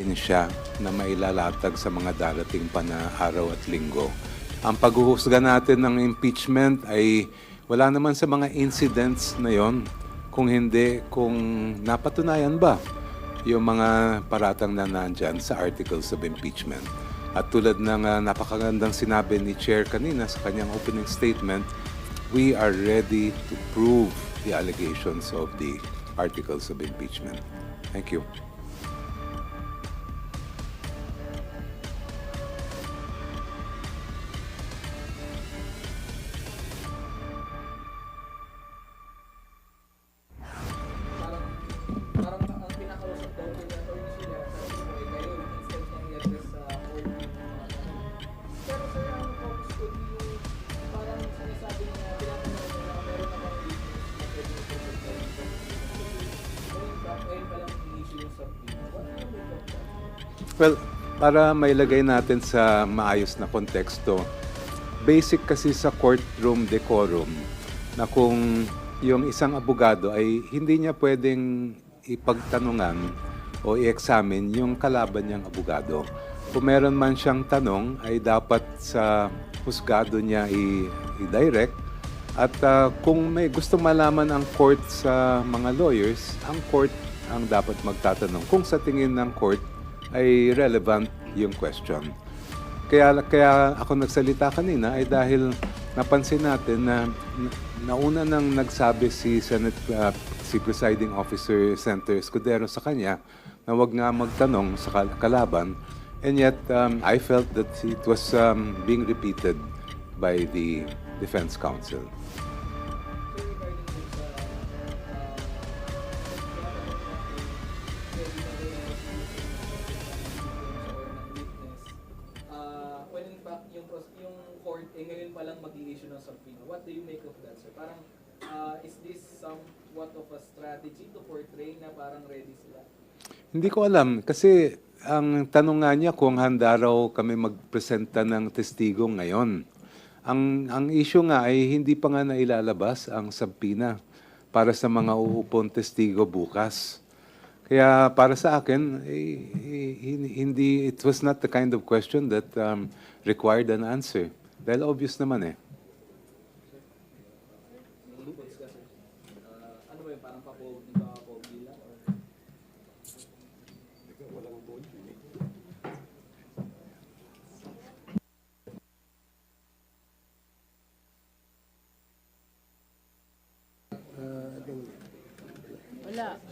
S2: Siya na mailalatag sa mga darating pa na araw at linggo. Ang paghuhusga natin ng impeachment ay wala naman sa mga incidents na yon, kung napatunayan ba yung mga paratang na nandyan sa articles of impeachment. At tulad ng napakagandang sinabi ni Chair kanina sa kanyang opening statement, we are ready to prove the allegations of the articles of impeachment. Thank you. Well, para mailagay natin sa maayos na konteksto, basic kasi sa courtroom decorum na kung yung isang abogado ay hindi niya pwedeng ipagtanungan o i-examine yung kalaban niyang abogado. Kung meron man siyang tanong ay dapat sa husgado niya i-direct at kung may gusto malaman ang court sa mga lawyers, ang court ang dapat magtatanong kung sa tingin ng court ay relevant yung question. Kaya ako nagsalita kanina ay dahil napansin natin na nauna nang nagsabi si Presiding Officer Escudero sa kanya na wag nga magtanong sa kalaban, And yet, I felt that it was being repeated by the defense counsel.
S17: When in fact, yung court, ngayon pa lang mag-i-issue ng subpoena. What do you make of that, sir? Parang, is this somewhat of a strategy to portray na parang ready sila?
S2: Hindi ko alam kasi ang tanong nga niya kung handa raw kami magpresenta ng testigo ngayon. Ang issue nga ay hindi pa nga nailalabas ang subpoena para sa mga uupong testigo bukas. Kaya para sa akin, it was not the kind of question that required an answer. Dahil obvious naman eh.
S17: Ano ba yung parang papogi lang?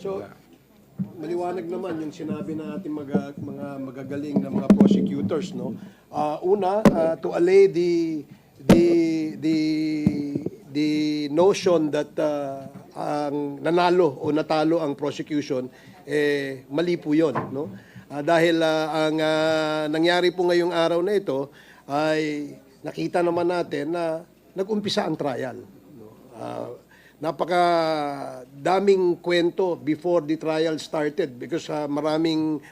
S19: So, maliwanag naman yung sinabi ng ating mga magagaling na mga prosecutors, no? Una, to allay the notion that ang nanalo o natalo ang prosecution, mali po yun, no? Dahil ang nangyari po ngayong araw na ito ay nakita naman natin na nag-umpisa ang trial, no? Napaka-daming kwento before the trial started because maraming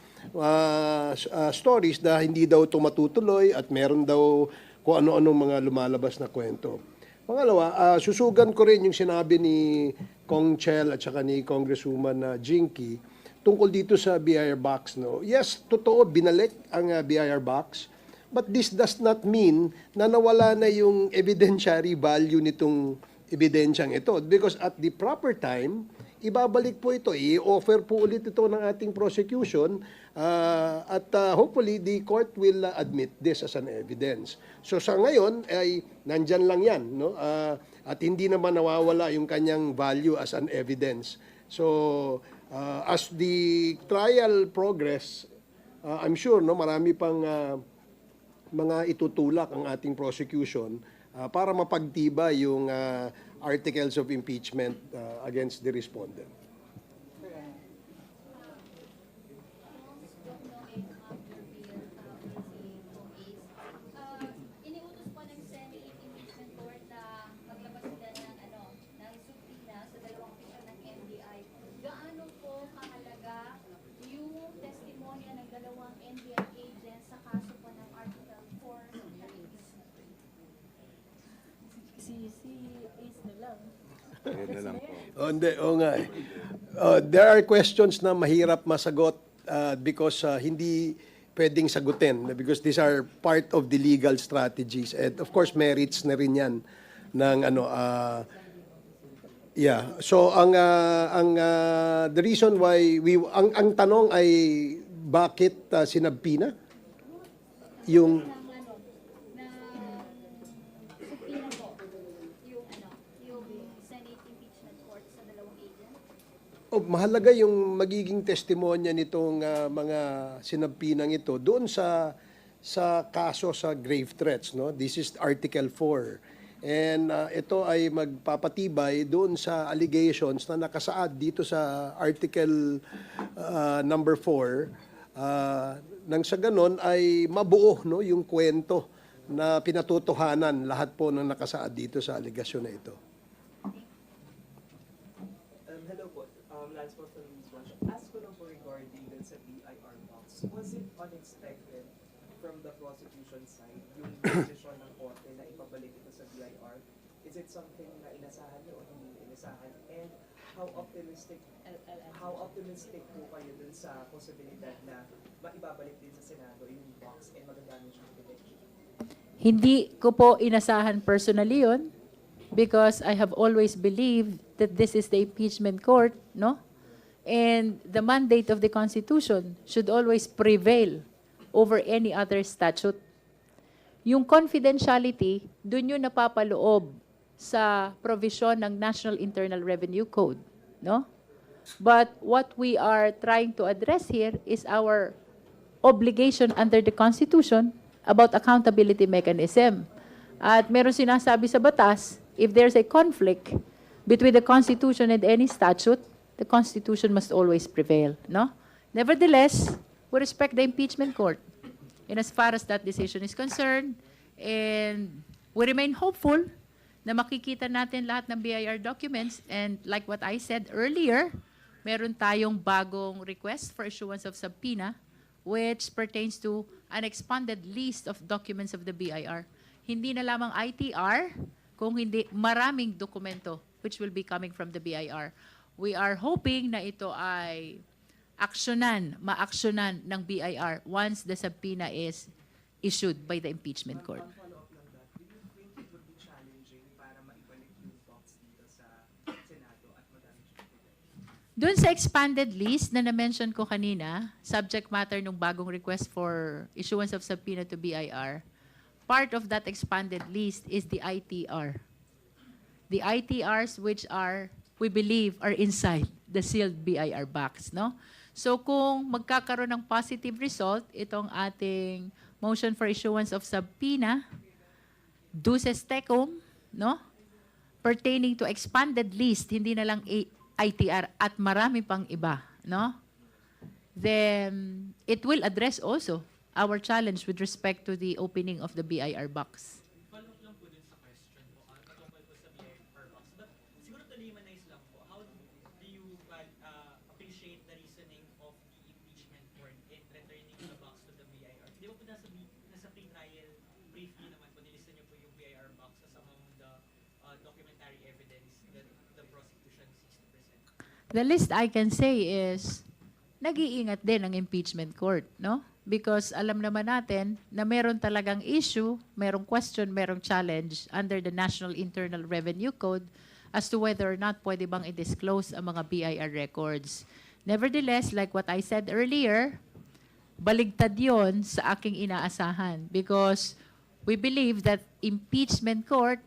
S19: stories na hindi daw ito matutuloy at meron daw kung ano-anong mga lumalabas na kwento. Pangalawa, susugan ko rin yung sinabi ni Kong Chel at saka ni Congresswoman Jinky tungkol dito sa BIR box. No? Yes, totoo, binalik ang BIR box, but this does not mean na nawala na yung evidentiary value nitong ebidensyang ito. Because at the proper time, ibabalik po ito, i-offer po ulit ito ng ating prosecution at hopefully the court will admit this as an evidence. So sa ngayon ay nandyan lang yan, no? At hindi naman nawawala yung kanyang value as an evidence. So as the trial progress, I'm sure no marami pang mga itutulak ang ating prosecution para mapagtiba yung articles of impeachment against the respondent.
S14: Iniutos po ng Senate Impeachment Court na maglabas sila ng subpoena sa dalawang opisyon ng NBI. Gaano po kahalaga yung testimonya ng dalawang NBI agents sa kaso po ng Article 4 ng
S19: There are questions na mahirap masagot because hindi pwedeng sagutin because these are part of the legal strategies and of course merits na rin yan ng so the reason why ang tanong ay bakit sinabpina yung mahalaga yung magiging testimonya nitong mga sinabpinang ito doon sa kaso sa grave threats, no? This is Article 4. And ito ay magpapatibay doon sa allegations na nakasaad dito sa Article number 4. Nang sa ganon ay mabuo, no, yung kwento na pinatutuhanan lahat po ng nakasaad dito sa allegation na ito.
S20: Ask ko lang po regarding dun sa BIR box. Was it unexpected from the prosecution side yung decision ng korte na ipabalik ito sa BIR? Is it something na inasahan niyo o hindi inasahan? And how optimistic po kayo dun sa posibilidad na maibabalik din sa Senado yung box and magagamit yung evidence?
S7: Hindi ko po inasahan personally yun because I have always believed that this is the impeachment court, no? And the mandate of the Constitution should always prevail over any other statute. Yung confidentiality, dun yun napapaloob sa provision ng National Internal Revenue Code, no? But what we are trying to address here is our obligation under the Constitution about accountability mechanism. At meron sinasabi sa batas, if there's a conflict between the Constitution and any statute, the Constitution must always prevail, no? Nevertheless, we respect the Impeachment Court. And as far as that decision is concerned, and we remain hopeful na makikita natin lahat ng BIR documents. And like what I said earlier, meron tayong bagong request for issuance of subpoena which pertains to an expanded list of documents of the BIR. Hindi na lamang ITR, kung hindi maraming dokumento which will be coming from the BIR. We are hoping na ito ay maaksyonan ng BIR once the subpoena is issued by the Impeachment Court.
S14: Follow-up lang that. Do you think it would be challenging para maibalik yung box dito sa Senado at madami siya?
S7: Doon sa expanded list na na-mention ko kanina, subject matter ng bagong request for issuance of subpoena to BIR, part of that expanded list is the ITR. The ITRs which are, we believe, are inside the sealed BIR box, no? So kung magkakaroon ng positive result, itong ating motion for issuance of subpoena, duces tecum, no? Pertaining to expanded list, hindi na lang ITR at marami pang iba, no? Then it will address also our challenge with respect to the opening of the BIR box.
S18: Follow-up lang po dun sa question po, patungkol po sa BIR box. But siguro to limanize lang po, how do you appreciate the reasoning of the Impeachment Court in returning the box to the BIR? Di ba po nasa pre-trial briefly naman po, nilista niyo po yung BIR box as among the documentary evidence that the prosecution seeks to present?
S7: The least I can say is, nag-iingat din ang Impeachment Court, no? Because alam naman natin na meron talagang issue, merong question, merong challenge under the National Internal Revenue Code as to whether or not pwede bang i-disclose ang mga BIR records. Nevertheless, like what I said earlier, baligtad yon sa aking inaasahan because we believe that Impeachment Court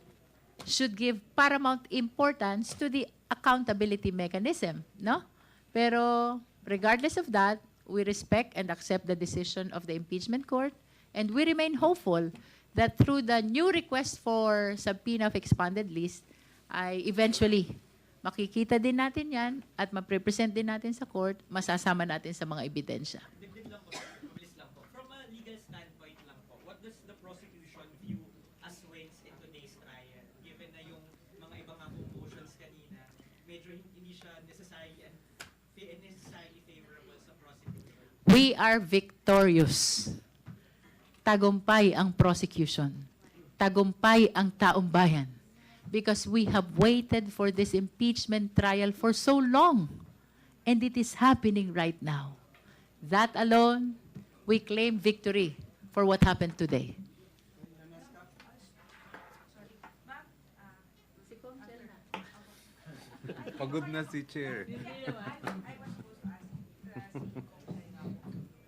S7: should give paramount importance to the accountability mechanism, no? Pero regardless of that, we respect and accept the decision of the Impeachment Court, and we remain hopeful that through the new request for subpoena of expanded list, ay eventually makikita din natin yan at ma-present din natin sa court, masasama natin sa mga ebidensya.
S18: Dagdag lang po, mabilis lang po. From a legal standpoint lang po, what does the prosecution view as wins in today's trial? Given na yung mga ibang motions kanina, medyo hindi siya necessarily favorable sa prosecution.
S7: We are victorious. Tagumpay ang prosecution. Tagumpay ang taong bayan. Because we have waited for this impeachment trial for so long. And it is happening right now. That alone, we claim victory for what happened today.
S2: Pagod na si Chair.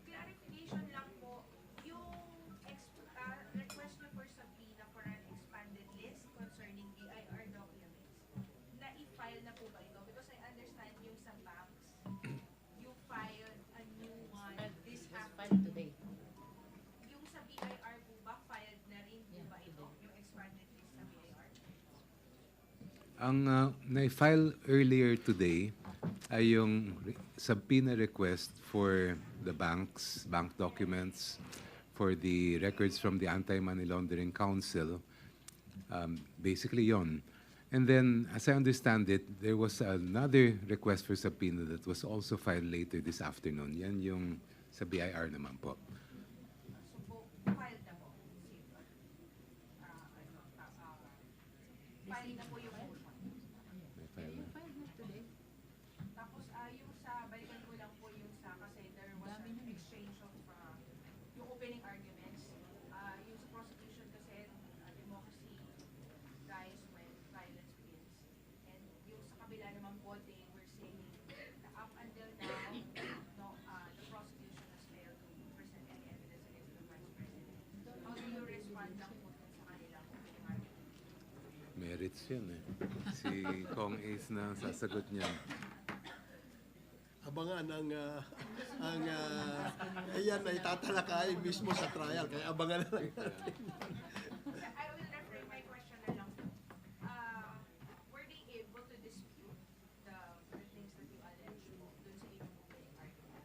S14: Clarification lang po, yung request niyo for subpoena for an expanded list concerning BIR documents, na-i-file na po ba ito? Because I understand yung sa banks, you filed a new one this afternoon.
S7: today.
S14: Yung sa BIR po ba, filed na rin po ba ito? Yung expanded list sa BIR?
S2: Ang na-file earlier today ay yung subpoena request for the banks, bank documents, for the records from the Anti-Money Laundering Council. Basically yon. And then, as I understand it, there was another request for subpoena that was also filed later this afternoon. Yan yung sa BIR naman po.
S14: So, filed na po. Filed na po yung motion.
S2: May file na.
S14: Tapos yung sa, balikan ko lang po yung sa, kasi there was an exchange of yung opening arguments. Yung sa prosecution kasi, democracy dies when violence wins. And yung sa kabila naman po, they were saying na up until now, the prosecution has failed to present any evidence against the Vice President. How do you respond lang po sa kanilang opening arguments?
S2: Merits yun eh. Si Kong Ace na sasagot niya.
S19: abangan ayan ay tatalakay mismo sa trial. Kaya abangan na lang natin.
S5: I will reframe my question na lang. Were they able to dispute the things that you allege dun sa inyong opening argument?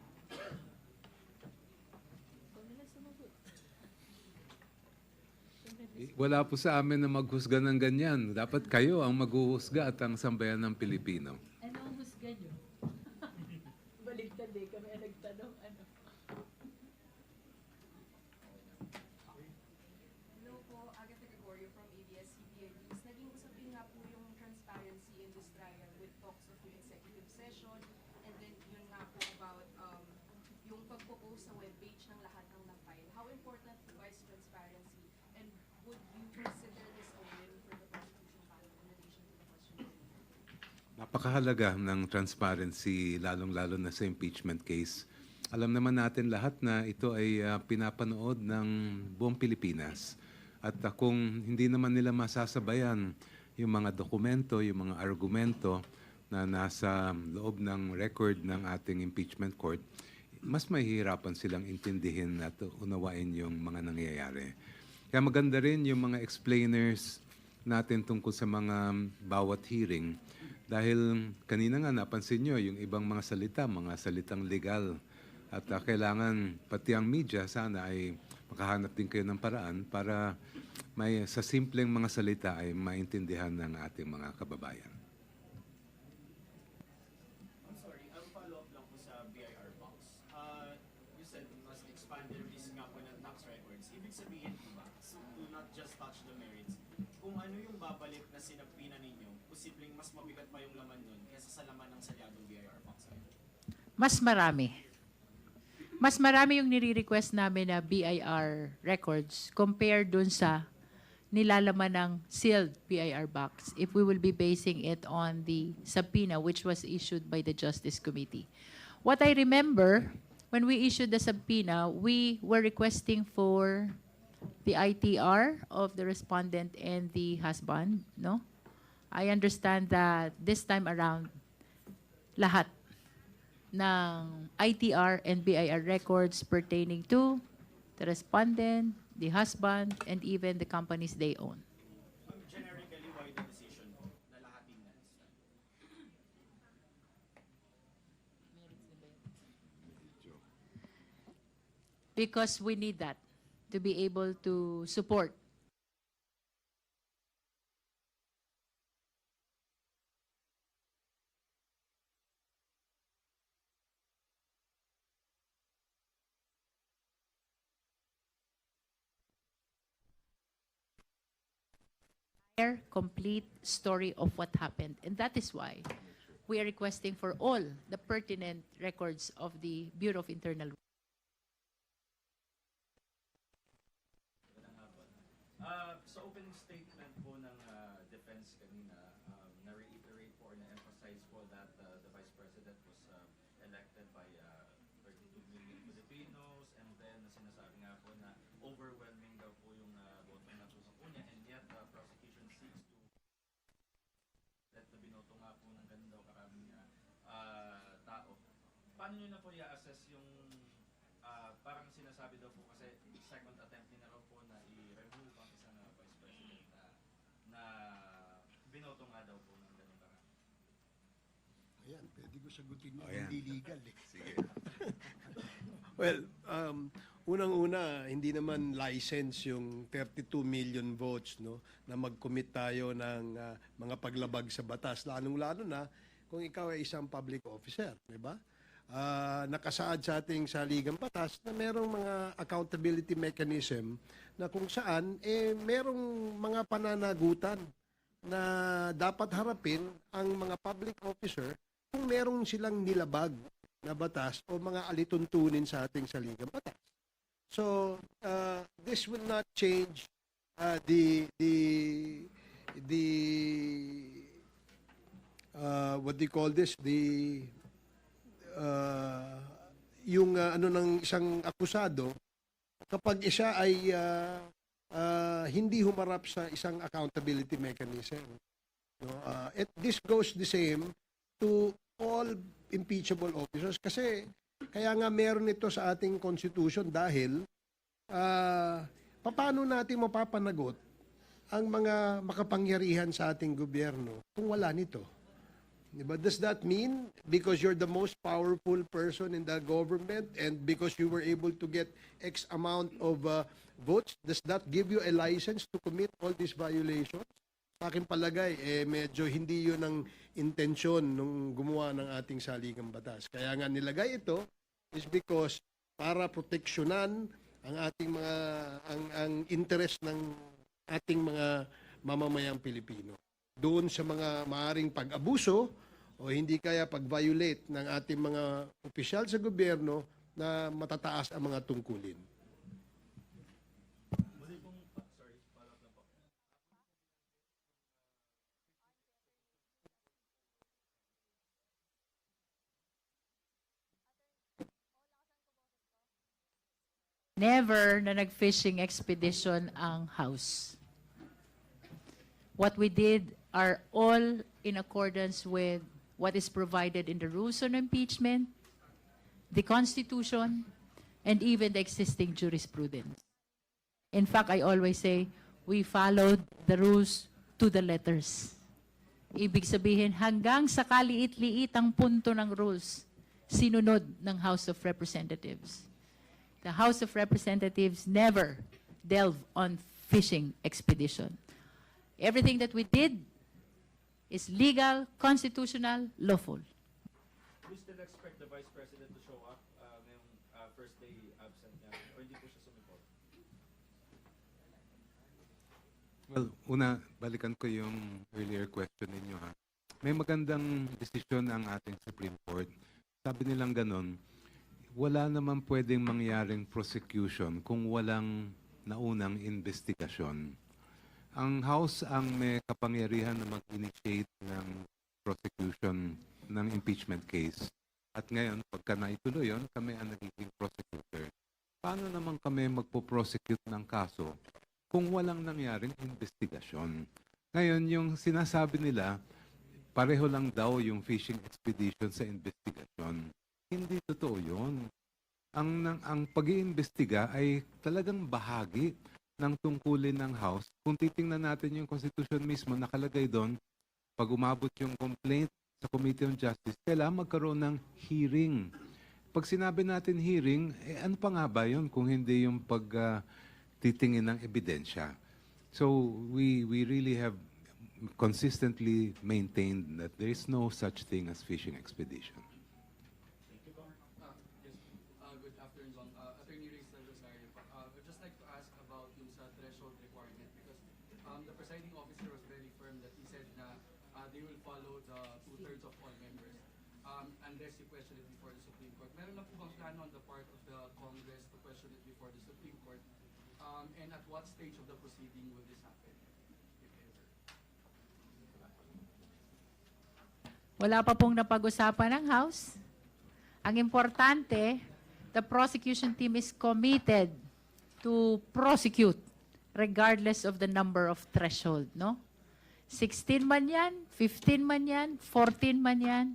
S21: Wala po sa amin na maghusga ng ganyan. Dapat kayo ang maghuhusga at ang sambayan ng Pilipino.
S7: Ano ang husga nyo? Baligtad eh, kami ang nagtanong. Ano?
S5: Hello po, Agatha Gregorio from ABS-CBN News. Naging usapin nga po yung transparency in this trial with talks of yung executive session and then yun nga po about yung pagpo-post sa webpage ng lahat ng na-file. How important po is transparency and would you consider this a win for the prosecution panel in relation to the question?
S21: Napakahalaga ng transparency, lalong-lalo na sa impeachment case. Alam naman natin lahat na ito ay pinapanood ng buong Pilipinas. At kung hindi naman nila masasabayan yung mga dokumento, yung mga argumento na nasa loob ng record ng ating impeachment court, mas mahihirapan silang intindihin at unawain yung mga nangyayari. Kaya maganda rin yung mga explainers natin tungkol sa mga bawat hearing. Dahil kanina nga napansin nyo yung ibang mga salitang legal. At kailangan pati ang media sana ay makahanap din kayo ng paraan para may sa simpleng mga salita ay maintindihan ng ating mga kababayan.
S18: I'm sorry, I'll follow up lang po sa BIR box. You said mas expand the risk nga po ng tax records. Ibig sabihin po ba, so do not just touch the merits, kung ano yung babalik na sinagpina ninyo, posibleng mas mabigat pa yung laman nun kaysa sa laman ng salyadong BIR box.
S7: Mas marami. Mas marami yung nire-request namin na BIR records compared dun sa nilalaman ng sealed BIR box if we will be basing it on the subpoena which was issued by the Justice Committee. What I remember, when we issued the subpoena, we were requesting for the ITR of the respondent and the husband, no? I understand that this time around, lahat ng ITR and BIR records pertaining to the respondent, the husband, and even the companies they own.
S18: Generically, why the decision po na lahatin na?
S7: Because we need that to be able to support complete story of what happened. And that is why we are requesting for all the pertinent records of the Bureau of Internal
S17: Sa opening statement po ng defense kanina, na-reiterate po or na-emphasize po that the Vice President was elected by 32 million Filipinos, and then sinasabi nga po na overwhelming daw po yung boto na tusa po niya, and yet prosecution seeks to let the binoto nga po ng ganun daw karaming tao. Paano nyo na po i-assess yung parang sinasabi daw po kasi second attempt niya na raw po na i-remove ang isang Vice President na binoto nga daw po ng ganun karami.
S19: Ayan, pwede ko sagutin mo,
S2: Ayan.
S19: hindi legal eh.
S2: Sige.
S19: Well, unang-una, hindi naman license yung 32 million votes, no, na mag-commit tayo ng mga paglabag sa batas, lalong-lalo na kung ikaw ay isang public officer, di ba? Nakasaad sa ating saligang batas na merong mga accountability mechanism na kung saan merong mga pananagutan na dapat harapin ang mga public officer kung merong silang nilabag na batas o mga alituntunin sa ating saligang batas. So, this will not change what do you call this? Yung ano ng isang akusado kapag siya ay hindi humarap sa isang accountability mechanism. No? This goes the same to all impeachable officers kasi kaya nga meron ito sa ating constitution dahil paano natin mapapanagot ang mga makapangyarihan sa ating gobyerno kung wala nito? Diba? Does that mean because you're the most powerful person in the government and because you were able to get X amount of votes, does that give you a license to commit all these violations? Sa aking palagay, medyo hindi yun ang intensyon nung gumawa ng ating saligang batas. Kaya nga nilagay ito is because para proteksyonan ang ating mga ang interest ng ating mga mamamayang Pilipino doon sa mga maaring pag-abuso o hindi kaya pag-violate ng ating mga opisyal sa gobyerno na matataas ang mga tungkulin.
S7: Never na nag-fishing expedition ang House. What we did are all in accordance with what is provided in the rules on impeachment, the Constitution, and even the existing jurisprudence. In fact, I always say, we followed the rules to the letters. Ibig sabihin, hanggang sa kaliit-liitang punto ng rules, sinunod ng House of Representatives. The House of Representatives never delve on fishing expedition. Everything that we did is legal, constitutional, lawful.
S1: Do you still expect the Vice President to show up ngayong first day absent niya? O hindi po siya sumipot?
S21: Well, una, balikan ko yung earlier question ninyo ha. May magandang desisyon ang ating Supreme Court. Sabi nilang ganon, wala naman pwedeng mangyaring prosecution kung walang naunang investigasyon. Ang House ang may kapangyarihan na mag-initiate ng prosecution ng impeachment case. At ngayon, pagka naituloy yun, kami ang nagiging prosecutor. Paano naman kami magpo-prosecute ng kaso kung walang nangyaring investigasyon? Ngayon, yung sinasabi nila, pareho lang daw yung fishing expedition sa investigasyon. Hindi totoo yun. Ang pag-iimbestiga ay talagang bahagi ng tungkulin ng House. Kung titingnan natin yung Constitution mismo, nakalagay doon, pag umabot yung complaint sa Committee on Justice, kailangan magkaroon ng hearing. Pag sinabi natin hearing, ano pa nga ba yun kung hindi yung pagtitingin ng ebidensya? So we really have consistently maintained that there is no such thing as fishing expedition.
S10: Good afternoon, Long. Attorney Ray Rosario. I'd just like to ask about yung sa threshold requirement because the presiding officer was very firm that he said na they will follow the two-thirds of all members unless you question it before the Supreme Court. Meron na po bang plano on the part of the Congress to question it before the Supreme Court? And at what stage of the proceeding will this happen, if ever?
S7: Wala pa pong napag-usapan ng House. Ang importante, the prosecution team is committed to prosecute regardless of the number of threshold, no? 16 man yan, 15 man yan, 14 man yan,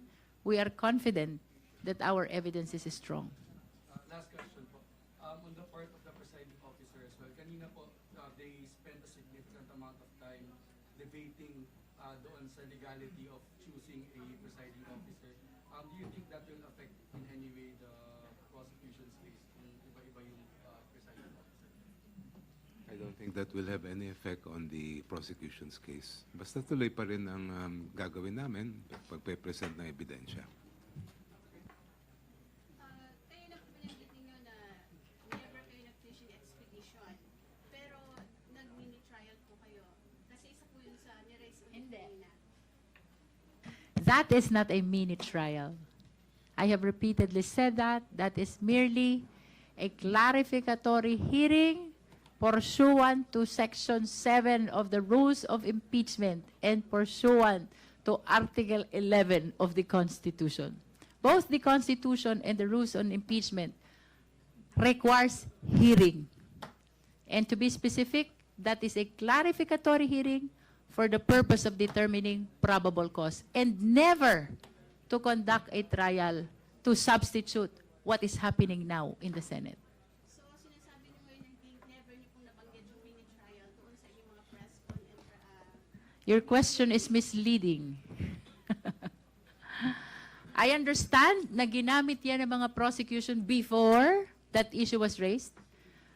S7: we are confident that our evidence is strong.
S10: Last question po. On the part of the presiding officer as well, kanina po, they spent a significant amount of time debating doon sa legality of choosing a presiding officer. Do you think that will affect in any way the prosecution's case kung iba-iba yung presiding officer?
S21: I don't think that will have any effect on the prosecution's case. Basta tuloy pa rin ang gagawin namin pagpe-present ng ebidensya.
S5: Kayo na pinanggit ninyo na never kayo nag-fishing expedition, pero nag-mini trial po kayo. Kasi isa po yun sa niraise ulit kanina.
S7: That is not a mini trial. I have repeatedly said that. That is merely a clarificatory hearing pursuant to Section 7 of the Rules of Impeachment and pursuant to Article 11 of the Constitution. Both the Constitution and the Rules on Impeachment requires hearing. And to be specific, that is a clarificatory hearing for the purpose of determining probable cause and never to conduct a trial to substitute what is happening now in the Senate.
S5: So, sinasabi niyo ngayon never niyo pong nabanggit yung mini-trial doon sa inyong mga press con and
S7: Your question is misleading. I understand na ginamit yan ng mga prosecution before that issue was raised,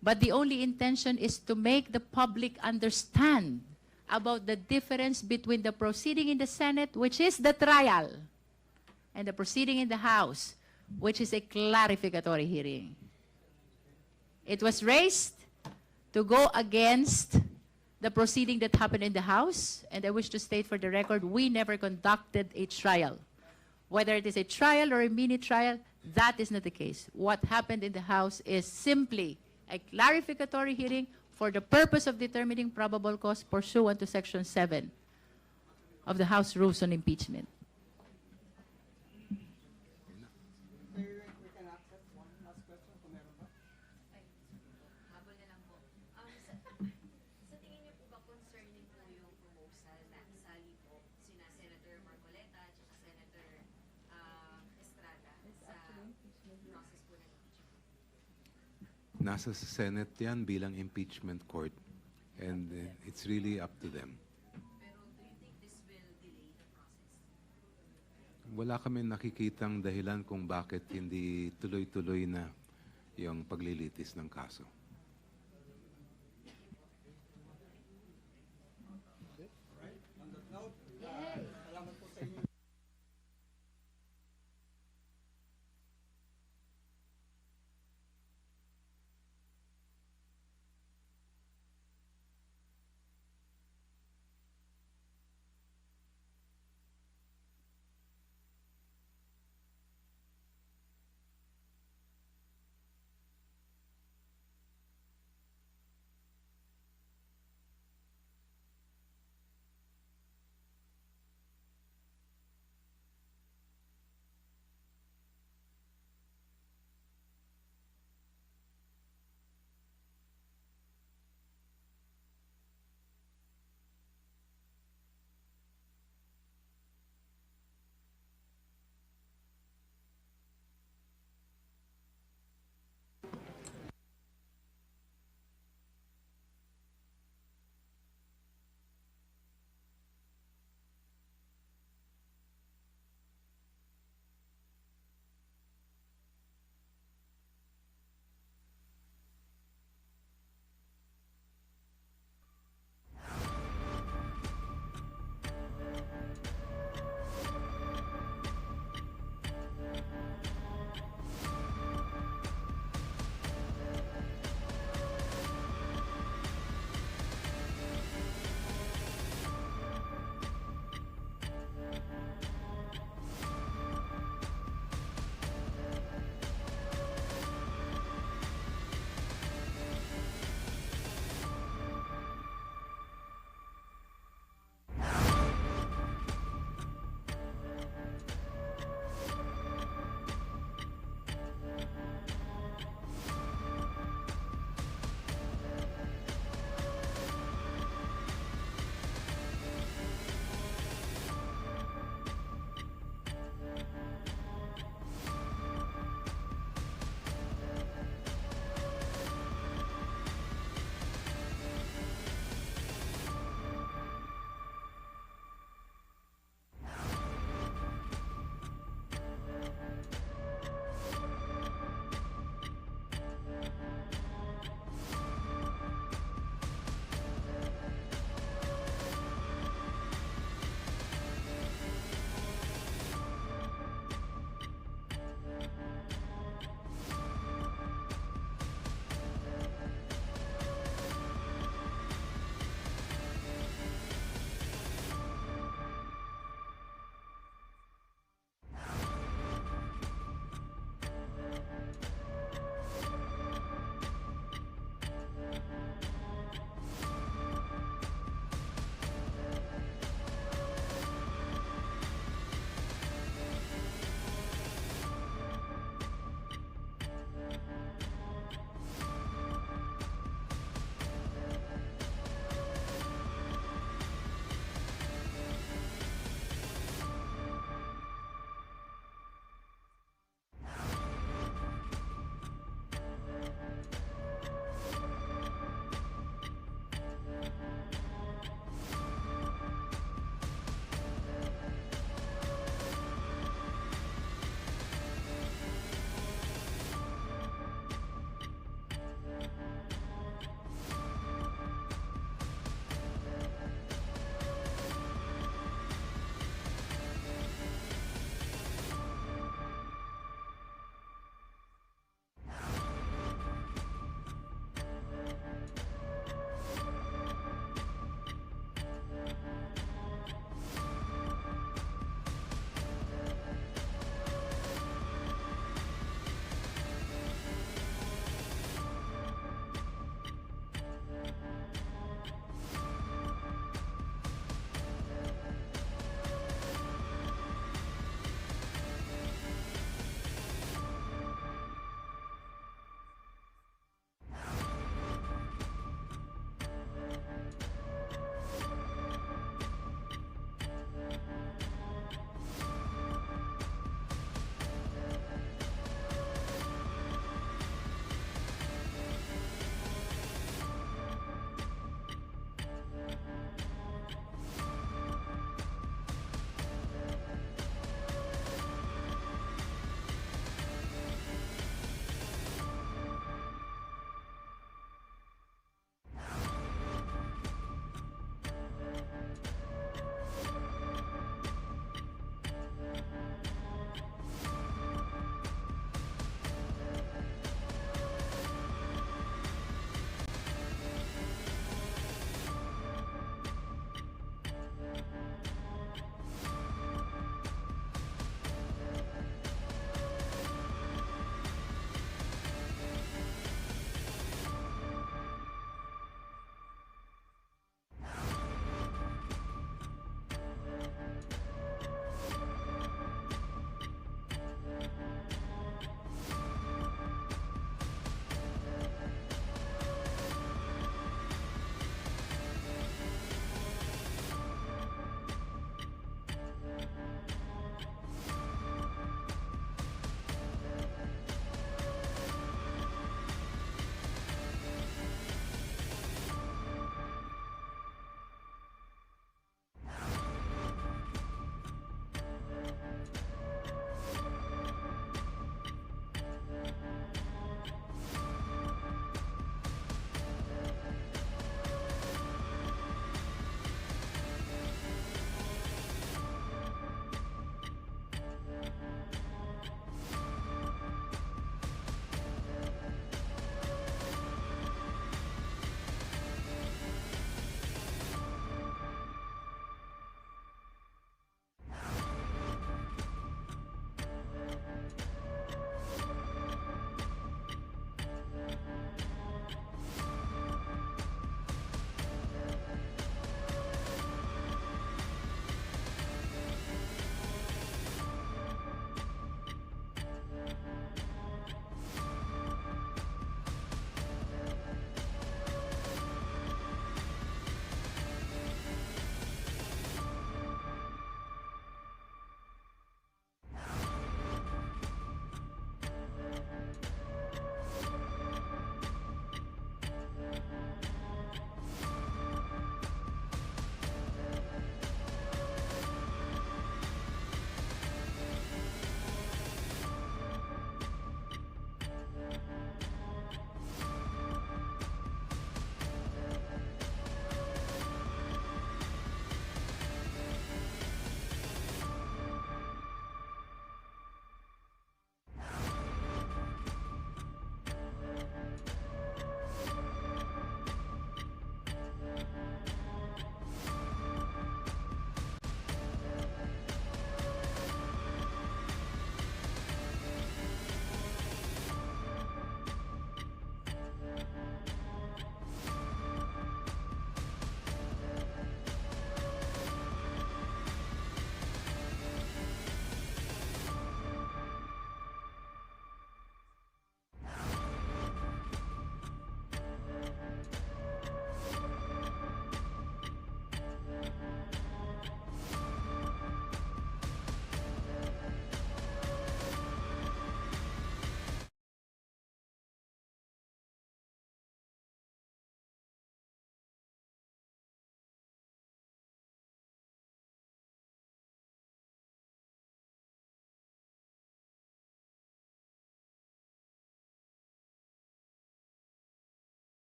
S7: but the only intention is to make the public understand about the difference between the proceeding in the Senate, which is the trial, and the proceeding in the House, which is a clarificatory hearing. It was raised to go against the proceeding that happened in the House, and I wish to state for the record, we never conducted a trial. Whether it is a trial or a mini-trial, that is not the case. What happened in the House is simply a clarificatory hearing for the purpose of determining probable cause pursuant to Section 7 of the House Rules on Impeachment.
S5: sa tingin niyo po ba concerning po yung proposal na isali po sina Senator Marcoleta at Senator Estrada sa process po ng impeachment?
S21: Nasa sa Senate yan bilang impeachment court. And it's really up to them.
S5: Pero do you think this will delay the process?
S21: Wala kami nakikitang dahilan kung bakit hindi tuloy-tuloy na yung paglilitis ng kaso.